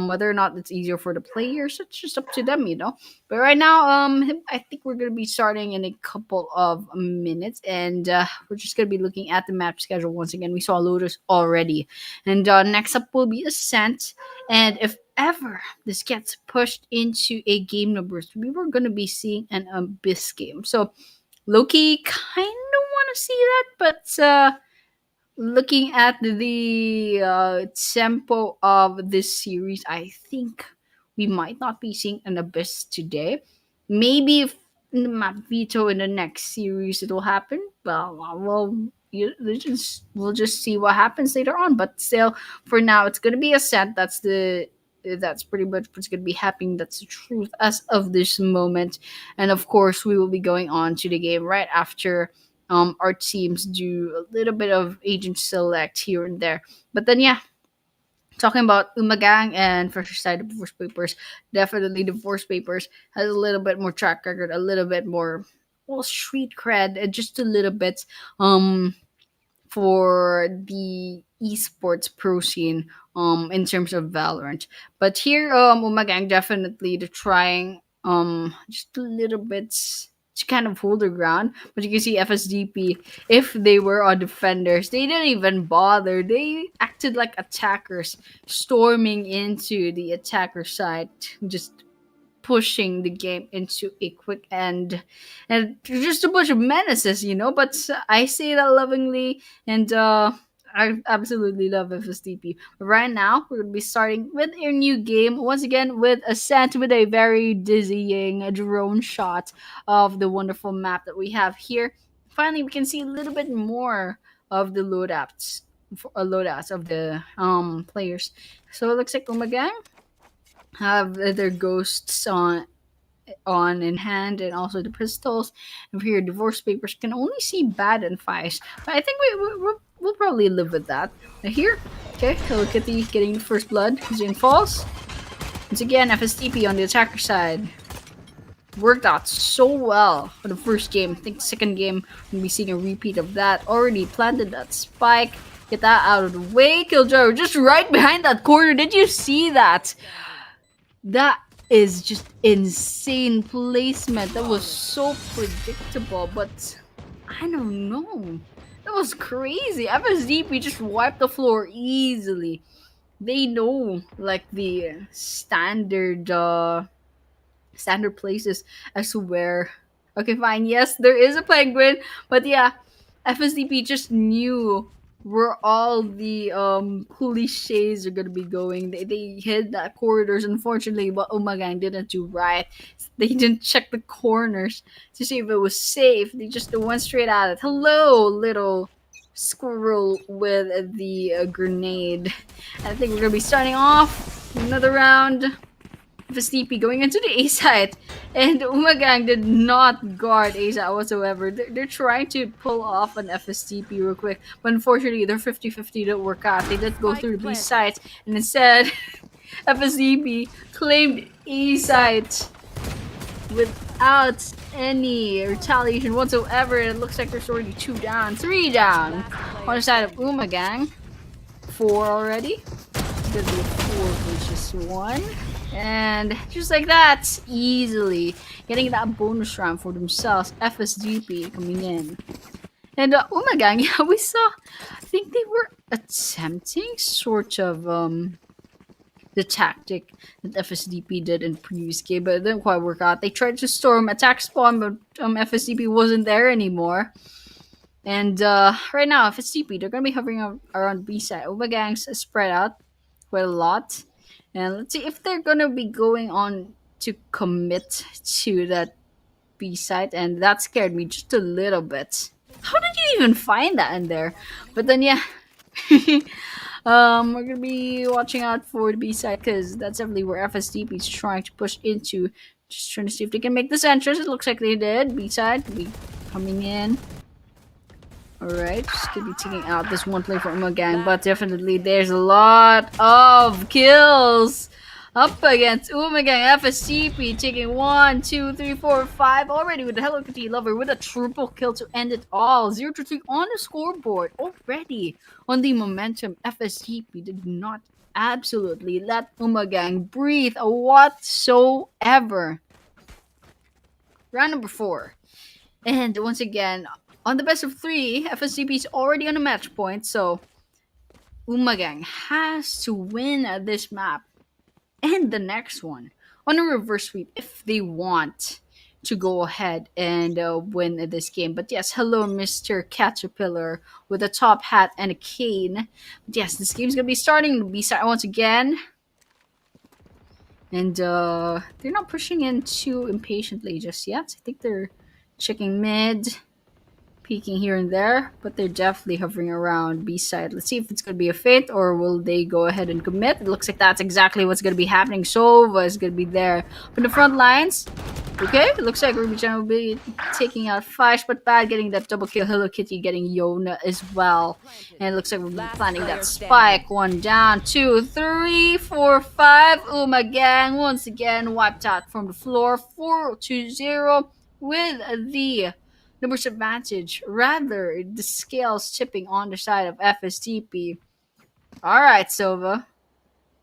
whether or not it's easier for the players, it's just up to them, you know. But right now, I think we're gonna be starting in a couple of minutes, and we're just gonna be looking at the map schedule once again. We saw Lotus already, and next up will be Ascent. And if ever this gets pushed into a game number 3, we're gonna be seeing an Abyss game. So Loki kind of want to see that, but looking at the tempo of this series, I think we might not be seeing an Abyss today. Maybe if in the map veto in the next series it'll happen. We'll just see what happens later on. But still, for now, it's gonna be Ascent. That's pretty much what's going to be happening. That's the truth as of this moment. And of course, we will be going on to the game right after our teams do a little bit of agent select here and there. But then, yeah, talking about Umagang and Fresh Side of Divorce Papers, definitely Divorce Papers has a little bit more track record, a little bit more, well, street cred, and just a little bit for the esports pro scene in terms of Valorant. But here Umagang definitely they're trying just a little bit to kind of hold their ground. But you can see FSDP, if they were on defenders, they didn't even bother. They acted like attackers, storming into the attacker side, just pushing the game into a quick end, and just a bunch of menaces, you know. But I say that lovingly, and I absolutely love FSDP. But right now, we're gonna be starting with a new game once again with Ascent, with a very dizzying drone shot of the wonderful map that we have here. Finally, we can see a little bit more of the loadouts of the players. So it looks like Umagang have their ghosts on in hand, and also the pistols. And here, Divorce Papers can only see bad and Fies, but I think we'll probably live with that. Now here, okay, Hello Kitty getting the first blood. Zane falls. Once again, FSTP on the attacker side. Worked out so well for the first game. I think the second game, we'll be seeing a repeat of that. Already planted that spike. Get that out of the way. Killjoy just right behind that corner. Did you see that? That is just insane placement. That was so predictable, but I don't know. That was crazy. FSDP just wiped the floor easily. They know like the standard places as to where. Okay, fine. Yes, there is a penguin, but yeah, FSDP just knew where all the cliches are gonna be going. They hit that corridors, unfortunately, but Umagang didn't do right. They didn't check the corners to see if it was safe. They just went straight at it. Hello, little squirrel with the grenade. I think we're gonna be starting off another round. FSTP going into the A side, and Umagang did not guard A side whatsoever. They're trying to pull off an FSTP real quick, but unfortunately their 50-50 didn't work out. They did go through B sides, and instead FSTP claimed A sides. without any retaliation whatsoever. It looks like there's already 2 down, 3 down on the side of Umagang. 4 already. It's gonna be 4 versus 1. And just like that, easily getting that bonus round for themselves. FSDP coming in. And Umagang, yeah, we saw, I think they were attempting sort of the tactic that FSDP did in the previous game, but it didn't quite work out. They tried to storm attack spawn, but FSDP wasn't there anymore. And right now, FSDP, they're going to be hovering around B side. Umagangs spread out quite a lot. And let's see if they're going to be going on to commit to that B side. And that scared me just a little bit. How did you even find that in there? But then, yeah. We're gonna be watching out for the B side because that's definitely where FSDP is trying to push into. Just trying to see if they can make this entrance. It looks like they did. B side will be coming in. Alright, just gonna be taking out this one play for Umagang, but definitely there's a lot of kills up against Umagang. FSDP taking 1, 2, 3, 4, 5 already with the Hello Kitty Lover with a triple kill to end it all. 0-3 on the scoreboard already. On the momentum, FSDP did not absolutely let Umagang breathe whatsoever. Round number 4. And once again, on the best of 3, FSDP is already on a match point, so Umagang has to win this map and the next one on a reverse sweep if they want to go ahead and win this game. But yes, hello Mr. Caterpillar with a top hat and a cane. But yes, this game's gonna be starting to be started once again. And they're not pushing in too impatiently just yet. I think they're checking mid, peeking here and there, but they're definitely hovering around B side. Let's see if it's going to be a fate or will they go ahead and commit. It looks like that's exactly what's going to be happening. Sova is going to be there from the front lines. Okay, it looks like Ruby Chan will be taking out Fish, but bad getting that double kill. Hello Kitty getting Yona as well. And it looks like we'll be planning that spike. 1 down, 2, 3, 4, 5. Umagang once again wiped out from the floor. 4-0 with the numbers advantage. Rather, the scales tipping on the side of FSDP. Alright, Sova.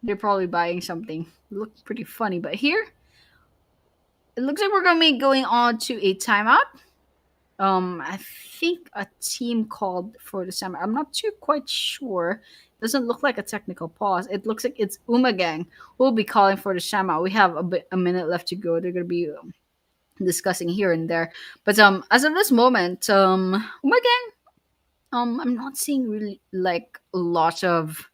They're probably buying something. Look pretty funny, but here it looks like we're gonna be going on to a timeout. I think a team called for the timeout. I'm not too quite sure. Doesn't look like a technical pause. It looks like it's Umagang who will be calling for the timeout. We have a minute left to go. They're gonna be discussing here and there, but as of this moment, Umagang, I'm not seeing really like a lot of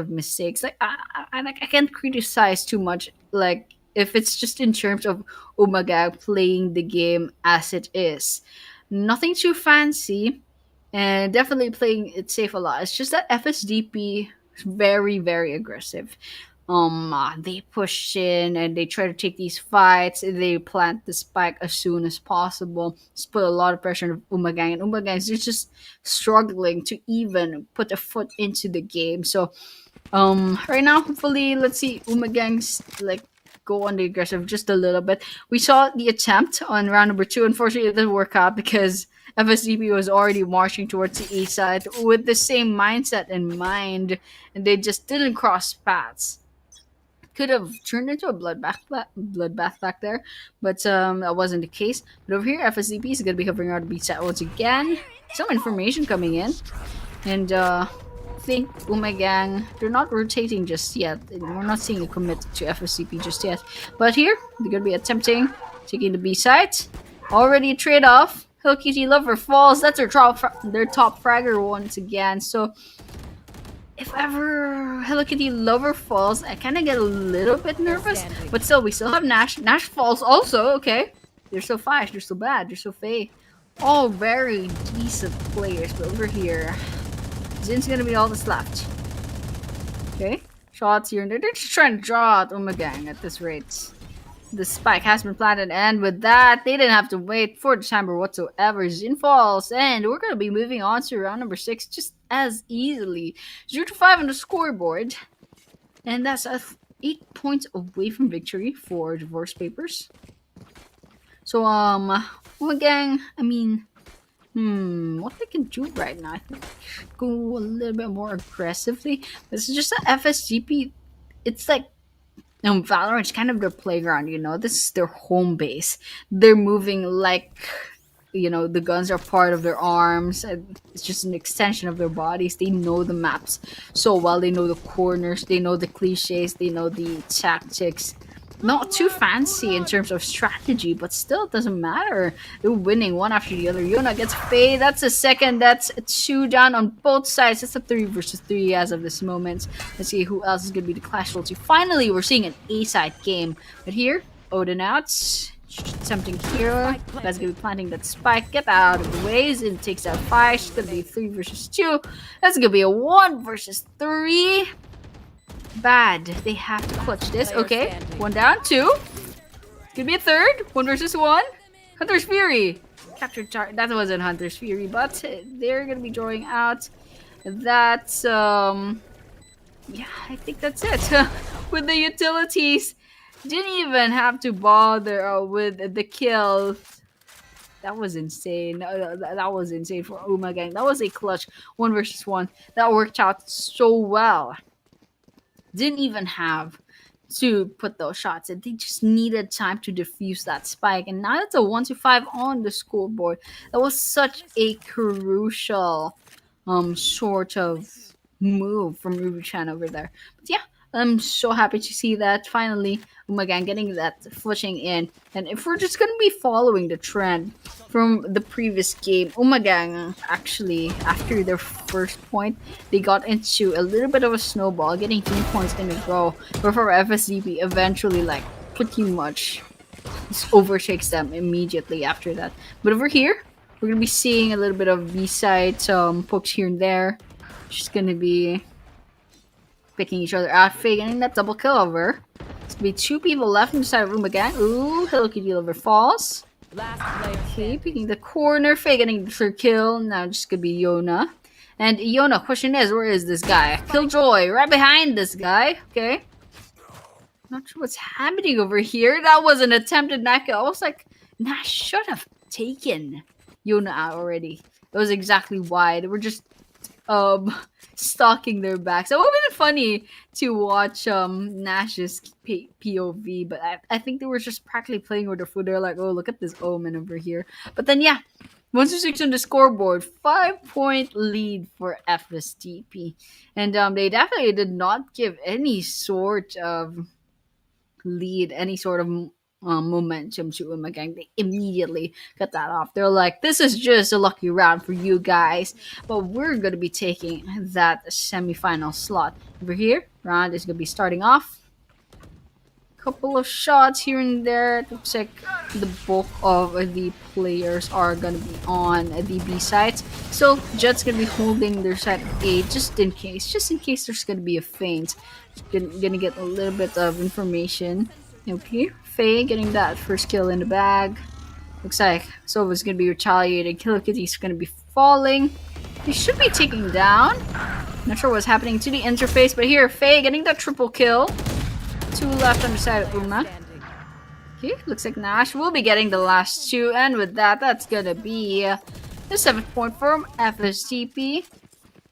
mistakes. Like I can't criticize too much. Like if it's just in terms of Umagang playing the game as it is, nothing too fancy, and definitely playing it safe a lot. It's just that FSDP is very, very aggressive. They push in and they try to take these fights. They plant the spike as soon as possible. Just put a lot of pressure on Umagang, and Umagang is just struggling to even put a foot into the game. So, right now, hopefully, let's see Umagang's like go on the aggressive just a little bit. We saw the attempt on round number 2. Unfortunately, it didn't work out because FSDP was already marching towards the A side with the same mindset in mind, and they just didn't cross paths. Could have turned into a bloodbath back there, but that wasn't the case. But over here, FSDP is going to be hovering around the beach side once again. Some information coming in, and I think Umagang, they're not rotating just yet. We're not seeing a commit to FSDP just yet. But here, they're going to be attempting taking the B side. Already a trade-off. Hello Kitty Lover falls. That's their top fragger once again. So if ever Hello Kitty Lover falls, I kind of get a little bit nervous. But still, we still have Nash. Nash falls also. Okay. They're so fast. They're so bad. They're so fey. All very decent players. But over here, Zin's going to be all that's left. Okay. Shots here and there. They're just trying to draw out Umagang at this rate. The spike has been planted, and with that, they didn't have to wait for the timer whatsoever. Zin falls, and we're going to be moving on to round number 6 just as easily. 0-5 on the scoreboard, and that's 8 points away from victory for Divorce Papers. So gang, I mean, what they can do right now? I think go a little bit more aggressively. This is just a FSGP. It's like Valorant's kind of their playground, you know. This is their home base. They're moving like, you know, the guns are part of their arms. And it's just an extension of their bodies. They know the maps so well. They know the corners. They know the cliches. They know the tactics. Not too fancy in terms of strategy, but still it doesn't matter. They're winning one after the other. Yona gets fade. That's a second. That's a 2 down on both sides. It's a 3 versus 3 as of this moment. Let's see who else is going to be the casualty. Finally, we're seeing an A-side game. But here, Odin out. Attempting here. That's going to be planting that spike. Get out of the way. Zin takes out 5. It's going to be 3 versus 2. That's going to be a 1 versus 3. Bad. They have to clutch this. Okay. 1 down. 2. Could be a 3rd. 1 versus 1. Hunter's Fury. Captured that wasn't Hunter's Fury, but they're gonna be drawing out. That's yeah, I think that's it. With the utilities. Didn't even have to bother with the kill. That was insane. That was insane for Uma gang. That was a clutch 1 versus 1. That worked out so well. Didn't even have to put those shots in. They just needed time to defuse that spike. And now it's a 1-5 on the scoreboard. That was such a crucial sort of move from Ruby Chan over there. But yeah, I'm so happy to see that finally Umagan getting that flushing in. And if we're just gonna be following the trend from the previous game, Umagang actually, after their first point, they got into a little bit of a snowball, getting 3 points in a row before FSDP eventually, like, pretty much overtakes them immediately after that. But over here, we're gonna be seeing a little bit of B-side pokes here and there. Just gonna be picking each other out, getting that double kill over. It's gonna be 2 people left inside of room again. Ooh, Hello Kitty over falls. Okay, picking the corner, Faye getting the 3rd kill. Now just gonna be Yona. And Yona, question is, where is this guy? Killjoy, right behind this guy. Okay. Not sure what's happening over here. That was an attempted knife kill. I was like, Nash should have taken Yona out already. That was exactly why. They were just stalking their backs. It would have been funny to watch Nash's POV, but I think they were just practically playing with their food. They're like, oh, look at this Omen over here. But then yeah, 1-6 on the scoreboard, 5-point lead for FSTP, and they definitely did not give any sort of lead, any sort of momentum to Umagang. They immediately cut that off. They're like, this is just a lucky round for you guys, but we're going to be taking that semi-final slot. Over here, round is going to be starting off. Couple of shots here and there. It looks like the bulk of the players are going to be on the B side. So Jet's going to be holding their side A just in case there's going to be a feint. Gonna get a little bit of information. Okay, Faye getting that first kill in the bag. Looks like Sova's gonna be retaliating. Killer Kitty's gonna be falling. He should be taking down. Not sure what's happening to the interface, but here Faye getting that triple kill. 2 left on the side of Uma. Okay, looks like Nash will be getting the last 2, and with that, that's gonna be the 7th point from FSTP.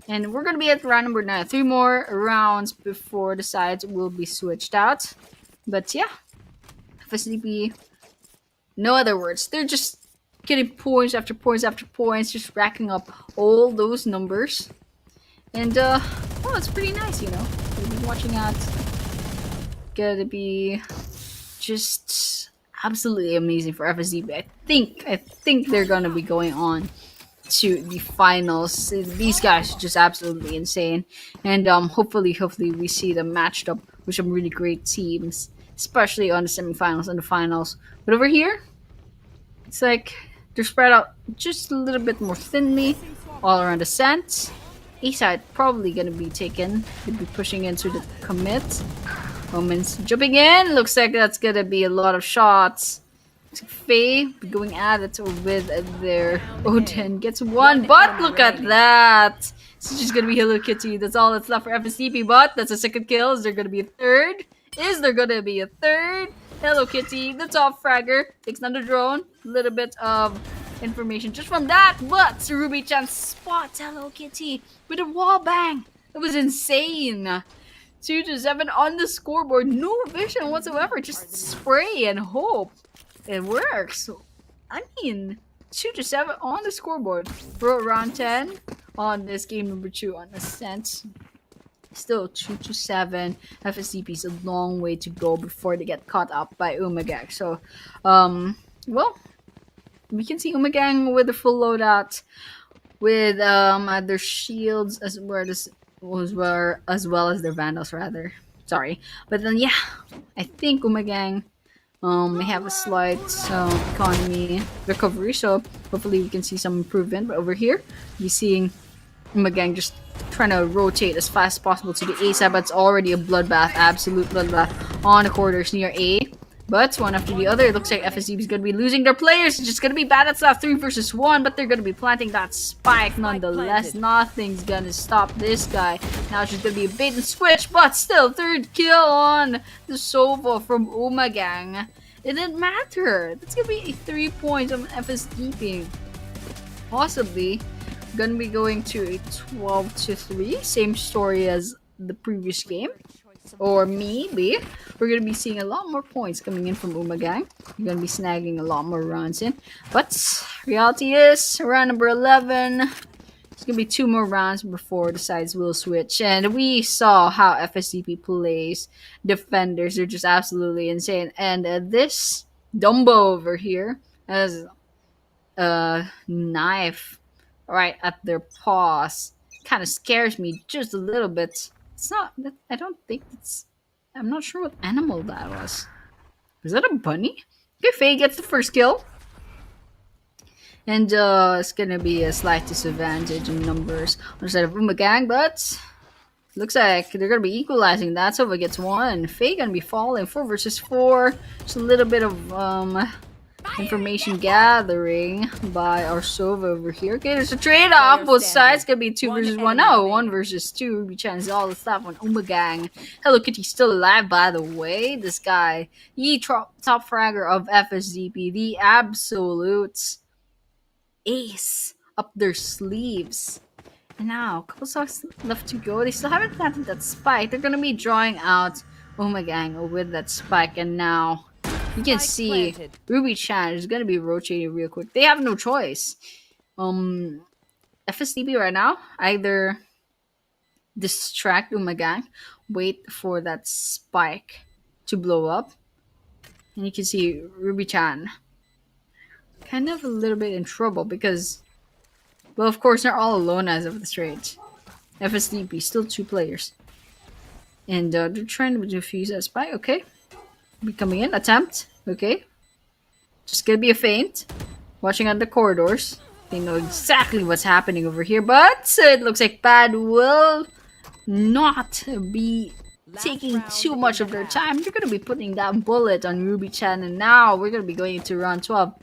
And we're gonna be at round number 9. 3 more rounds before the sides will be switched out. But yeah, FSDP, no other words. They're just getting points after points after points, just racking up all those numbers. And well, it's pretty nice, you know. We'll be watching out. Gonna be just absolutely amazing for FSDP. I think they're gonna be going on to the finals. These guys are just absolutely insane, and hopefully we see them matched up with some really great teams, especially on the semifinals and the finals. But over here, it's like they're spread out just a little bit more thinly all around the scent. A side probably gonna be taken. They'll be pushing into the commit. Moments jumping in. Looks like that's gonna be a lot of shots. Faye going at it with their Odin. Gets 1, but look at that. It's just gonna be Hello Kitty. That's all that's left for FSCP, but that's a 2nd kill. Is there gonna be a 3rd? Is there gonna be a 3rd? Hello Kitty, the top fragger, takes down the drone. A little bit of information just from that, but Ruby-chan spots Hello Kitty with a wall bang. It was insane. 2-7 on the scoreboard, no vision whatsoever, just spray and hope it works. I mean, 2-7 on the scoreboard. We're at round 10 on this game number 2 on Ascent. Still 2-7. FSCP is a long way to go before they get caught up by Umagang. So, well, we can see Umagang with the full loadout, with their shields as well as their vandals rather. Sorry, but then yeah, I think Umagang may have a slight economy recovery, so hopefully we can see some improvement. But over here, we're seeing Umagang just trying to rotate as fast as possible to the A side, but it's already a bloodbath, absolute bloodbath on the corridors near A. But one after the other, it looks like FSCP is going to be losing their players. It's just going to be bad at stuff, 3 versus 1, but they're going to be planting that spike nonetheless. Nothing's going to stop this guy. Now it's just going to be a bait and switch, but still, 3rd kill on the Sova from Umagang. It didn't matter. That's going to be 3 points on FSCP. Possibly going to be going to a 12-3. Same story as the previous game. Or maybe we're going to be seeing a lot more points coming in from Umagang. We're going to be snagging a lot more rounds in. But reality is, round number 11, it's going to be 2 more rounds before the sides will switch. And we saw how FSCP plays defenders. They're just absolutely insane. And this Dumbo over here has a knife right at their paws. Kind of scares me just a little bit. It's not, I don't think it's, I'm not sure what animal that was. Was that a bunny? Okay, Faye gets the first kill. And it's gonna be a slight disadvantage in numbers on the side of Umagang, but looks like they're gonna be equalizing that. Sova gets 1. Faye gonna be falling 4 versus 4. Just a little bit of information gathering by our Sova over here. Okay, there's a trade-off. Both sides. It's gonna be 2 versus 1. No, 1 versus 2. Ruby Chan's all the stuff on Umagang. Hello Kitty's still alive, by the way. This guy, the top fragger of FSDP, the absolute ace up their sleeves. And now, a couple stocks left to go. They still haven't planted that spike. They're gonna be drawing out Umagang with that spike, and now you can see Ruby Chan is gonna be rotating real quick. They have no choice. FSDP right now, either distract Umagang, wait for that spike to blow up, and you can see Ruby Chan kind of a little bit in trouble because, well, of course, they're all alone as of this rate. FSDP, still 2 players. And they're trying to defuse that spike. Okay. Be coming in. Attempt. Okay. Just gonna be a feint. Watching at the corridors. They know exactly what's happening over here. But it looks like Bad will not be taking too much of their time. They're gonna be putting that bullet on Ruby Chan. And now we're gonna be going into round 12.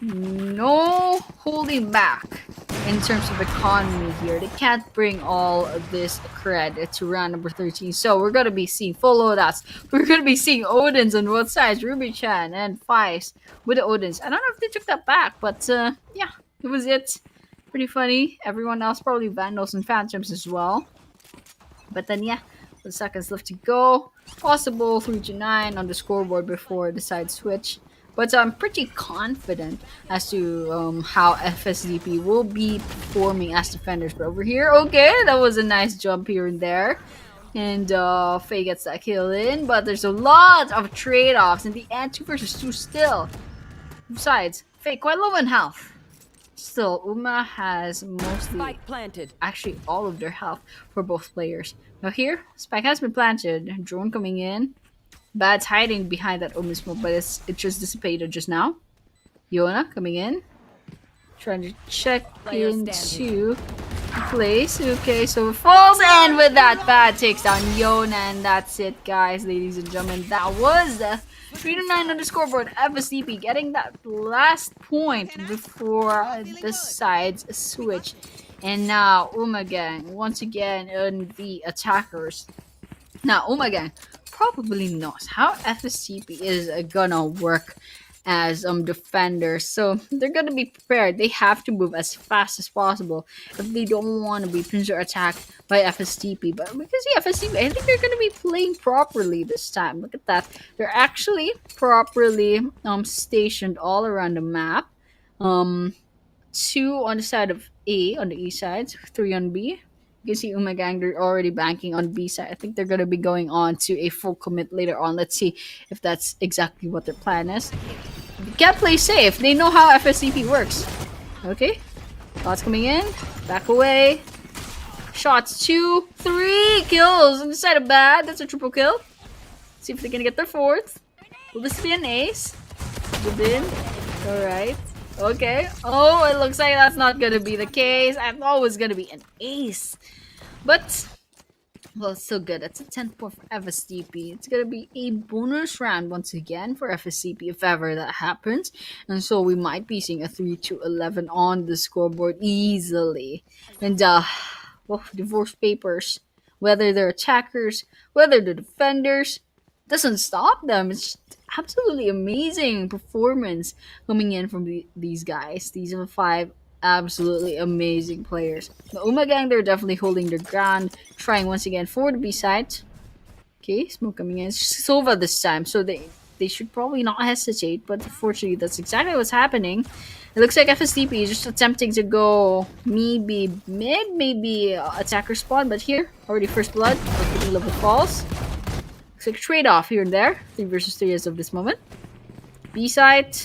No holding back in terms of economy here. They can't bring all of this credit to round number 13. So we're going to be seeing full loadouts. We're going to be seeing Odins on both sides. Ruby Chan and Feist with the Odins. I don't know if they took that back, but yeah, it was it. Pretty funny. Everyone else probably Vandals and Phantoms as well. But then yeah, the seconds left to go. Possible 3-9 on the scoreboard before the side switch. But I'm pretty confident as to how FSDP will be performing as defenders. But over here, okay, that was a nice jump here and there. And Faye gets that kill in. But there's a lot of trade-offs. In the end, 2 versus 2 still. Besides, Faye quite low in health. Still, Uma has mostly, actually all of their health for both players. Now here, spike has been planted. Drone coming in. Bad's hiding behind that Omen smoke, but it just dissipated just now. Yona coming in. Trying to check into place. Okay, so it falls, and with that, Bad takes down Yona, and that's it, guys, ladies and gentlemen. That was 3-9 on the scoreboard. FSDP getting that last point before the sides switch. And now Umagang once again on the attackers. Now Umagang probably knows how FSCP is gonna work as defenders. So they're gonna be prepared. They have to move as fast as possible if they don't want to be pincer attacked by FSTP. But because the FSTP, I think they're gonna be playing properly this time. Look at that. They're actually properly stationed all around the map. 2 on the side of A on the E side, 3 on B. You can see Umagang, they're already banking on B side. I think they're going to be going on to a full commit later on. Let's see if that's exactly what their plan is. They can't play safe. They know how FSCP works. Okay. Shots coming in. Back away. Shots. 2, 3 kills on the side of bad. That's a triple kill. Let's see if they're going to get their 4th. Will this be an ace? Within. Alright. Okay. Oh, it looks like that's not gonna be the case. I thought it was gonna be an ace. But, well, it's still good. It's a 10 point for FSCP. It's gonna be a bonus round once again for FSCP if ever that happens. And so we might be seeing a 3-11 on the scoreboard easily. And, well, divorce papers. Whether they're attackers, whether they're defenders, doesn't stop them. It's absolutely amazing performance coming in from these guys. These are 5 absolutely amazing players. The Umagang, they're definitely holding their ground, trying once again for the B side. Okay, smoke coming in. It's Sova this time, so they should probably not hesitate, but unfortunately that's exactly what's happening. It looks like FSTP is just attempting to go maybe mid, maybe attacker spawn, but here, already first blood, or level falls. Looks like a trade-off here and there. 3 versus 3 as of this moment. B-side.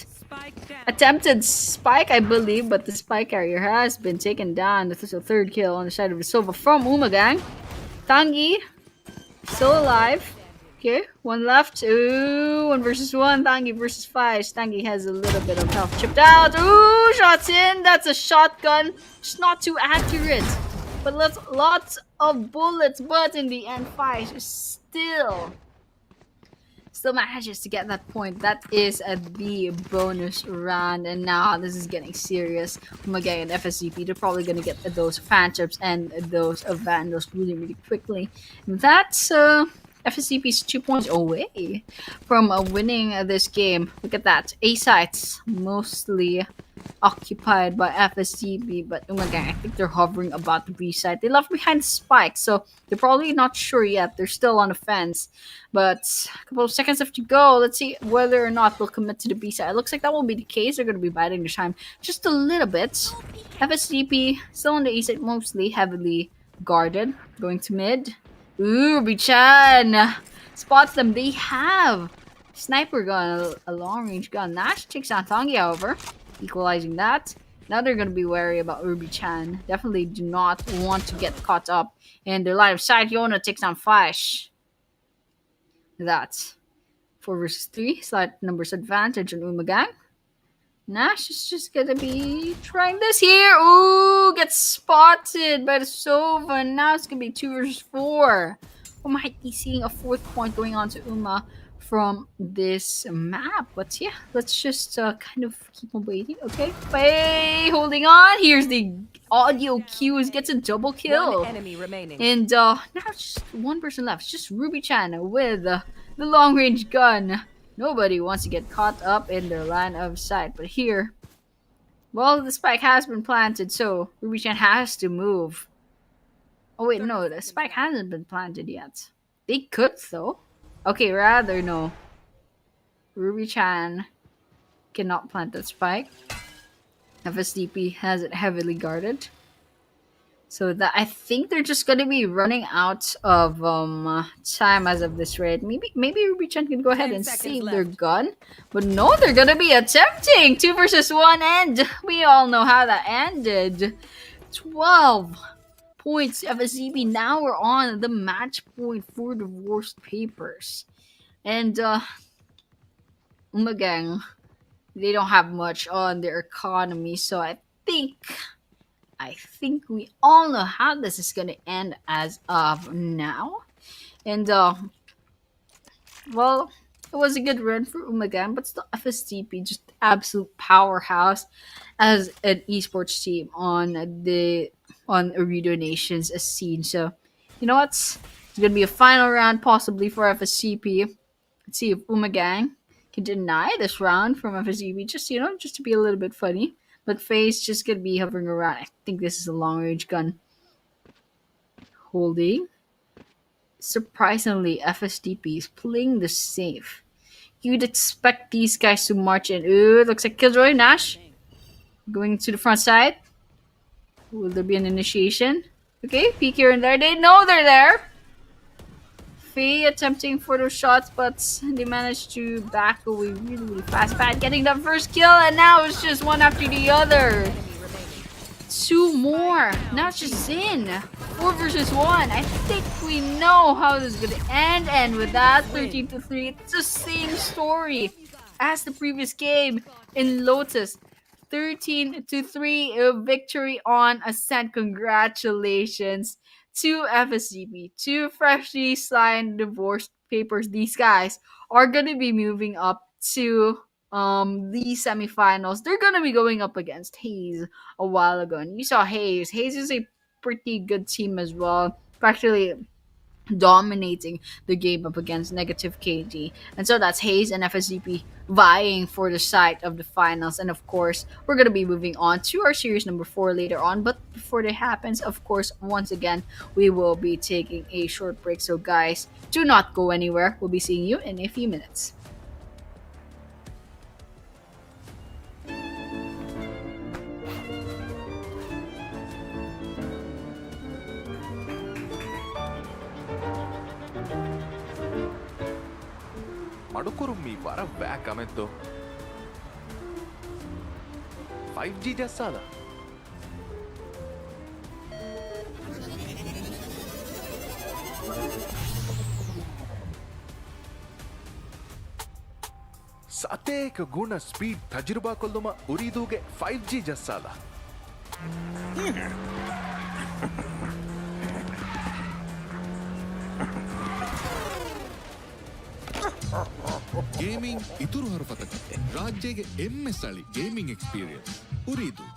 Attempted spike, I believe, but the spike carrier has been taken down. This is a 3rd kill on the side of the Sova from Umagang. Tangi, still alive. Okay, 1 left. Ooh, 1 versus 1. Tangi versus 5. Tangi has a little bit of health chipped out. Ooh, shots in. That's a shotgun. Just not too accurate. But lots of bullets. But in the end, 5 is still manages to get that point. That is the bonus round, and now this is getting serious. Umagang and FSCP, they're probably gonna get those Phantoms and those Vandals really quickly. That's FSCP's 2 points away from winning this game. Look at that. A sites mostly occupied by FSCP, but Umagang, I think they're hovering about the B side. They left behind the spike, so they're probably not sure yet. They're still on the fence, but a couple of seconds left to go. Let's see whether or not they'll commit to the B side. It looks like that will be the case. They're going to be biding their time just a little bit. FSCP still on the A side, mostly heavily guarded. Going to mid. Ooh, Bichan spots them. They have sniper gun, a long range gun. Nash takes on Tangi, however, equalizing that. Now they're going to be wary about Ruby-chan. Definitely do not want to get caught up in their line of sight. Yona takes on Flash. That's 4 versus 3. Slight numbers advantage on Umagang. Nash is just going to be trying this here. Ooh, gets spotted by the Sova. Now it's going to be 2 versus 4. We might be seeing a 4th point going on to Uma from this map. But yeah, let's just kind of keep on waiting. Okay, Faye holding on. Here's the audio cues, gets a double kill. 1 enemy remaining. And now just 1 person left. It's just Ruby-chan with the long range gun. Nobody wants to get caught up in their line of sight. But here, well, the spike has been planted, so Ruby-chan has to move. Oh wait, no, the spike hasn't been planted yet. They could though. Okay, rather no. Ruby-chan cannot plant that spike. FSDP has it heavily guarded. So that I think they're just gonna be running out of time as of this rate. Maybe Ruby-chan can go ahead and save their gun. But no, they're gonna be attempting 2 versus 1, and we all know how that ended. 12 points. FSCP now we're on the match point for divorce papers. And Umagang, they don't have much on their economy, so I think we all know how this is gonna end as of now. And well, it was a good run for Umagang, but still FSTP just absolute powerhouse as an esports team on Ooredoo Nation's scene. So you know what? It's gonna be a final round, possibly for FSCP. Let's see if Umagang can deny this round from FSCP, just just to be a little bit funny. But FaZe just gonna be hovering around. I think this is a long range gun. Holding. Surprisingly, FSDP is playing the safe. You'd expect these guys to march in. Ooh, looks like Killjoy Nash going to the front side. Will there be an initiation? Okay, peek here and there. They know they're there. Faye attempting for those shots, but they managed to back away really, really fast. Pat getting that first kill, and now it's just one after the other. Two more. Now it's just Zin. 4 versus 1. I think we know how this is going to end. And with that, 13-3. It's the same story as the previous game in Lotus. 13-3. A victory on Ascent. Congratulations to FSCP. 2 freshly signed divorce papers. These guys are going to be moving up to the semifinals. They're gonna be going up against HAZE a while ago, and you saw HAZE. HAZE is a pretty good team as well, practically dominating the game up against Negative KD. And so that's HAZE and FSDP vying for the site of the finals. And of course, we're gonna be moving on to our series number 4 later on. But before that happens, of course, once again, we will be taking a short break. So guys, do not go anywhere. We'll be seeing you in a few minutes. Madukuru mi vara back ametto. 5G jassala. Sateka guna speed tajruba kolluma Ooredooge 5G jassala. Gaming ಇತುರು ಹರುಫತಕ್ಕೆ ರಾಜ್ಯಗೆ ಎಮ್ಮೆಸಳಿ gaming experience ಉರಿದು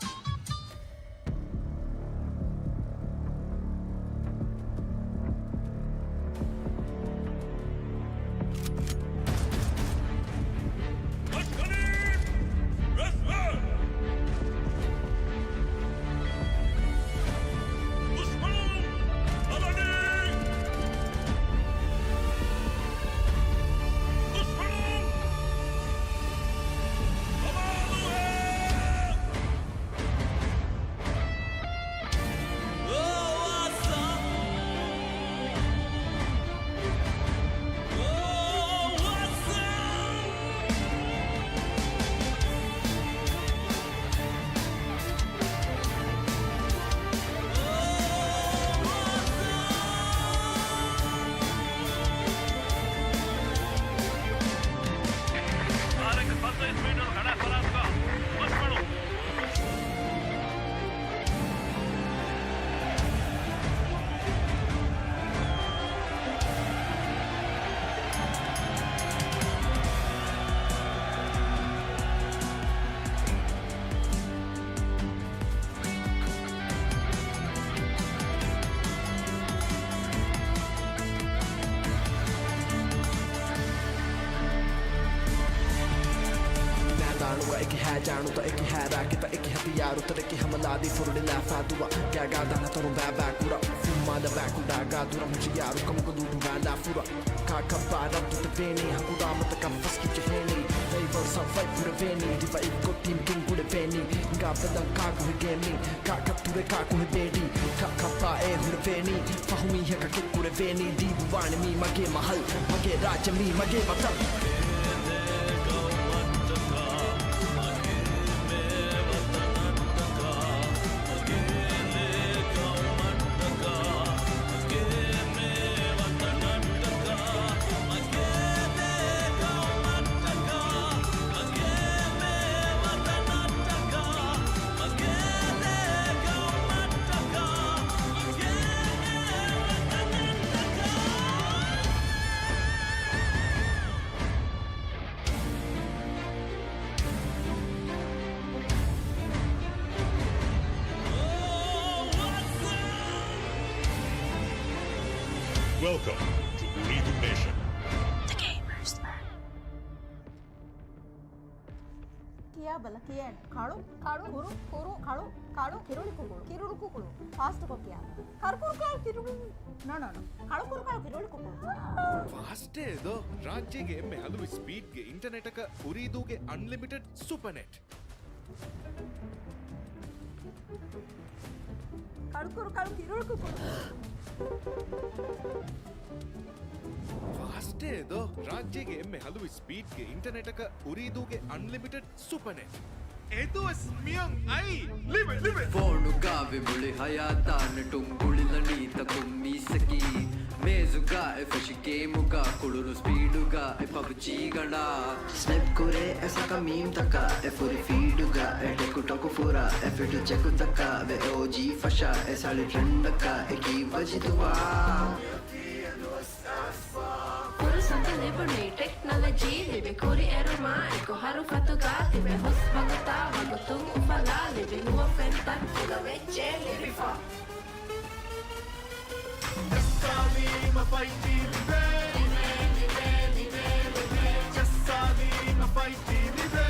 Januta eki hara kita eki hatiyaru tareki hamaladi furudila fatua gaga dana toru baba kura fumma da bakunda gadura mujiyaru kamko dudu bala fura kaka para tu veni hakura mata kafas ki cheni dai versa fight pure veni diva ikko team king pure veni ga padan ka ko gaming kaka ture ka ko bedi kaka pa e pure veni fahumi heka ke pure veni dibuwani mi mage mahal mage raja mi mage matal Welcome to Ooredoo Nation. ಕಿಯಾ ಬಲ ಕಿಯಾನೆ ಕಾಳು ಕಾಳು ಕುರು ಕುರು ಕಾಳು ಕಾಳು ಕಿರುಳಿ ಕುಕುಳು ಕಿರುಳು ಕುಕುಳು fast ಕೊಕ್ಕಿಯ ಕರ್ಕುರು ಕಾಳು ಕಿರುಳು no no no ಕಾಳು ಕುರು ಕಾಳು ಕಿರುಳಿ ಕುಕುಳು ಫಾಸ್ಟೇ ಇದು ರಾಜ್ಯಗೆ ಎಮ್ಮೆ ಹಲವು ಸ್ಪೀಡ್ಗೆ ಇಂಟರ್ನೆಟ್ ಅಕ ಉರಿದೂಗೆ ಅನ್ಲಿಮಿಟೆಡ್ ಸೂಪರ್ ನೆಟ್ ಕಾಳು ಕುರು ಕಾಳು ಕಿರುಳಿ ಕುಕುಳು ಫಾಸ್ಟೇ ಇದು ರಾಜ್ಯಗೆ ಎಮ್ಮೆ ಹಲವು ಸ್ಪೀಡ್ಗೆ ಇಂಟರ್ನೆಟ್ ಅಕ ಉರಿದೂಗೆ ಅನ್ಲಿಮಿಟೆಡ್ ಸೂಪರ್ ನೆಟ್ ಇದು ಸ್ಮಿಯಂ ಐ ಲಿವೆ ಲಿವೆ ಫೋನುಗ ವಿಬುಳಿ ಹಯಾತಾನ ಟುಂಗುಳಿಲನೀತ ಕುಮ್ಮಿಸಕಿ ಮೇಜುಗ ಎಫಶಿ ಗೇಮುಗ ಕುಳುರು ಸ್ಪೀಡುಗ ಎ ಪಬ್ಜಿ ಗಣ ಸ್ನೆಪ್ ಕುರೆ ಎಸಕ ಮೀಮ್ ತಕ ಎ ಫುರಿ ಫೀಡುಗ ಎ ಟೆಕು ಟೊಕು ಫುರ ಎ ಫಿಟು ಚೆಕು ತಕ ವೆ ಓಜಿ ಫಶ ಎ ಸಾಳಿ ಟ್ರೆಂಡಕ ಎ ಕಿ ಬಜಿದುವಾ Puro liberne technology libe kuri eroma eko haru fatuga tibe hos baguta bagutung ufala libe huwa fenta kula veche libe fa Jassali ma fighti libe libe libe libe Jassali ma fighti libe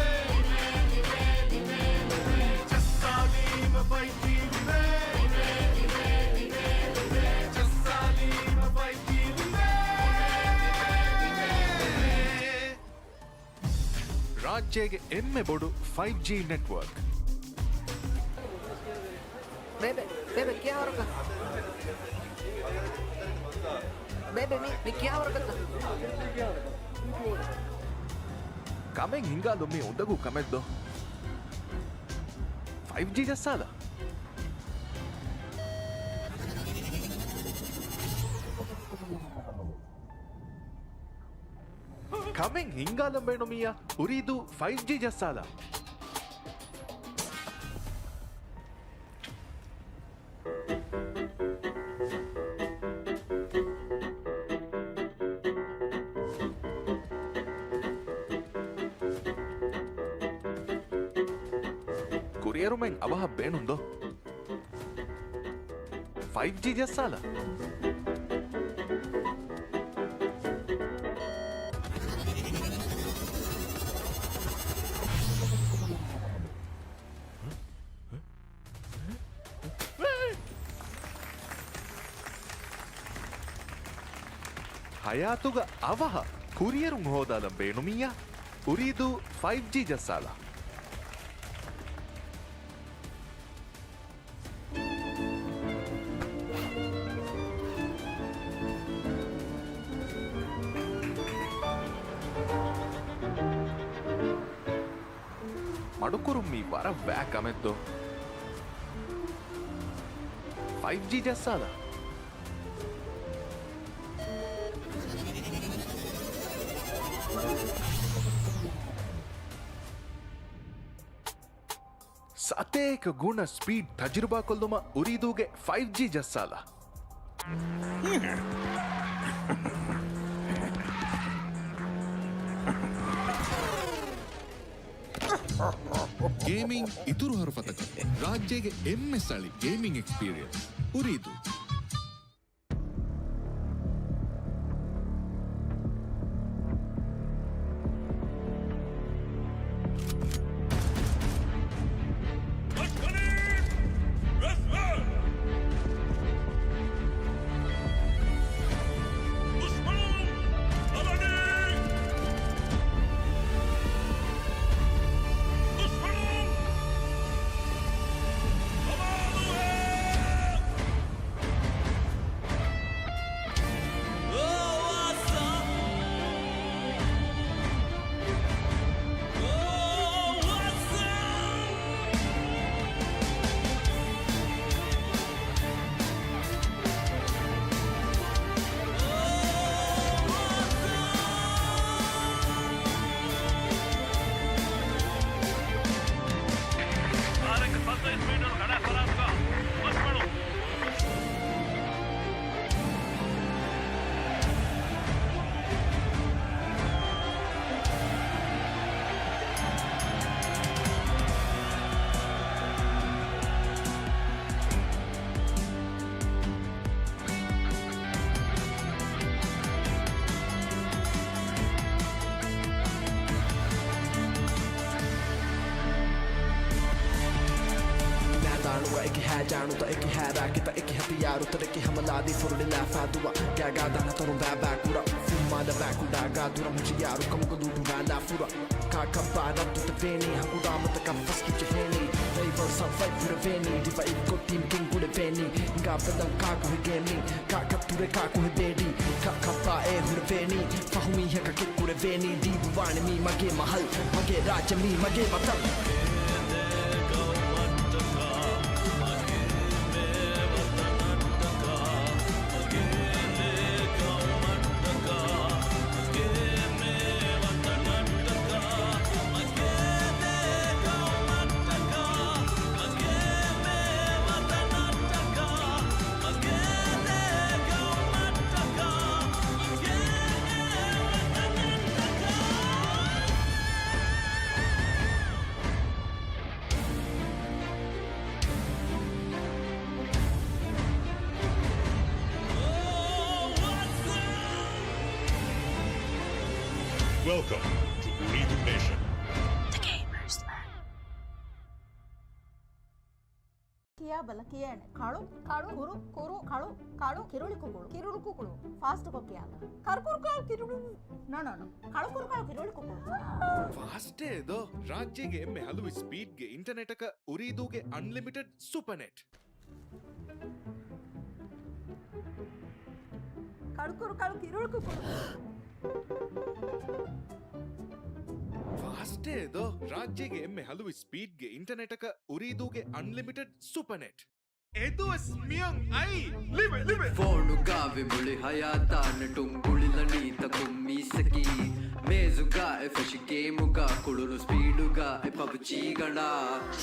libe libe libe Jassali ma fighti libe libe libe libe Jassali ma fighti libe ರಾಜ್ಯಗೆ ಎಮ್ಮೆ ಬೋಡು 5G network ಬೇಬೆ ಬೇಬೆ ಕ್ಯಾ ಹೊರಗ ಬೇಬೆ ಮಿ ಕ್ಯಾ ಹೊರಗತ್ತ Kameng ಹಿಂಗಾಲು me ಉಂದಗೂ ಕಮೆದ್ದು 5G ಜಸ್ಸಾಲ Kameng ಹಿಂಗಾಲಂ ಬೇಣು ಮೀಯ ಉರಿದು 5G ಜಸ್ಸಾಲ ಕುರಿಯರು ಮೆಂಗ್ ಅವಹ ಬೇಣುಂದೋ 5G ಜಸ್ಸಾಲ ಹಯಾತುಗ ಅವಹ ಕುರಿಯರು ಹೋದಾಲ ಬೇಣುಮಿಯ ಉರಿದು 5G ಜಸ್ಸಾಲ ಮಡುಕುರು ಮೀ ವರ ವ್ಯಾಕ್ ಅಮೆದ್ದು 5G ಜಸ್ಸಾಲ ಸತೇಕ ಗುಣ ಸ್ಪೀಡ್ ತಜುರ್ಬಾ ಕೊಲ್ದುಮ ಉರಿದೂಗೆ 5G ಜಸ್ಸಾಲ ಗೇಮಿಂಗ್ ಇತುರು ಹರುಫತಕ ರಾಜ್ಯಗೆ ಎಮ್ಮೆ ಸಳಿ ಗೇಮಿಂಗ್ ಎಕ್ಸ್ಪೀರಿಯನ್ಸ್ ಉರಿದು एक है जानू तो एक है राकी तो एक हथियार उतर के हमला दी फुरला फादुआ क्या गादा ना तोर बाकुरा fuma da bakuda gadura मुझे यार कम को दूर वाला फुरा का बारा तो तेनी हकुदा मत का फस की चहेनी they were some fight for the veni diva iko team king को veni nga pedang ka ko gemi ka ture ka ko bedi ka pa e hu veni fahumi ha ka ko veni di buwane mi mage mahal mage raja mi mage matal Welcome to Ooredoo Nation. ಕಿಯಾ ಬಲ ಕಿಯಾಣೆ ಕಾಳು ಕಾಳು ಕುರು ಕುರು ಕಾಳು ಕಾಳು ಕಿರುಳಿ ಕುಕುಳು ಕಿರುಳು ಕುಕುಳು fast ಕೊಕ್ಕಿಯಾಲ ಕರ್ಕುರು ಕಾಳು ಕಿರುಳು no ಕಾಳು ಕುರು ಕಾಳು ಕಿರುಳಿ ಕುಕುಳು fast ಏದೋ ರಾಜ್ಯಗೆ ಎಮ್ಮೆ ಹಲವು ಸ್ಪೀಡ್ಗೆ ಇಂಟರ್ನೆಟ್ ಅಕ ಉರಿದೂಗೆ ಅನ್ಲಿಮಿಟೆಡ್ ಸೂಪರ್ ನೆಟ್ ಕಳ್ಕುರು ಕಾಳು ಕಿರುಳು ಕುಕುಳು ಫಾಸ್ಟ್ ಏದೋ ರಾಜ್ಯಗೆ ಎಮ್ಮೆ ಹಲವು ಸ್ಪೀಡ್ಗೆ ಇಂಟರ್ನೆಟ್ ಅಕ ಉರಿದೂಗೆ ಅನ್ಲಿಮಿಟೆಡ್ ಸೂಪರ್ ನೆಟ್ ಎದು ಸ್ಮಿಯಂ ಐ ಲಿವೆ ಫೋನುಗಾವೆ ಮುಳಿ ಹಯಾತಾನ ಟುಂಗುಳಿಲನೀತ ಕುಮ್ಮಿಸಕಿ ಮೇಜುಗಾ ಎಫೆಶ್ ಗೇಮುಗಾ ಕುಳುನು ಸ್ಪೀಡುಗಾ ಎ ಪಬ್ಜಿಗಣ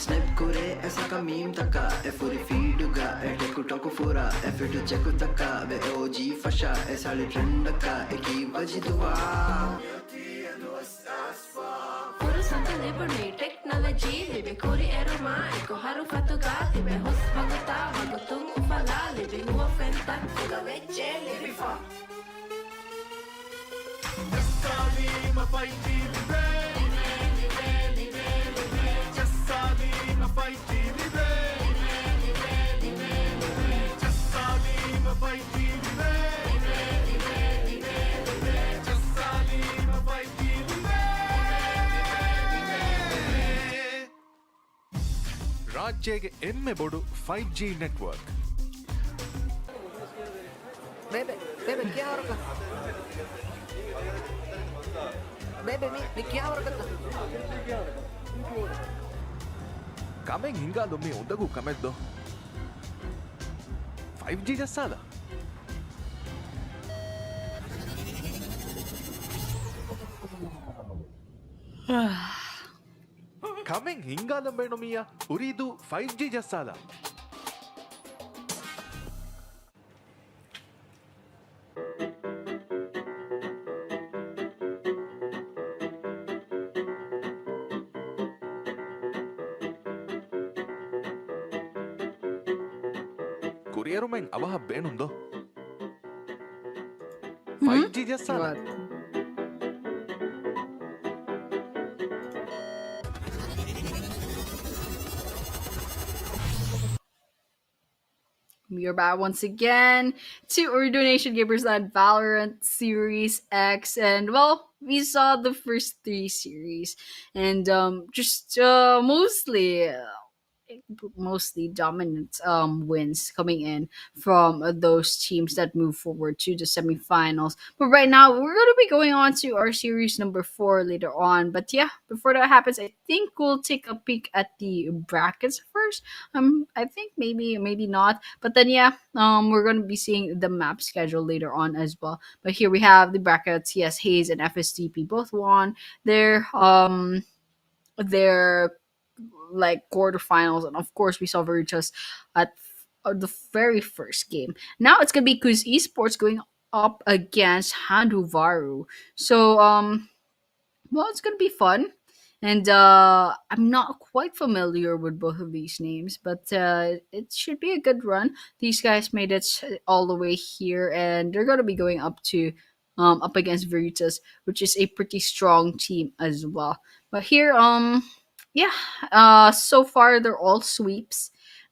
Snap kure esa ka meme taka e furi feeduga e teku toku fura e fitu cheku taka be OG fasha e sali trendaka e ki vajiduwa Furusato liberi technology libe kuri eroma eko haru fatuga tibe hos baguta bagutung ufala libe huwa fenta fuga vecce libe fa ರಾಜ್ಯಗೆ ಎಮ್ಮೆ ಬೋಡು 5G network Bebe, क्या हो रखा? Bebe, मी क्या हो रखा? Kameng ಹಿಂಗಾದೊಮ್ಮೆ ಉಂದಗೂ ಕಮೆದ್ದು 5G ಜಸ್ಸಾದ Kameng ಹಿಂಗಾದಂಬೇಣೊಮಿಯ ಉರಿದು 5G ಜಸ್ಸಾದ ಕುರಿಯರು ಮೆಂಗ್ ಅವಹ ಬೇಣುಂದೋ 5G ಜಸ್ಸಾದ We're back once again to Ooredoo Nation Gamers and Valorant Series X, and well, we saw the first 3 series, and just mostly dominant wins coming in from those teams that move forward to the semifinals. But right now, we're going to be going on to our series number 4 later on. But yeah, before that happens, I think we'll take a peek at the brackets first. I think maybe not. But then yeah, we're going to be seeing the map schedule later on as well. But here we have the brackets. Yes, HAZE and FSTP both won their like quarterfinals, and of course we saw VERITAS at the very first game. Now it's gonna be KUIS Esports going up against HANDHUVARU. So well, it's gonna be fun, and I'm not quite familiar with both of these names, but it should be a good run. These guys made it all the way here, and they're gonna be going up against VERITAS, which is a pretty strong team as well. But here yeah, so far they're all sweeps.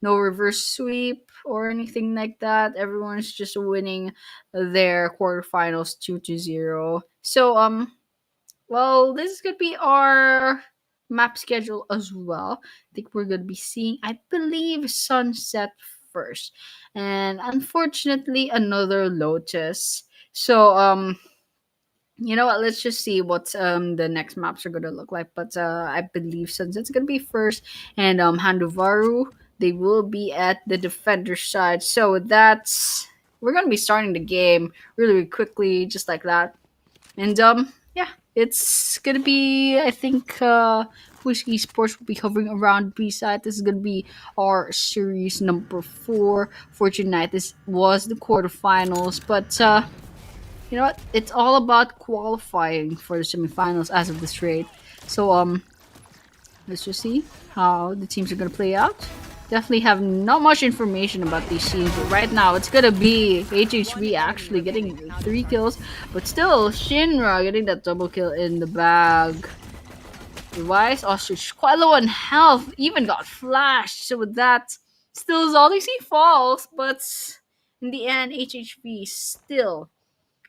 no reverse sweep or anything like that. Everyone's just winning their quarterfinals 2-0. So well, this is gonna be our map schedule as well. I think we're gonna be seeing, I believe, Sunset first, and unfortunately another Lotus. So you know what? Let's just see what the next maps are gonna look like. But I believe Sunset's gonna be first, and HANDHUVARU, they will be at the defender side. So that's, we're gonna be starting the game really, really quickly, just like that. And yeah, it's gonna be, I think KUIS Esports will be hovering around B side. This is gonna be our series number 4 for tonight. This was the quarterfinals, but you know what? It's all about qualifying for the semifinals as of this rate. So let's just see how the teams are gonna play out. Definitely have not much information about these teams, but right now it's gonna be HHV actually getting 3 kills, but still Shinra getting that double kill in the bag. Device Ostrich quite low on health, even got flashed. So with that, still Zoldy's falls, but in the end, HHV still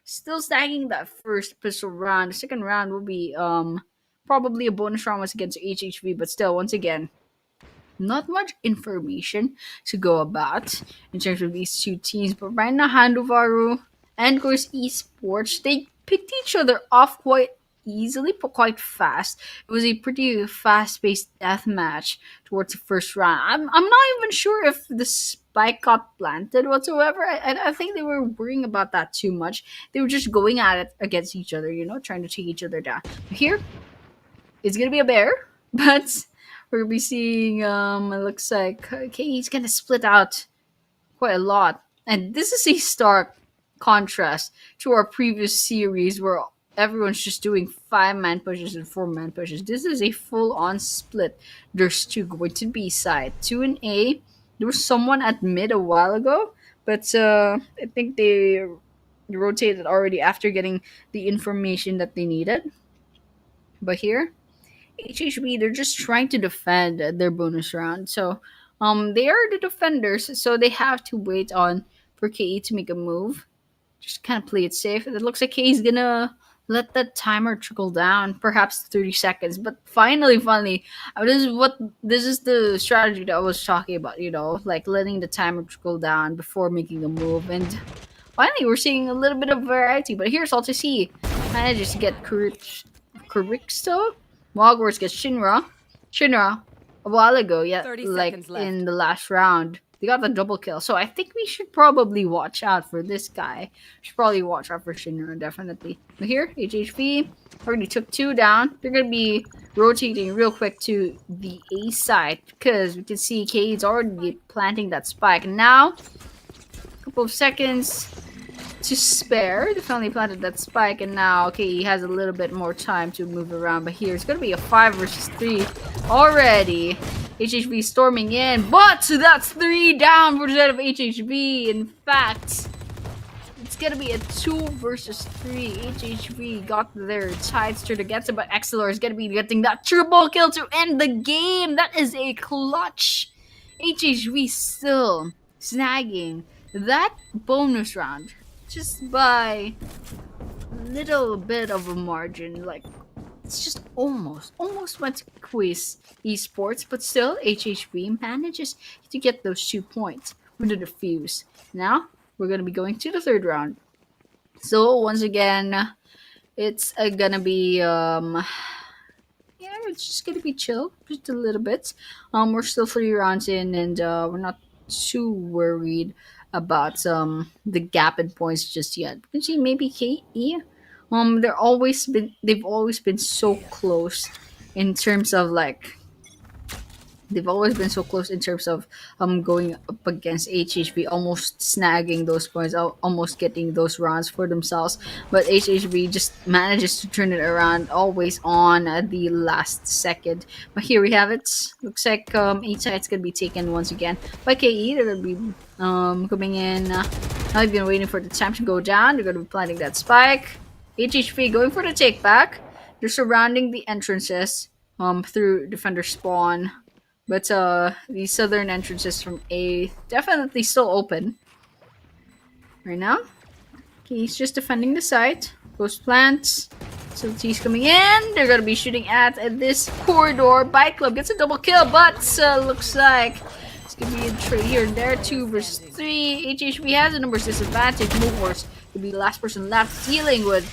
snagging that first pistol round. The second round will be probably a bonus round once against HHV, but still, once again, not much information to go about in terms of these two teams. But right now, HANDHUVARU and KUIS Esports, they picked each other off quite easily, but quite fast. It was a pretty fast-paced death match towards the first round. I'm not even sure if the spike got planted whatsoever. I think they were worrying about that too much. They were just going at it against each other, you know, trying to take each other down. But here, it's gonna be a bear, but we're gonna be seeing it looks like okay, he's gonna split out quite a lot. And this is a stark contrast to our previous series where everyone's just doing 5-man pushes and 4-man pushes. This is a full-on split. There's 2 going to B side, 2 in A. There was someone at mid a while ago, but I think they rotated already after getting the information that they needed. But here, HHB, they're just trying to defend their bonus round. So they are the defenders, so they have to wait on for KE to make a move. Just kind of play it safe. It looks like KE's gonna let that timer trickle down, perhaps 30 seconds. But finally, this is the strategy that I was talking about, you know, like letting the timer trickle down before making a move. And finally, we're seeing a little bit of variety. But here's all to see. Manages to get Kurixto. Mogwarts gets Shinra. A while ago, yeah, 30 like seconds left. in the last round. They got the double kill. So I think we should probably watch out for this guy. Should probably watch out for Shinra, definitely. But here, HHV already took 2 down. They're going to be rotating real quick to the A side because we can see Cade's already planting that spike. Now, a couple of seconds to spare. They finally planted that spike, and now he has a little bit more time to move around. But here, it's going to be a 5 versus 3 already. HHV storming in, but that's 3 down for the side of HHV. In fact, it's gonna be a 2 versus 3. HHV got their tidester to get it, but Excelor is gonna be getting that triple kill to end the game. That is a clutch. HHV still snagging that bonus round just by a little bit of a margin. Like, it's just almost went to KUIS Esports, but still HHV manages to get those 2 points with the defuse. Now we're gonna be going to the 3rd round. So once again, it's gonna be it's just gonna be chill, just a little bit. We're still 3 rounds in, and we're not too worried about the gap in points just yet. You can see maybe KE. They've always been so close in terms of going up against HHV, almost snagging those points, almost getting those rounds for themselves. But HHV just manages to turn it around, always on at the last second. But here we have it. Looks like E-Side's gonna be taken once again by KE. They're gonna be coming in. I've been waiting for the time to go down. They're gonna be planting that spike. HHV going for the take back. They're surrounding the entrances through defender spawn. But the southern entrances from A definitely still open right now. Okay, he's just defending the site. Ghost plants. Facilities coming in. They're gonna be shooting at this corridor. Bike Club gets a double kill, but looks like it's gonna be a trade here and there. 2 versus 3. HHV has a numbers disadvantage. Movers will be the last person left dealing with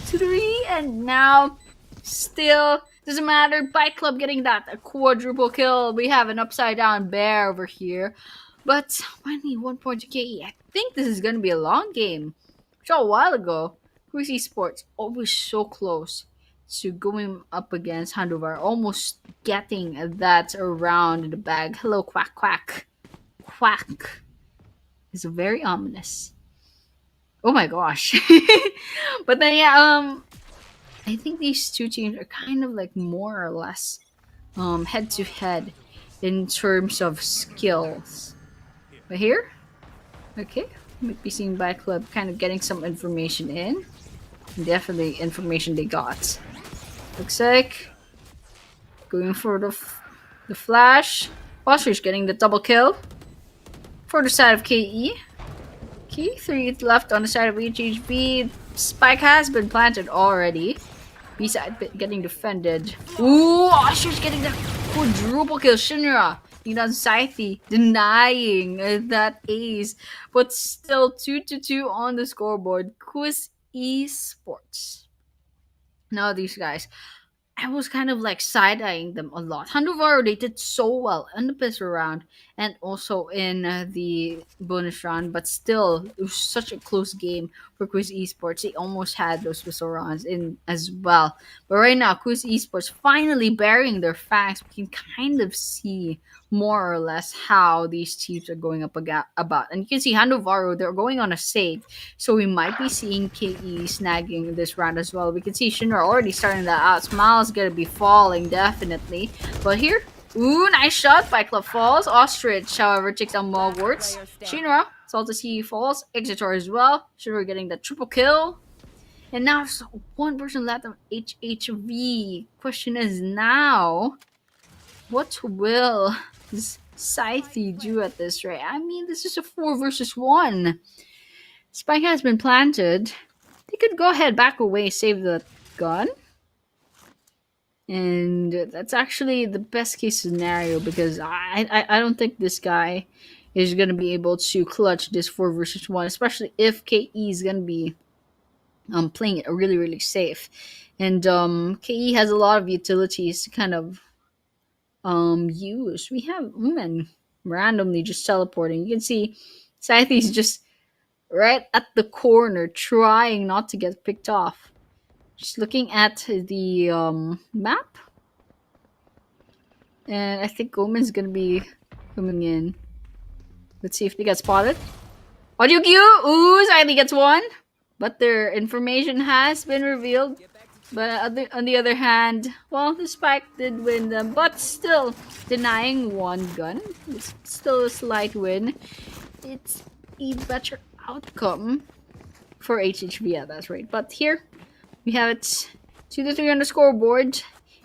3, and now still doesn't matter. Bike Club getting that a quadruple kill. We have an upside down bear over here, but finally 1 point to KE. I think this is gonna be a long game. A while ago, KUIS Esports always so close to going up against HANDHUVARU, almost getting that around in the bag. Hello, quack, quack. Quack. It's very ominous. Oh my gosh. But then, yeah, I think these two teams are kind of like more or less head to head in terms of skills. But here, okay. Might be seeing Bike Club kind of getting some information in. Definitely information they got. Looks like going for the flash. Ostrich getting the double kill for the side of KE. Okay, 3 left on the side of HHB. Spike has been planted already. B side getting defended. Ooh, Ostrich getting the quadruple kill. Shinra. Scythe denying that ace, but still 2-2 on the scoreboard. KUIS Esports. Now these guys, I was kind of like side-eyeing them a lot. HANDHUVARU, they did so well in the pistol round and also in the bonus round, but still, it was such a close game for KUIS Esports. They almost had those pistol rounds in as well. But right now, KUIS Esports finally bearing their facts. We can kind of see more or less how these teams are going up about. And you can see HANDHUVARU, they're going on a save. So we might be seeing KE snagging this round as well. We can see Shinra already starting that out. Smile's gonna be falling, definitely. But here, ooh, nice shot by Club Falls. Ostrich, however, takes down Mogwarts. Shinra, Salta C falls. Exitor as well. Shinra getting the triple kill. And now there's one person left on HHV. Question is now, what will Scythe do at this rate? I mean, this is a 4 versus 1. Spike has been planted. They could go ahead, back away, save the gun. And that's actually the best case scenario because I don't think this guy is going to be able to clutch this 4 versus 1, especially if KE is going to be playing it really, really safe. And KE has a lot of utilities to kind of use. We have women randomly just teleporting. You can see Scythe's just right at the corner trying not to get picked off. Just looking at the map. And I think Omen's gonna be coming in. Let's see if they get spotted. Audio Q! Ooh, Scythe gets one. But their information has been revealed. But on the other hand, well, the Spike did win them, but still denying one gun. It's still a slight win. It's a better outcome for HHV at that rate. But here, we have it 2-3 on the scoreboard.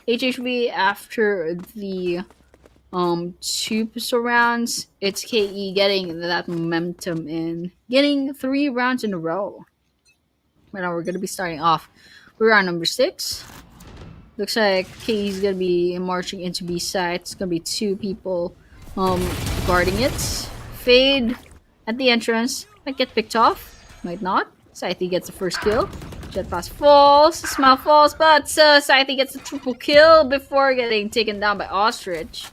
HHV after the 2 pistol rounds, it's KE getting that momentum in. Getting 3 rounds in a row. Right now we're going to be starting off. We're on number 6. Looks like KE's going to be marching into B side. It's going to be 2 people guarding it. Fade at the entrance. Might get picked off. Might not. Scythe gets the first kill. Jet pass falls. Smile falls. But Scythe gets the triple kill before getting taken down by Ostrich.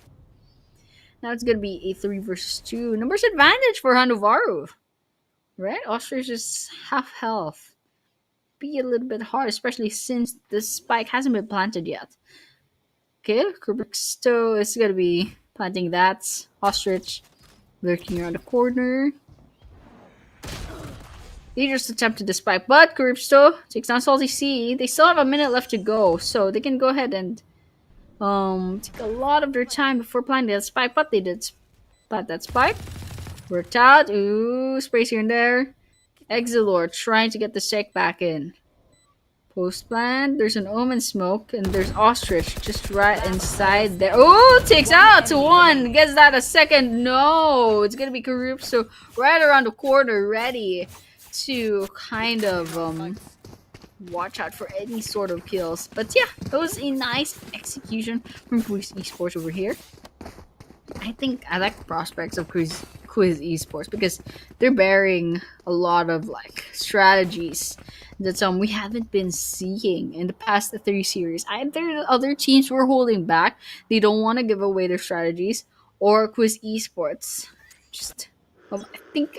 Now it's going to be a 3 versus 2. Numbers advantage for HANDHUVARU. Right? Ostrich is half health. Be a little bit hard, especially since the Spike hasn't been planted yet. Okay, Kubricksto is going to be planting that. Ostrich lurking around the corner. They just attempted the Spike, but Kubricksto takes down Salty C. They still have a minute left to go, so they can go ahead and take a lot of their time before planting that Spike, but they did plant that Spike. Worked out. Ooh, sprays here and there. Exilor trying to get the shake back in. Post plant. There's an omen smoke, and there's ostrich just right inside there. Oh, takes out to one. Gets that a second. No, it's gonna be Karub. So right around the corner, ready to kind of watch out for any sort of kills. But yeah, that was a nice execution from KUIS Esports over here. I think I like the prospects of KUIS Esports because they're bearing a lot of like strategies that we haven't been seeing in the past 3 series. Either other teams were holding back, they don't want to give away their strategies, or KUIS Esports. Just I think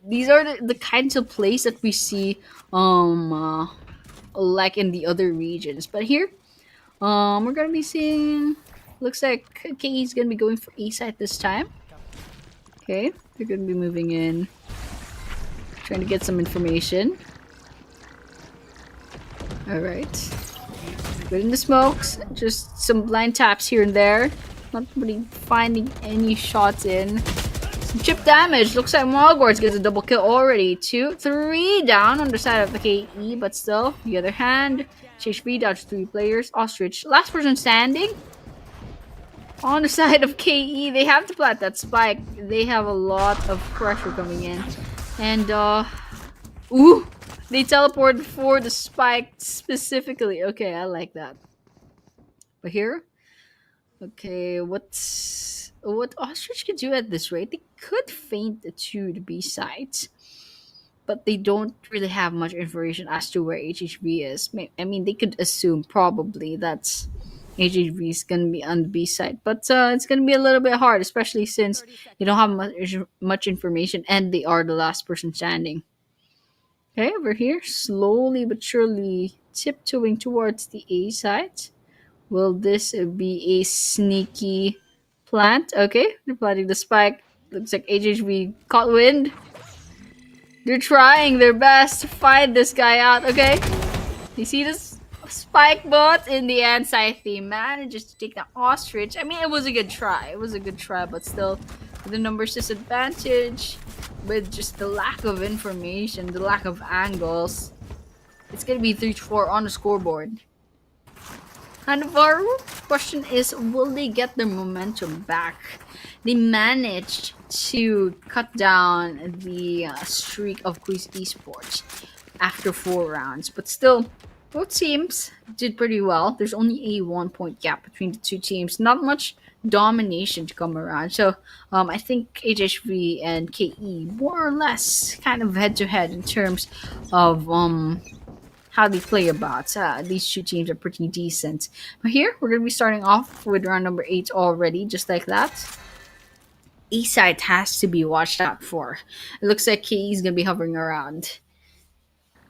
these are the kinds of plays that we see like in the other regions. But here we're gonna be seeing, looks like KE is gonna be going for A site this time. Okay, they're gonna be moving in, trying to get some information. Alright. Good in the smokes, just some blind taps here and there. Not really finding any shots in. Some chip damage. Looks like Malgords gets a double kill already. 2, 3 down on the side of the KE, but still, the other hand, HHV down to 3 players. Ostrich, last person standing. On the side of KE, they have to plant that spike. They have a lot of pressure coming in. And, ooh! They teleported for the spike specifically. Okay, I like that. But here, okay, what Ostrich could do at this rate, they could feint to the B sides, but they don't really have much information as to where HHV is. I mean, they could assume probably that's HHV is gonna be on the B side, but it's gonna be a little bit hard, especially since you don't have much information and they are the last person standing. Okay, over here, slowly but surely tiptoeing towards the A side. Will this be a sneaky plant? Okay, they're planting the spike. Looks like HHV caught wind. They're trying their best to find this guy out. Okay, you see this spike, but in the end, Scythe manages to take the ostrich. I mean, it was a good try. It was a good try, but still, the numbers disadvantage. With just the lack of information, the lack of angles, it's gonna be 3-4 on the scoreboard. HANDHUVARU, question is, will they get their momentum back? They managed to cut down the streak of KUIS Esports after 4 rounds, but still, both teams did pretty well. There's only a 1-point gap between the two teams. Not much domination to come around. So I think HHV and KE more or less kind of head to head in terms of how they play about. These two teams are pretty decent. But here we're gonna be starting off with round number 8 already, just like that. A side has to be watched out for. It looks like KE is gonna be hovering around.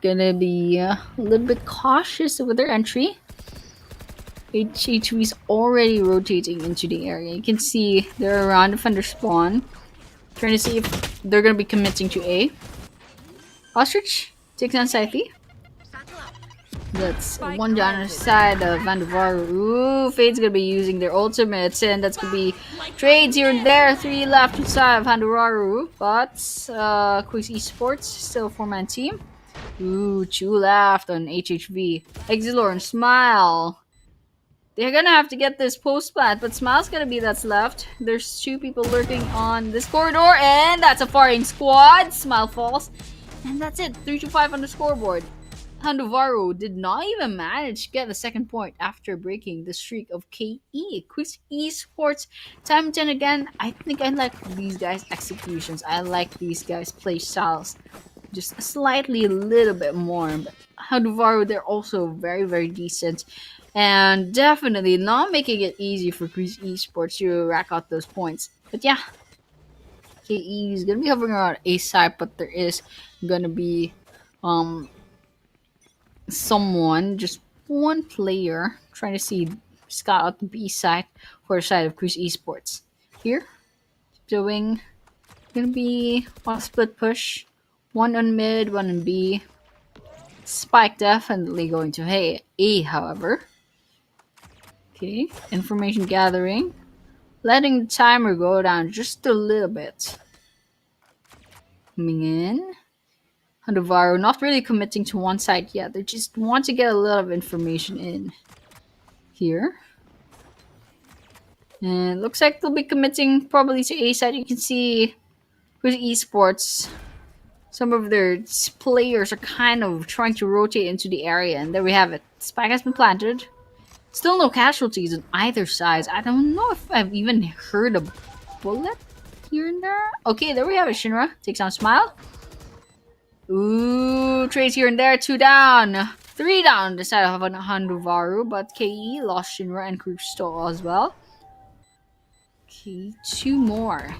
Gonna be a little bit cautious with their entry. HHV is already rotating into the area. You can see they're around defender spawn. Trying to see if they're going to be committing to A. Ostrich takes on Scythe. That's one down on the side of HANDHUVARU. Ooh, Fade's going to be using their ultimates, and that's going to be trades here and there. 3 left inside of HANDHUVARU. But KUIS Esports, still a 4-man team. Ooh, 2 left on HHV. Exilor and Smile. They're gonna have to get this post plant, but Smile's gonna be that's left. There's 2 people lurking on this corridor, and that's a firing squad. Smile falls, and that's it. 3-5 on the scoreboard. HANDHUVARU did not even manage to get the 2nd point after breaking the streak of KE. KUIS Esports, time and time again, I think I like these guys' executions. I like these guys' play styles just slightly a little bit more. But HANDHUVARU, they're also very, very decent. And definitely not making it easy for KUIS Esports to rack out those points. But yeah, KE is going to be hovering around A side, but there is going to be someone, just one player, trying to scout out the B side for the side of KUIS Esports. Here, doing, going to be on a split push. 1 on mid, 1 on B. Spike definitely going to A, however. Okay, information gathering. Letting the timer go down just a little bit. Coming in. HANDHUVARU not really committing to one side yet. They just want to get a lot of information in here. And looks like they'll be committing probably to A side. You can see with Esports, some of their players are kind of trying to rotate into the area. And there we have it. Spike has been planted. Still no casualties on either side. I don't know if I've even heard a bullet here and there. Okay, there we have it. Shinra takes down Smile. Ooh, trades here and there. 2 down. 3 down. The side of HANDHUVARU, but KE lost Shinra and Crusto as well. Okay, 2 more.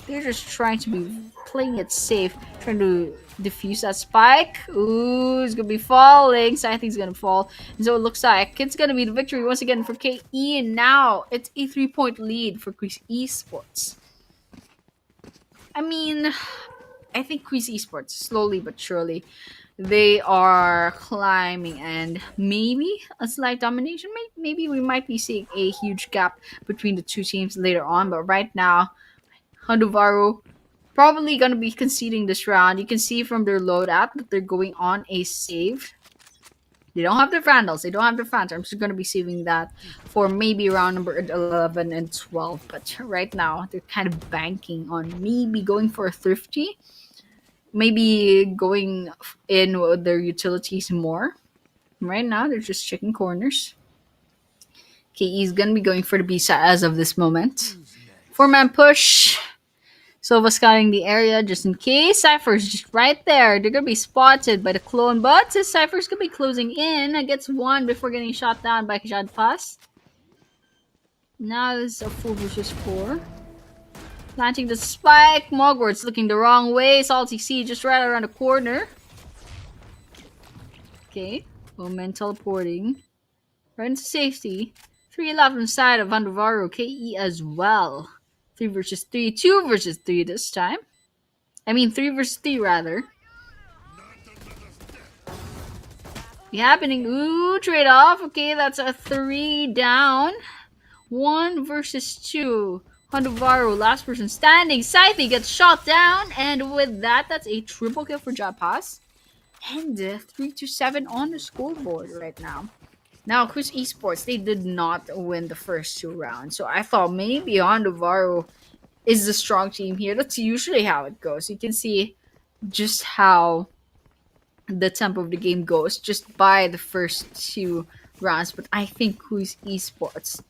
They're just trying to be playing it safe, trying to defuse that spike. Ooh, it's gonna be falling. So I think it's gonna fall. And so it looks like it's gonna be the victory once again for KE. And now it's a 3-point lead for KUIS Esports. I mean, I think KUIS Esports, slowly but surely, they are climbing, and maybe a slight domination. Maybe we might be seeing a huge gap between the two teams later on. But right now, HANDHUVARU probably going to be conceding this round. You can see from their loadout that they're going on a save. They don't have their Vandals. They don't have their Phantoms. I'm just going to be saving that for maybe round number 11 and 12. But right now, they're kind of banking on maybe going for a thrifty. Maybe going in with their utilities more. Right now, they're just checking corners. KE is going to be going for the B-side as of this moment. 4-man push. Silva scouting the area just in case. Cypher's just right there. They're going to be spotted by the clone, but Cypher's going to be closing in. Gets 1 before getting shot down by Kajad Pass. Now this is a 4 versus 4. Planting the spike. Mogwarts looking the wrong way. Salty C just right around the corner. Okay. Omen teleporting. Right into safety. 3 left inside of HANDHUVARU. KE as well. 3 versus 3. 2 versus 3 this time. I mean 3 versus 3 rather. Be happening. Ooh, trade off. Okay, that's a 3 down. 1 versus 2. HANDHUVARU, last person standing. Scythe gets shot down. And with that, that's a triple kill for Japas. And 3-7 on the scoreboard right now. Now, KUIS Esports, they did not win the first 2 rounds. So I thought maybe HANDHUVARU is the strong team here. That's usually how it goes. You can see just how the tempo of the game goes just by the first 2 rounds. But I think KUIS Esports,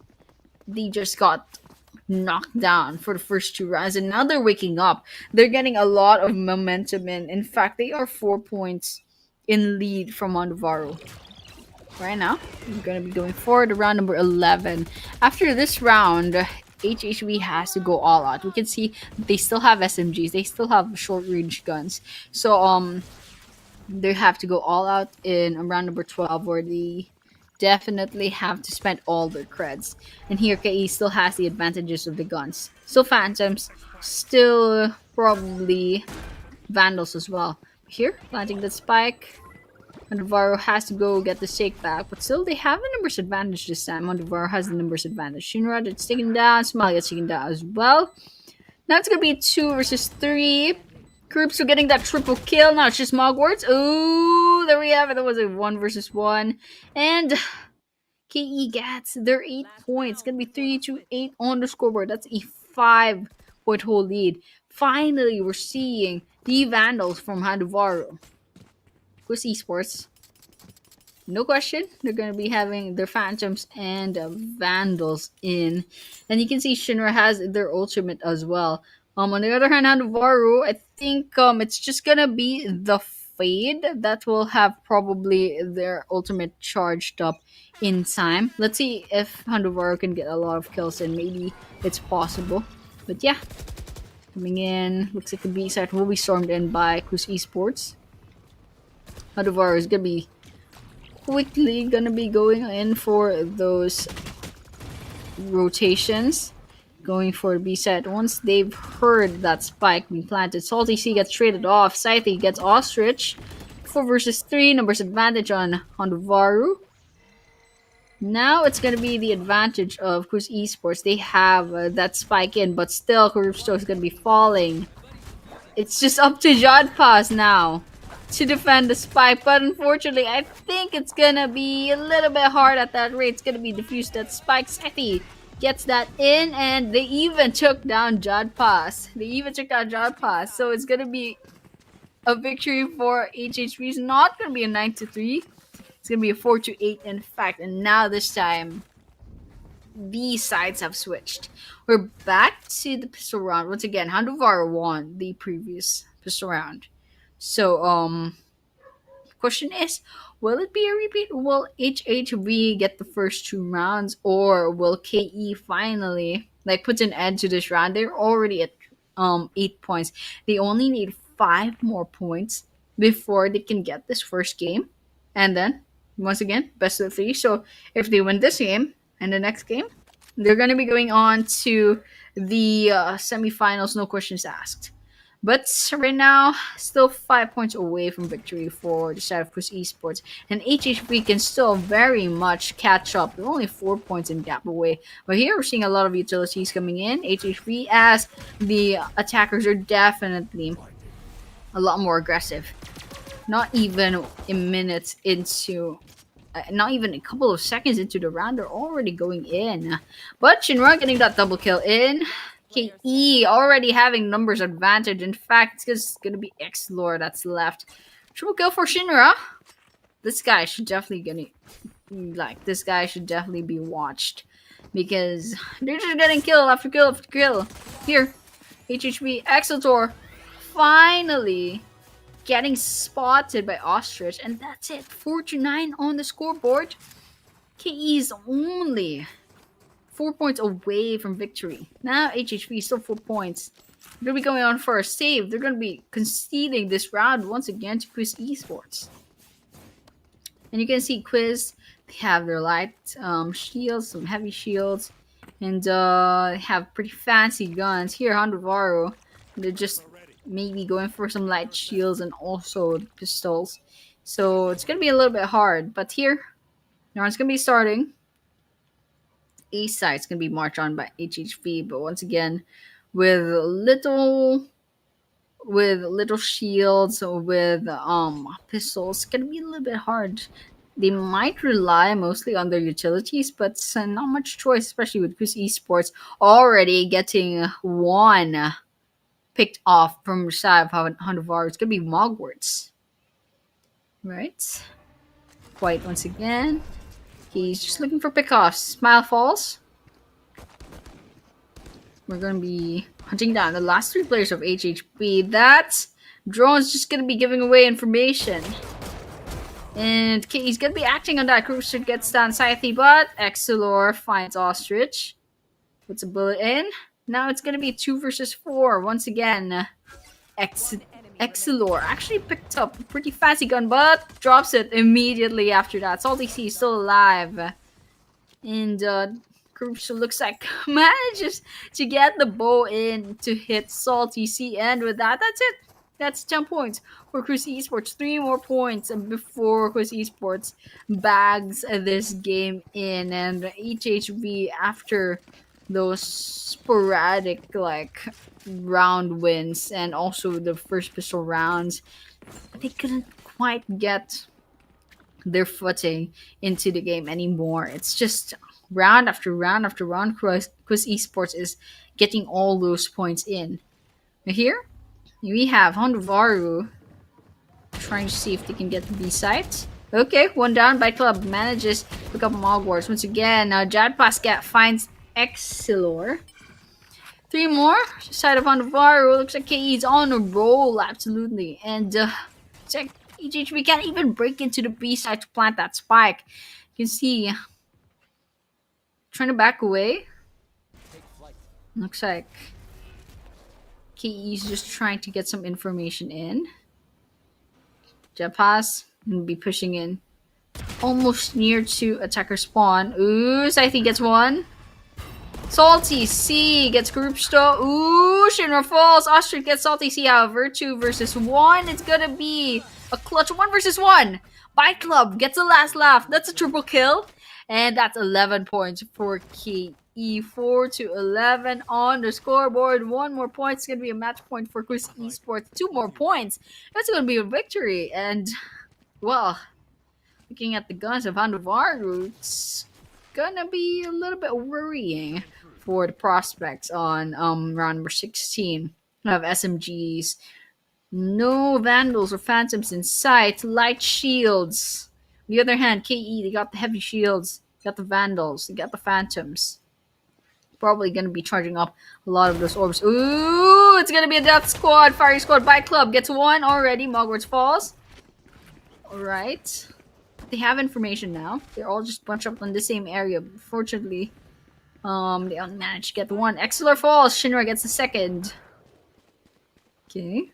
they just got knocked down for the first 2 rounds. And now they're waking up. They're getting a lot of momentum in. In fact, they are 4 points in lead from HANDHUVARU. Right now, we're going to be going forward to round number 11. After this round, HHV has to go all out. We can see they still have SMGs. They still have short-range guns. So, they have to go all out in round number 12, where they definitely have to spend all their creds. And here, KE still has the advantages of the guns. Still Phantoms. Still probably Vandals as well. Here, planting the spike. HANDHUVARU has to go get the stake back, but still they have the numbers advantage this time. HANDHUVARU has the numbers advantage. Shinra gets taken down, Smile gets taken down as well. Now it's gonna be 2 versus 3. Groups are getting that triple kill. Now it's just Mogwarts. Ooh, there we have it. That was a 1 versus 1. And KE gets their 8 points. It's gonna be 3-8 on the scoreboard. That's a 5-point whole lead. Finally, we're seeing the Vandals from HANDHUVARU. KUIS Esports, no question, they're going to be having their Phantoms and Vandals in. And you can see Shinra has their ultimate as well. On the other hand, HANDHUVARU, I think it's just going to be the Fade that will have probably their ultimate charged up in time. Let's see if HANDHUVARU can get a lot of kills, and maybe it's possible. But yeah, coming in, looks like the B side will be stormed in by KUIS Esports. HANDHUVARU is gonna be quickly gonna be going in for those rotations, going for B set. Once they've heard that spike being planted, Salty C gets traded off. Scythe gets Ostrich. 4 versus 3, numbers advantage on HANDHUVARU. Now it's gonna be the advantage of KUIS Esports. They have that spike in, but still Corrupto is gonna be falling. It's just up to Jodpas now. to defend the spike, but unfortunately, I think it's gonna be a little bit hard at that rate. It's gonna be diffused. That spike. Sethi gets that in, and they even took down Jadpas. So it's gonna be a victory for HHP. It's not gonna be a 9-3. It's gonna be a 4-8, in fact. And now this time, these sides have switched. We're back to the pistol round once again. HANDHUVARU won the previous pistol round. So, question is, will it be a repeat? Will HHV get the first 2 rounds, or will KE finally put an end to this round? They're already at 8 points. They only need 5 more points before they can get this first game, and then once again, best of 3. So if they win this game and the next game, they're gonna be going on to the semifinals. No questions asked. But right now, still 5 points away from victory for the side of KUIS Esports. And HHV can still very much catch up. They're only 4 points in gap away. But here we're seeing a lot of utilities coming in. HHV, as the attackers are definitely a lot more aggressive. Not even in minutes into... not even a couple of seconds into the round, they're already going in. But Shinra getting that double kill in. KE already having numbers advantage. In fact, it's going to be X-Lore that's left. Triple kill for Shinra. This guy should definitely be watched, because they're just getting kill after kill after kill. Here, HHB Exceltor finally getting spotted by Ostrich, and that's it. 4-9 on the scoreboard. KE is only 4 points away from victory. Now HHV is still 4 points. They're going to be going on for a save. They're going to be conceding this round once again to KUIS Esports. And you can see KUIS, they have their light shields, some heavy shields, and they have pretty fancy guns. Here, HANDHUVARU, they're just maybe going for some light shields and also pistols. So it's going to be a little bit hard. But here, round's going to be starting. A side's going to be marched on by HHV, but once again, with little shields, with pistols, it's going to be a little bit hard. They might rely mostly on their utilities, but not much choice, especially with KUIS Esports already getting 1 picked off from the side of HANDHUVARU. It's going to be Mogwarts. Right? White once again. He's just looking for pickoffs. Smile falls. We're going to be hunting down the last 3 players of HHP. That drone's just going to be giving away information. And he's going to be acting on that. Cruiser gets down Sethi, but Excelor finds Ostrich. Puts a bullet in. Now it's going to be 2 versus 4. Once again, Excelor actually picked up a pretty fancy gun, but drops it immediately after that. Salty C is still alive. And Cruiser looks like manages to get the bow in to hit Salty C. And with that, that's it. That's 10 points for KUIS Esports. 3 more points before KUIS Esports bags this game in. And HHV, after those sporadic round wins and also the first pistol rounds, they couldn't quite get their footing into the game anymore. It's just round after round after round. KUIS Esports is getting all those points in. Now here we have HANDHUVARU trying to see if they can get the B site. Okay, 1 down. By Club manages to pick up Mogwarts. Once again, Jadpas finds Excelor. 3 more. Side of HANDHUVARU. Looks like KE is on a roll, absolutely. And it's like HHV can't even break into the B side to plant that spike. You can see trying to back away. Looks like KE is just trying to get some information in. Jadpas will be pushing in almost near to attacker spawn. Ooh, Sethi gets 1. Salty C gets group stall. Ooh, Shinra falls. Ostrich gets Salty C, however. 2 versus 1. It's gonna be a clutch 1 versus 1. Bite Club gets the last laugh. That's a triple kill. And that's 11 points for KE. 4-11 on the scoreboard. One more point. It's going to be a match point for KUIS Esports. 2 more points. That's going to be a victory. And, well, looking at the guns of HANDHUVARU, it's going to be a little bit worrying for the prospects on round number 16. We have SMGs. No Vandals or Phantoms in sight. Light shields. On the other hand, KE, they got the heavy shields. They got the Vandals. They got the Phantoms. Probably going to be charging up a lot of those orbs. Ooh, it's going to be a death squad. Firing squad by club. Gets one already. Mogwarts falls. Alright. They have information now. They're all just bunched up on the same area. Fortunately, they only managed to get the one. Exilor falls. Shinra gets the second. Okay.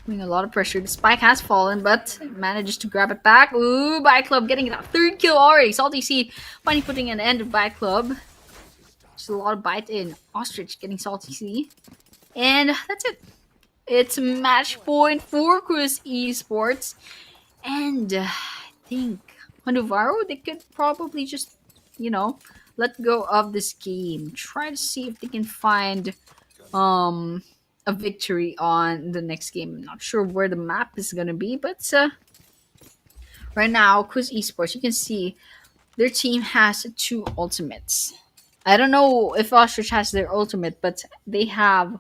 Putting a lot of pressure. The spike has fallen, but manages to grab it back. Ooh, Bike Club getting that third kill already. Salty C finally putting an end to Bike Club. Just a lot of bite in. Ostrich getting Salty C. And that's it. It's match point for KUIS Esports. And I think HANDHUVARU, they could probably just, let go of this game. Try to see if they can find a victory on the next game. I'm not sure where the map is gonna be, but right now, KUIS Esports, you can see their team has 2 ultimates. I don't know if Ostrich has their ultimate, but they have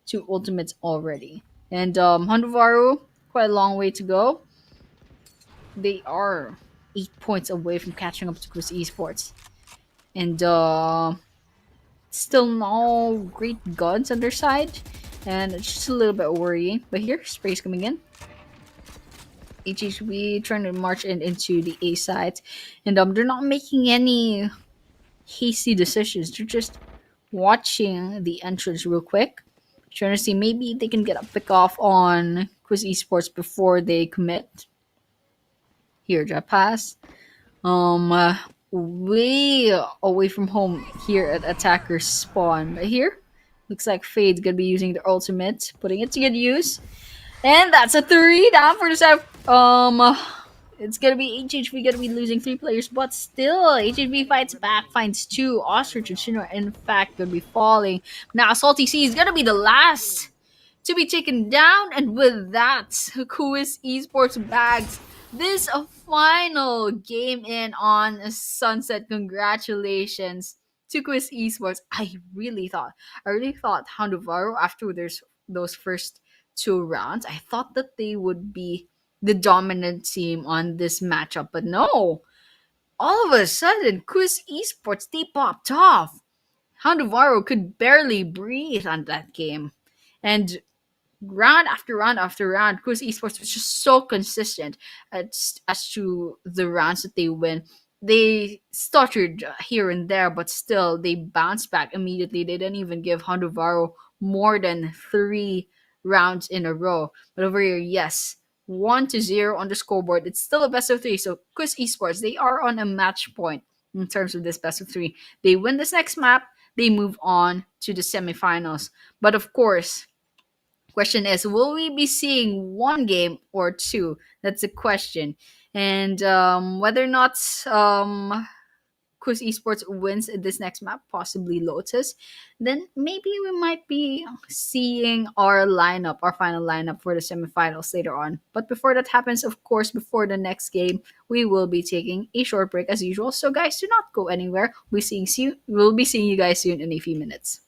2 ultimates already. And HANDHUVARU, quite a long way to go. They are 8 points away from catching up to KUIS Esports. And still no great guns on their side. And it's just a little bit worrying. But here, Spray's coming in. HHB trying to march into the A side. And they're not making any hasty decisions. They're just watching the entrance real quick. Trying to see maybe they can get a pick off on KUIS Esports before they commit. Here, Jet Pass. Way away from home here at Attacker's Spawn. But here, looks like Fade's gonna be using their ultimate, putting it to good use. And that's a 3 down for the set. It's gonna be HHV gonna be losing 3 players, but still, HHV fights back, finds 2. Ostrich and Shinra, in fact, gonna be falling. Now, Salty C is gonna be the last to be taken down, and with that, KUIS Esports bags this final game in on Sunset. Congratulations to KUIS Esports. I really thought HANDHUVARU, after those first 2 rounds, I thought that they would be the dominant team on this matchup. But no, all of a sudden, KUIS Esports, they popped off. HANDHUVARU could barely breathe on that game. And round after round after round, KUIS Esports was just so consistent as to the rounds that they win. They stuttered here and there, but still, they bounced back immediately. They didn't even give HANDHUVARU more than 3 rounds in a row. But over here, yes, 1-0 on the scoreboard. It's still a best of 3. So KUIS Esports, they are on a match point in terms of this best of 3. They win this next map, they move on to the semifinals. But of course, question is, will we be seeing 1 game or 2? That's the question. And whether or not KUIS Esports wins this next map, possibly Lotus, then maybe we might be seeing our final lineup for the semifinals later on. But before that happens, of course, before the next game, we will be taking a short break as usual. So guys, do not go anywhere. We'll be seeing you guys soon in a few minutes.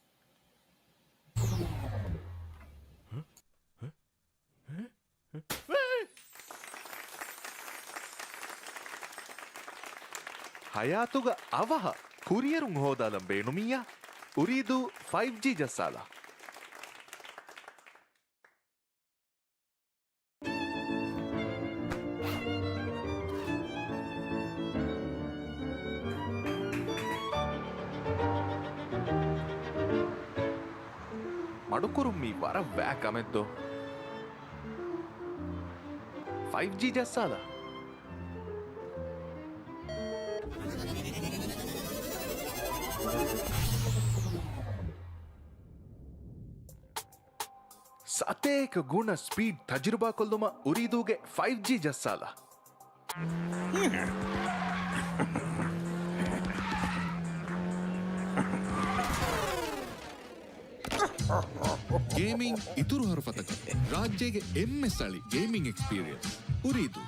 ಹಯಾತುಗ ಅವಹ ಕುರಿಯರುಂ ಹೋದಾಲಂ ಬೇಣುಮಿಯ ಉರಿದು 5G ಜಸ್ಸಾಲ ಮಡುಕುರು me ವರ ವ್ಯಾಕ್ ಅಮೆದ್ದು 5G ಜಸ್ಸಾಲ ಸತೇಕ ಗುಣ speed ತಜುರ್ಬಾ ಕೊಲ್ಲುಮ ಉರಿದೂಗೆ 5G ಜಸ್ಸಾಲ gaming ಇತುರು ಹರಫತಕ ರಾಜ್ಯಗೆ ಎಮ್ಮೆ ಸಳಿ ಗೇಮಿಂಗ್ ಎಕ್ಸ್ಪೀರಿಯನ್ಸ್ ಉರಿದು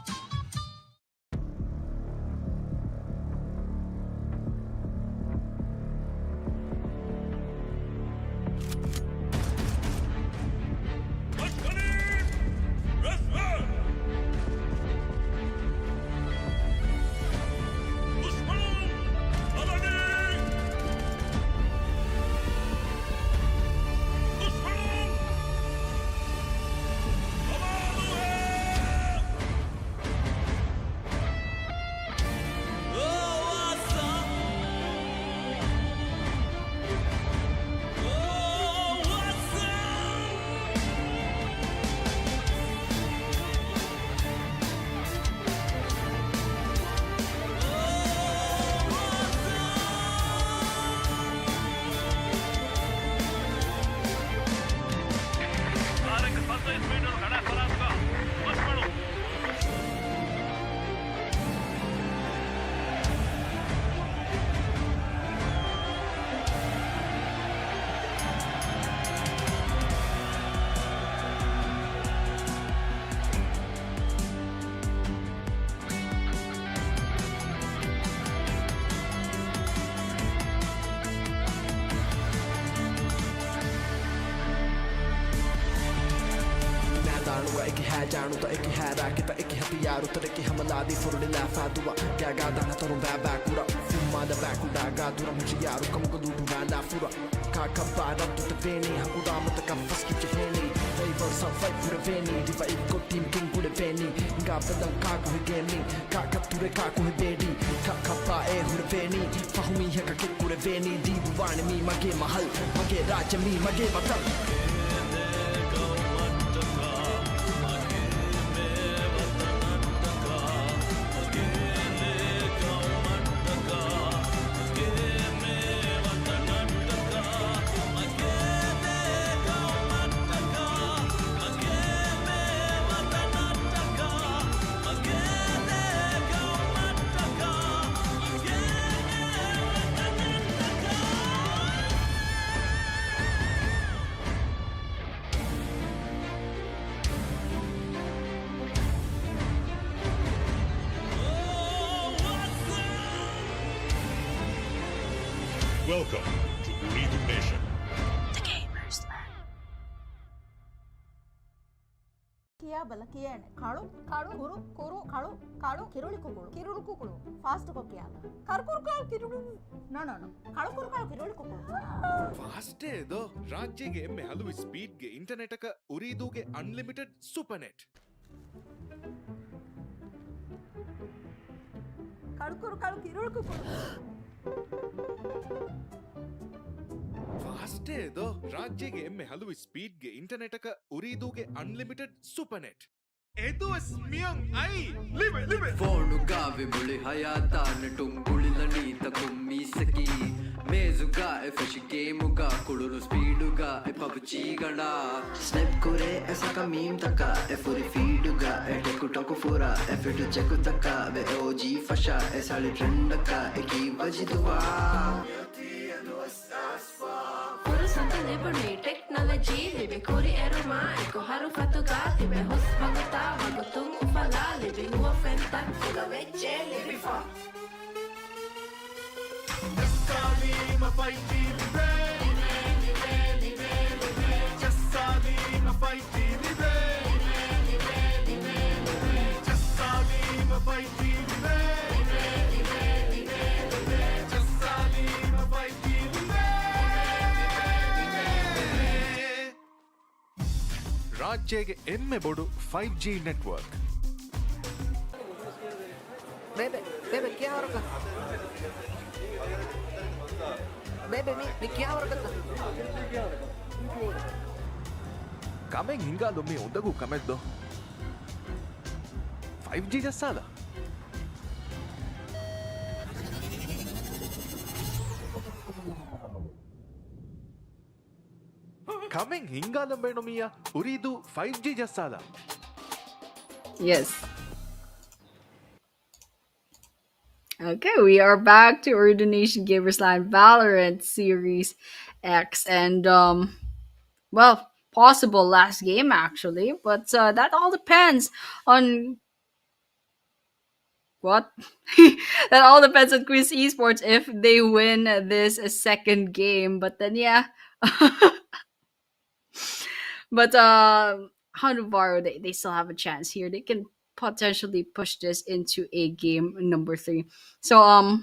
एक है जानू तो एक है राके तो एक हथियार उतर के हमला दी फुरने लाफा दुआ क्या गादा ना तरुण बैकुरा फुम्मा द बैकुड़ा गादुरा मुझे यार कम को दूर वाला फुरा का कबारा तो वेनी हकुड़ा मत का फस की चहेनी they were some fight for the veiny diva iko team king को veनी ga badang का को गेमी का तुरे का को बेडी का खपा ए हुर वेनी फहुमी है का के को वेनी दी बुवान मी मगे महल मगे राज मी मगे मतल Welcome to Ooredoo Nation. ಕಿಯಾ ಬಲ ಕಿಯಾಣೆ ಕಾಳು ಕಾಳು ಕುರು ಕುರು ಕಾಳು ಕಾಳು ಕಿರುಳಿ ಕುಕುಳು ಕಿರುಳು ಕುಕುಳು ಫಾಸ್ಟ್ ಕೊಕ್ಕಿಯಾಲ ಕರ್ಕುರು ಕಾಳು ಕಿರುಳು ನೋ ಕಾಳು ಕುರು ಕಾಳು ಕಿರುಳಿ ಕುಕುಳು ಫಾಸ್ಟ್ ಏದೋ ರಾಜ್ಯಗೆ ಎಮ್ಮೆ ಹಲವು ಸ್ಪೀಡ್ಗೆ ಇಂಟರ್ನೆಟ್ ಅಕ ಉರಿದೂಗೆ ಅನ್ಲಿಮಿಟೆಡ್ ಸೂಪರ್ ನೆಟ್ ಕರ್ಕುರು ಕಾಳು ಕಿರುಳು ಕುಕುಳು ಫಾಸ್ಟ್ ಏದೋ ರಾಜ್ಯಗೆ ಎಮ್ಮೆ ಹಲವು ಸ್ಪೀಡ್ಗೆ ಇಂಟರ್ನೆಟ್ ಅಕ ಉರಿದೂಗೆ ಅನ್ಲಿಮಿಟೆಡ್ ಸೂಪರ್ ನೆಟ್ ಇದು ಸ್ಮಿಯಂ ಐ ಲಿವೆ ಫೋನುಗಾವೆ ಮುಳಿ ಹಯಾತಾನ ಟುಂಗುಳಿಲನೀತ ಕುಮ್ಮಿಸಕಿ ಮೇಜುಗಾ ಎಫೆಶ್ ಗೇಮುಗಾ ಕುಳುನು ಸ್ಪೀಡುಗಾ ಎ ಪಬ್ಜಿಗಣ स्नैप करे ऐसा का मीम तका ए फुरी फीडुगा ए टेकु टोकु फुरा ए फिट चेकु तका बे ओजी फशा ए साली ट्रेंड का ए की बजी दुआ Furusato liberi technology libe kuri eroma eko haru fatugati be hus baguta bagutung ufala libe huwa fenta fuga vecce libe fa Salima fighti libe Just Salima fighti libe Just Salima fighti libe Just Salima fighti libe ರಾಜ್ಯಗೆ ಎಮ್ಮೆ ಬೋಡು 5G network ಬೇಬೆ ಕ್ಯಾ ಹೊರಕ ಬೇಬೆ ಮಿ ಕ್ಯಾ ಹೊರಕ Kameng ಹಿಂಗಾಲೊಮ್ಮೆ ಉಂದಗೂ ಕಮೆದ್ದು 5G ಜಸ್ಸಾದ Kameng ಹಿಂಗಾಲೊಂಬೇಣೊಮಿಯ ಉರಿದು 5G ಜಸ್ಸಾದ Yes. Okay, we are back to Ooredoo Nation Gamers Line Valorant Series X, and well, possible last game actually, but that all depends on what. That all depends on KUIS Esports if they win this second game. But then yeah, but HANDHUVARU, they still have a chance here. They can potentially push this into a game number 3. So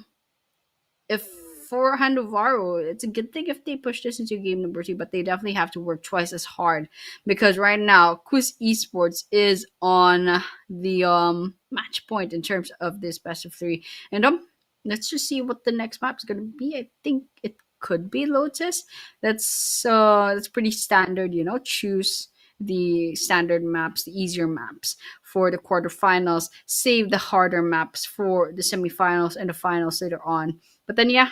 if for HANDHUVARU, it's a good thing if they push this into game number 2, but they definitely have to work twice as hard because right now KUIS Esports is on the match point in terms of this best of 3. And let's just see what the next map is gonna be. I think it could be Lotus. That's pretty standard, you know. Choose the standard maps, the easier maps for the quarterfinals. Save the harder maps for the semifinals and the finals later on. But then yeah,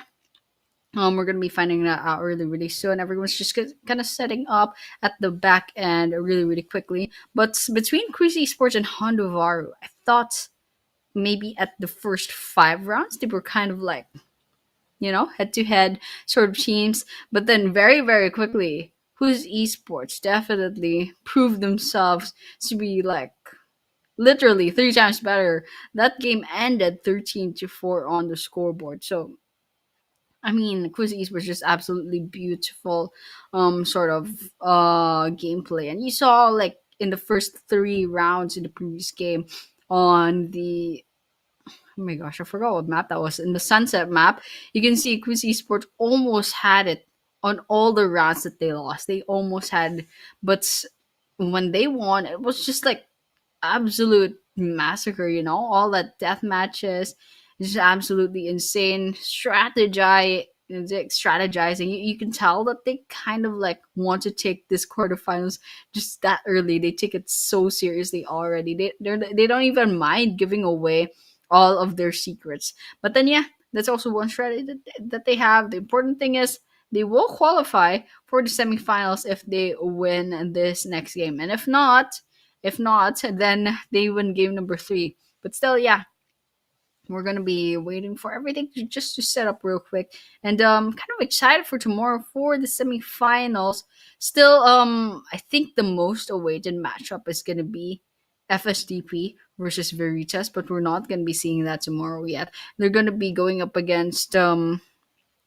we're gonna be finding that out really, really soon. Everyone's just kind of setting up at the back end really, really quickly. But between KUIS Esports and HANDHUVARU, I thought maybe at the first 5 rounds they were kind of like, you know, head-to-head sort of teams. But then very, very quickly, KUIS Esports definitely proved themselves to be like literally 3 times better. That game ended 13-4 on the scoreboard. So I mean, KUIS Esports was just absolutely beautiful, sort of gameplay, and you saw like in the first 3 rounds in the previous game on the, oh my gosh, I forgot what map that was. In the sunset map, you can see KUIS Esports almost had it on all the rounds that they lost. They almost had, but when they won, it was just like absolute massacre. You know, all that death matches, just absolutely insane strategizing. You can tell that they kind of like want to take this quarterfinals just that early. They take it so seriously already. They don't even mind giving away all of their secrets. But then yeah, that's also one strategy that they have. The important thing is they will qualify for the semifinals if they win this next game. And if not, then they win game number 3. But still, yeah, we're gonna be waiting for everything just to set up real quick, and kind of excited for tomorrow for the semifinals. Still, I think the most awaited matchup is gonna be FSDP versus Veritas, but we're not gonna be seeing that tomorrow yet. They're gonna be going up against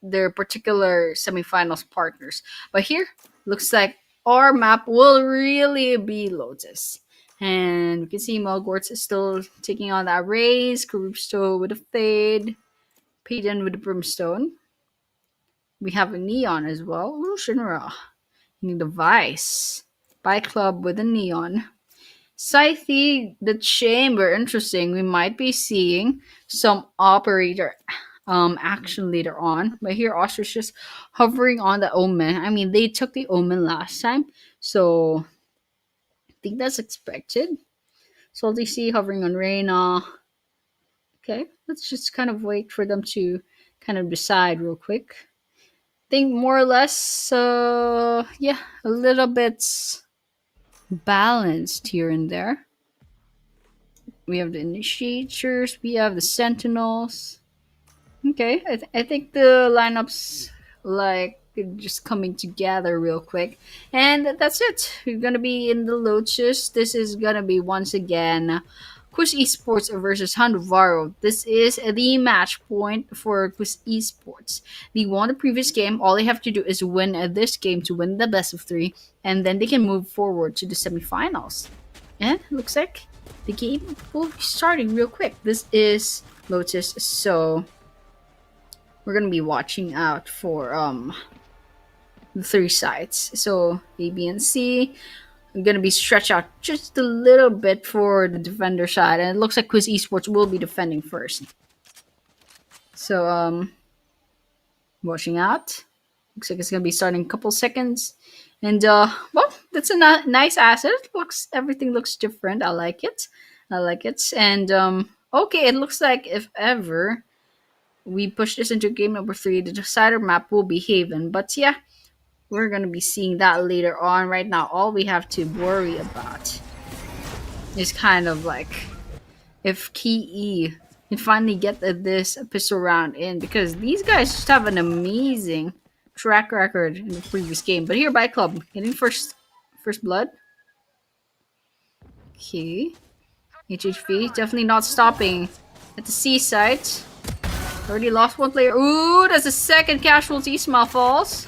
their particular semifinals partners. But here looks like our map will really be Lotus. And we can see Melgortz is still taking on that raise. Karupsto with a fade. Payton with the brimstone. We have a Neon as well. Ooh, Shinra. Need the Vice. Bike Club with a Neon. Scythe, the Chamber. Interesting. We might be seeing some operator action later on. But here Ostrich just hovering on the Omen. I mean, they took the Omen last time. So I think that's expected. Salty Sea hovering on Reyna. Okay, let's just kind of wait for them to kind of decide real quick. I think more or less, yeah, a little bit balanced here and there. We have the Initiators, we have the Sentinels. Okay, I think the lineups like just coming together real quick, and that's it. We're gonna be in the Lotus. This is gonna be once again KUIS Esports versus HANDHUVARU. This is the match point for KUIS Esports. They won the previous game. All they have to do is win this game to win the best of 3, and then they can move forward to the semifinals. And it looks like the game will be starting real quick. This is Lotus, so we're gonna be watching out for the 3 sides. So A, B, and C. I'm gonna be stretched out just a little bit for the defender side, and it looks like KUIS Esports will be defending first. So watching out. Looks like it's gonna be starting in a couple seconds. And well, that's a nice asset. Everything looks different. I like it. And okay, it looks like if ever we push this into game number 3, the decider map will be Haven. But yeah, we're going to be seeing that later on. Right now, all we have to worry about is kind of like if KE can finally get this pistol round in, because these guys just have an amazing track record in the previous game. But here, by club, getting first blood. Okay. HHV definitely not stopping at the seaside. Already lost one player. Ooh, that's a second casualty. Small falls.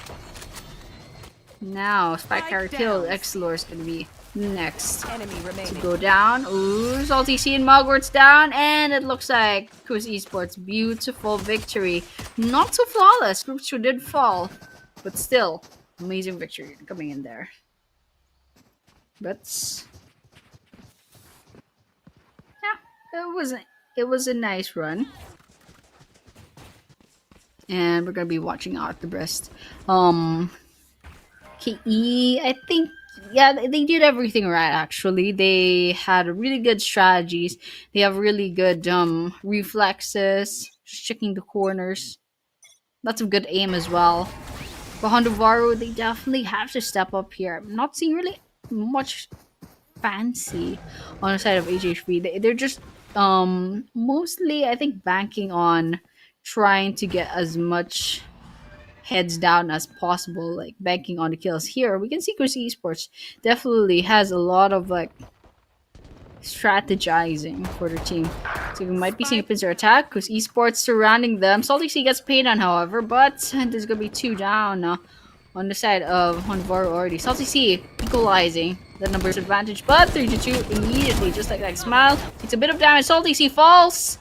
Now, Spike Carrier killed. Exlor is gonna be next to go down. Ooh, Salty C and Mogwarts down. And it looks like KUIS Esports' beautiful victory. Not so flawless. Group 2 did fall. But still, amazing victory coming in there. But yeah, it was a nice run. And we're gonna be watching out the rest. KE, I think, yeah, they did everything right, actually. They had really good strategies. They have really good reflexes, just checking the corners. Lots of good aim as well. But HANDHUVARU, they definitely have to step up here. I'm not seeing really much fancy on the side of HHV. They're just mostly, I think, banking on trying to get as much heads down as possible, like banking on the kills. Here we can see KUIS Esports definitely has a lot of like strategizing for their team. So we might be seeing a pincer attack. KUIS Esports surrounding them. Salty C gets paid on, however, but there's gonna be 2 down on the side of HANDHUVARU already. Salty C equalizing the numbers advantage, but 3-2 immediately, just like that. Smile. It's a bit of damage. Salty C falls.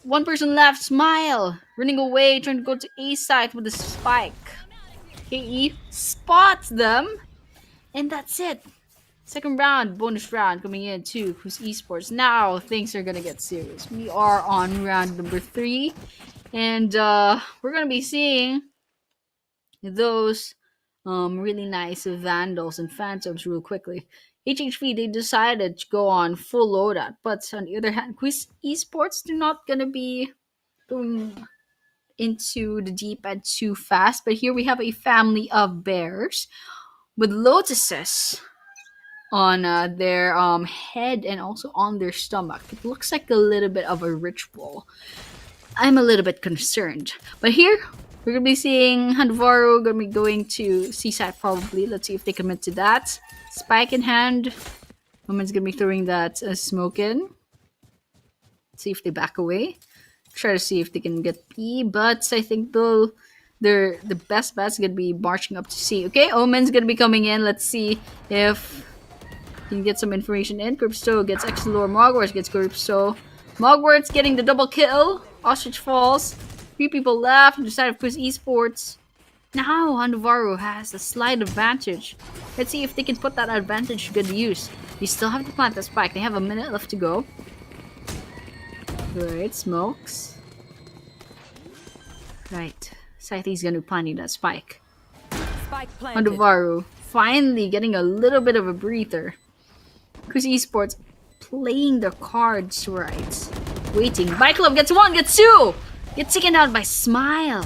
One person left. Smile running away, trying to go to A side with the spike. KE spots them, and that's it. Second round, bonus round coming in to KUIS Esports. Now things are gonna get serious. We are on round number 3, and we're gonna be seeing those really nice Vandals and Phantoms real quickly. HHV, they decided to go on full loadout, but on the other hand, KUIS Esports, they're not gonna be going into the deep end too fast. But here we have a family of bears with lotuses on their head and also on their stomach. It looks like a little bit of a ritual. I'm a little bit concerned. But here, we're gonna be seeing HANDHUVARU gonna be going to seaside probably. Let's see if they commit to that. Spike in hand. Woman's gonna be throwing that smoke in. See if they back away. Try to see if they can get B, but I think the best bet's gonna be marching up to C. Okay, Omen's gonna be coming in. Let's see if he can get some information in. Crypto gets Exlor. Mogwarts gets Crypto. Mogwarts getting the double kill. Ostrich falls. 3 people left on the side of KUIS Esports. Now HANDHUVARU has a slight advantage. Let's see if they can put that advantage to good use. They still have to plant the spike. They have a minute left to go. Right, smokes. Right, Scythe's gonna be planting that spike. HANDHUVARU finally getting a little bit of a breather. KUIS Esports playing their cards right. Waiting. Bike Club gets 1, gets 2! Gets taken out by Smile.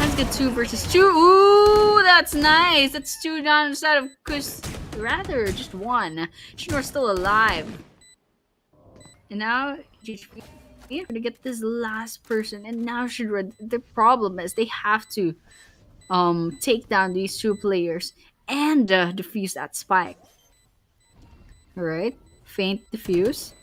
Let's get 2 versus 2. Ooh, that's nice. That's 2 down inside of KUIS. Rather, just 1. Shinore's still alive. And now, we're gonna get this last person. And now, Shinra, the problem is they have to take down these 2 players and defuse that spike. Alright. Faint defuse.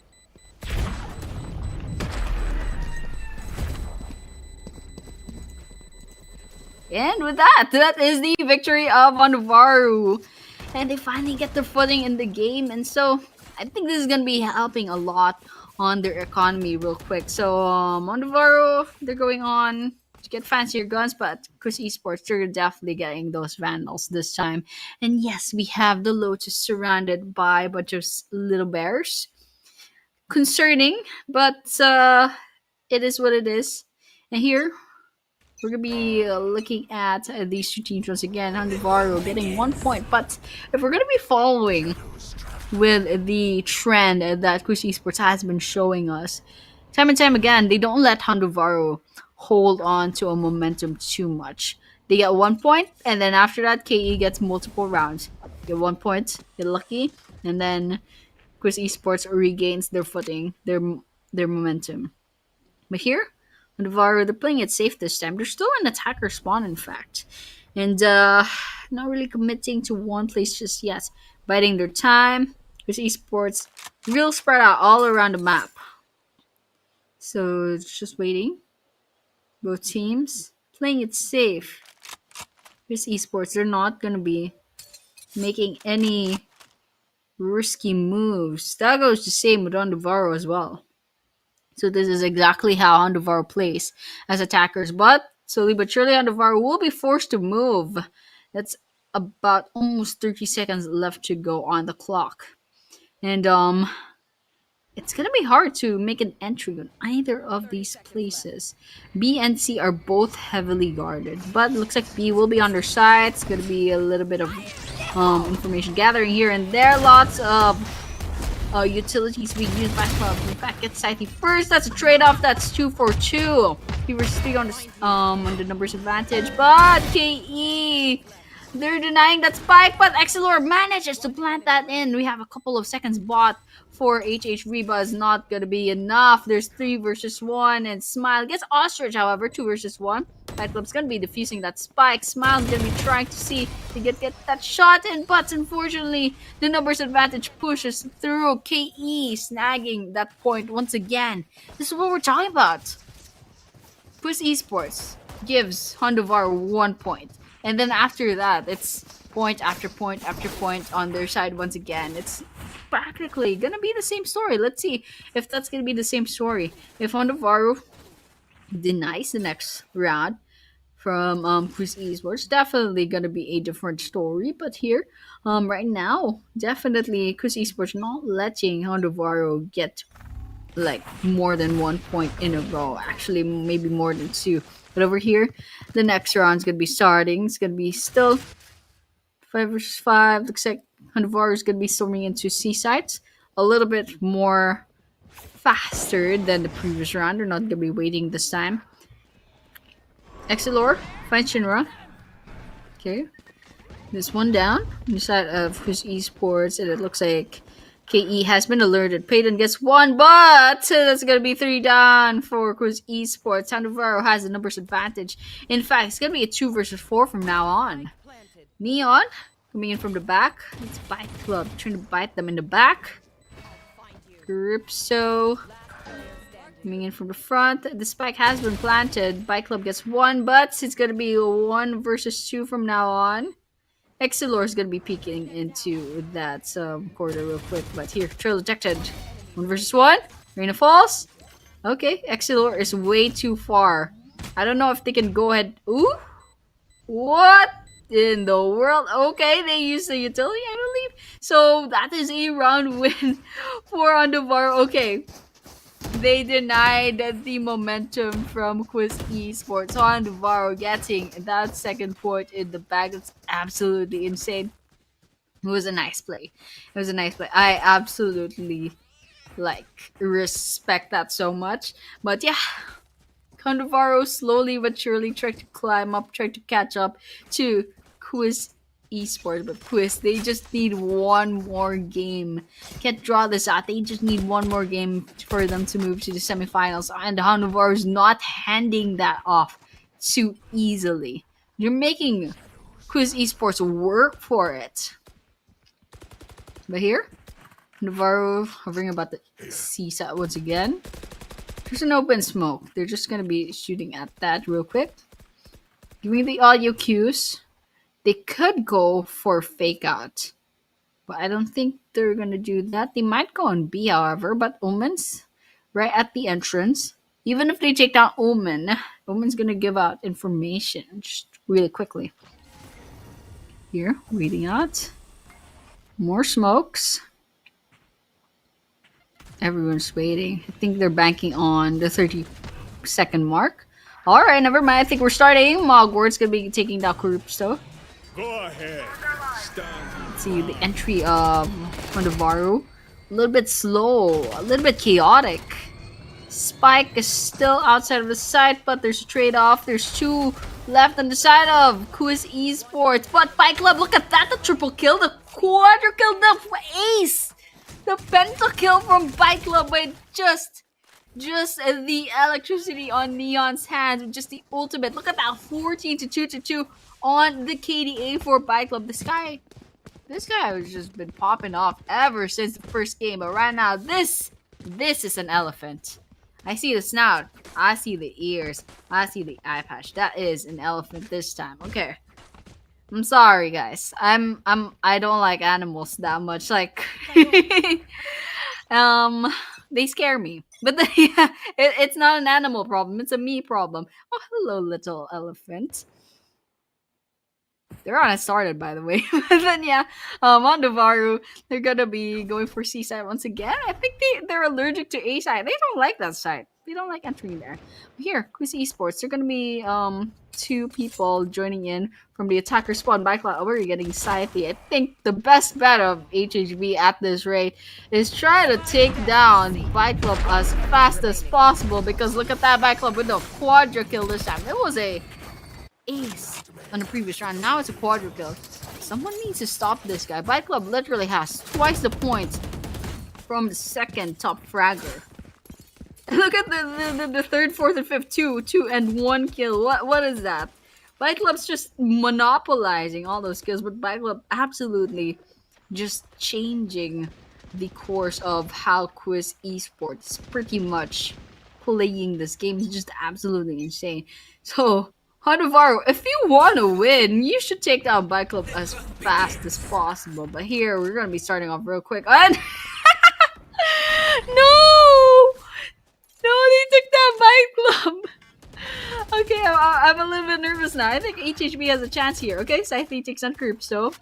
And with that is the victory of HANDHUVARU. And they finally get their footing in the game. And so, I think this is going to be helping a lot on their economy real quick. So, HANDHUVARU, they're going on to get fancier guns. But KUIS Esports, they're definitely getting those Vandals this time. And yes, we have the Lotus surrounded by a bunch of little bears. Concerning, but it is what it is. And here, we're going to be looking at these 2 teams once again. HANDHUVARU getting 1 point. But if we're going to be following with the trend that KUIS Esports has been showing us, time and time again, they don't let HANDHUVARU hold on to a momentum too much. They get 1 point, and then after that, KE gets multiple rounds. Get 1 point, get lucky, and then KUIS Esports regains their footing, their momentum. But here, HANDHUVARU, they're playing it safe this time. They're still an attacker spawn, in fact. and not really committing to one place just yet. Biding their time. Because Esports real spread out all around the map. So it's just waiting. Both teams playing it safe. Here's Esports. They're not gonna be making any risky moves. That goes the same with HANDHUVARU as well. So this is exactly how HANDHUVARU plays as attackers. But slowly but surely, HANDHUVARU will be forced to move. That's about almost 30 seconds left to go on the clock. And it's gonna be hard to make an entry on either of these places. B and C are both heavily guarded, but looks like B will be on their side. It's gonna be a little bit of information gathering here and there. Lots of utilities being used by Club. In fact, gets Scythe first. That's a trade-off. That's 2 for 2. He was 3 on the numbers advantage, but KE, they're denying that spike, but Exilor manages to plant that in. We have a couple of seconds bought for HH Reba is not going to be enough. There's 3 versus 1, and Smile gets Ostrich, however, 2 versus 1. Fight Club's going to be defusing that spike. Smile's going to be trying to see to get that shot in, but unfortunately, the numbers advantage pushes through. KE snagging that point once again. This is what we're talking about. KUIS Esports gives HANDHUVARU 1 point. And then after that, it's point after point after point on their side once again. It's practically gonna be the same story. Let's see if that's gonna be the same story. If HANDHUVARU denies the next round from KUIS Esports, definitely gonna be a different story. But here, right now, definitely KUIS Esports not letting HANDHUVARU get like more than 1 point in a row. Actually, maybe more than 2. But over here, the next round's gonna be starting. It's gonna be still 5 versus 5. Looks like HANDHUVARU is gonna be storming into C sites a little bit more faster than the previous round. They're not gonna be waiting this time. Exilor finds Shinra. Okay, this one down on the side of KUIS Esports, and it looks like KE has been alerted. Payton gets 1, but that's going to be 3 down for KUIS Esports. HANDHUVARU has the numbers advantage. In fact, it's going to be a 2 versus 4 from now on. Neon coming in from the back. It's Bite Club trying to bite them in the back. Gripso coming in from the front. The spike has been planted. Bite Club gets 1, but it's going to be 1 versus 2 from now on. Exilor is going to be peeking into that corridor real quick. But here, trail detected. 1 versus 1. Raina falls. Okay, Exilor is way too far. I don't know if they can go ahead. Ooh! What in the world? Okay, they used the utility, I believe. So that is a round win for HANDHUVARU. Okay. They denied the momentum from KUIS Esports. So HANDHUVARU getting that second point in the bag. That's absolutely insane. It was a nice play. It was a nice play. I absolutely respect that so much. But yeah, HANDHUVARU slowly but surely tried to climb up, tried to catch up to KUIS Esports, but KUIS, they just need 1 more game. Can't draw this out. They just need 1 more game for them to move to the semifinals, and HANDHUVARU is not handing that off too easily. You're making KUIS Esports work for it. But here, HANDHUVARU hovering about the C side once again. There's an open smoke. They're just gonna be shooting at that real quick. Giving the audio cues. They could go for fake out, but I don't think they're gonna do that. They might go on B, however, but Omen's right at the entrance. Even if they take down Omen's gonna give out information just really quickly. Here, waiting out. More smokes. Everyone's waiting. I think they're banking on the 30-second mark. Alright, never mind. I think we're starting. Mogwart's gonna be taking down Corrupto. Go ahead. Let's see the entry of HANDHUVARU. A little bit slow, a little bit chaotic. Spike is still outside of the site, but there's a trade-off. There's 2 left on the side of KUIS Esports. But Bike Club, look at that! The triple kill, the quadra kill, the ace! The pentakill from Bike Club by just the electricity on Neon's hands with just the ultimate. Look at that, 14 to 2 to 2. on the KDA for Bike Club. This guy has just been popping off ever since the first game. But right now, this is an elephant. I see the snout. I see the ears. I see the eye patch. That is an elephant this time. Okay. I'm sorry, guys. I don't like animals that much. Like, they scare me. But yeah, it's not an animal problem. It's a me problem. Oh, hello, little elephant. They're unstarted, by the way. But then yeah, HANDHUVARU, they're gonna be going for C side once again. I think they're allergic to A side. They don't like that side. They don't like entering there. But here, KUIS Esports, they're gonna be 2 people joining in from the attacker spawn. Bike Club, we're getting Scythe. I think the best bet of HHV at this rate is try to take down Bike Club as fast as possible, because look at that Bike Club with the quadra kill this time. It was a ace on the previous round. Now it's a quadra kill. Someone needs to stop this guy. Bike Club literally has twice the points from the second top fragger. Look at the third, fourth, and fifth. 2 and 1 kill. What is that? Bike Club's just monopolizing all those kills, but Bike Club absolutely just changing the course of how KUIS Esports pretty much playing this game. Is just absolutely insane. So HANDHUVARU, if you want to win, you should take down Bike Club as fast as possible. But here, we're going to be starting off real quick. And no! No, they took down Bike Club! Okay, I'm a little bit nervous now. I think HHB has a chance here. Okay, Scythe takes on Crypto.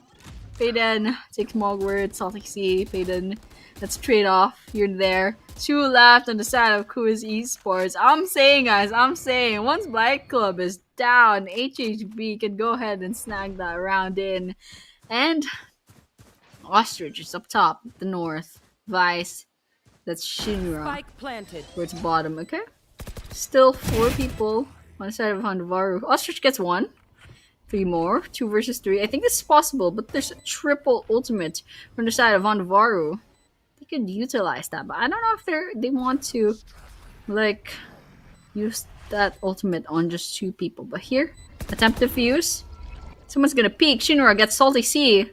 Payden takes Mogward, Salty Sea, Payden. Let's trade off. You're there. 2 left on the side of KUIS Esports. I'm saying, guys, once Bike Club is down, HHB can go ahead and snag that round in. And Ostrich is up top, the north. Vice, that's Shinra. Spike planted. Towards the bottom, okay? Still 4 people on the side of HANDHUVARU. Ostrich gets 1. 3 more. 2 versus 3. I think this is possible, but there's a triple ultimate from the side of HANDHUVARU. They could utilize that, but I don't know if they want to, like, use that ultimate on just 2 people. But here, attempt to fuse. Someone's gonna peek. Shinra gets Salty Sea.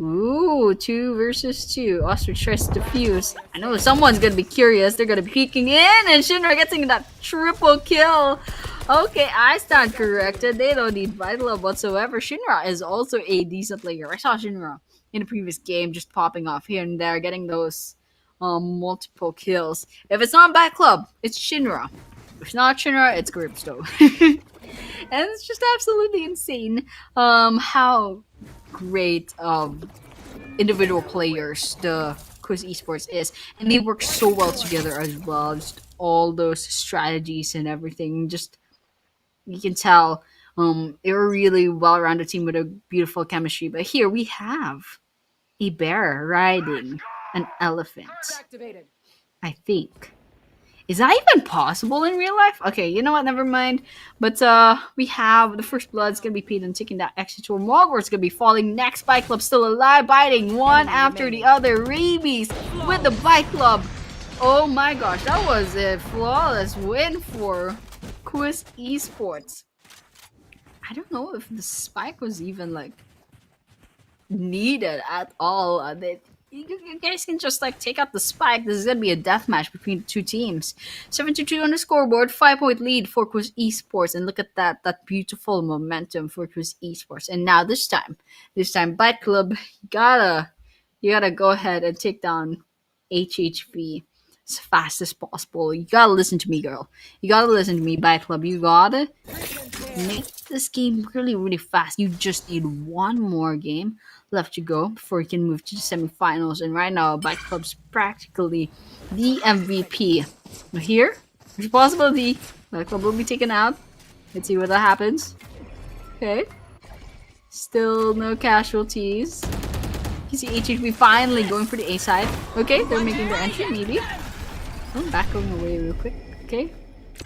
Ooh, 2 versus 2. Ostrich tries to fuse. I know someone's gonna be curious. They're gonna be peeking in, and Shinra getting that triple kill. Okay, I stand corrected. They don't need Vital whatsoever. Shinra is also a decent player. I saw Shinra in the previous game just popping off here and there, getting those multiple kills. If it's not Bike Club, it's Shinra. If it's not Shinra, it's Crypto. And it's just absolutely insane how great individual players the KUIS Esports is, and they work so well together as well. Just all those strategies and everything, just you can tell they're a really well-rounded team with a beautiful chemistry. But here we have a bear riding an elephant. I think. Is that even possible in real life? Okay, you know what? Never mind. But we have the first blood's gonna be Payden taking that exit tour. Mogwart's gonna be falling next. Bike Club still alive, biting one after the other. Rabies with the Bike Club. Oh my gosh, that was a flawless win for KUIS Esports. I don't know if the spike was even like needed at all. You guys can just like take out the spike. This is gonna be a death match between the 2 teams. 7-2 on the scoreboard, 5-point lead for KUIS Esports, and look at that beautiful momentum for KUIS Esports. And now this time, Bike Club, you gotta go ahead and take down HHV as fast as possible. You gotta listen to me, girl. You gotta listen to me, Bike Club. You gotta make this game really, really fast. You just need 1 more game left to go before you can move to the semifinals. And right now, Bike Club's practically the MVP. But here, there's a possibility Bike Club will be taken out. Let's see what that happens. Okay. Still no casualties. You see HHB finally going for the A side. Okay, they're making their entry, maybe. I'm back going away real quick. Okay.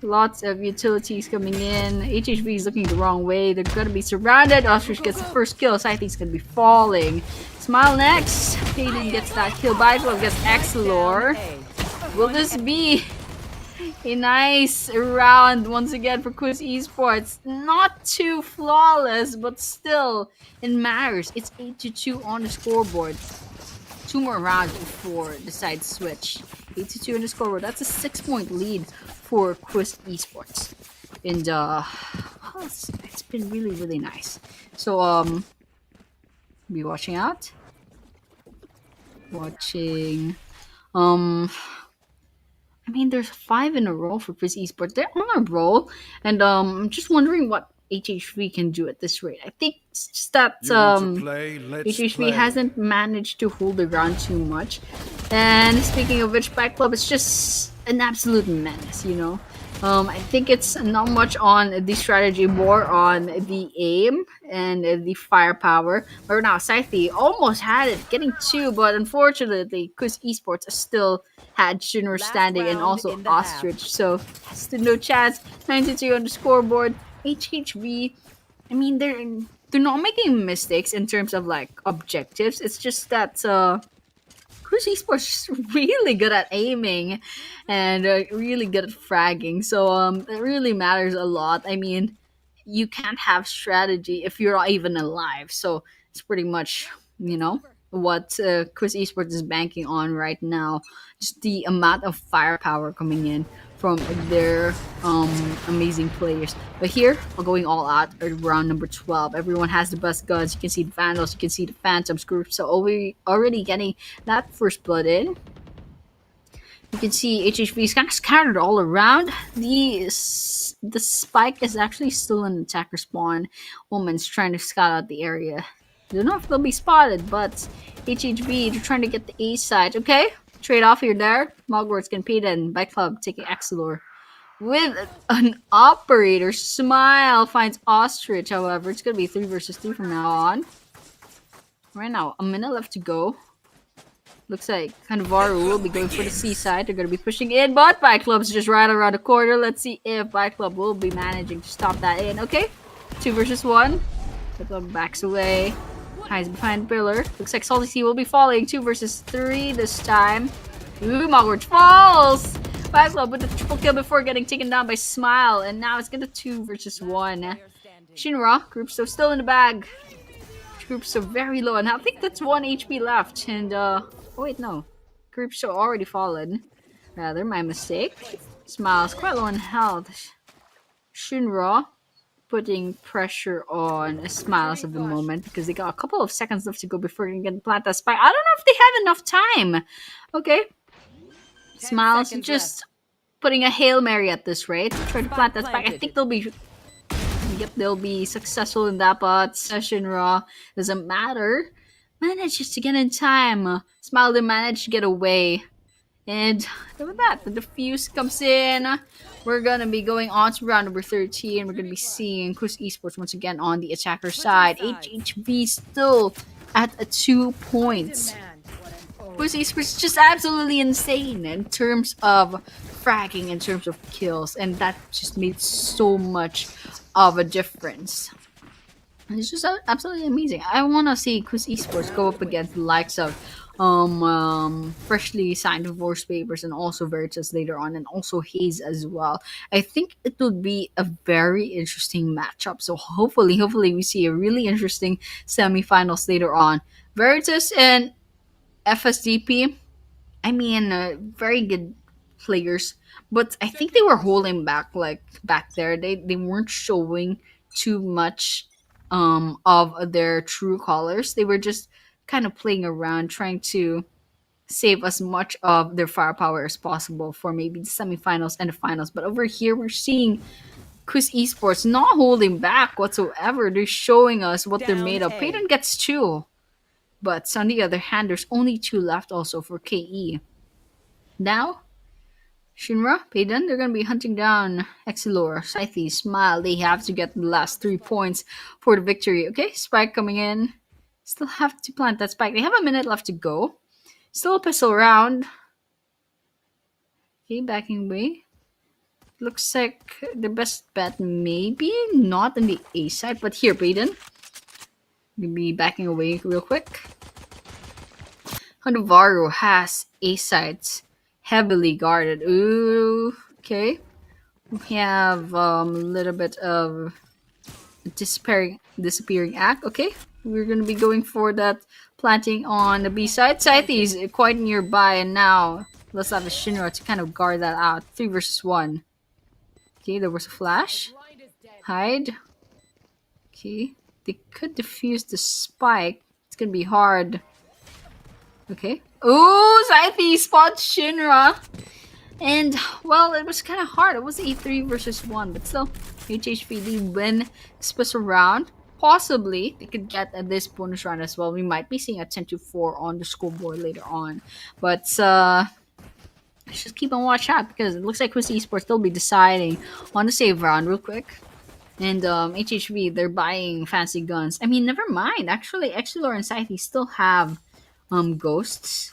Lots of utilities coming in. HHV is looking the wrong way. They're gonna be surrounded. Ostrich gets the first kill. Scythe's gonna be falling. Smile next. Payden gets that kill. Bike Club gets Exlor. Will this be A nice round once again for KUIS Esports. Not too flawless, but still, it matters. It's 8-2 on the scoreboard. 2 more rounds before the side switch. 8-2 on the scoreboard. That's a 6-point lead for KUIS Esports. And well, it's been really, really nice. So be watching out. Watching. I mean, there's 5 in a row for KUIS Esports. They're on a roll, and I'm just wondering what HHV can do at this rate. I think it's just that HHV hasn't managed to hold the ground too much. And speaking of which, Bike Club is just an absolute menace, you know. I think it's not much on the strategy, more on the aim and the firepower. But now, Scythe almost had it, getting 2, but unfortunately, KUIS Esports still had Shinra standing and also Ostrich, so stood no chance. 92 on the scoreboard. HHV, I mean, they're not making mistakes in terms of like objectives. It's just that KUIS Esports is really good at aiming and really good at fragging. So it really matters a lot. I mean, you can't have strategy if you're not even alive. So it's pretty much, you know, what KUIS Esports is banking on right now. Just the amount of firepower coming in from their amazing players. But here, we're going all out at round number 12. Everyone has the best guns. You can see the Vandals, you can see the Phantoms group. So already getting that first blood in. You can see HHV is kind of scattered all around. The spike is actually still in attacker spawn. Woman's trying to scout out the area. Don't know if they'll be spotted, but HHV, they're trying to get the A side. Okay, trade off here there. Mogwarts can pay then. Bike Club taking Exilor. With an operator, Smile finds Ostrich, however. It's going to be 3 versus 3 from now on. Right now, a minute left to go. Looks like HANDHUVARU will be going for the C side. They're going to be pushing in, but Bike Club's just right around the corner. Let's see if Bike Club will be managing to stop that in. Okay, 2 versus 1. Bike Club backs away. Hides behind the pillar. Looks like Salty Sea will be falling. 2 versus 3 this time. Ooh, Mogwarts falls! Bike Club with the triple kill before getting taken down by Smile. And now it's going to 2 versus 1. Shinra, group so still in the bag. Group so very low. And I think that's 1 HP left. And, oh wait, no. Group so already fallen. Rather, my mistake. Smile's quite low on health. Shinra putting pressure on Smiles at the moment because they got a couple of seconds left to go before they can plant that spike. I don't know if they have enough time. Okay. Smiles just putting a Hail Mary at this rate. Try to plant that spike. I think they'll be... Yep, they'll be successful in that, but Shinra doesn't matter. Manages to get in time. Smile didn't manage to get away. And with that, the defuse comes in. We're going to be going on to round number 13. We're going to be seeing KUIS Esports once again on the attacker side. HHV still at 2 points. KUIS Esports is just absolutely insane in terms of fragging, in terms of kills. And that just made so much of a difference. It's just absolutely amazing. I want to see KUIS Esports go up against the likes of freshly signed divorce papers and also Veritas later on, and also HAZE as well. I think it would be a very interesting matchup. So hopefully we see a really interesting semifinals later on. Veritas and FSDP, I mean, very good players, but I think they were holding back, like back there. They weren't showing too much of their true colors. They were just kind of playing around, trying to save as much of their firepower as possible for maybe the semifinals and the finals. But over here, we're seeing KUIS Esports not holding back whatsoever. They're showing us what they're made of. Payton gets 2. But on the other hand, there's only 2 left also for KE. Now, Shinra, Payton, they're going to be hunting down Exilor, Scythe, Smile. They have to get the last 3 points for the victory. Okay, Spike coming in. Still have to plant that spike. They have a minute left to go. Still a pistol round. Okay, backing away. Looks like the best bet maybe not on the A side, but here, Payton. We'll be backing away real quick. HANDHUVARU has A sides heavily guarded. Ooh, Okay. We have a little bit of disappearing act. Okay. We're gonna be going for that planting on the B side. Scythe is quite nearby, and now let's have a Shinra to kind of guard that out. 3 versus 1. Okay, there was a flash. Hide. Okay. They could defuse the spike. It's gonna be hard. Okay. Oh, Scythe spots Shinra. And, well, it was kind of hard. It was a 3 versus 1, but still, HHPD win this special round. Possibly, they could get this bonus round as well. We might be seeing a 10-4 on the scoreboard later on. But, let's just keep on watch out because it looks like KUIS Esports will be deciding on the save round real quick. And, HHV, they're buying fancy guns. I mean, never mind. Actually, Exilor and Scythe still have, ghosts.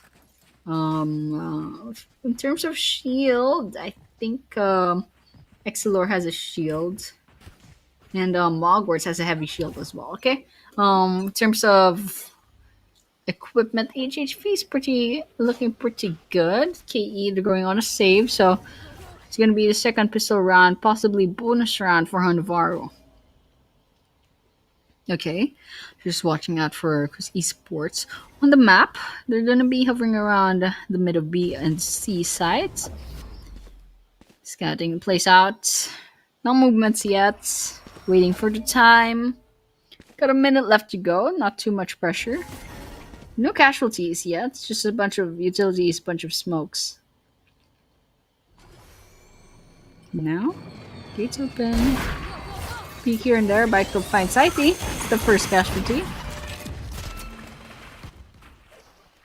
In terms of shield, I think Exilor has a shield, and Hogwarts has a heavy shield as well. Okay. In terms of equipment, HHV is looking pretty good. KE, they're going on a save, so it's gonna be the second pistol round, possibly bonus round for HANDHUVARU. Okay, just watching out for KUIS Esports. On the map, they're gonna be hovering around the middle B and C sides. Scouting the place out. No movements yet. Waiting for the time. Got a minute left to go. Not too much pressure. No casualties yet. It's just a bunch of utilities, bunch of smokes. Now, gates open. Peek here and there, bike to find Scythe. The first casualty.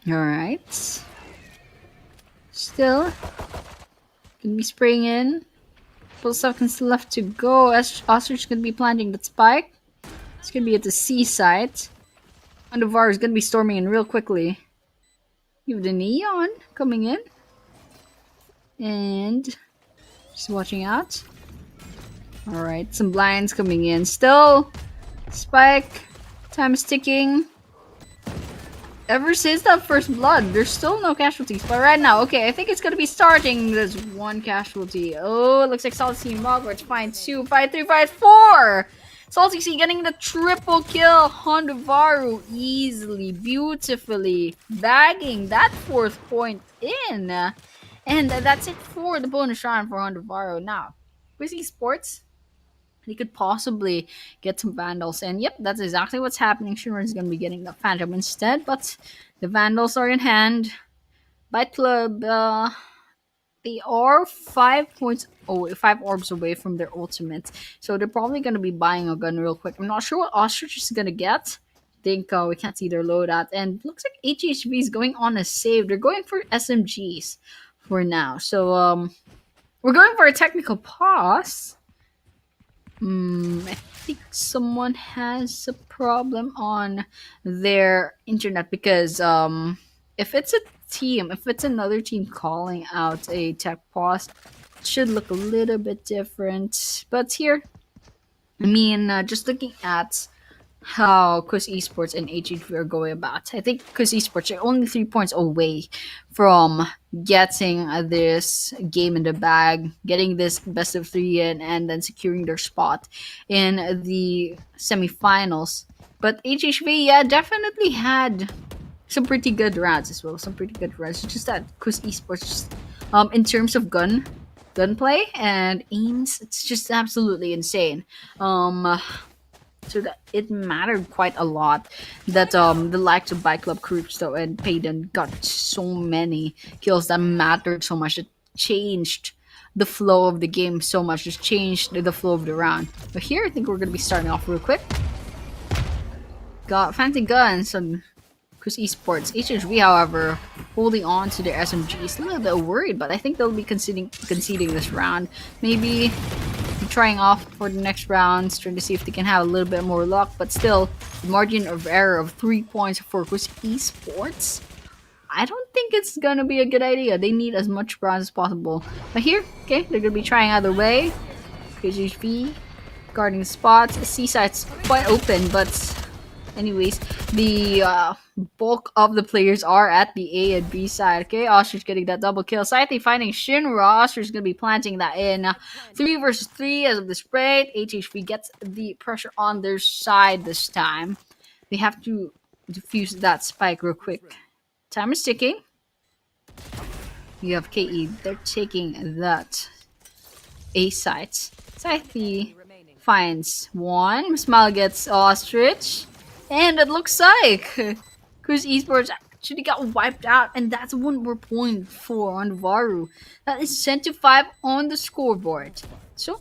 Alright. Still. Gonna be spraying in. Couple seconds left to go. Ostrich gonna be planting that spike. It's gonna be at the C site. HANDHUVARU is gonna be storming in real quickly. You have the Neon coming in. And just watching out. Alright, some blinds coming in. Still, spike. Time is ticking. Ever since that first blood, there's still no casualties. But right now, okay, I think it's gonna be starting. There's one casualty. Oh, it looks like Salty C and Hogwarts find 2, 5, 3, 5, 4. Salty C getting the triple kill. HANDHUVARU easily, beautifully bagging that 4th point in. And that's it for the bonus round for HANDHUVARU. Now, KUIS Esports, they could possibly get some Vandals. And yep, that's exactly what's happening. Shinra is going to be getting the Phantom instead. But the Vandals are in hand. Bite Club, they are 5 orbs away from their ultimate. So they're probably going to be buying a gun real quick. I'm not sure what Ostrich is going to get. I think we can't see their loadout. And looks like HHV is going on a save. They're going for SMGs for now. So we're going for a technical pause. I think someone has a problem on their internet because if it's another team calling out a tech pause, it should look a little bit different. But here, I mean, just looking at how KUIS Esports and HHV are going about, I think KUIS Esports are only 3 points away from getting this game in the bag, getting this best of 3 in, and then securing their spot in the semifinals. But HHV, yeah, definitely had some pretty good rounds as well. Some pretty good rounds. It's just that KUIS Esports, just, in terms of gunplay and aims, it's just absolutely insane. So that it mattered quite a lot that the likes of Bike Club, Crypto, and Payden got so many kills that mattered so much. It changed the flow of the game so much. It changed the flow of the round. But here, I think we're going to be starting off real quick. Got fancy guns on KUIS Esports. HHV, however, holding on to their SMGs. A little bit worried, but I think they'll be conceding this round. Maybe trying off for the next rounds, trying to see if they can have a little bit more luck, but still, the margin of error of 3 points for KUIS Esports, I don't think it's gonna be a good idea. They need as much bronze as possible. But here, okay, they're gonna be trying either way. HHV guarding the spots. The C side's quite open, but Anyways, the bulk of the players are at the A and B side. Okay, Ostrich getting that double kill. Scythe finding Shinra. Ostrich going to be planting that in 3 versus 3 as of the spread. HHV gets the pressure on their side this time. They have to defuse that spike real quick. Time is ticking. You have KE. They're taking that A side. Scythe finds one. Smile gets Ostrich. And it looks like KUIS Esports actually got wiped out. And that's 1 more point for HANDHUVARU. That is sent to 5 on the scoreboard. So,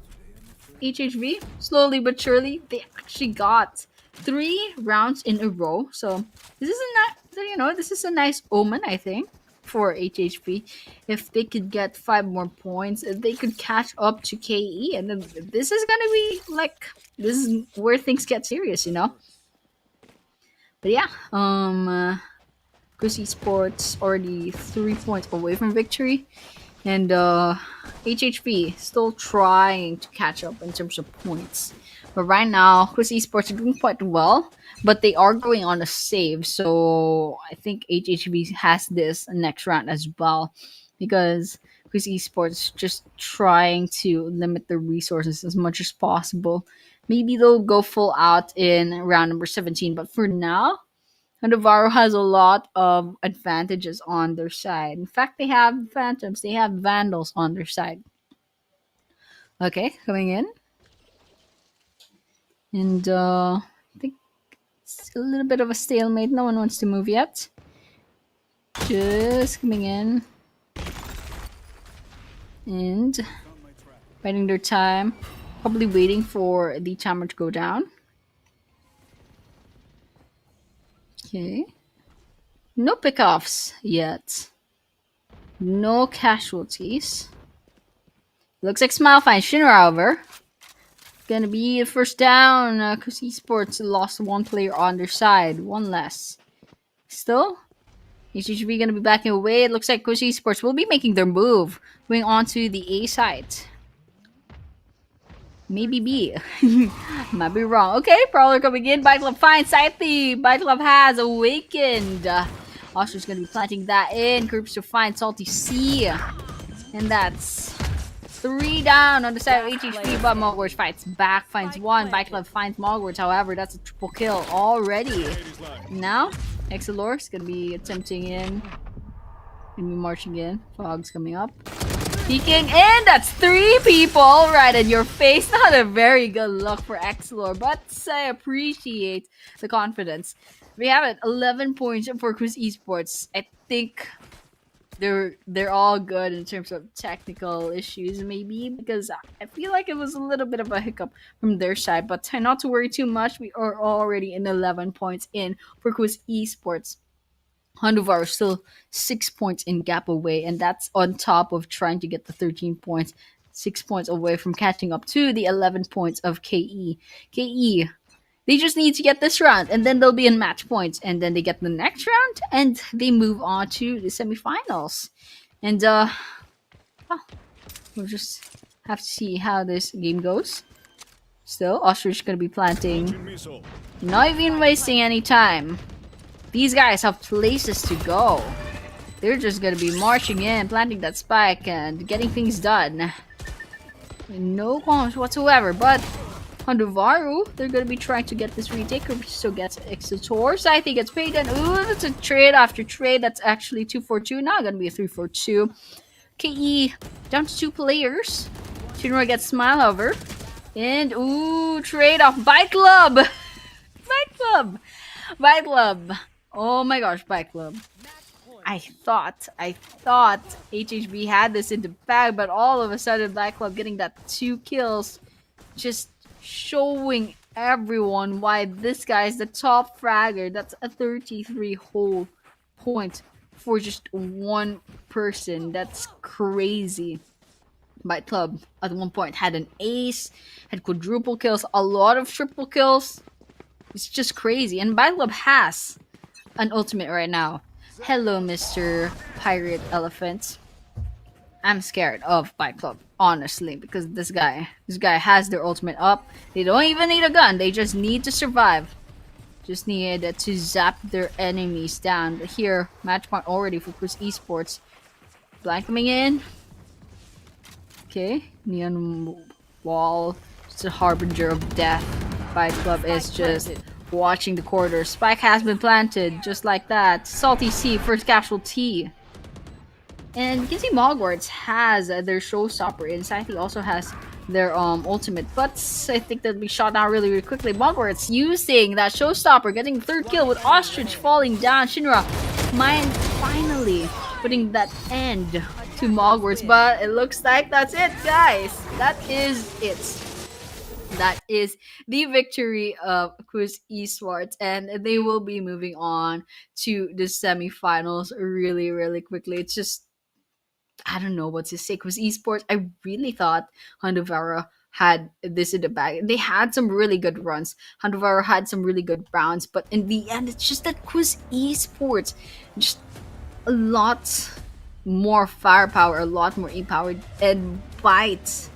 HHV, slowly but surely, they actually got 3 rounds in a row. So, this is a nice omen, I think, for HHV. If they could get 5 more points, if they could catch up to KE, and then this is gonna be like, this is where things get serious, you know. But yeah, KUIS Esports already 3 points away from victory, and HHV still trying to catch up in terms of points. But right now, KUIS Esports are doing quite well, but they are going on a save, so I think HHV has this next round as well, because KUIS Esports just trying to limit their resources as much as possible. Maybe they'll go full out in round number 17, but for now, HANDHUVARU has a lot of advantages on their side. In fact, they have Phantoms, they have Vandals on their side. Okay, coming in. And I think it's a little bit of a stalemate. No one wants to move yet. Just coming in. And biding their time. Probably waiting for the timer to go down. Okay. No pickoffs yet. No casualties. Looks like Smile finds Shinra over. Gonna be a first down. KUIS Esports lost 1 player on their side. 1 less. Still, HHV gonna be backing away. It looks like KUIS Esports will be making their move. Going on to the A side. Maybe B. Might be wrong. Okay, Prowler coming in. Bike Club finds Scythe. Bike Club has awakened. Ostrich gonna be planting that in. Groups to find Salty C. And that's 3 down on the side of HHV, but Mogwarts fights back, finds 1. Bike Club finds Mogwarts, however, that's a triple kill already. Now, Exilor's gonna be attempting in. Gonna be marching in. Fog's coming up. Peeking in! That's 3 people right in your face. Not a very good look for Exilor, but I appreciate the confidence. We have it 11 points for KUIS Esports. I think they're all good in terms of technical issues, maybe, because I feel like it was a little bit of a hiccup from their side, but try not to worry too much. We are already in 11 points in for KUIS Esports. HANDHUVARU still 6 points in gap away, and that's on top of trying to get the 13 points, 6 points away from catching up to the 11 points of KE. KE, they just need to get this round, and then they'll be in match points, and then they get the next round, and they move on to the semifinals. And we'll just have to see how this game goes. Still, Ostrich gonna be planting, not even wasting any time. These guys have places to go. They're just gonna be marching in, planting that spike, and getting things done. No bombs whatsoever, but HANDHUVARU, they're gonna be trying to get this retake. So gets Exilor. Scythe gets paid, and ooh, that's a trade after trade. That's actually 2-4-2. Now gonna be a 3-4-2. KE down to 2 players. Shinra gets Smile over. And ooh, trade off. Bike Club! Bike Club! Bike Club! Oh my gosh, Bike Club. I thought HHV had this in the bag, but all of a sudden Bike Club getting that 2 kills, just showing everyone why this guy is the top fragger. That's a 33 whole point for just 1 person. That's crazy. Bike Club at one point had an ace, had quadruple kills, a lot of triple kills. It's just crazy. And Bike Club has an ultimate right now. Hello, Mr. Pirate Elephant. I'm scared of Bike Club, honestly, because this guy has their ultimate up. They don't even need a gun. They just need to survive. Just need to zap their enemies down. But here, match point already for KUIS Esports. Blind coming in. Okay, Neon wall. It's a harbinger of death. Fight Club is just watching the corridor. Spike has been planted, just like that. Salty C, first casualty. And you can see Mogwarts has their showstopper inside. He also has their ultimate, but I think they'll be shot down really quickly. Mogwarts using that showstopper, getting the third kill with Ostrich falling down. Shinra finally putting that end to Mogwarts, but it looks like that's it, guys. That is it. That is the victory of KUIS Esports, and they will be moving on to the semifinals really quickly. It's just, I don't know what to say. KUIS Esports, I really thought HANDHUVARU had this in the bag. They had some really good runs. HANDHUVARU had some really good rounds, but in the end, it's just that KUIS Esports, just a lot more firepower, a lot more e-power, and Bite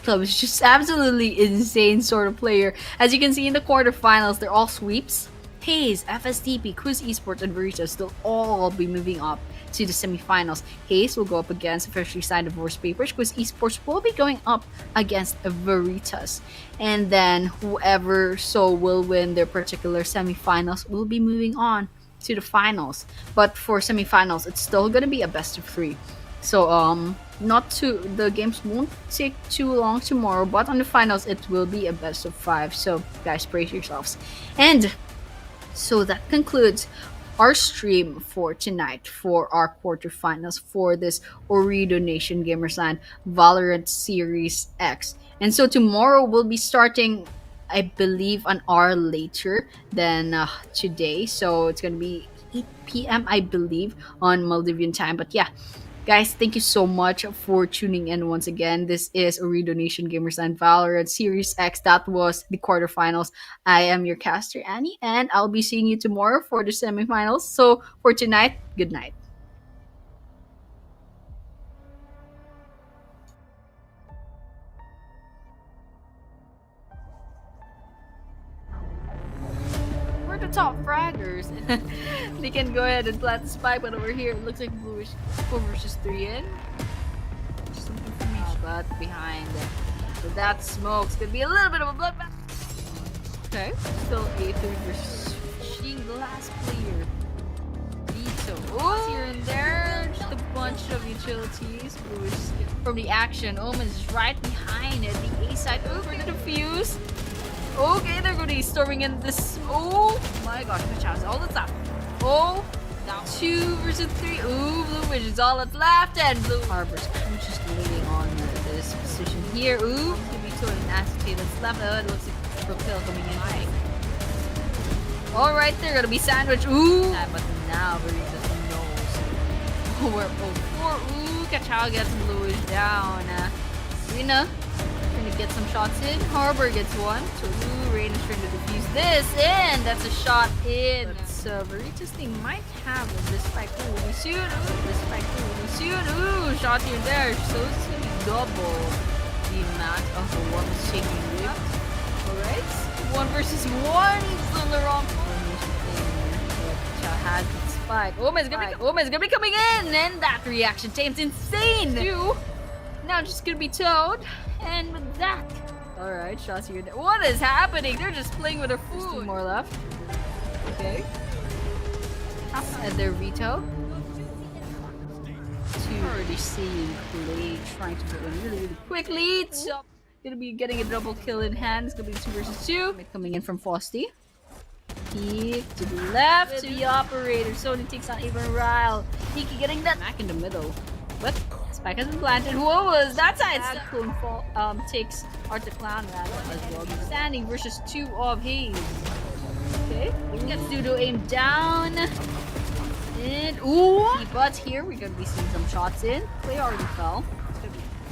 Club is just absolutely insane sort of player. As you can see in the quarterfinals, they're all sweeps. HAZE, FSTP, KUIS Esports, and VERITAS, they'll all be moving up to the semifinals. HAZE will go up against officially signed divorce papers. KUIS Esports will be going up against VERITAS. And then whoever will win their particular semifinals will be moving on to the finals. But for semifinals, it's still going to be a best of 3. So, the games won't take too long tomorrow, but on the finals, it will be a best of 5. So, guys, brace yourselves. And so that concludes our stream for tonight for our quarterfinals for this Ooredoo Nation Gamersland Valorant Series X. And so tomorrow we'll be starting, I believe, an hour later than today. So it's going to be 8 p.m., I believe, on Maldivian time. But yeah, guys, thank you so much for tuning in once again. This is Ooredoo Nation Gamersland Valorant Series X. That was the quarterfinals. I am your caster, Annie, and I'll be seeing you tomorrow for the semifinals. So for tonight, good night. We're the top fraggers. They can go ahead and plant the spike, but over here it looks like bluish 4 versus 3 in. Just some information, but behind so that smoke's gonna be a little bit of a bloodbath. Okay, still a 3 versus cheating the last player. Vito. Here and there, just a bunch of utilities. Bluish from the action. Omen's right behind it. The A side over the defuse. Okay, they're going to be storming in this. Oh my gosh, which house? All the time. Oh, down 2 versus 3. Ooh, Blue Witch is all that's left, and Blue Harbor's just leaning on this position here. Ooh, it's going to be sort of an acetate that's left. It looks like Propel coming in high. Alright, they're going to be sandwiched. Ooh, but now VERITAS knows where 4. Ooh, Kachao gets Blue Witch down. Rina to get some shots in. Harbor gets one. So Rain is trying to defuse this, and that's a shot in. But VERITAS, they might have this spike really soon. Ooh, this spike really soon. Ooh, shot here and there. So it's gonna be double the amount of the one is taking with. Alright. 1 versus 1. He's on the wrong has the spike. Omen's gonna be coming in, and that reaction time's insane. 2. Now just gonna be towed. And with that, alright, shots here. What is happening? They're just playing with their food. 2 more left. Okay. And their Vito. 2 already seeing play, trying to put in really quickly. So, gonna be getting a double kill in hand. It's gonna be 2 versus 2. Coming in from Frosty. Peek to the left to the operator. Sony takes on Avon Ryle. Peeky getting that back in the middle. But spike has been planted. What was that side? Takes Arctic Clown rather as well. Standing versus 2 of HAZE. Okay. Gets Dudo aim down. And ooh! But here we're gonna be seeing some shots in. Play already fell.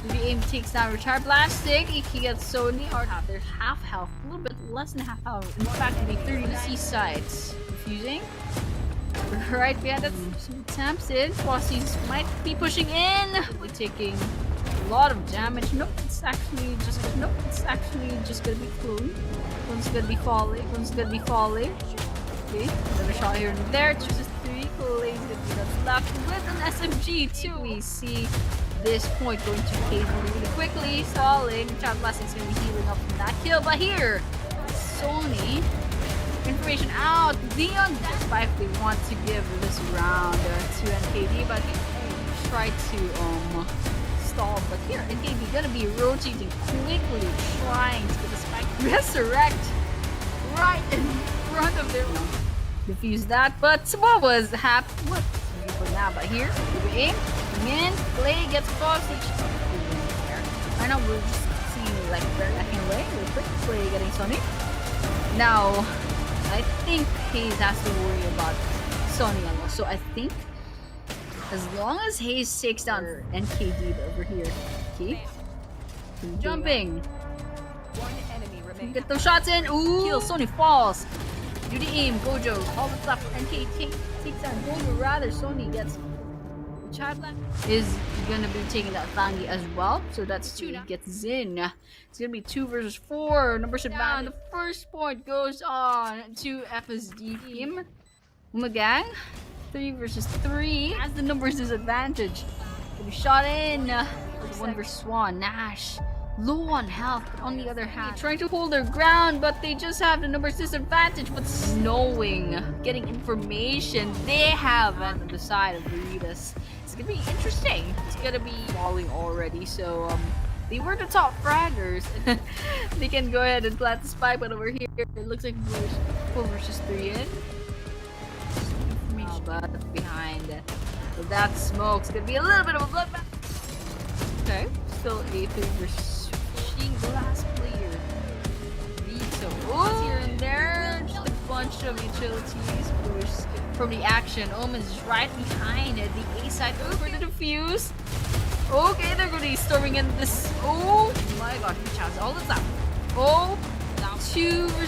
The aim takes down Retire Blastic. He gets Sony. They're half health. A little bit less than half health. In fact, it'll be 30 C sides. Refusing. Right behind that, some attempts in. Fossies might be pushing in. We're taking lot of damage. Nope, it's actually just gonna be clone. One's gonna be falling. Okay, another shot here and there. Chooses 3. Clay's gonna be that's left with an SMG too. We see this point going to KD really quickly. Stalling. Child Blessing's gonna be healing up from that kill. But here, Sony. Information out. Leon, despite they want to give this round to NKD, but they try to stall. But here, NKD gonna be rotating quickly, trying to get the spike resurrect right in front of their defuse that. But what was happening? What for now? But here, we aim. Man, Clay gets hostage. Right now we're just seeing like very lacking away. Real quick, Clay getting Sony. Now. I think HAZE has to worry about Sony alone. So I think as long as HAZE takes down NKD over here, okay? Jumping. One enemy remaining. Get those shots in. Ooh, kill. Sony falls. Do the aim. Gojo. All that's left. NK takes down Gojo. Rather, Sony gets. Chadla is gonna be taking that Fangi as well. So that's 2. Gets in. It's gonna be 2 versus 4. Numbers are down. The first point goes on to FSD team. Umagang. 3 versus 3. Has the numbers disadvantage. Gonna be shot in. 1 versus 1. Nash. Low on health, but on the other hand, trying to hold their ground, but they just have the numbers disadvantage. But snowing, getting information they have on the side of VERITAS. It's gonna be interesting. It's gonna be falling already, so they were the top fraggers. They can go ahead and plant the spike, but over here it looks like 4 versus 3 in. But behind that smoke, it's gonna be a little bit of a bloodbath. Okay, still a 3 versus the last player. Vito. Here and there, just a bunch of utilities pushed from the action. Omen's is right behind it. The A side over the defuse. Okay, they're going to be storming in this. Oh my gosh, which has all of that. Oh, now 2 versus